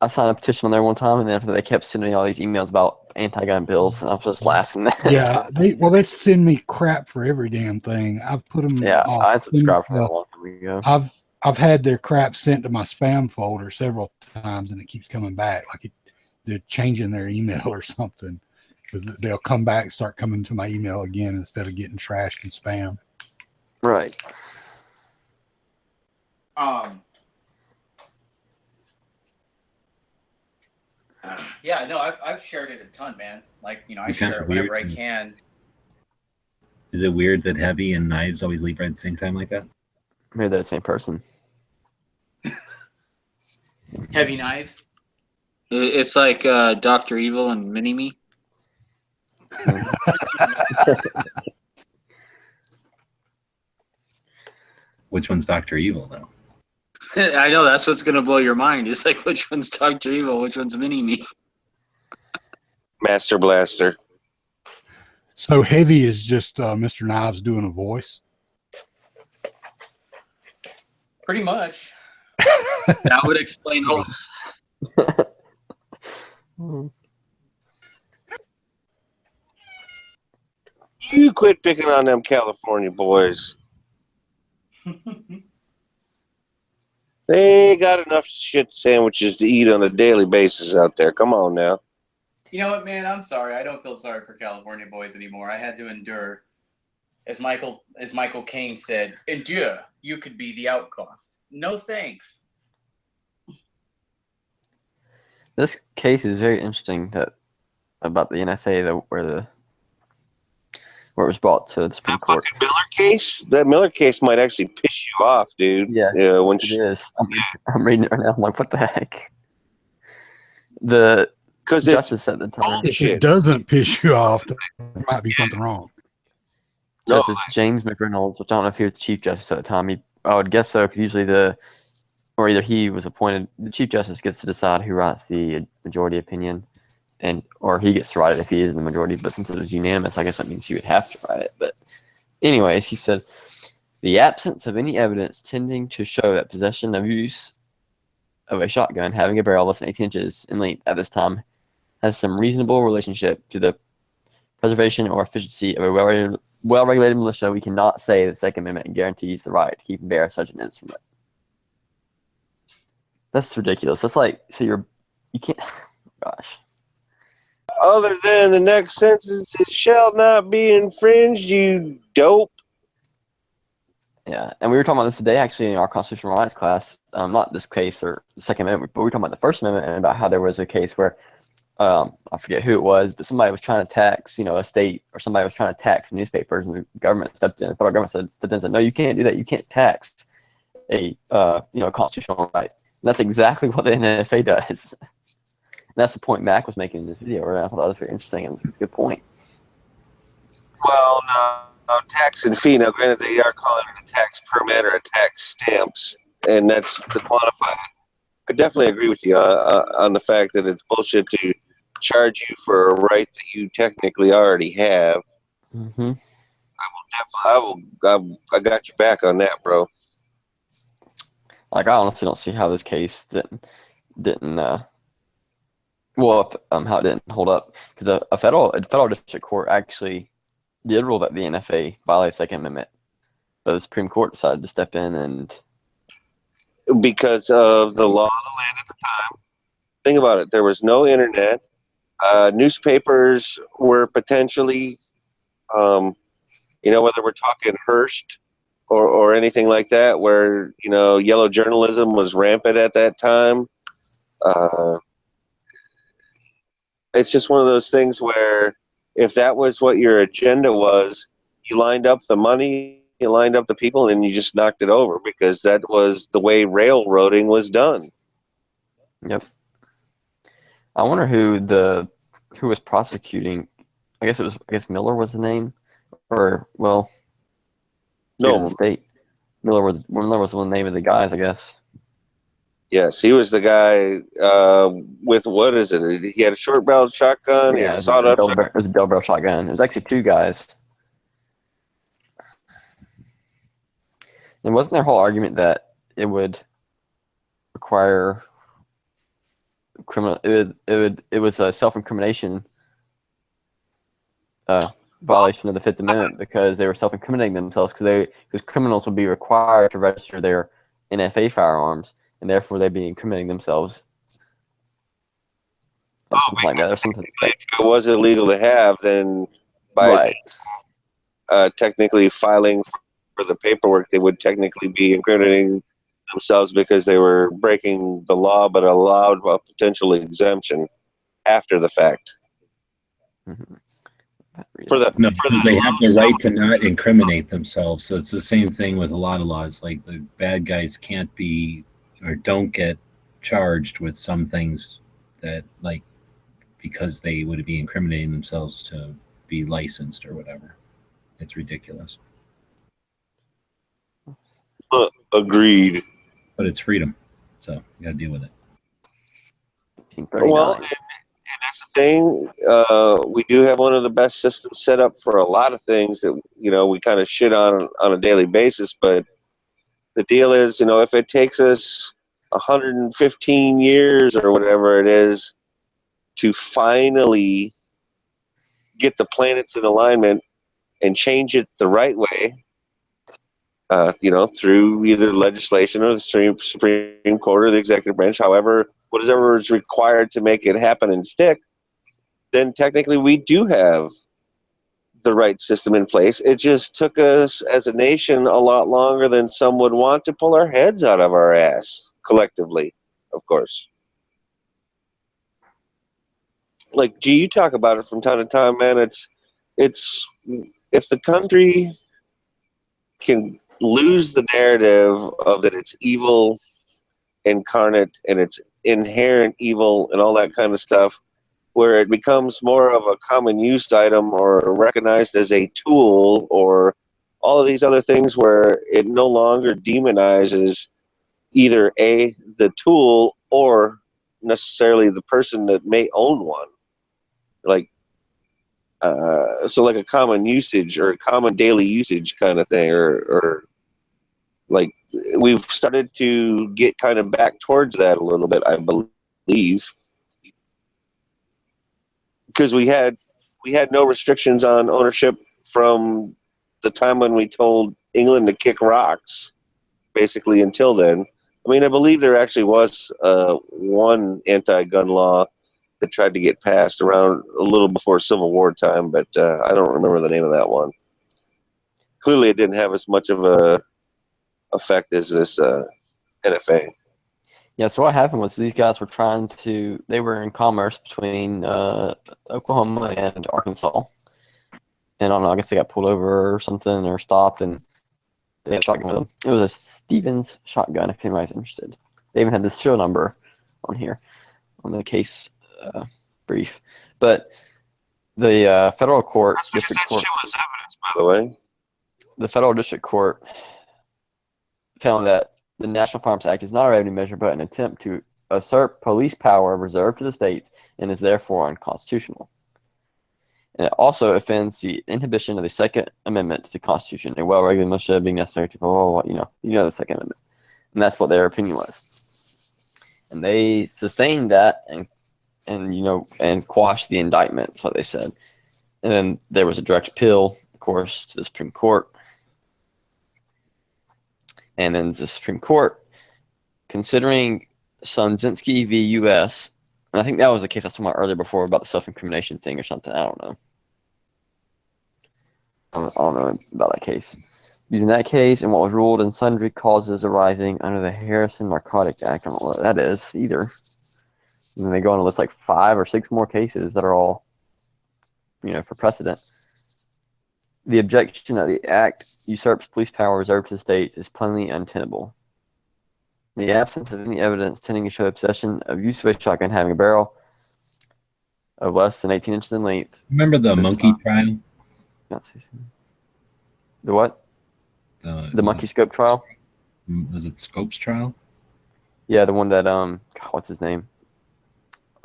Speaker 12: I signed a petition on there one time, and then after they kept sending me all these emails about anti-gun bills, and I was just laughing.
Speaker 8: Yeah, they send me crap for every damn thing. I've put them.
Speaker 12: Yeah, I subscribed for that a long time ago.
Speaker 8: I've had their crap sent to my spam folder several times, and it keeps coming back. Like they're changing their email or something, because they'll come back and start coming to my email again instead of getting trashed and spam.
Speaker 12: Right.
Speaker 14: Yeah, no, I've shared it a ton, man. Like, I
Speaker 4: It's
Speaker 14: share
Speaker 4: kinda
Speaker 14: it whenever I
Speaker 4: weird.
Speaker 14: can.
Speaker 4: Is it weird that Heavy and Knives always leave right at the same time like that?
Speaker 12: Maybe they're the same person.
Speaker 14: Heavy Knives.
Speaker 16: It's like Dr. Evil and Mini-Me.
Speaker 4: Which one's Dr. Evil, though?
Speaker 16: I know, that's what's going to blow your mind. It's like, which one's Dr. Evil, which one's Mini-Me?
Speaker 6: Master Blaster.
Speaker 8: So Heavy is just Mr. Knives doing a voice.
Speaker 14: Pretty much.
Speaker 16: That would explain all.
Speaker 6: You quit picking on them California boys. They got enough shit sandwiches to eat on a daily basis out there. Come on now.
Speaker 14: You know what, man? I'm sorry. I don't feel sorry for California boys anymore. I had to endure. As Michael Caine said, endure. You could be the outcast. No thanks.
Speaker 12: This case is very interesting about the NFA where it was brought to the Supreme Court.
Speaker 6: That Miller case might actually piss you off, dude.
Speaker 12: Yeah,
Speaker 6: when
Speaker 12: it is. I'm reading it right now. I'm like, what the heck? The
Speaker 6: Because
Speaker 12: Justice at the time.
Speaker 8: If it doesn't piss you off, there might be something wrong.
Speaker 12: Justice James McReynolds, which I don't know if he was the Chief Justice at the time. I would guess so, because usually or either he was appointed, the Chief Justice gets to decide who writes the majority opinion, or he gets to write it if he is in the majority. But since it was unanimous, I guess that means he would have to write it. But anyways, he said, the absence of any evidence tending to show that possession of use of a shotgun having a barrel less than 18 inches in length at this time has some reasonable relationship to the preservation or efficiency of a well-regulated militia. We cannot say the Second Amendment guarantees the right to keep and bear such an instrument. That's ridiculous. That's like, so you can't, gosh.
Speaker 6: Other than the next sentence, it shall not be infringed, you dope.
Speaker 12: Yeah, and we were talking about this today, actually, in our constitutional rights class. Not this case or the Second Amendment, but we were talking about the First Amendment and about how there was a case where, I forget who it was, but somebody was trying to tax, a state, or somebody was trying to tax newspapers, and the government stepped in. The federal government stepped in and said, no, you can't do that. You can't tax a constitutional right. And that's exactly what the NFA does. And that's the point Mac was making in this video. Right? I thought that was very interesting, and it's a good point.
Speaker 6: Well, no, tax and fee. Now, granted, they are calling it a tax permit or a tax stamps, and that's to quantify it. I definitely agree with you on the fact that it's bullshit to charge you for a right that you technically already have.
Speaker 12: Mm-hmm.
Speaker 6: I got your back on that, bro.
Speaker 12: Like, I honestly don't see how this case didn't how it didn't hold up, because a federal district court actually did rule that the NFA violated the Second Amendment, but the Supreme Court decided to step in and
Speaker 6: because of the law of the land at the time. Think about it. There was no internet. Newspapers were potentially, whether we're talking Hearst or anything like that, where, yellow journalism was rampant at that time. It's just one of those things where if that was what your agenda was, you lined up the money, you lined up the people, and you just knocked it over, because that was the way railroading was done.
Speaker 12: Yep. I wonder who was prosecuting. I guess Miller was the name, or no, the state. Miller was one name of the guys, I guess.
Speaker 6: Yes, he was the guy with, what is it? He had a short-barreled shotgun.
Speaker 12: Yeah, it was a double-barrel shotgun. It was actually two guys. And wasn't their whole argument that it would require criminal? It was a self-incrimination violation of the Fifth Amendment, because they were self-incriminating themselves, because criminals would be required to register their NFA firearms, and therefore they'd be incriminating themselves. Or something like that, or something.
Speaker 6: If it was illegal to have, then by technically filing for the paperwork, they would technically be incriminating themselves, because they were breaking the law but allowed a potential exemption after the fact.
Speaker 12: Mm-hmm.
Speaker 4: They have the right to not incriminate themselves. So it's the same thing with a lot of laws. Like, the bad guys can't be or don't get charged with some things that, like, because they would be incriminating themselves to be licensed or whatever. It's ridiculous.
Speaker 6: Agreed.
Speaker 4: But it's freedom, so you got to deal with it.
Speaker 6: Well, and that's the thing. We do have one of the best systems set up for a lot of things that we kind of shit on a daily basis. But the deal is, if it takes us 115 years or whatever it is to finally get the planets in alignment and change it the right way, through either legislation or the Supreme Court or the executive branch, whatever is required to make it happen and stick, then technically we do have the right system in place. It just took us as a nation a lot longer than some would want to pull our heads out of our ass, collectively, of course. Like, you talk about it from time to time, man. It's if the country can lose the narrative of that it's evil incarnate and it's inherent evil and all that kind of stuff, where it becomes more of a common use item or recognized as a tool or all of these other things where it no longer demonizes either the tool or necessarily the person that may own one. Like, so like a common usage or common daily usage kind of thing, or like we've started to get kind of back towards that a little bit, I believe, because we had no restrictions on ownership from the time when we told England to kick rocks, basically until then. I mean, I believe there actually was one anti-gun law that tried to get passed around a little before Civil War time, but I don't remember the name of that one. Clearly, it didn't have as much of a effect as this NFA.
Speaker 12: Yeah, so what happened was these guys were they were in commerce between Oklahoma and Arkansas. And I don't know, I guess they got pulled over or something or stopped, and they had a shotgun with them. It was a Stevens shotgun, if anybody's interested. They even had the serial number on here, on the case brief. But the federal court, district court,
Speaker 6: was evidence, by the way.
Speaker 12: The federal district court found that the National Firearms Act is not a revenue measure, but an attempt to usurp police power reserved to the states and is therefore unconstitutional. And it also offends the inhibition of the Second Amendment to the Constitution, a well-regulated militia being necessary to you know the Second Amendment, and that's what their opinion was. And they sustained that and quashed the indictment. That's what they said. And then there was a direct appeal, of course, to the Supreme Court. And then the Supreme Court, considering Sonzinski v. U.S., and I think that was the case I was talking about earlier before about the self-incrimination thing or something. I don't know. I don't know about that case. Using that case and what was ruled in sundry causes arising under the Harrison Narcotic Act, I don't know what that is either. And then they go on to list like 5 or 6 more cases that are all, for precedent. The objection that the act usurps police power reserved to the states is plainly untenable. The absence of any evidence tending to show possession of use of a shotgun having a barrel of less than 18 inches in length.
Speaker 4: Remember the monkey trial?
Speaker 12: The what? The monkey scope trial?
Speaker 4: Was it Scopes trial?
Speaker 12: Yeah, the one that, what's his name?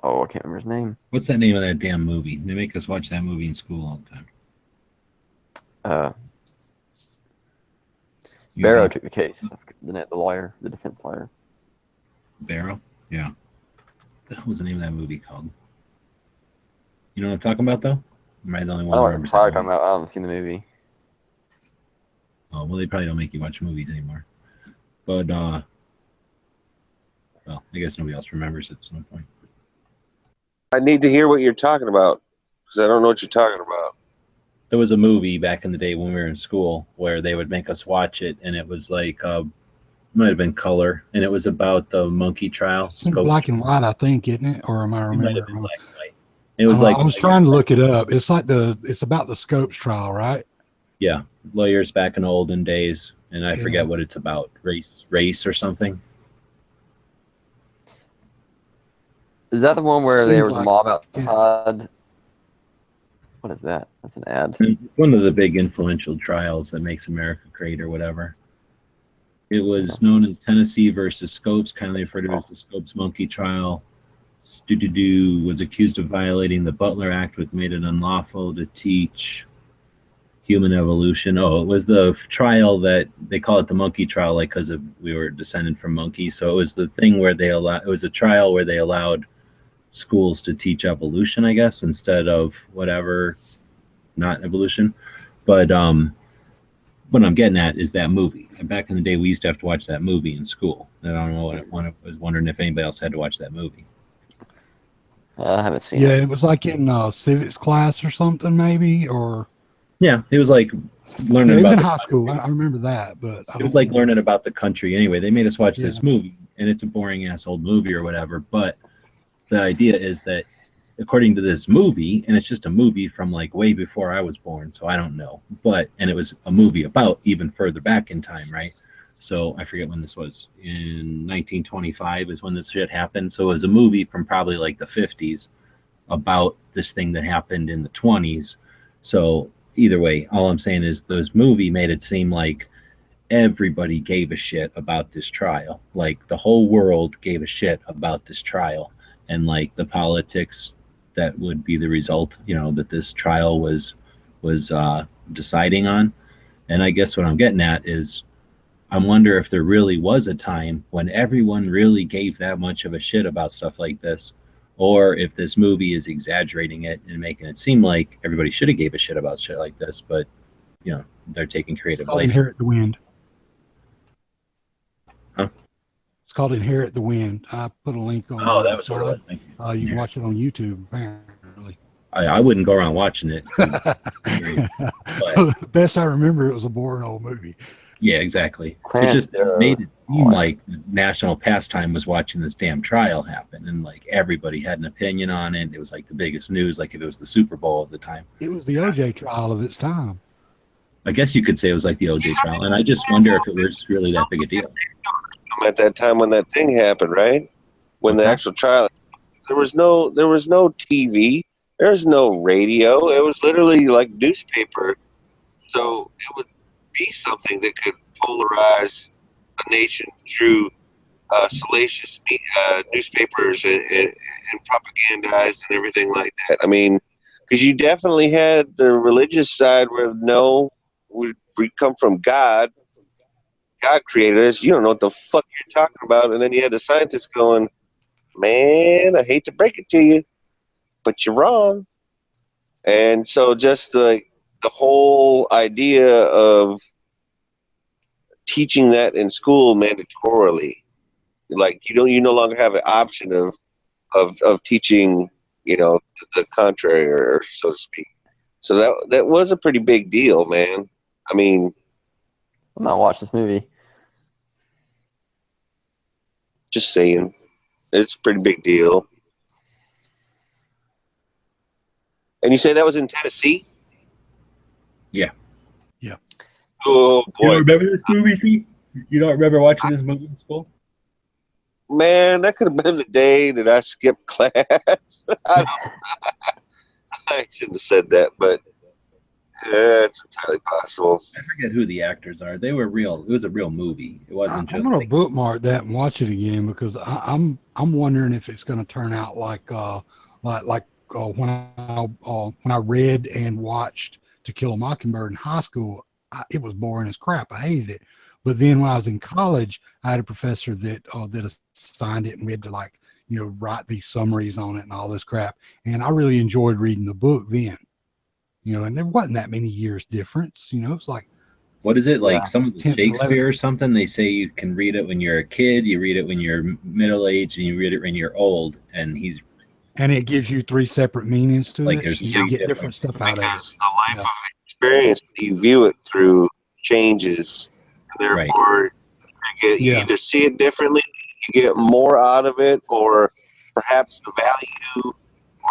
Speaker 12: Oh, I can't remember his name.
Speaker 4: What's that name of that damn movie? They make us watch that movie in school all the time.
Speaker 12: Barrow took the case. The lawyer, the defense lawyer.
Speaker 4: Barrow? Yeah. What the hell was the name of that movie called? You know what I'm talking about, though? Am I the only one who remembers that movie?
Speaker 12: I haven't seen the movie.
Speaker 4: Oh, well, they probably don't make you watch movies anymore. But, well, I guess nobody else remembers it at some point.
Speaker 6: I need to hear what you're talking about, because I don't know what you're talking about.
Speaker 4: There was a movie back in the day when we were in school where they would make us watch it, and it was like, it might have been color, and it was about the monkey trial.
Speaker 8: It's black and white, I think, isn't it? Or am I remembering?
Speaker 4: Black and white. It was like
Speaker 8: I was trying to look it up. It's like it's about the Scopes trial, right?
Speaker 4: Yeah, lawyers back in the olden days, and I forget what it's about. Race or something.
Speaker 12: Is that the one where there was a mob outside? What is that? That's an ad.
Speaker 4: One of the big influential trials that makes America great or whatever. It was known as Tennessee versus Scopes, kindly referred to as the Scopes monkey trial. Stu was accused of violating the Butler Act, which made it unlawful to teach human evolution. Oh, it was the trial that they call it the monkey trial, like because we were descended from monkeys. So it was the thing where it was a trial where they allowed schools to teach evolution, I guess, instead of whatever, not evolution. But what I'm getting at is that movie. And back in the day, we used to have to watch that movie in school. And I don't know I was wondering if anybody else had to watch that movie.
Speaker 12: I haven't seen it.
Speaker 8: Yeah, it was like in civics class or something, maybe, or.
Speaker 4: Yeah, it was like learning
Speaker 8: it was
Speaker 4: about
Speaker 8: in high school. I remember that, but
Speaker 4: it was like learning about the country. Anyway, they made us watch this movie, and it's a boring ass old movie or whatever. But the idea is that, according to this movie, and it's just a movie from like way before I was born, so I don't know. And it was a movie about even further back in time, right? So I forget when this was. In 1925 is when this shit happened. So it was a movie from probably like the 50s about this thing that happened in the 20s. So either way, all I'm saying is this movie made it seem like everybody gave a shit about this trial. Like the whole world gave a shit about this trial, and like the politics that would be the result, you know, that this trial was deciding on. And I guess what I'm getting at is I wonder if there really was a time when everyone really gave that much of a shit about stuff like this, or if this movie is exaggerating it and making it seem like everybody should have gave a shit about shit like this, but you know, they're taking creative
Speaker 8: It's called
Speaker 4: license.
Speaker 8: Inherit the Wind.
Speaker 4: Huh?
Speaker 8: It's called Inherit the Wind. I put a link on.
Speaker 4: Oh, that
Speaker 8: the
Speaker 4: was what it
Speaker 8: side.
Speaker 4: was. Thank you.
Speaker 8: You can watch it on YouTube. Apparently,
Speaker 4: I wouldn't go around watching it. But,
Speaker 8: best I remember, it was a boring old movie.
Speaker 4: yeah, exactly. It's just it made it seem like the national pastime was watching this damn trial happen, and like everybody had an opinion on it. It was like the biggest news, like if it was the Super Bowl of the time.
Speaker 8: It was the OJ trial of its time.
Speaker 4: I guess you could say it was like the OJ trial, and I just wonder if it was really that big a deal.
Speaker 6: At that time when that thing happened, right? When the actual trial, there was no TV, there was no radio. It was literally like newspaper. So it would be something that could polarize a nation through salacious newspapers and propagandized and everything like that. I mean, because you definitely had the religious side where we come from God. God created us. You don't know what the fuck you're talking about. And then you had the scientists going, man, I hate to break it to you, but you're wrong. And so just the whole idea of teaching that in school mandatorily, like you no longer have an option of teaching, you know, the contrary, or so to speak. So that was a pretty big deal, man. I mean,
Speaker 12: I'm gonna watch this movie.
Speaker 6: Just saying, it's a pretty big deal. And you say that was in Tennessee?
Speaker 4: Yeah.
Speaker 8: Yeah.
Speaker 6: Oh boy.
Speaker 4: You don't remember this movie, Steve? You don't remember watching this movie in school?
Speaker 6: Man, that could have been the day that I skipped class. I shouldn't have said that, but it's entirely possible.
Speaker 4: I forget who the actors are. They were real. It was a real movie. It wasn't just.
Speaker 8: I'm gonna bookmark that and watch it again because I'm wondering if it's gonna turn out like when I read and watched To Kill a Mockingbird in high school. It was boring as crap. I hated it. But then when I was in college, I had a professor that assigned it, and we had to write these summaries on it and all this crap. And I really enjoyed reading the book then. And there wasn't that many years difference. It's like,
Speaker 4: what is it like? Some of the
Speaker 8: 10th,
Speaker 4: Shakespeare
Speaker 8: 11th.
Speaker 4: or something? They say you can read it when you're a kid, you read it when you're middle aged, and you read it when you're old. And
Speaker 8: it gives you 3 separate meanings to
Speaker 4: Like
Speaker 8: it.
Speaker 4: there's
Speaker 8: You
Speaker 4: three
Speaker 8: get different stuff out of it.
Speaker 6: Because the life of experience, you view it through changes. Therefore, you either see it differently, you get more out of it, or perhaps the value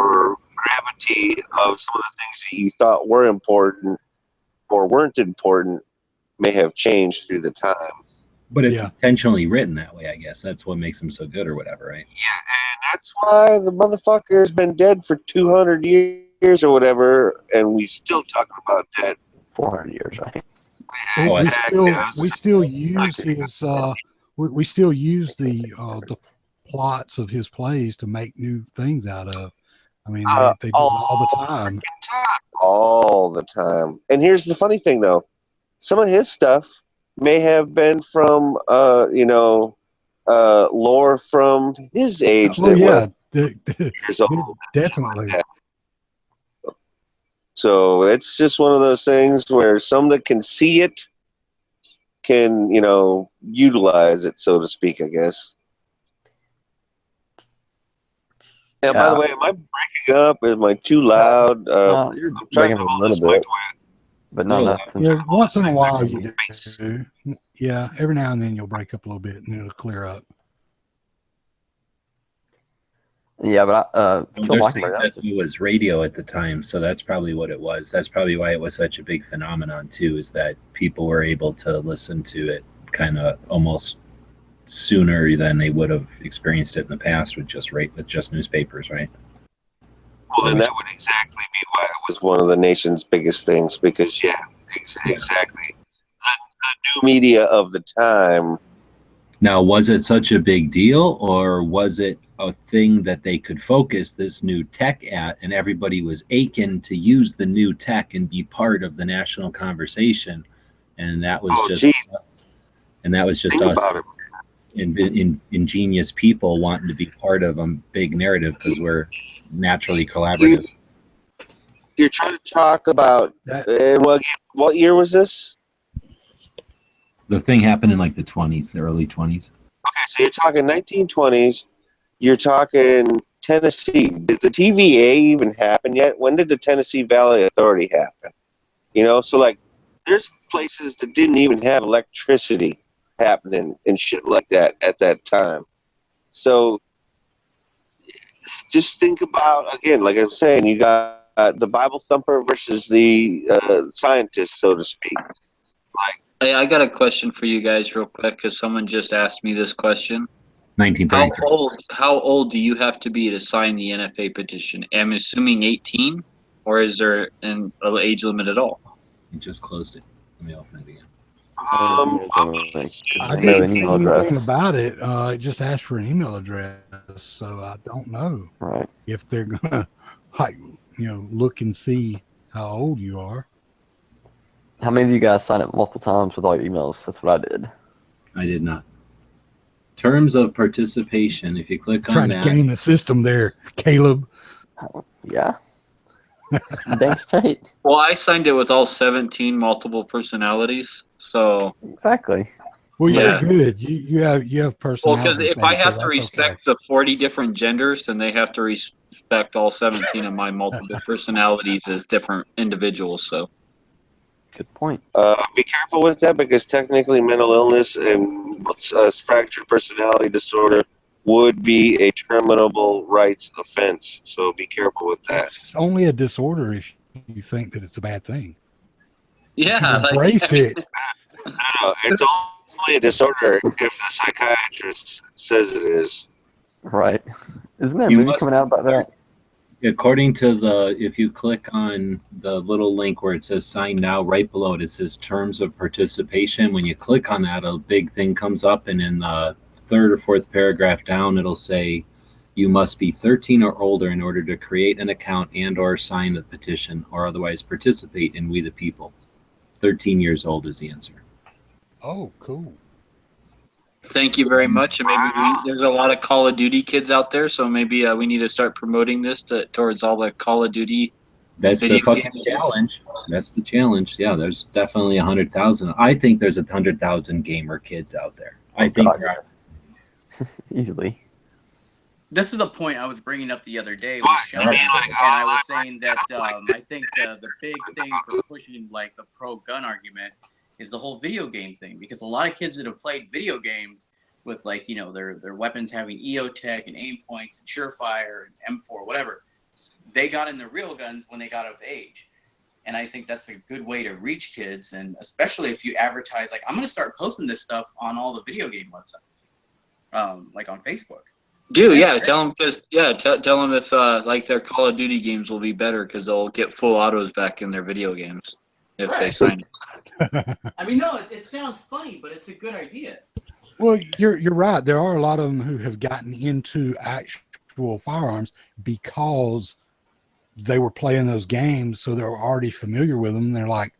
Speaker 6: or gravity of some of the things that you thought were important or weren't important may have changed through the time.
Speaker 4: But it's intentionally written that way, I guess. That's what makes them so good or whatever, right?
Speaker 6: And that's why the motherfucker's been dead for 200 years or whatever, and we still talking about that.
Speaker 12: 400 years, right?
Speaker 8: We still use his we still use the plots of his plays to make new things out of. I mean, they do it all the time.
Speaker 6: All the time. And here's the funny thing, though. Some of his stuff may have been from, lore from his age.
Speaker 8: Oh, yeah.
Speaker 6: Years old.
Speaker 8: Definitely.
Speaker 6: So it's just one of those things where some that can see it can, utilize it, so to speak, I guess. And by the way, am I breaking up? Am I too loud?
Speaker 12: No, you're
Speaker 6: I'm trying
Speaker 12: breaking
Speaker 6: to
Speaker 12: up a
Speaker 6: hold
Speaker 12: little
Speaker 6: this mic
Speaker 12: bit, but not nothing.
Speaker 8: Yeah, once in a while you do. Yeah, every now and then you'll break up a little bit and it'll clear up.
Speaker 12: Yeah, but
Speaker 4: They're saying that it was radio at the time, so that's probably what it was. That's probably why it was such a big phenomenon too, is that people were able to listen to it kind of almost sooner than they would have experienced it in the past with just newspapers, right?
Speaker 6: Well, then that would exactly be why it was one of the nation's biggest things. Because exactly, the new media of the time.
Speaker 4: Now, was it such a big deal, or was it a thing that they could focus this new tech at, and everybody was aching to use the new tech and be part of the national conversation? And that was just us ingenious people wanting to be part of a big narrative because we're naturally collaborative.
Speaker 6: You're trying to talk about what year was this?
Speaker 4: The thing happened in like the 20s, the early 20s.
Speaker 6: Okay, so you're talking 1920s. You're talking Tennessee. Did the TVA even happen yet? When did the Tennessee Valley Authority happen? You know, so like there's places that didn't even have electricity happening and shit like that at that time. So just think about, again, like I'm saying, you got the Bible thumper versus the scientist, so to speak. Like,
Speaker 16: Hey, I got a question for you guys real quick because someone just asked me this question.
Speaker 4: 1933.
Speaker 16: How old do you have to be to sign the NFA petition? I'm assuming 18, or is there an age limit at all?
Speaker 4: You just closed it. Let me open it again.
Speaker 8: I didn't see anything about it. It just asked for an email address, so I don't know if they're gonna look and see how old you are.
Speaker 12: How many of you guys signed up multiple times with all your emails? That's what I did.
Speaker 4: I did not. Terms of participation. If you click on
Speaker 8: Trying
Speaker 4: that,
Speaker 8: to game the system there, Caleb.
Speaker 12: Yeah. Dang straight.
Speaker 16: Well, I signed it with all 17 multiple personalities, so
Speaker 12: exactly.
Speaker 8: Well,
Speaker 16: Yeah.
Speaker 8: you're good. You have
Speaker 16: Well,
Speaker 8: personality.
Speaker 16: because if I
Speaker 8: things,
Speaker 16: have
Speaker 8: so
Speaker 16: to
Speaker 8: that's
Speaker 16: respect the 40 different genders, then they have to respect all 17 of my multiple personalities as different individuals. So,
Speaker 12: good point.
Speaker 6: Be careful with that because technically mental illness and fractured personality disorder would be a terminable rights offense. So be careful with that.
Speaker 8: It's only a disorder if you think that it's a bad thing.
Speaker 16: yeah,
Speaker 8: Embrace it.
Speaker 6: No, it's only a disorder if the psychiatrist says it is.
Speaker 12: Right. Isn't there a
Speaker 4: You
Speaker 12: movie
Speaker 4: must-
Speaker 12: coming out about that?
Speaker 4: according to if you click on the little link where it says sign now, right below it, it says terms of participation. When you click on that, a big thing comes up, and in the third or fourth paragraph down, it'll say you must be 13 or older in order to create an account and or sign the petition or otherwise participate in We the People. 13 years old is the answer.
Speaker 8: Oh, cool.
Speaker 16: thank you very much. And maybe there's a lot of Call of Duty kids out there, so maybe we need to start promoting this towards all the Call of Duty.
Speaker 4: That's the
Speaker 16: video
Speaker 4: fucking
Speaker 16: game kids.
Speaker 4: challenge. That's the challenge. Yeah, there's definitely 100,000. I think there's 100,000 gamer kids out there. I think there are.
Speaker 12: Easily.
Speaker 14: This is a point I was bringing up the other day with Sean, and I was saying that I think the big thing for pushing like the pro-gun argument is the whole video game thing, because a lot of kids that have played video games with like their weapons having EOTech and aim points and Surefire and M4 whatever, they got in the real guns when they got of age. And I think that's a good way to reach kids, and especially if you advertise, like I'm going to start posting this stuff on all the video game websites, like on Facebook.
Speaker 16: Dude, yeah, tell them tell them if like their Call of Duty games will be better because they'll get full autos back in their video games if they sign it.
Speaker 14: I mean, no, it sounds funny, but it's a good idea.
Speaker 8: Well, you're right. There are a lot of them who have gotten into actual firearms because they were playing those games, so they're already familiar with them. They're like,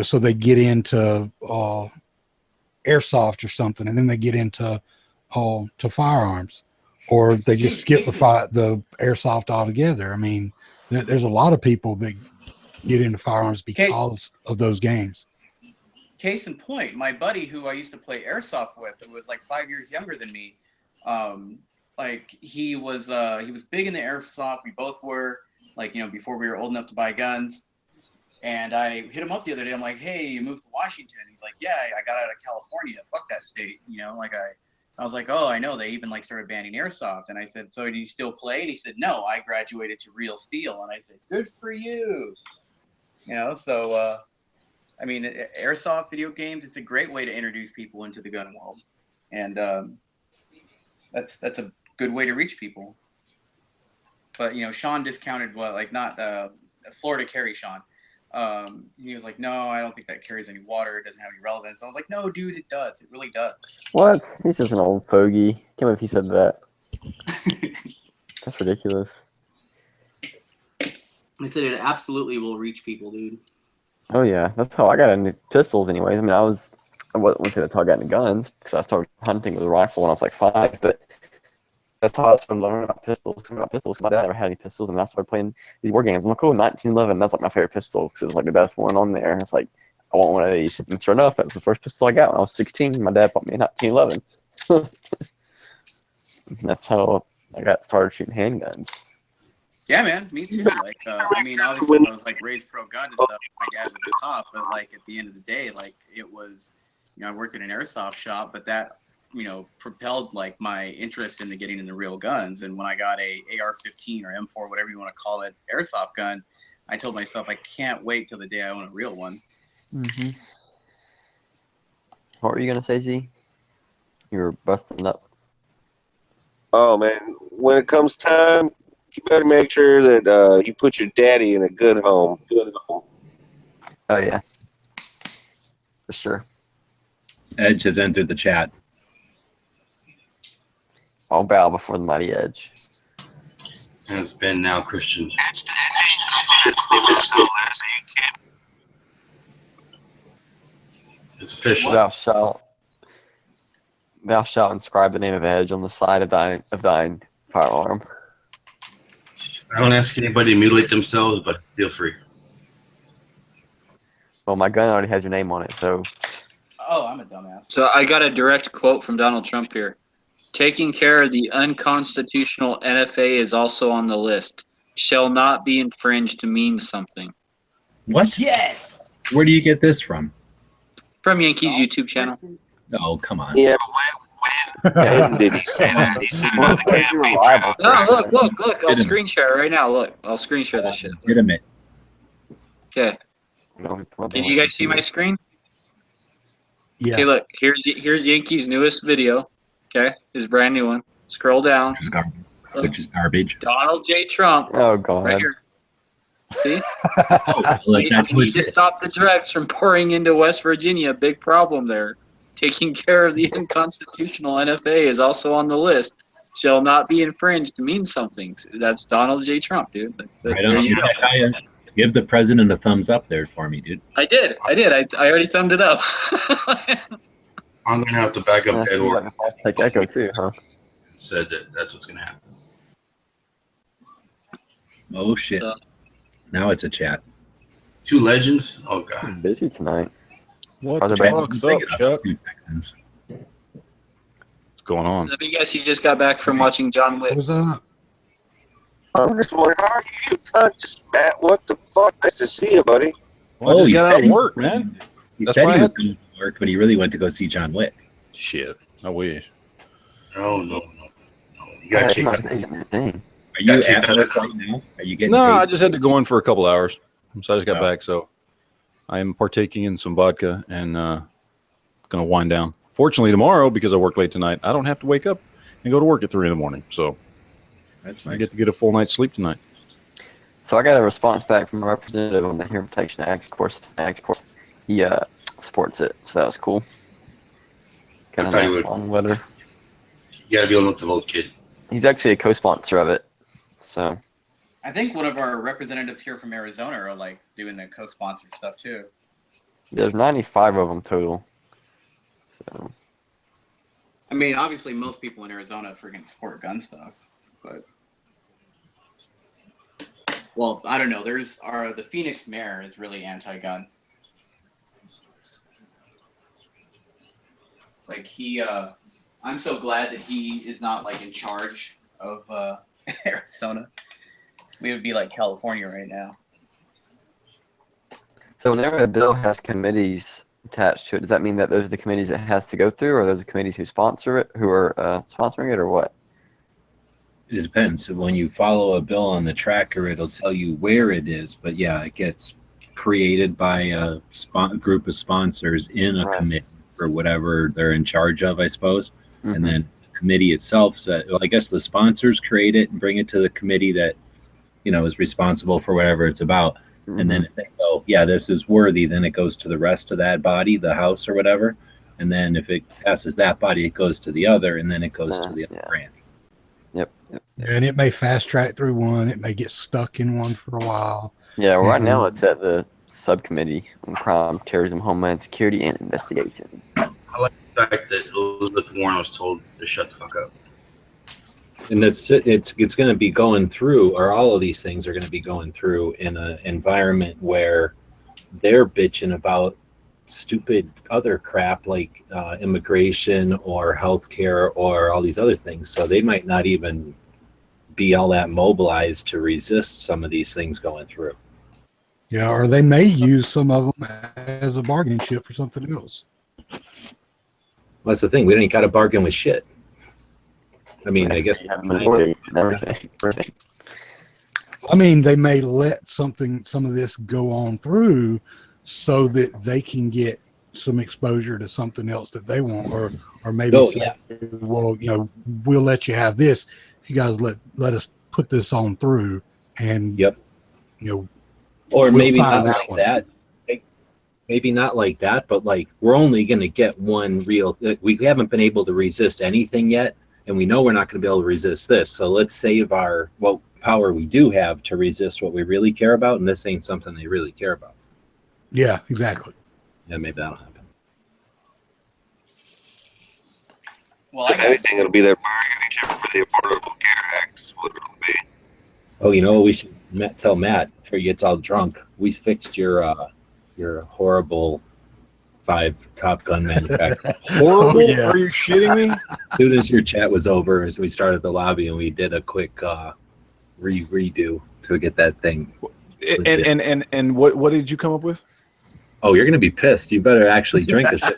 Speaker 8: so they get into airsoft or something, and then they get into to firearms, or they just skip the airsoft altogether. I mean, there's a lot of people that get into firearms because of those games.
Speaker 14: Case in point, my buddy who I used to play airsoft with, who was like 5 years younger than me, like he was big in the airsoft. We both were, like, before we were old enough to buy guns. And I hit him up the other day. I'm like, hey, you moved to Washington? He's like, yeah, I got out of California. Fuck that state. I was like, oh, I know. They even like started banning airsoft. And I said, so do you still play? And he said, no, I graduated to Real Steel. And I said, good for you. So I mean, airsoft video games, it's a great way to introduce people into the gun world. And that's a good way to reach people. but Sean discounted not Florida carry Sean. He was like, no, I don't think that carries any water. It doesn't have any relevance. I was like, no, dude, it does. It really does.
Speaker 12: What? He's just an old fogey. Can't believe he said that. That's ridiculous.
Speaker 14: I said it absolutely will reach people, dude.
Speaker 12: Oh yeah, that's how I got into pistols. Anyways, I mean, I wouldn't say that's how I got into guns because I started hunting with a rifle when I was like 5, but that's how I started learning about pistols. My dad never had any pistols, and I started playing these war games. I'm like, oh, 1911. That's like my favorite pistol because it was like the best one on there. It's like, I want one of these. And sure enough, that was the first pistol I got when I was 16. My dad bought me a 1911. That's how I got started shooting handguns.
Speaker 14: Yeah, man, me too. I mean, obviously, I was like raised pro gun and stuff. My dad was a cop, but like at the end of the day, like it was, I worked in an airsoft shop, but that, propelled like my interest into getting into real guns. And when I got a AR-15 or M4, whatever you want to call it, airsoft gun, I told myself I can't wait till the day I own a real one.
Speaker 12: Mm-hmm. What were you gonna say, Z? You were busting up.
Speaker 6: Oh man, when it comes time, you better make sure that you put your daddy in a good home.
Speaker 12: Oh yeah, for sure.
Speaker 4: Edge has entered the chat.
Speaker 12: I'll bow before the mighty Edge.
Speaker 1: And it's been now Christian. It's official.
Speaker 12: Thou shalt inscribe the name of Edge on the side of thine firearm.
Speaker 1: I don't ask anybody to mutilate themselves, but feel free.
Speaker 12: Well, my gun already has your name on it, so.
Speaker 14: Oh, I'm a dumbass.
Speaker 3: So I got a direct quote from Donald Trump here. Taking care of the unconstitutional NFA is also on the list. Shall not be infringed to mean something.
Speaker 4: What?
Speaker 14: Yes!
Speaker 4: Where do you get this from?
Speaker 3: From Yankees YouTube channel.
Speaker 4: Oh, come on.
Speaker 6: Yeah, but when did he say that? He said it on the campaign trail.
Speaker 3: No, look. I'll screen share it right now. Look, I'll screen share this shit.
Speaker 4: Legitimate.
Speaker 3: Okay. Can you guys see my screen?
Speaker 8: Yeah.
Speaker 3: Okay, look. Here's Yankees' newest video. Okay, his brand new one. Scroll down.
Speaker 4: Which is garbage.
Speaker 3: Donald J. Trump.
Speaker 12: Oh God.
Speaker 3: Right here. See?
Speaker 4: Like
Speaker 3: we need to stop the drugs from pouring into West Virginia. Big problem there. Taking care of the unconstitutional NFA is also on the list. Shall not be infringed means something. That's Donald J. Trump, dude.
Speaker 4: Right on. Give the president a thumbs up there for me, dude.
Speaker 3: I did. I already thumbed it up.
Speaker 1: I'm gonna have to back up Edward.
Speaker 12: Like Echo too, huh?
Speaker 1: Said that's what's gonna happen.
Speaker 4: Oh shit!
Speaker 3: So,
Speaker 4: now it's a chat.
Speaker 1: 2 legends. Oh god.
Speaker 12: I'm busy tonight.
Speaker 17: What the fuck's up, Chuck? What's going on?
Speaker 3: let me guess, you just got back from watching John Wick.
Speaker 8: What's up?
Speaker 6: I'm just wondering, how are you? Just Matt, what the fuck? Nice to see you, buddy.
Speaker 17: Well, I just got out of work, man.
Speaker 4: He
Speaker 17: That's
Speaker 4: said
Speaker 17: why
Speaker 4: he
Speaker 17: I
Speaker 4: was
Speaker 17: had
Speaker 4: going to work, but he really went to go see John Wick.
Speaker 17: Shit, I wish.
Speaker 1: No. You gotta kick that.
Speaker 4: Are you at work right now? Are you getting
Speaker 17: No,
Speaker 4: paid?
Speaker 17: I just had to go in for a couple hours, so I just got back. So I am partaking in some vodka and gonna wind down. Fortunately, tomorrow, because I work late tonight, I don't have to wake up and go to work at 3 a.m. So
Speaker 4: that's
Speaker 17: nice. I get to get a full night's sleep tonight.
Speaker 12: So I got a response back from a representative on the Hearing Protection Act course. He supports it, so that was cool. Got a nice long letter.
Speaker 1: You gotta be able to vote, kid.
Speaker 12: He's actually a co-sponsor of it, so.
Speaker 14: I think one of our representatives here from Arizona are like doing the co-sponsor stuff too.
Speaker 12: There's 95 of them total. So.
Speaker 14: I mean, obviously, most people in Arizona freaking support gun stuff, but well, I don't know. There's the Phoenix mayor is really anti-gun. Like I'm so glad that he is not like in charge of Arizona. We would be like California right now.
Speaker 12: So whenever a bill has committees attached to it, does that mean that those are the committees it has to go through, or those are the committees who sponsor it, who are sponsoring it, or what?
Speaker 4: It depends. So when you follow a bill on the tracker, it'll tell you where it is. But yeah, it gets created by a group of sponsors in a committee for whatever they're in charge of, I suppose. And then the committee itself, well, I guess the sponsors create it and bring it to the committee that is responsible for whatever it's about. And then if they go, yeah, this is worthy, then it goes to the rest of that body, the house or whatever. And then if it passes that body, it goes to the other, and then it goes to the other branch.
Speaker 12: Yep.
Speaker 8: And it may fast track through one. It may get stuck in one for a while.
Speaker 12: Yeah, well, right now it's at the subcommittee on crime, terrorism, homeland security, and investigation.
Speaker 1: I like the fact that Elizabeth Warren was told to shut the fuck up.
Speaker 4: And it's going to be going through, or all of these things are going to be going through in an environment where they're bitching about stupid other crap like immigration or healthcare or all these other things. So they might not even be all that mobilized to resist some of these things going through.
Speaker 8: Yeah, or they may use some of them as a bargaining chip for something else.
Speaker 4: Well, that's the thing. We ain't got to bargain with shit. I mean, I guess.
Speaker 8: I mean, they may let some of this go on through so that they can get some exposure to something else that they want, or maybe well, we'll let you have this if you guys let us put this on through, and
Speaker 4: or maybe not
Speaker 8: that
Speaker 4: like
Speaker 8: one.
Speaker 4: that. Maybe not like that, but like we're only going to get one real. We haven't been able to resist anything yet, and we know we're not going to be able to resist this. So let's save what power we do have to resist what we really care about, and this ain't something they really care about.
Speaker 8: Yeah, exactly.
Speaker 4: Yeah, maybe that'll happen.
Speaker 6: Well, if anything, it'll be their bargaining chip for the Affordable Care Act. Is what it'll be.
Speaker 4: Oh, you know what we should tell Matt before he gets all drunk? We fixed your horrible 5 Top Gun manufacturer.
Speaker 17: Horrible? Are you shitting me?
Speaker 4: As soon as your chat was over, as we started the lobby, and we did a quick redo to get that thing.
Speaker 17: And what did you come up with?
Speaker 4: Oh, you're gonna be pissed. You better actually drink a shit.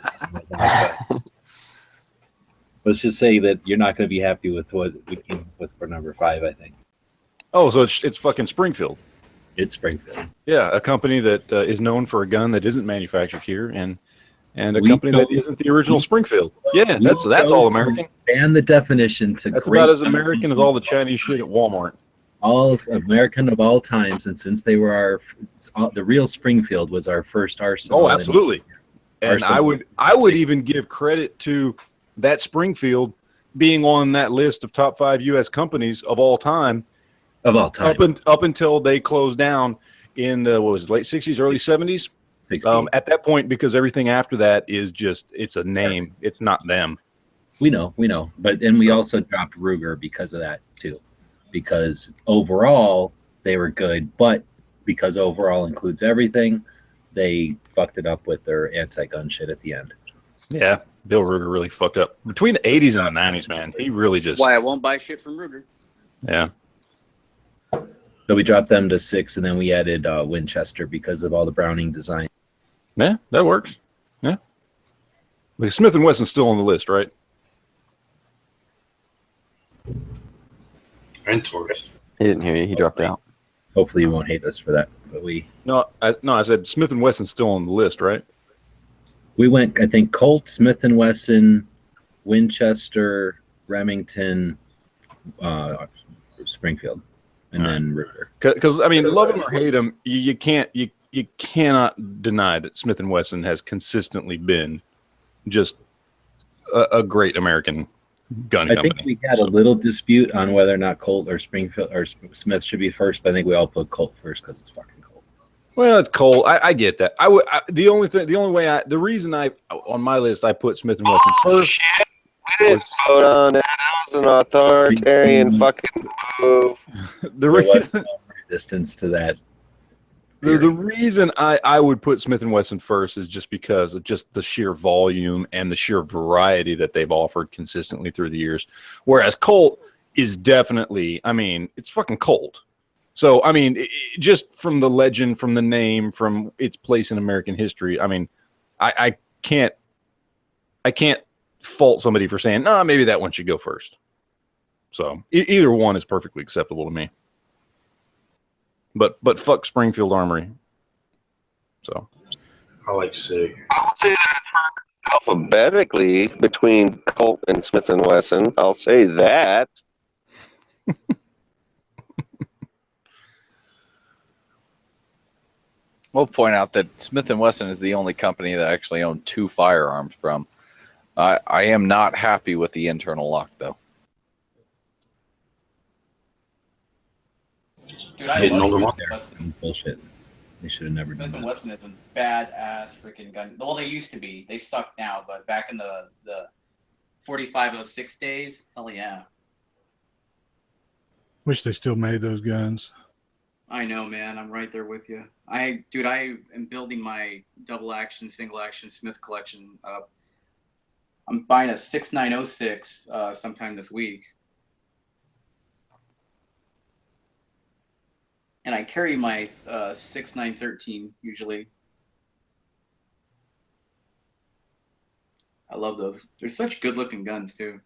Speaker 4: Let's just say that you're not gonna be happy with what we came up with for number 5. I think.
Speaker 17: Oh, so it's fucking Springfield.
Speaker 4: It's Springfield.
Speaker 17: Yeah, a company that is known for a gun that isn't manufactured here, and a company that isn't the original Springfield. Yeah, that's all American.
Speaker 4: And the definition to
Speaker 17: that's about as American as all the Chinese shit at Walmart.
Speaker 4: All American of all times, and since they were the real Springfield was our first arsenal.
Speaker 17: Oh, absolutely. And I would even give credit to that Springfield being on that list of top 5 U.S. companies of all time.
Speaker 4: Of all time.
Speaker 17: Up until they closed down in the late 60s, early 70s. At that point, because everything after that is just, it's a name. It's not them.
Speaker 4: We know. But then we also dropped Ruger because of that too. Because overall they were good, but because overall includes everything, they fucked it up with their anti-gun shit at the end.
Speaker 17: Yeah, Bill Ruger really fucked up. Between the 80s and the 90s, man, he really just...
Speaker 14: Why I won't buy shit from Ruger.
Speaker 17: Yeah.
Speaker 4: So we dropped them to 6, and then we added Winchester because of all the Browning design.
Speaker 17: Yeah, that works. Yeah. Like Smith & Wesson's still on the list, right?
Speaker 1: And Taurus.
Speaker 12: He didn't hear you. He dropped out.
Speaker 4: Hopefully you won't hate us for that. But
Speaker 17: I said Smith & Wesson's still on the list, right?
Speaker 4: We went, I think, Colt, Smith & Wesson, Winchester, Remington, Springfield, and then Ruger.
Speaker 17: Because I mean, love him or hate him, you cannot deny that Smith & Wesson has consistently been just a great American gun company.
Speaker 4: I think we had a little dispute on whether or not Colt or Springfield or Smith should be first, but I think we all put Colt first because it's fucking Colt.
Speaker 17: Well, it's Colt. I get that. The reason on my list I put Smith & Wesson first.
Speaker 6: Shit. We didn't vote on that. That was an authoritarian fucking move.
Speaker 4: The reason no resistance to that.
Speaker 17: The reason I would put Smith & Wesson first is just because of just the sheer volume and the sheer variety that they've offered consistently through the years. Whereas Colt is definitely, I mean, it's fucking Colt. So, I mean, just from the legend, from the name, from its place in American history, I mean, I can't fault somebody for saying, no, maybe that one should go first. So either one is perfectly acceptable to me. But fuck Springfield Armory. So
Speaker 1: I like SIG.
Speaker 6: I would say that it's alphabetically between Colt and Smith & Wesson. I'll say that.
Speaker 15: We'll point out that Smith & Wesson is the only company that I actually own 2 firearms from. I am not happy with the internal lock, though.
Speaker 14: Dude, I
Speaker 1: Hitting
Speaker 14: love
Speaker 1: all the
Speaker 14: Smith & Wesson.
Speaker 4: Bullshit. They should have never done
Speaker 14: Smith &
Speaker 4: that.
Speaker 14: Wesson is a badass freaking gun. Well, they used to be. They suck now, but back in the 4506 days, hell yeah.
Speaker 8: Wish they still made those guns.
Speaker 14: I know, man. I'm right there with you. I am building my double action, single action Smith collection up. I'm buying a 6906 sometime this week. And I carry my 6913 usually. I love those. They're such good looking guns too.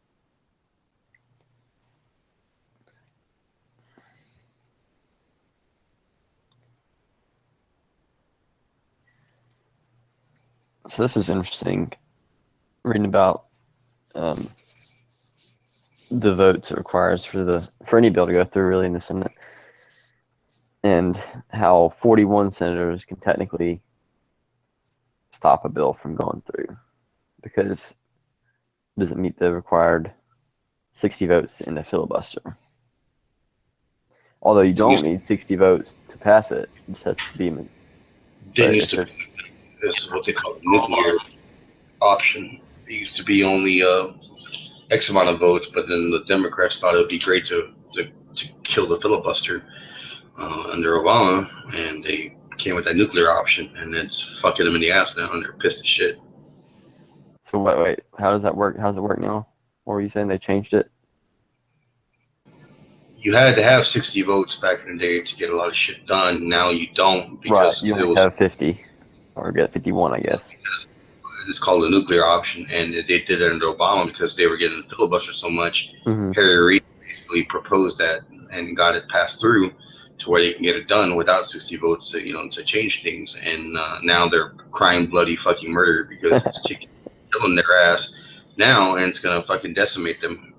Speaker 12: So this is interesting. Reading about the votes it requires for any bill to go through, really, in the Senate, and how 41 senators can technically stop a bill from going through because it doesn't meet the required 60 votes in a filibuster. Although you don't need 60 votes to pass it, it just has to be.
Speaker 1: They used to. It's what they call the nuclear option. It used to be only X amount of votes, but then the Democrats thought it would be great to kill the filibuster under Obama, and they came with that nuclear option, and it's fucking them in the ass now, and they're pissed as shit.
Speaker 12: So wait, how does that work? How does it work now? What were you saying? They changed it?
Speaker 1: You had to have 60 votes back in the day to get a lot of shit done. Now you don't, because
Speaker 12: Right, you only have 50. Or get 51, I guess.
Speaker 1: It's called the nuclear option, and they did it under Obama because they were getting filibuster so much.
Speaker 12: Mm-hmm.
Speaker 1: Harry Reid basically proposed that and got it passed through to where they can get it done without 60 votes to change things. And now they're crying bloody fucking murder because it's killing their ass now, and it's gonna fucking decimate them.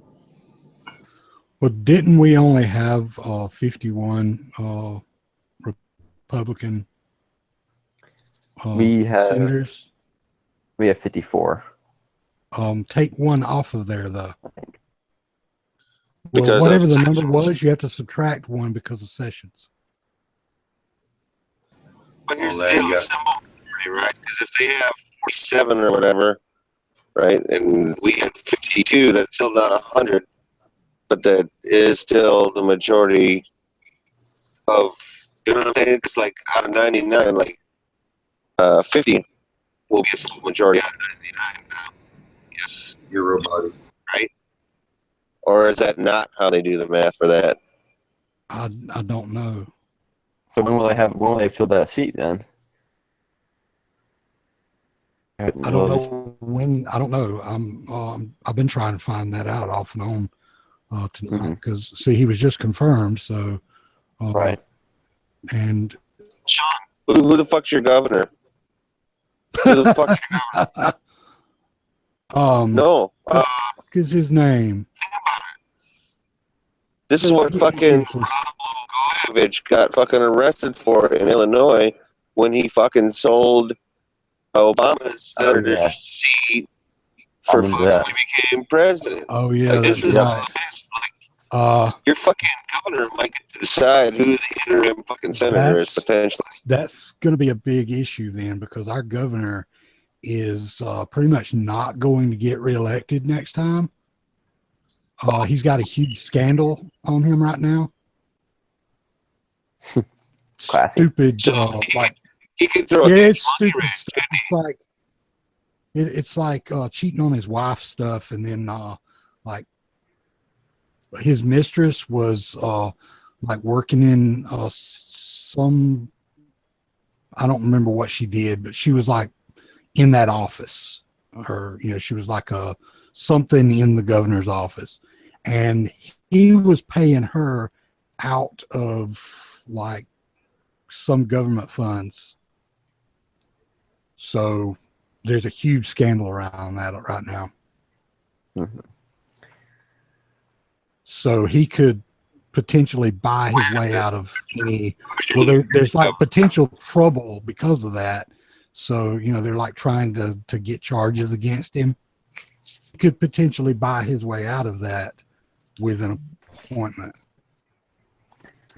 Speaker 8: Well, didn't we only have 51 Republican
Speaker 12: we have
Speaker 8: senators?
Speaker 12: We have 54.
Speaker 8: Take one off of there, though.
Speaker 6: Because
Speaker 8: well, whatever
Speaker 6: of
Speaker 8: the number
Speaker 6: Sessions.
Speaker 8: was, you have to subtract one because of Sessions.
Speaker 6: But here's the deal, right? Because if they have 47 or whatever, right, and we had 52, that's still not 100, but that is still the majority of, you know what I'm saying? It's like out of 99, like 50 will be a simple majority out of 99 now. Yes.
Speaker 1: You're robotic.
Speaker 6: Right? Or is that not how they do the math for that?
Speaker 8: I don't know.
Speaker 12: So when will they fill that seat then?
Speaker 8: I don't know when. I don't know. I've been trying to find that out off and on tonight because see, he was just confirmed. So
Speaker 12: right.
Speaker 8: And
Speaker 6: Sean, who the fuck's your governor? Who the fuck's your governor?
Speaker 8: No. What is his name?
Speaker 6: This is what fucking Blagojevich got fucking arrested for in Illinois when he fucking sold Obama's senator seat for fucking when he became president.
Speaker 8: Oh yeah,
Speaker 6: like, this
Speaker 8: that's
Speaker 6: is
Speaker 8: right.
Speaker 6: Your fucking governor might get to decide who the interim fucking senator is potentially.
Speaker 8: That's going to be a big issue then because our governor is pretty much not going to get reelected next time. He's got a huge scandal on him right now.
Speaker 12: Classy.
Speaker 8: Stupid, like
Speaker 6: he could throw.
Speaker 8: Yeah, it's stupid stuff. It's like cheating on his wife stuff, and then like his mistress was like working in some. I don't remember what she did, but she was like in that office, or she was like something in the governor's office, and he was paying her out of like some government funds. So there's a huge scandal around that right now.
Speaker 12: Mm-hmm.
Speaker 8: So he could potentially buy his way out of any. Well, there's like potential trouble because of that. So, you know, they're like trying to get charges against him. Could potentially buy his way out of that with an appointment.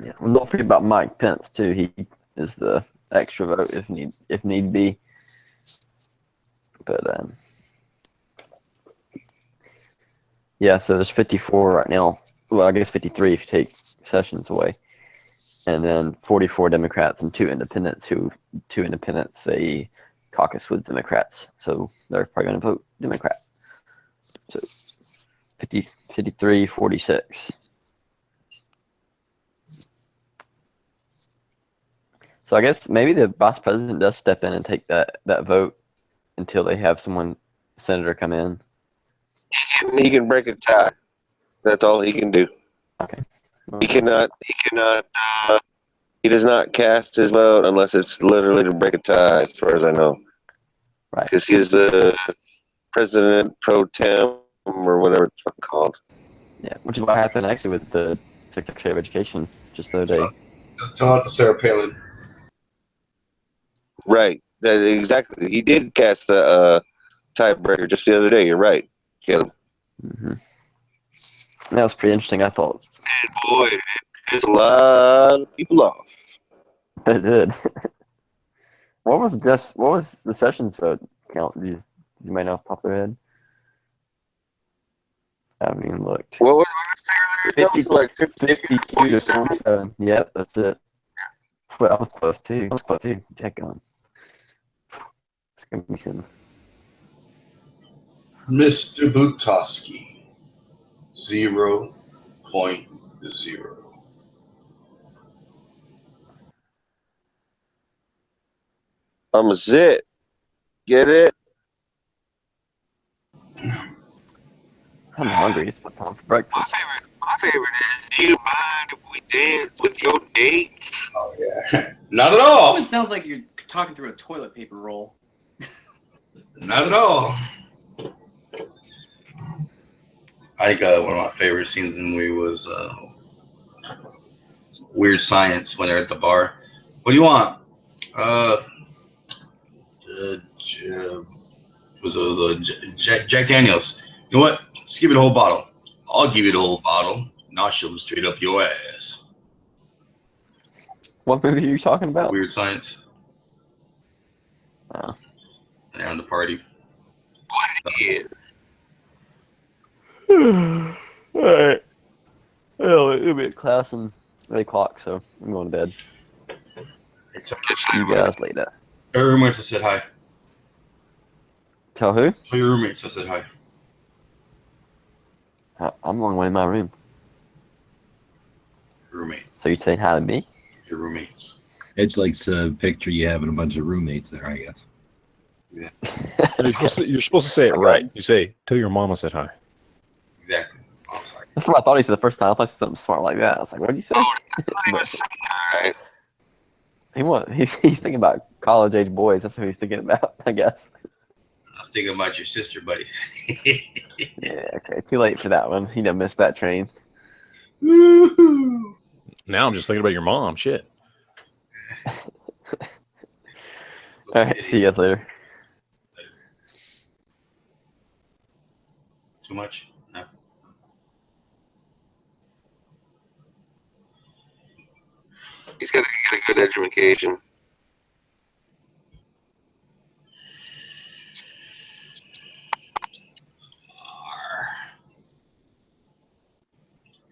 Speaker 12: Yeah, well, don't forget about Mike Pence too. He is the extra vote if need be. But yeah, so there's 54 right now. Well, I guess 53 if you take Sessions away, and then 44 Democrats and 2 independents. Two independents they caucus with Democrats, so they're probably going to vote Democrat. So 50, 53, 46. So I guess maybe the vice president does step in and take that vote until they have senator come in.
Speaker 6: He can break a tie. That's all he can do.
Speaker 12: Okay.
Speaker 6: He does not cast his vote unless it's literally to break a tie, as far as I know.
Speaker 12: Right.
Speaker 6: Because he's the president pro tem or whatever it's called.
Speaker 12: Yeah, which is what happened actually with the Secretary of Education just the other day.
Speaker 1: Tell it to Sarah Palin.
Speaker 6: Right. That exactly. He did cast the tiebreaker just the other day. You're right, Caleb.
Speaker 12: Mm-hmm. That was pretty interesting, I thought.
Speaker 6: And boy, it pissed a lot of people off.
Speaker 12: It did. What was the Sessions vote count? You might know off the top of your head. I haven't even looked.
Speaker 6: What was it?
Speaker 12: 52 to 47. Yep, that's it. Well, I was close too. Check on. It's gonna be soon.
Speaker 1: Mr. Butowski, 0.0.
Speaker 6: I'm a zit. Get it?
Speaker 12: I'm hungry. It's what time for breakfast.
Speaker 6: My favorite is, do you mind if we dance with your dates?
Speaker 1: Oh, yeah. Not at all.
Speaker 14: It sounds like you're talking through a toilet paper roll.
Speaker 1: Not at all. I think one of my favorite scenes in the movie was Weird Science when they're at the bar. What do you want? Jack Daniels. You know what? Just give me the whole bottle. I'll give you the whole bottle. And I'll shove it straight up your ass.
Speaker 12: What movie are you talking about?
Speaker 1: Weird Science.
Speaker 12: Oh.
Speaker 1: And on the party.
Speaker 12: Alright. Well, it'll be at class and 8 o'clock, so I'm going to bed. See you guys later.
Speaker 1: Tell your roommates I said hi.
Speaker 12: Tell who?
Speaker 1: Tell your roommates I said hi.
Speaker 12: I'm the long way in my room.
Speaker 1: Roommate.
Speaker 12: So you saying hi to me?
Speaker 1: Your roommates.
Speaker 4: Edge likes a picture you having a bunch of roommates there, I guess.
Speaker 1: Yeah.
Speaker 17: You're supposed to say it right. You say, tell your mama said hi.
Speaker 1: Exactly. Oh, I'm sorry.
Speaker 12: That's what I thought he said the first time. I thought he said something smart like that. I was like, what did you say? He's thinking about college age boys. That's what he's thinking about, I guess.
Speaker 1: I was thinking about your sister, buddy.
Speaker 12: Yeah, okay. Too late for that one. He done missed that train.
Speaker 1: Woo-hoo.
Speaker 17: Now I'm just thinking about your mom. Shit.
Speaker 12: All right. See you guys later.
Speaker 1: Too much? No.
Speaker 6: He's got to get a good education.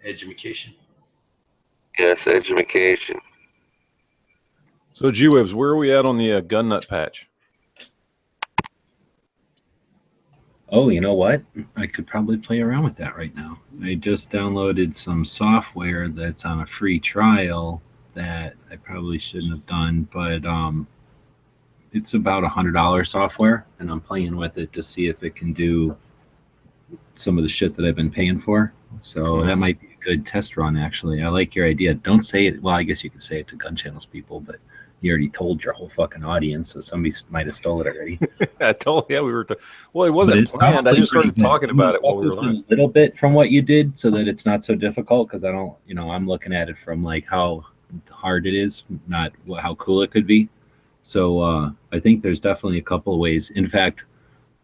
Speaker 1: Education.
Speaker 6: Yes, education.
Speaker 17: So, G-Webs, where are we at on the gun nut patch?
Speaker 4: Oh, you know what? I could probably play around with that right now. I just downloaded some software that's on a free trial that I probably shouldn't have done, but it's about $100 software, and I'm playing with it to see if it can do some of the shit that I've been paying for. So that might be a good test run, actually. I like your idea. Don't say it. Well, I guess you can say it to Gun Channels people, but You already told your whole fucking audience, so somebody might have stole it already.
Speaker 17: I told we were. Well, it wasn't planned. I just started talking about it while we were learning.
Speaker 4: A little bit from what you did, so that it's not so difficult. Because I don't, I'm looking at it from like how hard it is, not how cool it could be. So I think there's definitely a couple of ways. In fact,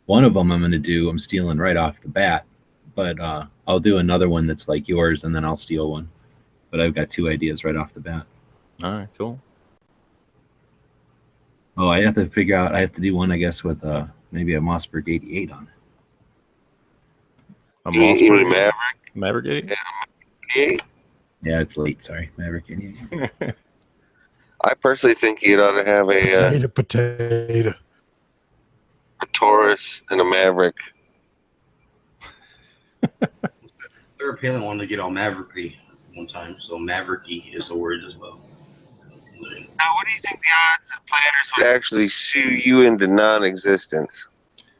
Speaker 4: one of them I'm stealing right off the bat, but I'll do another one that's like yours, and then I'll steal one. But I've got 2 ideas right off the bat.
Speaker 17: All right, cool.
Speaker 4: Oh, I have to figure out. I have to do one, I guess, with maybe a Mossberg 88 on it.
Speaker 17: A Mossberg Maverick 88?
Speaker 4: Yeah, it's late. Sorry, Maverick 88.
Speaker 6: I personally think you'd ought to have a
Speaker 8: potato,
Speaker 6: a Taurus and a Maverick.
Speaker 1: Sarah Palin wanted to get all Mavericky one time, so Mavericky is the word as well.
Speaker 6: Now, what do you think the odds that planners would actually sue you into non-existence?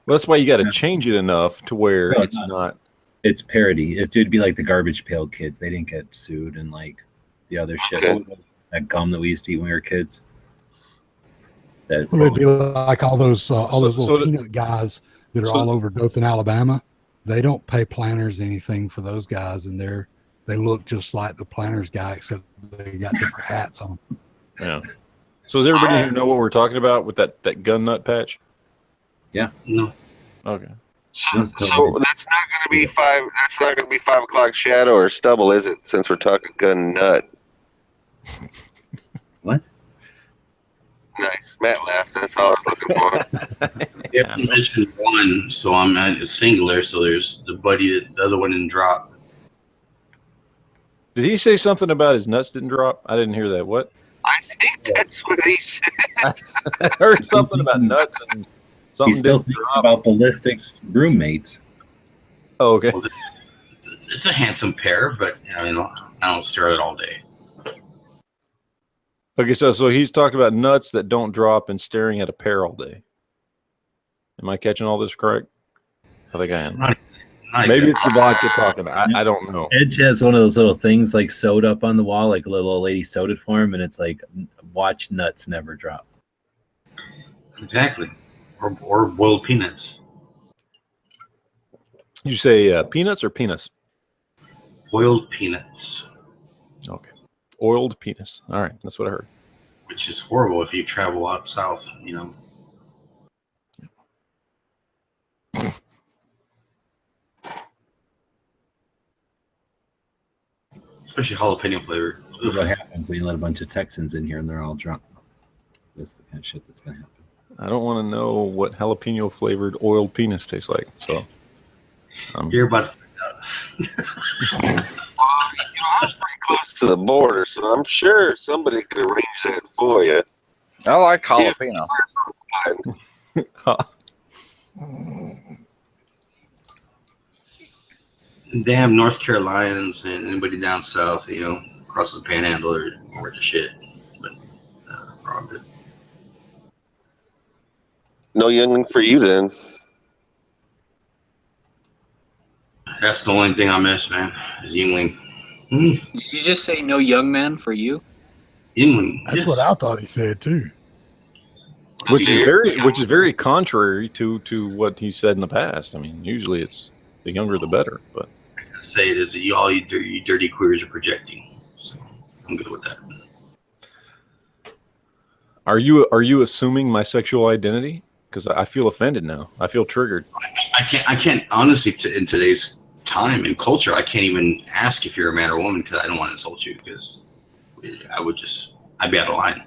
Speaker 17: Well, that's why you got to change it enough to where
Speaker 4: No,
Speaker 17: it's not.
Speaker 4: It's parody. It'd be like the Garbage Pail Kids. They didn't get sued, and like the other shit.
Speaker 6: Okay.
Speaker 4: That gum that we used to eat when we were kids. That
Speaker 8: Well, it'd be like all those little peanut guys that are all over Dothan, Alabama. They don't pay planners anything for those guys, and they look just like the planners guy, except they got different hats on.
Speaker 17: Yeah. So does everybody here know what we're talking about with that gun nut patch?
Speaker 4: Yeah.
Speaker 1: No.
Speaker 17: Okay.
Speaker 6: So that's not going to be 5. That's not going to be 5 o'clock shadow or stubble, is it? Since we're talking gun nut.
Speaker 4: What?
Speaker 6: Nice. Matt laughed. That's all I was looking for.
Speaker 1: You have to mention one, so I'm at a singular. So there's the buddy that the other one didn't drop.
Speaker 17: Did he say something about his nuts didn't drop? I didn't hear that. What?
Speaker 6: I think that's what he said.
Speaker 17: I heard something about nuts and something
Speaker 4: He's still
Speaker 17: didn't
Speaker 4: thinking
Speaker 17: drop.
Speaker 4: about ballistics roommates.
Speaker 17: Oh, okay.
Speaker 1: Well, it's a handsome pair, but I don't stare at it all day.
Speaker 17: Okay, so he's talked about nuts that don't drop and staring at a pair all day. Am I catching all this correct? I think I am. Maybe it's the vodka talking. I don't know.
Speaker 4: Edge has one of those little things like sewed up on the wall, like a little old lady sewed it for him, and it's like, watch nuts never drop.
Speaker 1: Exactly. Or boiled peanuts.
Speaker 17: You say peanuts or penis?
Speaker 1: Boiled peanuts.
Speaker 17: Okay. Oiled penis. All right. That's what I heard.
Speaker 1: Which is horrible if you travel out south, Especially jalapeno flavor.
Speaker 4: What happens when you let a bunch of Texans in here and they're all drunk? That's the kind of shit that's going to happen.
Speaker 17: I don't want to know what jalapeno flavored oiled penis tastes like. So
Speaker 1: you're about to find out.
Speaker 6: I was pretty close to the border, so I'm sure somebody could arrange that for you.
Speaker 15: I like jalapeno.
Speaker 1: They have North Carolinians and anybody down south, across the panhandle or the shit. But we're all good.
Speaker 6: No youngling for you then.
Speaker 1: That's the only thing I miss, man, is Yingling.
Speaker 16: Did you just say no young man for you?
Speaker 1: Yingling.
Speaker 8: That's what I thought he said too.
Speaker 17: Which is very contrary to what he said in the past. I mean, usually it's the younger the better, but
Speaker 1: I say it is all you dirty queers are projecting. So I'm good with that.
Speaker 17: Are you assuming my sexual identity? Because I feel offended now. I feel triggered.
Speaker 1: I can't honestly in today's time and culture, I can't even ask if you're a man or a woman because I don't want to insult you because I'd be out of line.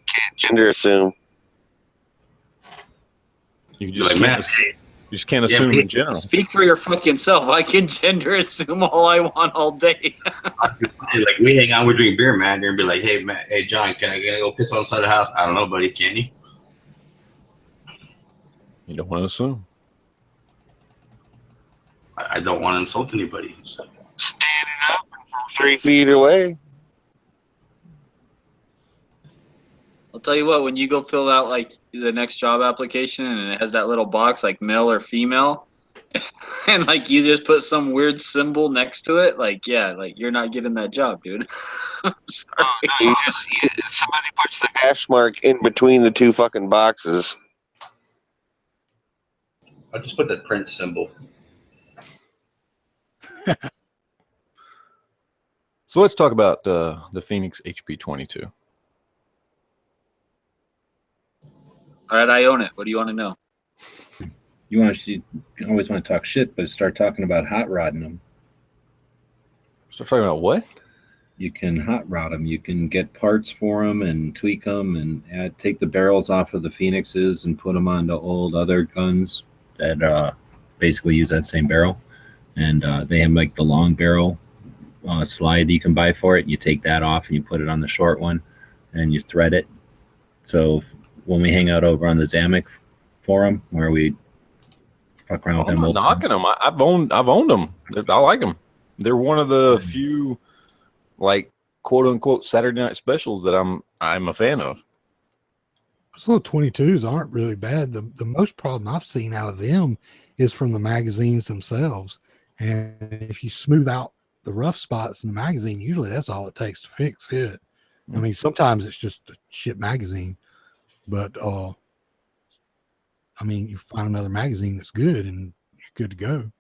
Speaker 6: Can't gender assume.
Speaker 17: You just can't assume in general.
Speaker 16: Speak for your fucking self. I can gender assume all I want all day.
Speaker 1: Like we hang out, we drink beer, man, and be like, hey, man, hey, John, can I go piss on the side of the house? I don't know, buddy. Can you?
Speaker 17: You don't want to assume.
Speaker 1: I don't want to insult anybody. So.
Speaker 6: Standing up and from 3 feet away.
Speaker 16: I'll tell you what, when you go fill out like the next job application and it has that little box like male or female, and like you just put some weird symbol next to it, like yeah, like you're not getting that job, dude. I'm sorry.
Speaker 6: Somebody puts the hash mark in between the two fucking boxes.
Speaker 1: I just put that print symbol.
Speaker 17: So let's talk about the Phoenix HP22.
Speaker 16: All right, I own it. What do you want to know?
Speaker 4: You always want to talk shit, but start talking about hot rodding them.
Speaker 17: Start talking about what?
Speaker 4: You can hot rod them. You can get parts for them and tweak them and take the barrels off of the Phoenixes and put them onto old other guns that basically use that same barrel. And they have like the long barrel slide you can buy for it. You take that off and you put it on the short one and you thread it. So when we hang out over on the Zamek forum where we fuck around with them,
Speaker 17: I'm not knocking them. I've owned them. I like them. They're one of the few, like, quote unquote Saturday night specials that I'm a fan of.
Speaker 8: Those little 22s aren't really bad. The most problem I've seen out of them is from the magazines themselves. And if you smooth out the rough spots in the magazine, usually that's all it takes to fix it. I mean, sometimes it's just a shit magazine, but I mean, you find another magazine that's good and you're good to go.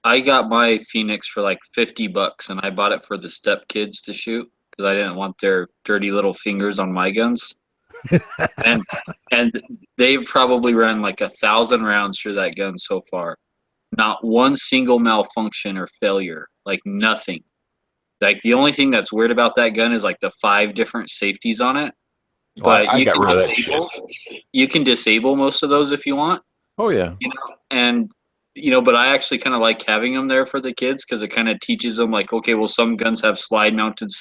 Speaker 16: I got my Phoenix for like $50, and I bought it for the step kids to shoot because I didn't want their dirty little fingers on my guns. and they've probably run like 1,000 rounds through that gun so far. Not one single malfunction or failure, like nothing. Like the only thing that's weird about that gun is like the 5 different safeties on it. But
Speaker 17: I got rid of that shit.
Speaker 16: You can disable most of those if you want.
Speaker 17: Oh yeah.
Speaker 16: You know, and you know, but I actually kind of like having them there for the kids because it kind of teaches them like, okay, well, some guns have slide mounted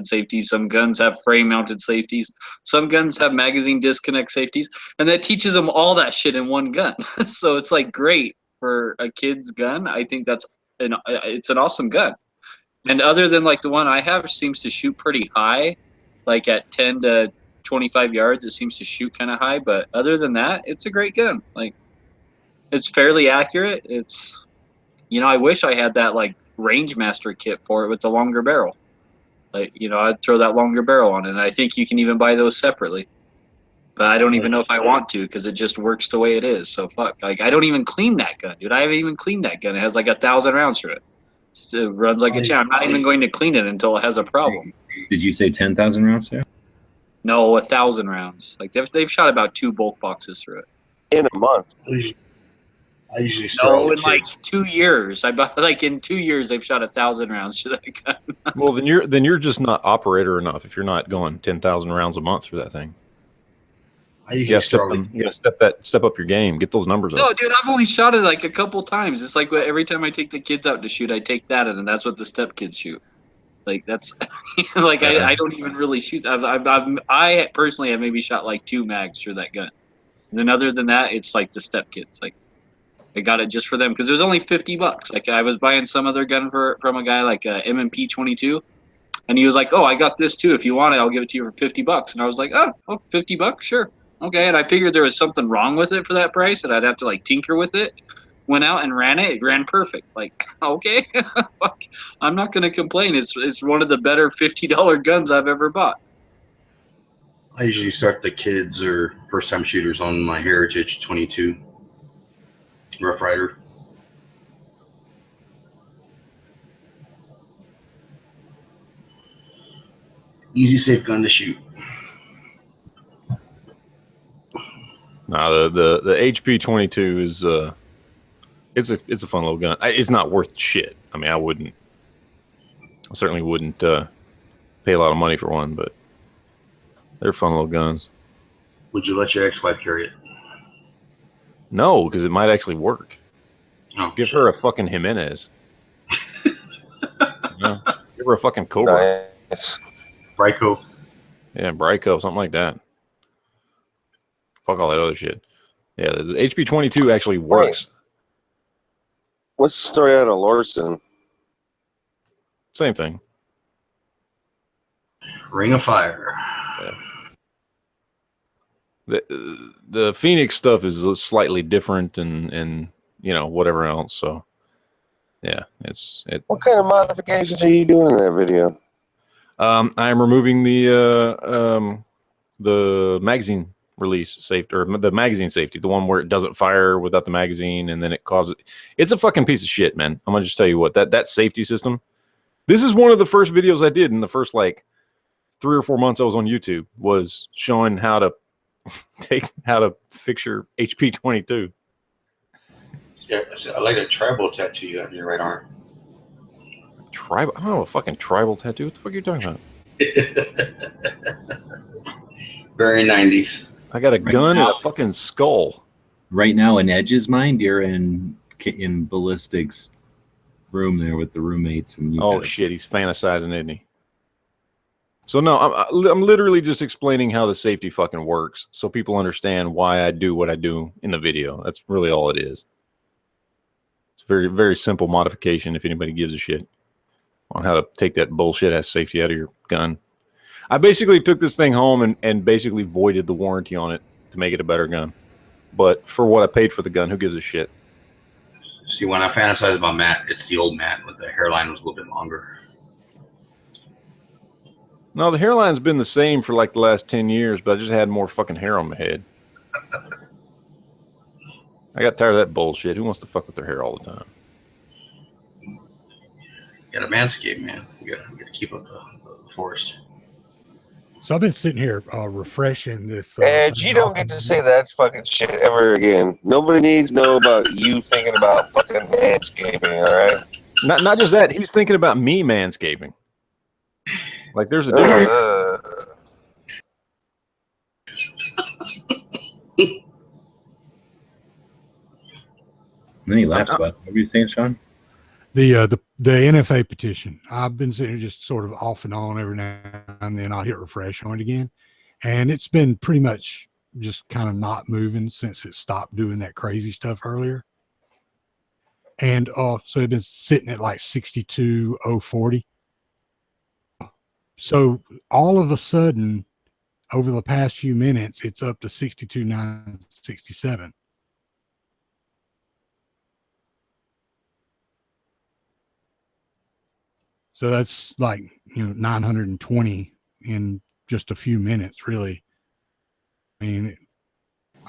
Speaker 16: safeties, some guns have frame mounted safeties, some guns have magazine disconnect safeties, and that teaches them all that shit in one gun. So it's like great for a kid's gun. I think it's an awesome gun. And other than like the one I have seems to shoot pretty high, like at 10 to 25 yards, it seems to shoot kind of high. But other than that, it's a great gun. Like, it's fairly accurate. It's, you know, I wish I had that like Rangemaster kit for it with the longer barrel. Like, you know, I'd throw that longer barrel on it. And I think you can even buy those separately. But I don't even know if I want to because it just works the way it is. So fuck. Like, I don't even clean that gun, dude. I haven't even cleaned that gun. It has like 1,000 rounds through it. It runs like a champ. I'm not even going to clean it until it has a problem.
Speaker 4: Did you say 10,000 rounds there?
Speaker 16: No, 1,000 rounds. Like they've shot about 2 bulk boxes through it.
Speaker 6: In a month.
Speaker 1: I usually start
Speaker 16: in like 2 years. In 2 years they've shot 1,000 rounds to that gun.
Speaker 17: Well, then you're just not operator enough if you're not going 10,000 rounds a month through that thing. You gotta step up your game. Get those numbers up.
Speaker 16: No, dude, I've only shot it like a couple times. It's like every time I take the kids out to shoot, I take that, and that's what the step kids shoot. Like that's like I don't even really shoot. I personally have maybe shot like 2 mags through that gun. And then other than that, it's like the step kids. Like I got it just for them because it was only $50. Like I was buying some other gun from a guy like M&P 22, and he was like, "Oh, I got this too. If you want it, I'll give it to you for $50." And I was like, "Oh, $50, sure." Okay, and I figured there was something wrong with it for that price, and I'd have to like tinker with it. Went out and ran it. It ran perfect. Like, okay, fuck, I'm not gonna complain. It's one of the better $50 guns I've ever bought.
Speaker 1: I usually start the kids or first time shooters on my Heritage 22 Rough Rider. Easy, safe gun to shoot.
Speaker 17: No, the HP 22 is it's a fun little gun. It's not worth shit. I mean, I certainly wouldn't pay a lot of money for one, but they're fun little guns.
Speaker 1: Would you let your ex-wife carry it?
Speaker 17: No, because it might actually work.
Speaker 1: Oh,
Speaker 17: give her a fucking Jimenez. Give her a fucking Cobra.
Speaker 6: Nice.
Speaker 1: Bryco.
Speaker 17: Yeah, Bryco, something like that. Fuck all that other shit. Yeah, the HP 22 actually works.
Speaker 6: What's the story out of Lorson?
Speaker 17: Same thing.
Speaker 1: Ring of Fire.
Speaker 17: Yeah. The Phoenix stuff is slightly different, and whatever else. So yeah,
Speaker 6: What kind of modifications are you doing in that video?
Speaker 17: I am removing the magazine release safety, or the magazine safety, the one where it doesn't fire without the magazine, and then it causes. It's a fucking piece of shit, man. I'm gonna just tell you what, that safety system. This is one of the first videos I did in the first 3 or 4 months I was on YouTube, was showing how to fix your HP 22.
Speaker 1: Yeah, I like a tribal tattoo you got on your right arm.
Speaker 17: Tribal? I don't know, a fucking tribal tattoo. What the fuck are you talking about?
Speaker 1: Very 90s.
Speaker 17: I got a gun and a fucking skull.
Speaker 4: Right now, in Edge's mind, you're in Ballistic's room there with the roommates, and
Speaker 17: shit, he's fantasizing, isn't he? So no, I'm literally just explaining how the safety fucking works, so people understand why I do what I do in the video. That's really all it is. It's a very, very simple modification if anybody gives a shit on how to take that bullshit ass safety out of your gun. I basically took this thing home and basically voided the warranty on it to make it a better gun. But for what I paid for the gun, who gives a shit?
Speaker 1: See, when I fantasize about Matt, it's the old Matt, but the hairline was a little bit longer.
Speaker 17: No, the hairline's been the same for the last 10 years, but I just had more fucking hair on my head. I got tired of that bullshit. Who wants to fuck with their hair all the time?
Speaker 1: You gotta manscape, man. You gotta keep up the forest.
Speaker 8: So I've been sitting here refreshing this.
Speaker 6: And you don't get to say that fucking shit ever again. Nobody needs to know about you thinking about fucking manscaping, all right?
Speaker 17: Not just that. He's thinking about me manscaping. There's a difference.
Speaker 4: Then he laughs about it. What were you saying, Sean?
Speaker 8: The NFA petition. I've been sitting here just sort of off and on every now and then. I'll hit refresh on it again, and it's been pretty much just kind of not moving since it stopped doing that crazy stuff earlier. And so it's been sitting at 62,040. So all of a sudden, over the past few minutes, it's up to 62,967. So that's 920 in just a few minutes, really. I mean,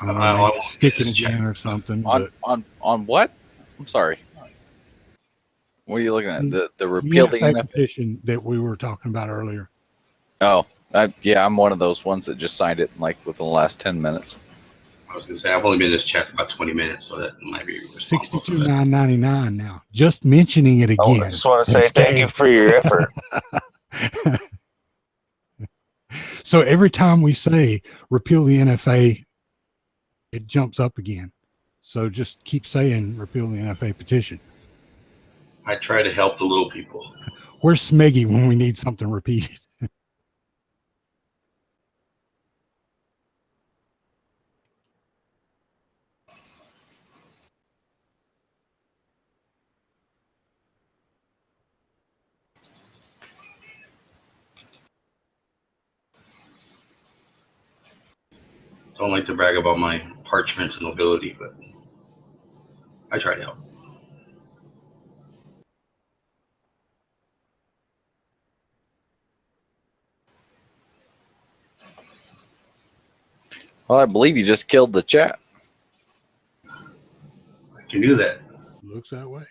Speaker 8: I don't know, maybe stick it again or something.
Speaker 15: On what? I'm sorry. What are you looking at? The repeal the NFA
Speaker 8: petition that we were talking about earlier.
Speaker 15: Oh, yeah, I'm one of those ones that just signed it within the last 10 minutes.
Speaker 1: I was gonna say I've only been in this chat for about 20 minutes, so that might be responsible.
Speaker 8: 62,999 now. Just mentioning it again.
Speaker 6: I just want to say thank you for your effort.
Speaker 8: So every time we say repeal the NFA, it jumps up again. So just keep saying repeal the NFA petition.
Speaker 1: I try to help the little people.
Speaker 8: Where's Smeggy when we need something repeated?
Speaker 1: Don't like to brag about my parchments and nobility, but I try to help.
Speaker 15: Well, I believe you just killed the chat.
Speaker 1: I can do that.
Speaker 8: Looks that way.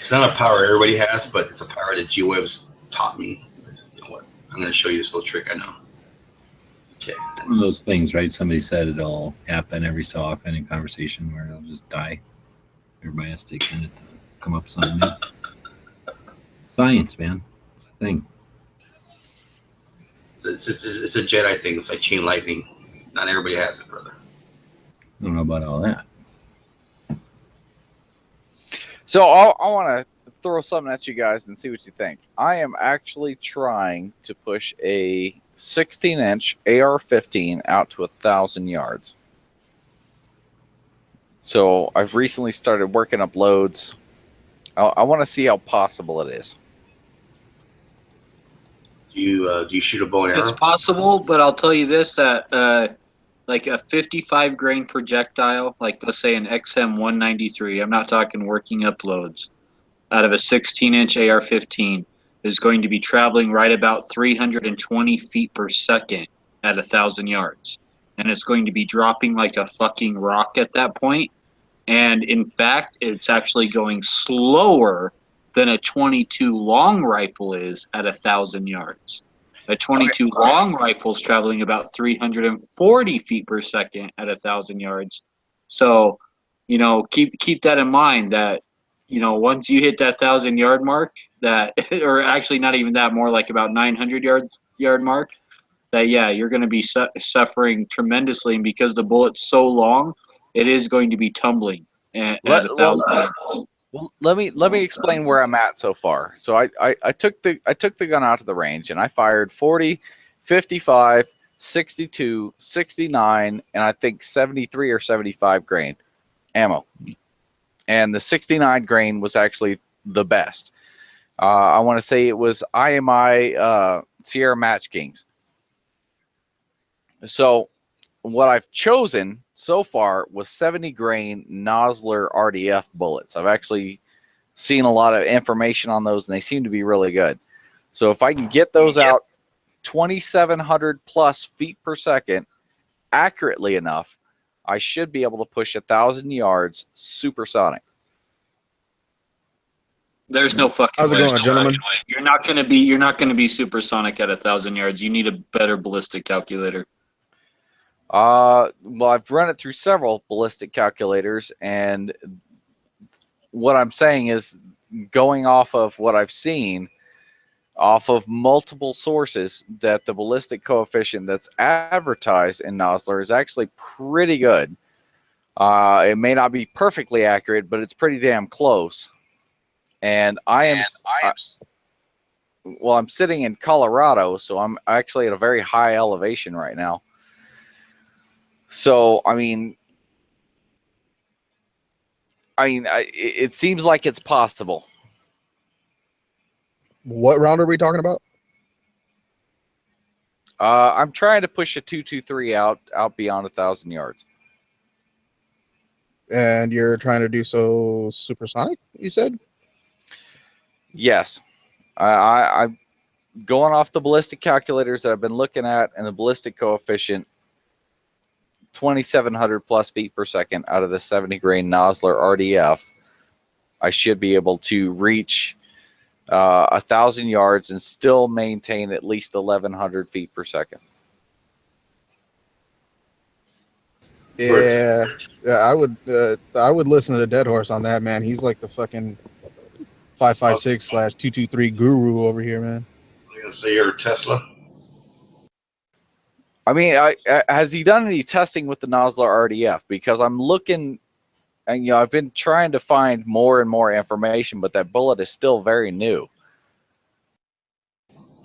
Speaker 1: It's not a power everybody has, but it's a power that G-Web's taught me. You know what? I'm going to show you this little trick I know. Okay.
Speaker 4: One of those things, right? Somebody said it'll happen every so often in conversation where it'll just die. Everybody has to take a minute to come up with something new. Science, man. It's a thing.
Speaker 1: It's a Jedi thing. It's like chain lightning. Not everybody has it, brother.
Speaker 4: I don't know about all that.
Speaker 15: So I want to throw something at you guys and see what you think. I am actually trying to push a 16-inch AR-15 out to 1,000 yards. So I've recently started working up loads. I want to see how possible it is.
Speaker 1: Do you shoot a bow and arrow?
Speaker 16: It's possible, but I'll tell you this: that like a 55 grain projectile, like let's say an XM 193. I'm not talking working uploads. Out of a 16-inch AR-15 is going to be traveling right about 320 feet per second at 1,000 yards, and it's going to be dropping like a fucking rock at that point. And in fact, it's actually going slower than a 22 long rifle is at 1,000 yards. A 22 long rifle is traveling about 340 feet per second at 1,000 yards. So, you know, keep that in mind that, you know, once you hit that 1,000-yard mark, that, or actually not even that, more like about 900-yard mark, that yeah, you're going to be suffering tremendously, and because the bullet's so long, it is going to be tumbling at 1,000 yards.
Speaker 15: Well, let me explain where I'm at so far. So I took the gun out to the range and I fired 40, 55, 62, 69, and I think 73 or 75 grain ammo. And the 69 grain was actually the best. I want to say it was IMI Sierra Match Kings. So what I've chosen so far was 70 grain Nosler RDF bullets. I've actually seen a lot of information on those, and they seem to be really good. So if I can get those out 2,700 plus feet per second accurately enough, I should be able to push 1,000 yards supersonic.
Speaker 16: There's no fucking
Speaker 18: How's it
Speaker 16: way.
Speaker 18: going, gentlemen?
Speaker 16: You're not going to be supersonic at 1,000 yards. You need a better ballistic calculator.
Speaker 15: Well, I've run it through several ballistic calculators, and what I'm saying is, going off of what I've seen off of multiple sources, that the ballistic coefficient that's advertised in Nosler is actually pretty good. It may not be perfectly accurate, but it's pretty damn close. And I'm sitting in Colorado, so I'm actually at a very high elevation right now. So, I mean, it seems like it's possible.
Speaker 18: What round are we talking about?
Speaker 15: I'm trying to push a 223 out beyond 1,000 yards.
Speaker 18: And you're trying to do so supersonic, you said?
Speaker 15: Yes. I'm going off the ballistic calculators that I've been looking at, and the ballistic coefficient, 2,700 plus feet per second out of the 70 grain Nosler RDF, I should be able to reach 1,000 yards and still maintain at least 1,100 feet per second.
Speaker 18: Yeah, I would listen to the Dead Horse on that, man. He's like the fucking 5.56/223 guru over here, man.
Speaker 1: So you're a Tesla.
Speaker 15: I mean, has he done any testing with the Nosler RDF? Because I'm looking, and I've been trying to find more and more information, but that bullet is still very new.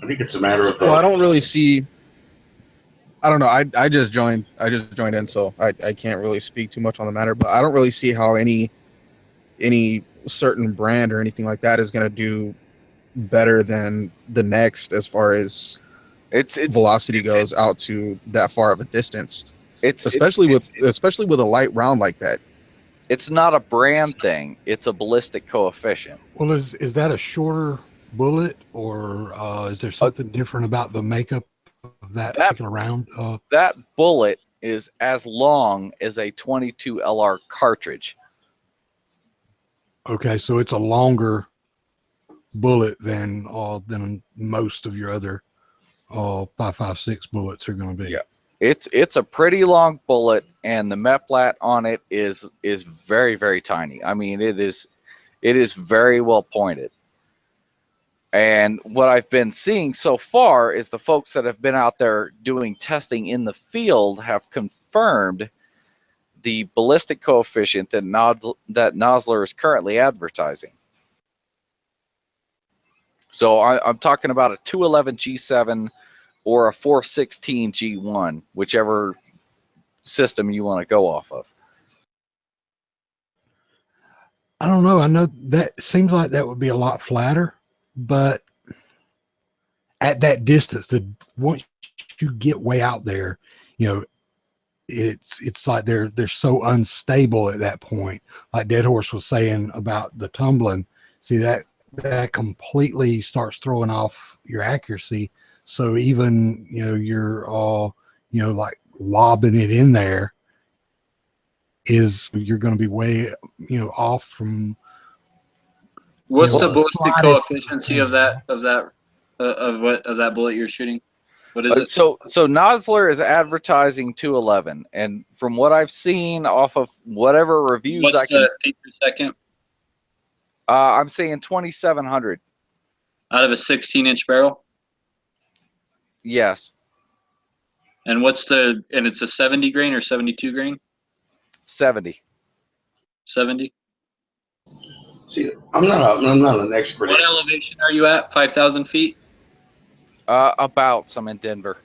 Speaker 1: I think it's a matter of.
Speaker 18: Well, I don't really see. I don't know. I just joined in, so I can't really speak too much on the matter. But I don't really see how any certain brand or anything like that is going to do better than the next as far as its velocity goes out to that far of a distance. Especially with a light round like that.
Speaker 15: It's not a brand thing. It's a ballistic coefficient.
Speaker 8: Well, is that a shorter bullet, or is there something different about the makeup of that particular round?
Speaker 15: That bullet is as long as a 22 LR cartridge.
Speaker 8: Okay, so it's a longer bullet than most of your other 5.56 bullets are going to be.
Speaker 15: Yeah, it's a pretty long bullet, and the Meplat on it is very, very tiny. I mean, it is very well pointed. And what I've been seeing so far is the folks that have been out there doing testing in the field have confirmed the ballistic coefficient that Nosler is currently advertising. So I'm talking about a 211 G7 or a 416 G1, whichever system you want to go off of.
Speaker 8: I don't know. I know that seems like that would be a lot flatter, but at that distance, once you get way out there, you know, it's like they're so unstable at that point. Like Dead Horse was saying about the tumbling. See, that completely starts throwing off your accuracy. So even, you know, you're all, you know, like lobbing it in there, you're going to be way, you know, off from.
Speaker 3: What's the
Speaker 8: the
Speaker 3: ballistic
Speaker 8: slightest
Speaker 3: coefficient of that bullet you're shooting? What is it?
Speaker 15: So Nosler is advertising 211, and from what I've seen off of whatever reviews
Speaker 3: What's
Speaker 15: I can,
Speaker 3: the feet per second
Speaker 15: I'm saying 2700.
Speaker 3: out of a 16-inch barrel?
Speaker 15: Yes,
Speaker 3: And it's a 70 grain or 72 grain?
Speaker 15: 70.
Speaker 3: 70.
Speaker 1: See, I'm not an expert.
Speaker 3: What elevation are you at? 5,000 feet?
Speaker 15: About some in Denver.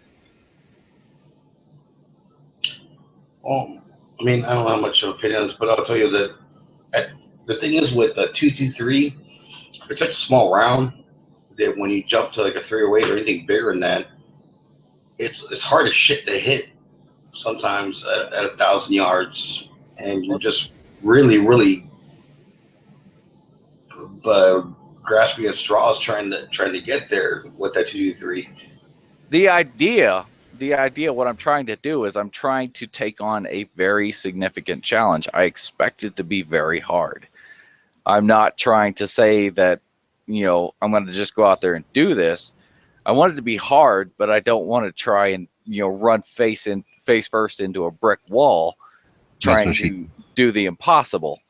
Speaker 1: Well, I mean, I don't have much of an opinion on this, but I'll tell you that the thing is with the 223, it's such a small round that when you jump to like a 308 or anything bigger than that, it's hard as shit to hit sometimes at 1,000 yards, and you're just really grasping at straws trying to get there with that 223.
Speaker 15: The idea, what I'm trying to do is I'm trying to take on a very significant challenge. I expect it to be very hard. I'm not trying to say that, you know, I'm going to just go out there and do this. I want it to be hard, but I don't want to try and, you know, run face first into a brick wall trying to do the impossible.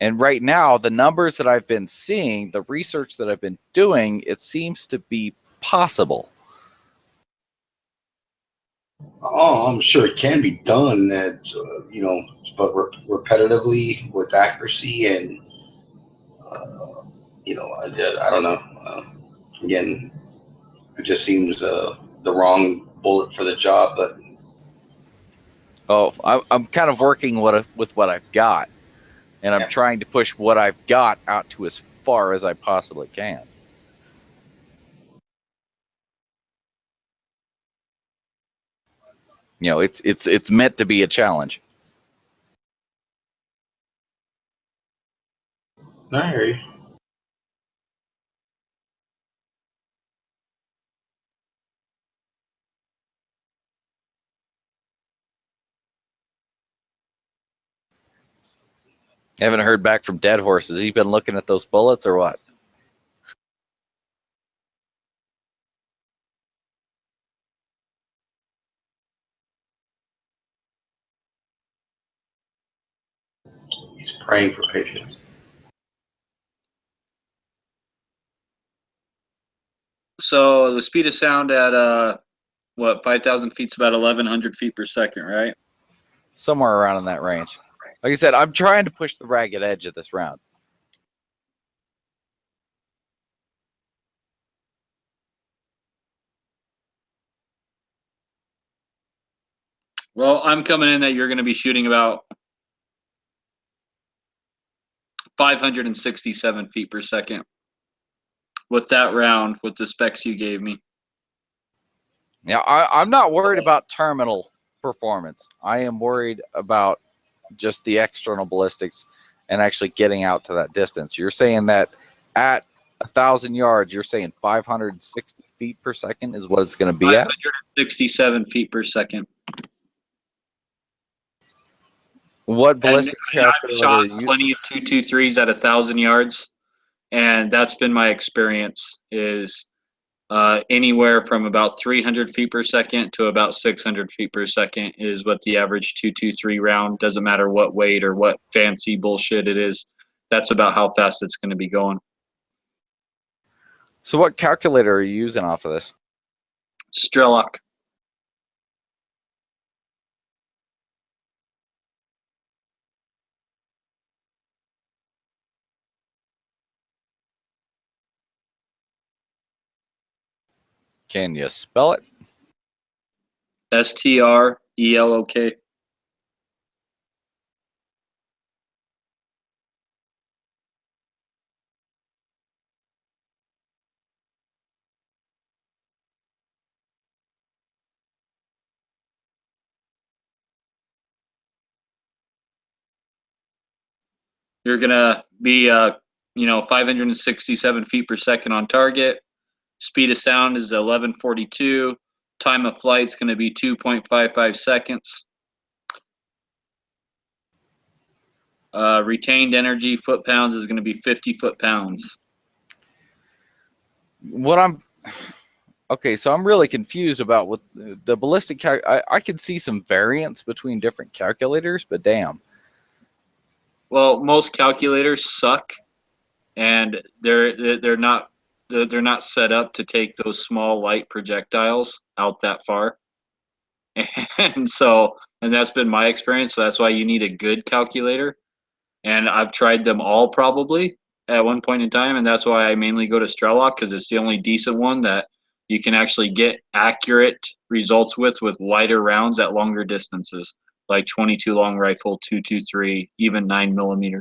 Speaker 15: And right now, the numbers that I've been seeing, the research that I've been doing, it seems to be possible.
Speaker 1: Oh, I'm sure it can be done at you know, but repetitively with accuracy and you know, I don't know. Again, it just seems the wrong bullet for the job. But
Speaker 15: I'm kind of working with what I've got, and I'm trying to push what I've got out to as far as I possibly can. You know, it's meant to be a challenge.
Speaker 1: I hear you.
Speaker 15: Haven't heard back from Dead Horse. Has he been looking at those bullets or what?
Speaker 1: He's praying for patience.
Speaker 3: So the speed of sound at 5,000 feet is about 1,100 feet per second, right?
Speaker 15: Somewhere around in that range. Like I said, I'm trying to push the ragged edge of this round.
Speaker 3: Well, I'm coming in that you're going to be shooting about 567 feet per second with that round, with the specs you gave me.
Speaker 15: Yeah, I'm not worried about terminal performance. I am worried about just the external ballistics and actually getting out to that distance. You're saying that at 1,000 yards, you're saying 560 feet per second is what it's going to be at?
Speaker 3: 567 feet per second.
Speaker 15: What ballistics?
Speaker 3: I've shot plenty of 223s at 1,000 yards, and that's been my experience. Is anywhere from about 300 feet per second to about 600 feet per second is what the average 223 round. Doesn't matter what weight or what fancy bullshit it is. That's about how fast it's going to be going.
Speaker 15: So what calculator are you using off of this?
Speaker 3: Strelok.
Speaker 15: Can you spell it?
Speaker 3: STRELOK. You're gonna be 567 feet per second on target. Speed of sound is 1142. Time of flight is going to be 2.55 seconds. Retained energy foot-pounds is going to be 50 foot-pounds.
Speaker 15: Okay, so I'm really confused about what the ballistic. I could see some variance between different calculators, but damn.
Speaker 3: Well, most calculators suck, and they're not set up to take those small light projectiles out that far. And that's been my experience. So that's why you need a good calculator. And I've tried them all probably at one point in time, and that's why I mainly go to Strelok, because it's the only decent one that you can actually get accurate results with lighter rounds at longer distances, like 22 long rifle, 223, even 9mm.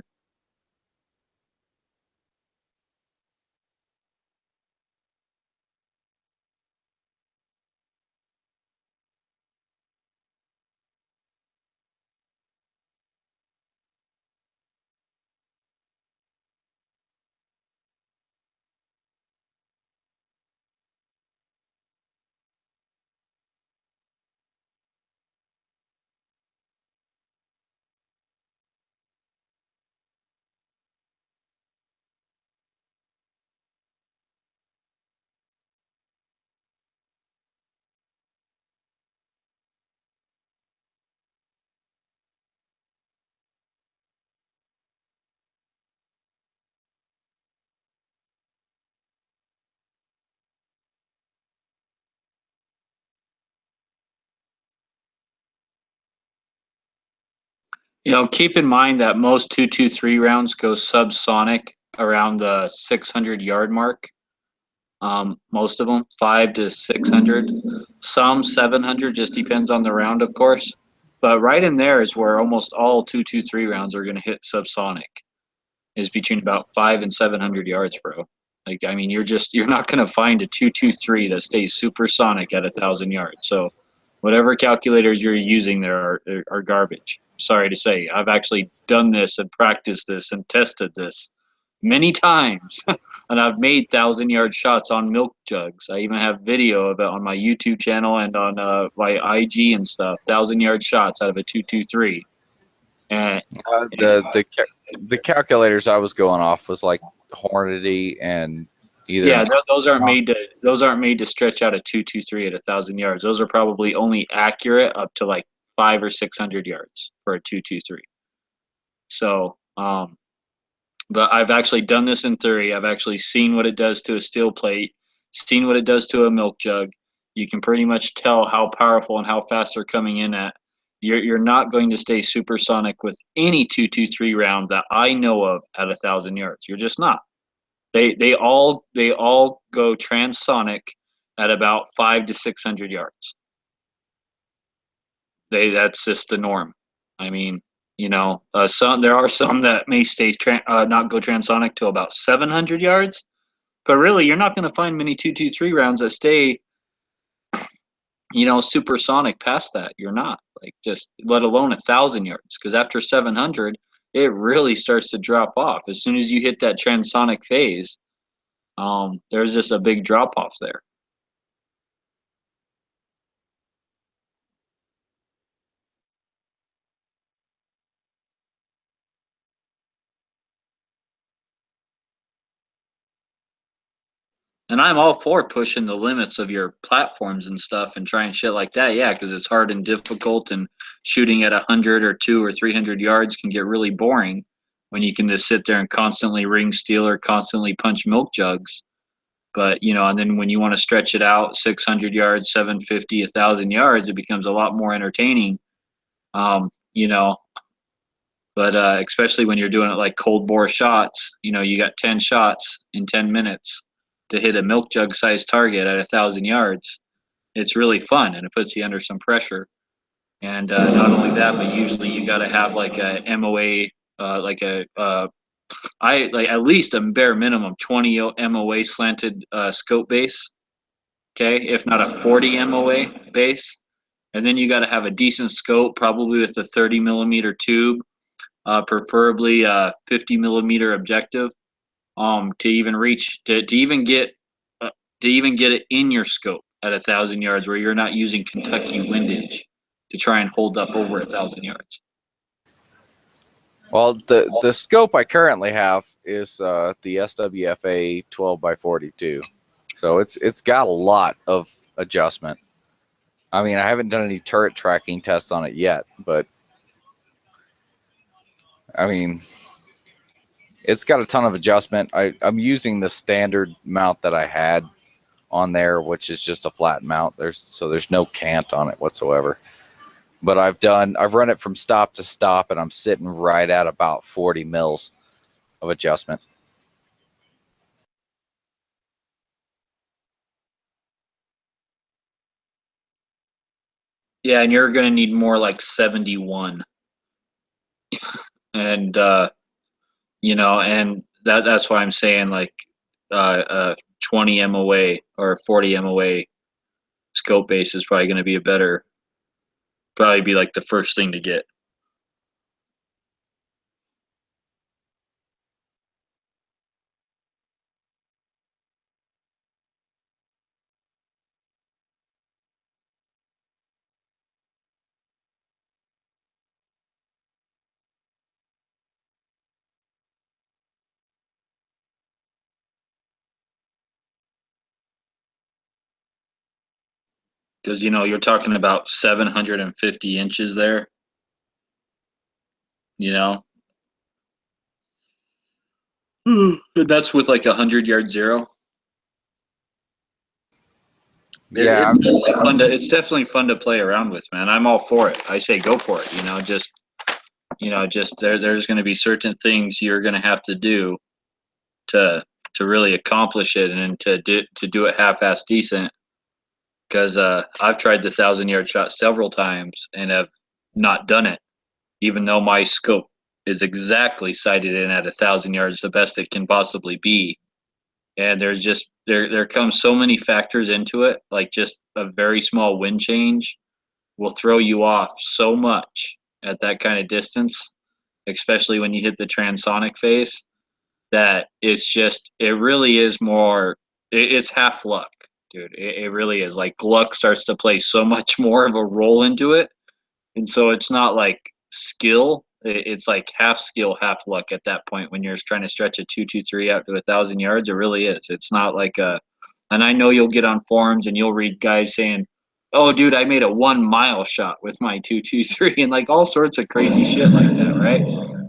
Speaker 3: Keep in mind that most 223 rounds go subsonic around the 600 yard mark. Most of them 500 to 600, some 700, just depends on the round, of course. But right in there is where almost all 223 rounds are going to hit subsonic, is between about 500 and 700 yards, bro. Like, I mean, you're not going to find a 223 that stays supersonic at 1,000 yards. So whatever calculators you're using there are garbage. Sorry to say. I've actually done this and practiced this and tested this many times. And I've made 1,000-yard shots on milk jugs. I even have video of it on my YouTube channel and on my IG and stuff. 1,000-yard shots out of a 223. And
Speaker 15: the calculators I was going off was like Hornady and either.
Speaker 3: Yeah, those aren't made to stretch out a 223 at 1,000 yards. Those are probably only accurate up to like 500 or 600 yards for a 223. So, but I've actually done this in theory. I've actually seen what it does to a steel plate, seen what it does to a milk jug. You can pretty much tell how powerful and how fast they're coming in at. You're not going to stay supersonic with any 223 round that I know of at 1,000 yards. You're just not. They all go transonic at about 500 to 600 yards. That's just the norm. I mean, there are some that may stay not go transonic to about 700 yards, but really you're not going to find many 223 rounds that stay supersonic past that. You're not, like, just let alone 1,000 yards, because after 700 it really starts to drop off. As soon as you hit that transonic phase, there's just a big drop off there. And I'm all for pushing the limits of your platforms and stuff and trying shit like that. Yeah, because it's hard and difficult, and shooting at 100 or 200 or 300 yards can get really boring when you can just sit there and constantly ring steel or constantly punch milk jugs. But, and then when you want to stretch it out 600 yards, 750, 1,000 yards, it becomes a lot more entertaining, But especially when you're doing it like cold bore shots, you got 10 shots in 10 minutes to hit a milk jug sized target at 1,000 yards. It's really fun, and it puts you under some pressure. And not only that, but usually you got to have like a MOA, at least a bare minimum 20 MOA slanted scope base. Okay, if not a 40 MOA base. And then you got to have a decent scope, probably with a 30mm tube,
Speaker 16: preferably 50 millimeter objective, to even reach to even get it in your scope at 1,000 yards, where you're not using Kentucky windage to try and hold up over 1,000 yards.
Speaker 15: Well, the scope I currently have is the SWFA 12x42, so it's got a lot of adjustment. I mean, I haven't done any turret tracking tests on it yet, but I mean, it's got a ton of adjustment. I'm using the standard mount that I had on there, which is just a flat mount. There's no cant on it whatsoever. But I've run it from stop to stop, and I'm sitting right at about 40 mils of adjustment.
Speaker 16: Yeah, and you're going to need more like 71. And, and that's why I'm saying like 20 MOA or 40 MOA scope base is probably going to be like the first thing to get. Because, you're talking about 750 inches there, That's with like 100-yard zero.
Speaker 15: Yeah,
Speaker 16: It's definitely fun to play around with, man. I'm all for it. I say go for it. There's going to be certain things you're going to have to do to really accomplish it, and to do it half-ass decent. Because I've tried the 1,000-yard shot several times and have not done it, even though my scope is exactly sighted in at 1,000 yards, the best it can possibly be. And there's just there comes so many factors into it, like just a very small wind change will throw you off so much at that kind of distance, especially when you hit the transonic phase, that it really is it's half luck, dude. It really is. Like, luck starts to play so much more of a role into it, and so it's not like skill. It's like half skill, half luck at that point when you're trying to stretch a 223 out to 1,000 yards. It really is. It's not like and I know you'll get on forums and you'll read guys saying, "Oh, dude, I made a 1 mile shot with my 223," and like all sorts of crazy shit like that, right?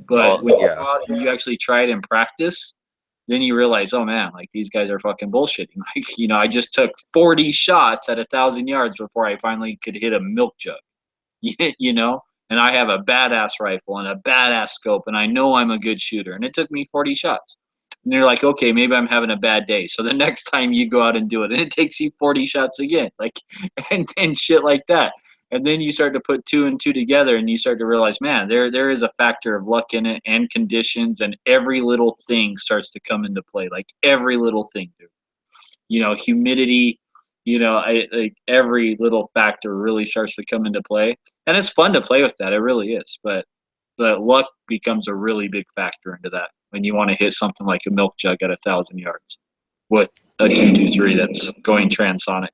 Speaker 16: But when you go out and you actually try it in practice, then you realize, oh man, like these guys are fucking bullshitting. Like, I just took 40 shots at 1,000 yards before I finally could hit a milk jug, and I have a badass rifle and a badass scope, and I know I'm a good shooter, and it took me 40 shots. And they're like, okay, maybe I'm having a bad day. So the next time you go out and do it, and it takes you 40 shots again, like, and shit like that. And then you start to put 2 and 2 together, and you start to realize, man, there is a factor of luck in it, and conditions, and every little thing starts to come into play. Like every little thing, dude. Humidity, like every little factor really starts to come into play, and it's fun to play with that. It really is, but luck becomes a really big factor into that when you want to hit something like a milk jug at 1,000 yards with a 223 that's going transonic.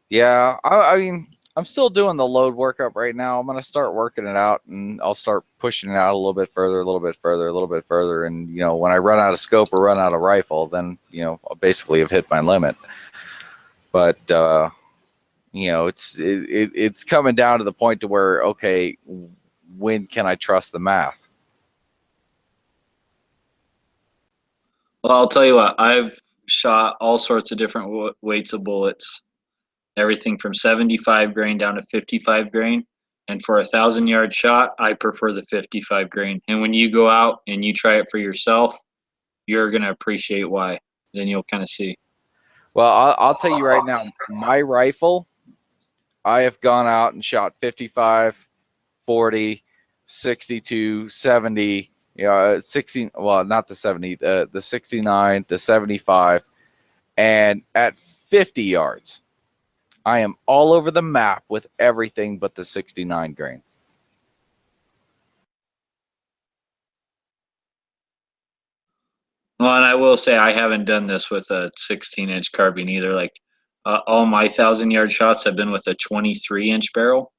Speaker 15: Yeah, I mean, I'm still doing the load workup right now. I'm going to start working it out, and I'll start pushing it out a little bit further, a little bit further, a little bit further. And, when I run out of scope or run out of rifle, then, I'll basically have hit my limit. But, it's coming down to the point to where, okay, when can I trust the math?
Speaker 16: Well, I'll tell you what, I've shot all sorts of different weights of bullets. Everything from 75 grain down to 55 grain. And for 1,000-yard shot, I prefer the 55 grain. And when you go out and you try it for yourself, you're going to appreciate why. Then you'll kind of see.
Speaker 15: Well, I'll tell you right now, my rifle, I have gone out and shot 55, 40, 62, 70, 16, well, not the 70, the 69, the 75, and at 50 yards. I am all over the map with everything but the 69 grain.
Speaker 16: Well, and I will say I haven't done this with a 16-inch carbine either. Like all my 1,000-yard shots have been with a 23-inch barrel,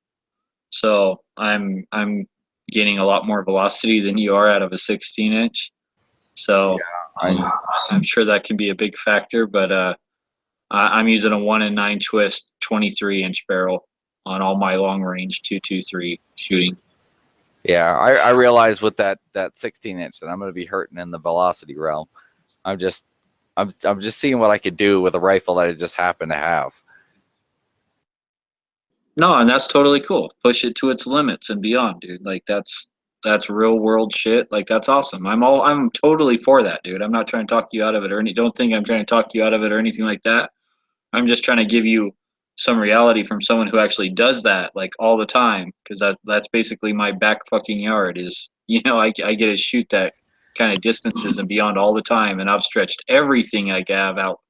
Speaker 16: so I'm getting a lot more velocity than you are out of a 16-inch. So I'm sure that can be a big factor. But I'm using a 1 in 9 twist 23-inch barrel on all my long range 223 shooting.
Speaker 15: Yeah, I realize with that 16-inch that I'm going to be hurting in the velocity realm. I'm just seeing what I could do with a rifle that I just happen to have.
Speaker 16: No, and that's totally cool. Push it to its limits and beyond, dude. Like that's real world shit. Like that's awesome. I'm totally for that, dude. I'm not trying to talk you out of it or any. Don't think I'm trying to talk you out of it or anything like that. I'm just trying to give you some reality from someone who actually does that like all the time, because that's basically my back fucking yard. Is I get to shoot that kind of distances and beyond all the time, and I've stretched everything I have out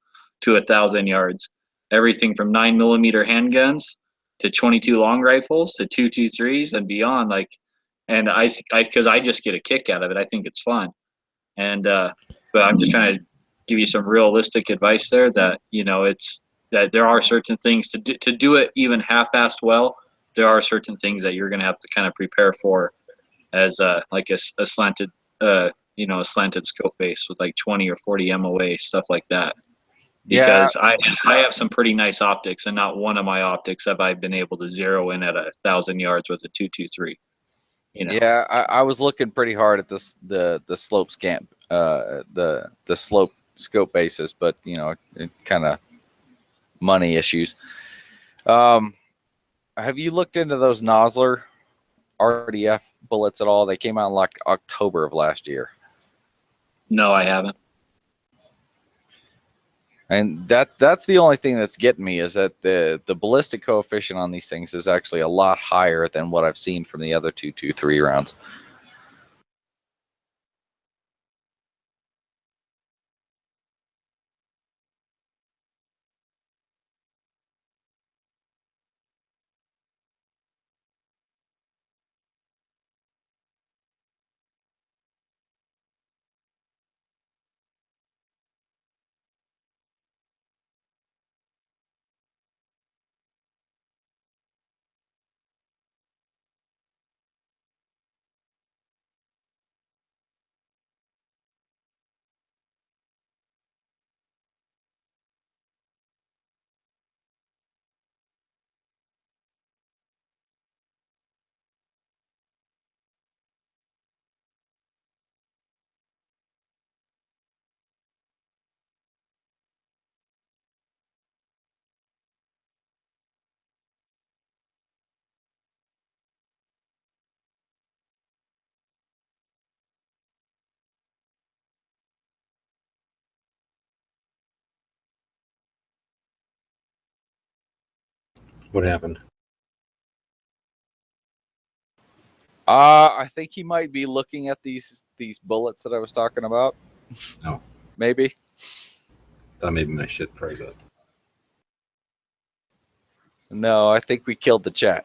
Speaker 16: to 1,000 yards, everything from 9mm handguns to 22 long rifles to 223s and beyond. Like, and I because I just get a kick out of it. I think it's fun, and but I'm just trying to give you some realistic advice there that it's that there are certain things to do it even half-assed well. There are certain things that you're going to have to kind of prepare for as like a slanted a slanted scope base with like 20 or 40 MOA, stuff like that. Because I have some pretty nice optics, and not one of my optics have I been able to zero in at 1,000 yards with a 223.
Speaker 15: Yeah, I was looking pretty hard at this the slope scan the slope scope basis, but it kind of money issues. Have you looked into those Nosler RDF bullets at all? They came out in like October of last year.
Speaker 16: No, I haven't.
Speaker 15: And that's the only thing that's getting me, is that the ballistic coefficient on these things is actually a lot higher than what I've seen from the other 223 rounds.
Speaker 4: What happened?
Speaker 15: I think he might be looking at these bullets that I was talking about.
Speaker 4: No.
Speaker 15: Maybe.
Speaker 4: Thought maybe my shit froze up.
Speaker 15: No, I think we killed the chat.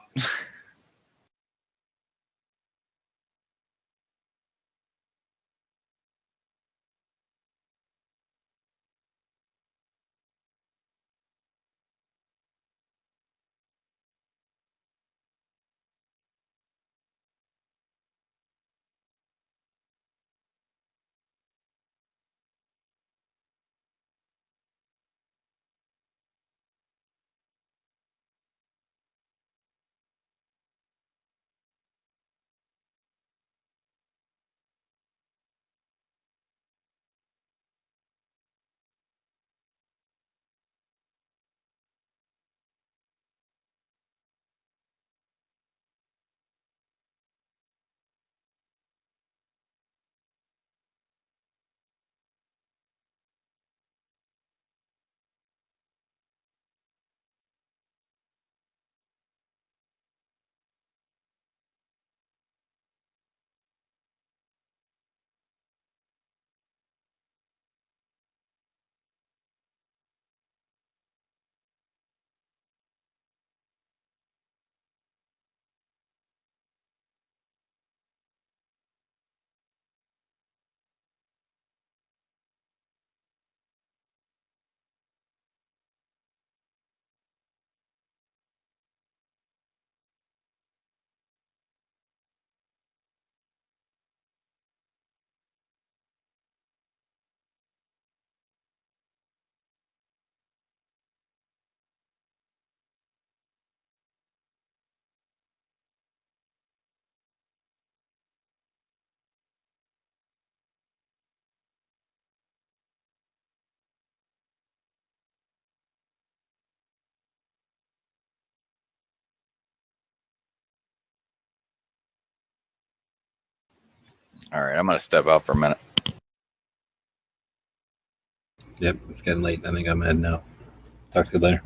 Speaker 15: All right, I'm gonna step out for a minute.
Speaker 4: Yep, it's getting late. I think I'm heading out. Talk to you later.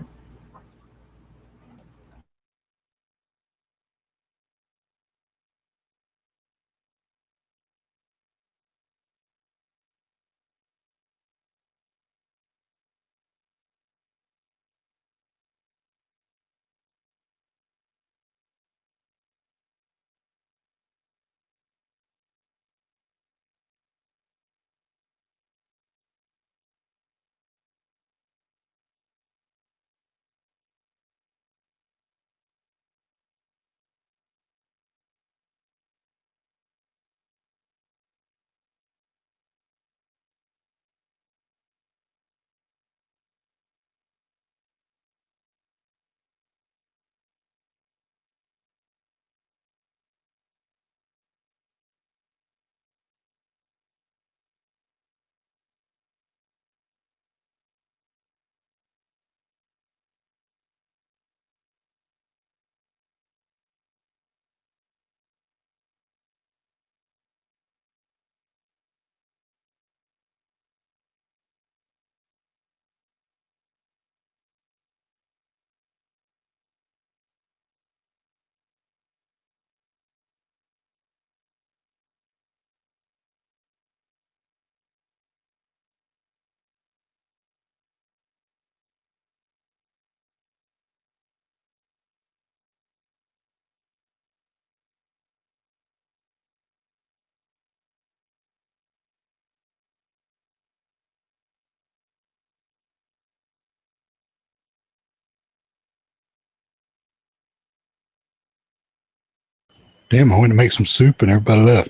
Speaker 8: Damn, I went to make some soup and everybody left.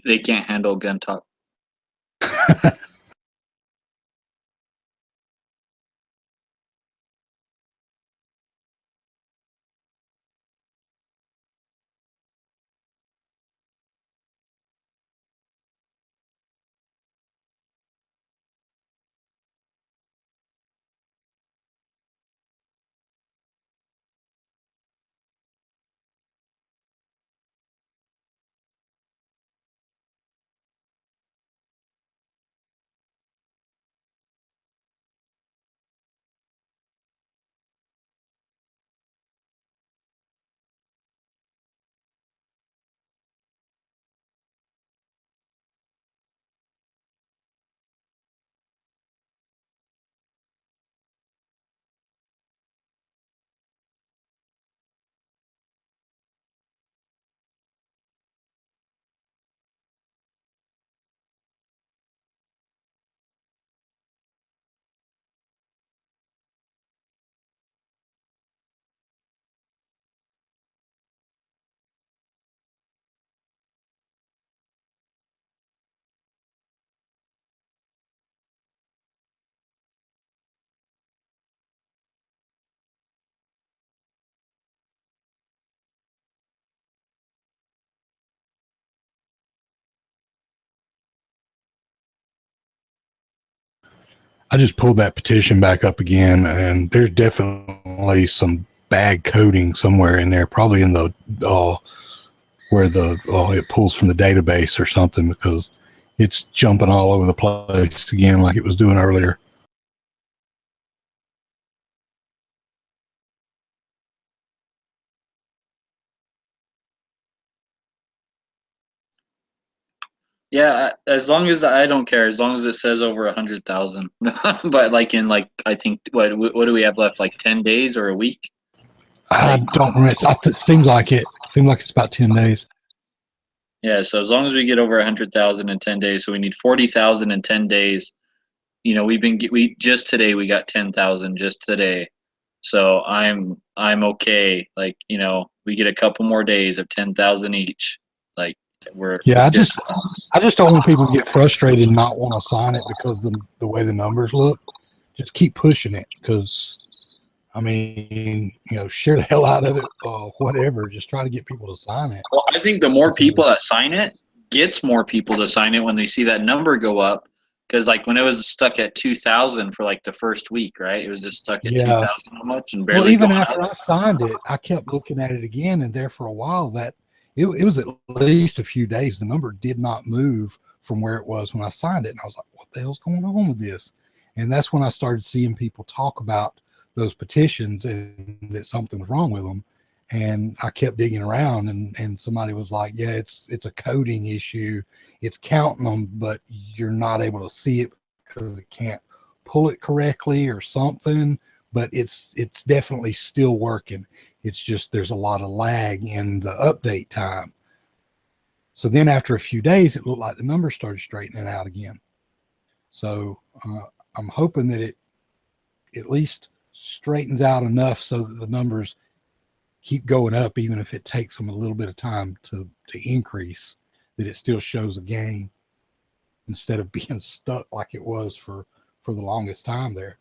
Speaker 3: They can't handle gun talk.
Speaker 8: I just pulled that petition back up again, and there's definitely some bad coding somewhere in there, probably in the where the it pulls from the database or something, because it's jumping all over the place again like it was doing earlier.
Speaker 3: Yeah, as long as I don't care, as long as it says over 100,000. But like in I think what do we have left? Like 10 days or a week?
Speaker 8: I don't remember. It seems like it. Seems like it's about 10 days.
Speaker 3: Yeah, so as long as we get over 100,000 in 10 days, so we need 40,000 in 10 days. You know, we just today we got 10,000 just today. So I'm okay. Like, you know, we get a couple more days of 10,000 each. Like we're
Speaker 8: I just don't want people to get frustrated and not want to sign it because the way the numbers look. Just keep pushing it, because I mean, you know, share the hell out of it, whatever. Just try to get people to sign it.
Speaker 3: Well, I think the more people that sign it gets more people to sign it when they see that number go up.
Speaker 16: Because like when it was stuck at 2,000 for like the first week, right? It was just stuck at
Speaker 8: Yeah.
Speaker 16: 2,000 how much and barely
Speaker 8: Well, even
Speaker 16: going
Speaker 8: after
Speaker 16: up.
Speaker 8: I signed it, I kept looking at it again, and there for a while that it was at least a few days. The number did not move from where it was when I signed it, and I was like, "What the hell's going on with this?" And that's when I started seeing people talk about those petitions and that something was wrong with them. And I kept digging around, and somebody was like, "Yeah, it's a coding issue. It's counting them, but you're not able to see it because it can't pull it correctly or something." But it's definitely still working. It's just there's a lot of lag in the update time. So then after a few days, it looked like the numbers started straightening out again. So I'm hoping that it at least straightens out enough so that the numbers keep going up, even if it takes them a little bit of time to increase, that it still shows a gain instead of being stuck like it was for the longest time there.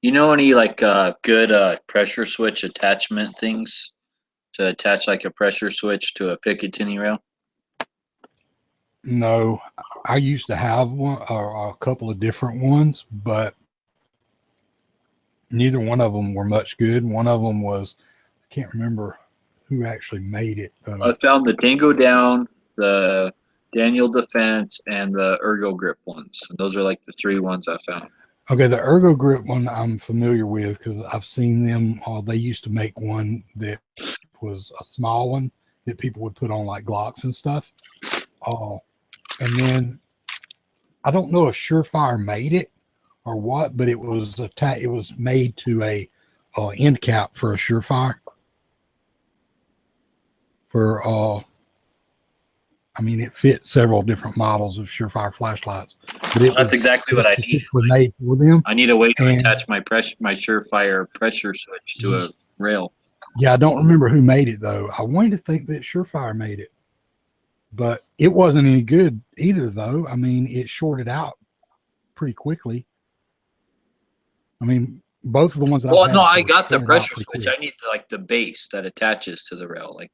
Speaker 16: You know any like good pressure switch attachment things to attach like a pressure switch to a Picatinny rail?
Speaker 8: No, I used to have one or a couple of different ones, but neither one of them were much good. One of them was, I can't remember who actually made it though.
Speaker 16: I found the Dingo Down, the Daniel Defense, and the Ergo Grip ones. And those are like the three ones I found.
Speaker 8: Okay, the Ergo Grip one I'm familiar with because I've seen them. They used to make one that was a small one that people would put on like Glocks and stuff. And then I don't know if Surefire made it or what, but it was made to a end cap for a Surefire. I mean, it fit several different models of Surefire flashlights, but
Speaker 16: That's exactly what I need.
Speaker 8: Made for them.
Speaker 16: I need a way to attach my Surefire pressure switch to a rail.
Speaker 8: Yeah, I don't remember who made it though. I wanted to think that Surefire made it, but it wasn't any good either though. I mean, it shorted out pretty quickly. I mean, both of the ones that
Speaker 16: Well,
Speaker 8: I've had
Speaker 16: no, I
Speaker 8: before
Speaker 16: got the
Speaker 8: shorted out
Speaker 16: pressure
Speaker 8: pretty
Speaker 16: switch.
Speaker 8: quick.
Speaker 16: I need the base that attaches to the rail, like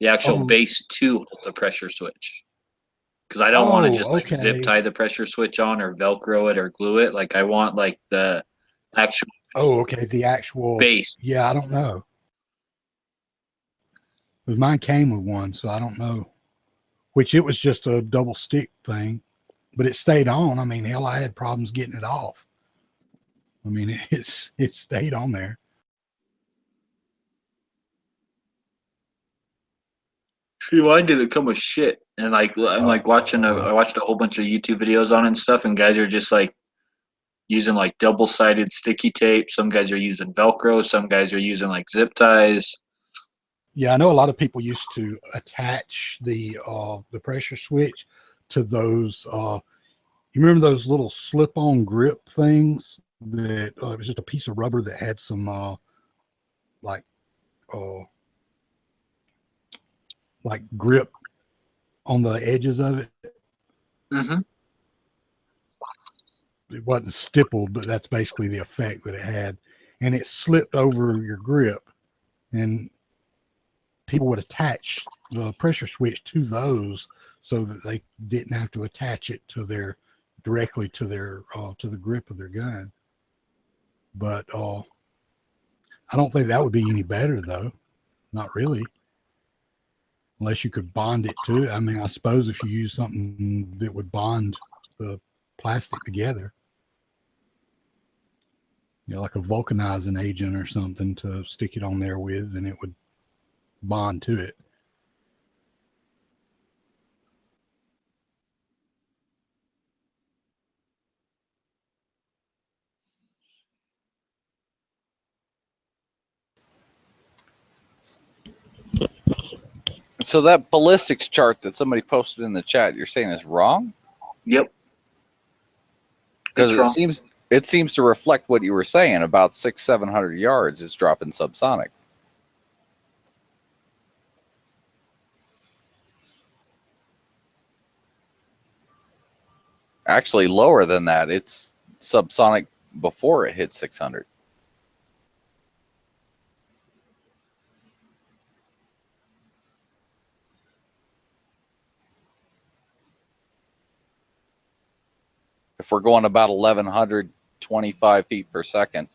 Speaker 16: the actual
Speaker 8: Oh.
Speaker 16: base to hold the pressure switch. Because I don't want to just like
Speaker 8: okay.
Speaker 16: zip tie the pressure switch on or Velcro it or glue it. Like I want like the actual
Speaker 8: Oh, okay. The actual
Speaker 16: base.
Speaker 8: Yeah, I don't know. Because mine came with one, so I don't know. Which it was just a double stick thing, but it stayed on. I mean, hell, I had problems getting it off. I mean, it stayed on there.
Speaker 16: See, mine didn't come with shit. And like I'm like watching I watched a whole bunch of YouTube videos on it and stuff, and guys are just like using like double-sided sticky tape. Some guys are using Velcro. Some guys are using like zip ties.
Speaker 8: Yeah, I know a lot of people used to attach the pressure switch to those. You remember those little slip-on grip things that it was just a piece of rubber that had some like grip on the edges of it.
Speaker 16: Mm-hmm.
Speaker 8: It wasn't stippled, but that's basically the effect that it had. And it slipped over your grip, and people would attach the pressure switch to those so that they didn't have to attach it to their directly to their to the grip of their gun. But I don't think that would be any better though. Not really. Unless you could bond it to it. I mean, I suppose if you use something that would bond the plastic together, you know, like a vulcanizing agent or something to stick it on there with, then it would bond to it.
Speaker 15: So that ballistics chart that somebody posted in the chat, you're saying is wrong?
Speaker 16: Yep.
Speaker 15: Because it seems to reflect what you were saying about 600-700 yards is dropping subsonic. Actually, lower than that. It's subsonic before it hit 600. If we're going about 1,125 feet per second.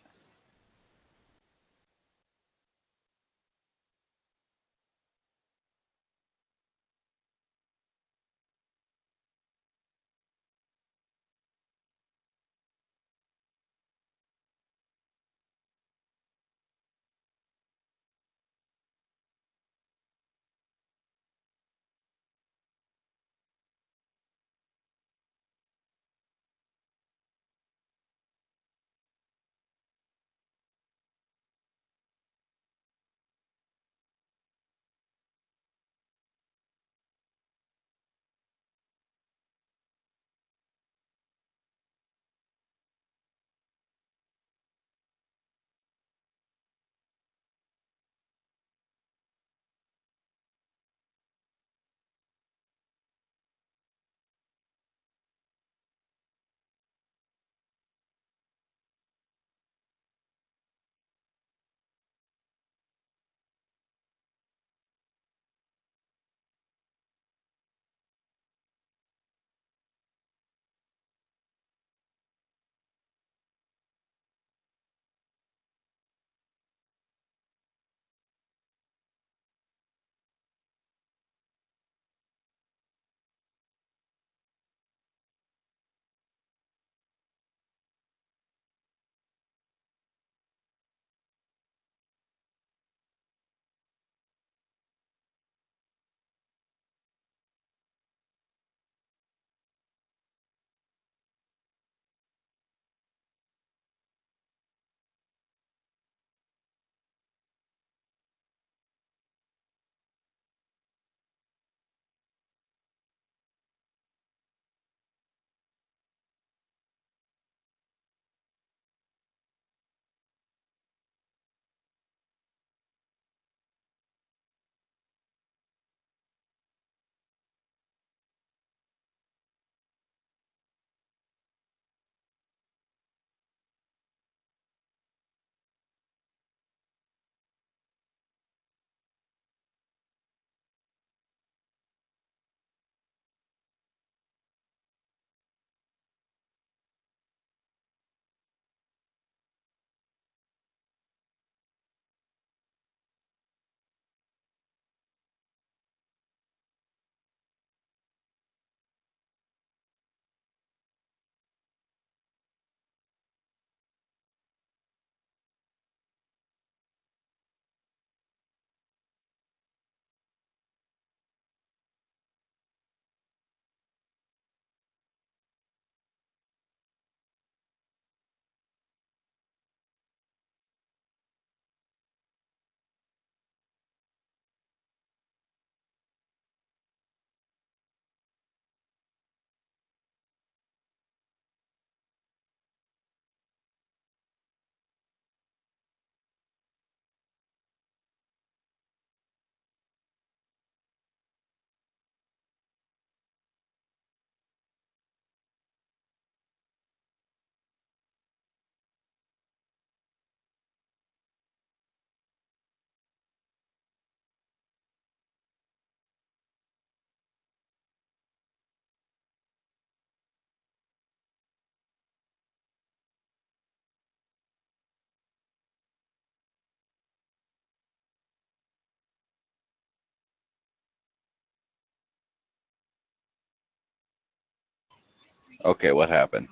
Speaker 15: Okay, what happened?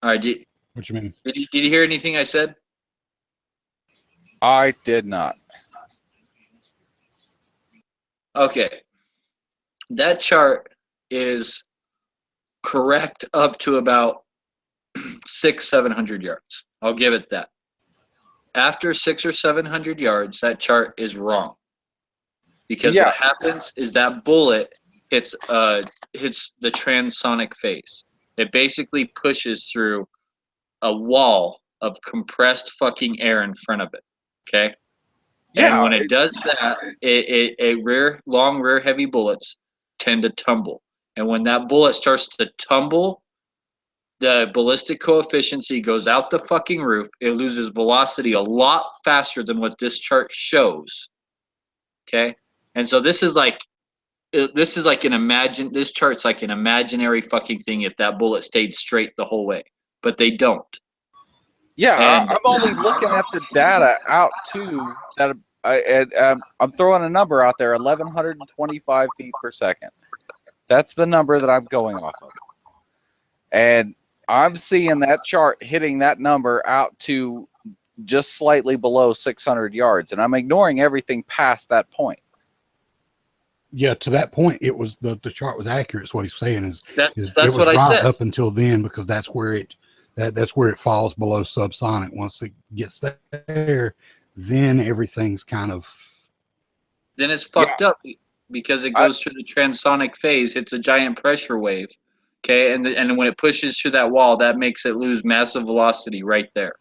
Speaker 3: All right.
Speaker 8: What you mean?
Speaker 3: Did you hear anything I said?
Speaker 15: I did not.
Speaker 3: Okay. That chart is correct up to about 700 yards. I'll give it that. After 600 or 700 yards, that chart is wrong. Because what happens is that bullet hits the transonic phase. It basically pushes through a wall of compressed fucking air in front of it. Okay?
Speaker 15: Yeah,
Speaker 3: And when it does that, long rear heavy bullets tend to tumble. And when that bullet starts to tumble, the ballistic coefficient goes out the fucking roof. It loses velocity a lot faster than what this chart shows. Okay? And so this is like this chart's like an imaginary fucking thing if that bullet stayed straight the whole way. But they don't.
Speaker 15: Yeah, I'm only looking at the data out to that. I'm throwing a number out there, 1,125 feet per second. That's the number that I'm going off of. And I'm seeing that chart hitting that number out to just slightly below 600 yards. And I'm ignoring everything past that point.
Speaker 8: Yeah, to that point, it was the chart was accurate. Is what he's saying is
Speaker 3: that's
Speaker 8: it was
Speaker 3: what I
Speaker 8: right
Speaker 3: said.
Speaker 8: up until then, because that's where it falls below subsonic. Once it gets there, then everything's kind of
Speaker 3: it's fucked up because it goes through the transonic phase. It's a giant pressure wave. Okay, and when it pushes through that wall, that makes it lose massive velocity right there.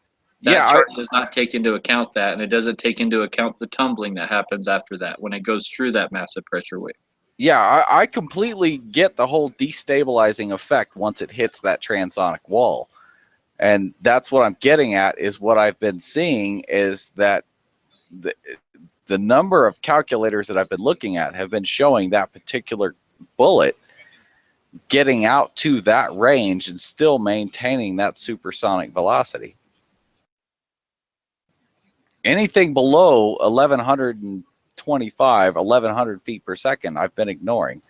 Speaker 3: That chart does not take into account that, and it doesn't take into account the tumbling that happens after that when it goes through that massive pressure wave.
Speaker 15: Yeah, I completely get the whole destabilizing effect once it hits that transonic wall. And that's what I'm getting at, is what I've been seeing is that the number of calculators that I've been looking at have been showing that particular bullet getting out to that range and still maintaining that supersonic velocity. Anything below 1,100 feet per second, I've been ignoring.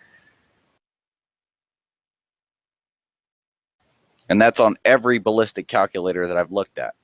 Speaker 15: And that's on every ballistic calculator that I've looked at.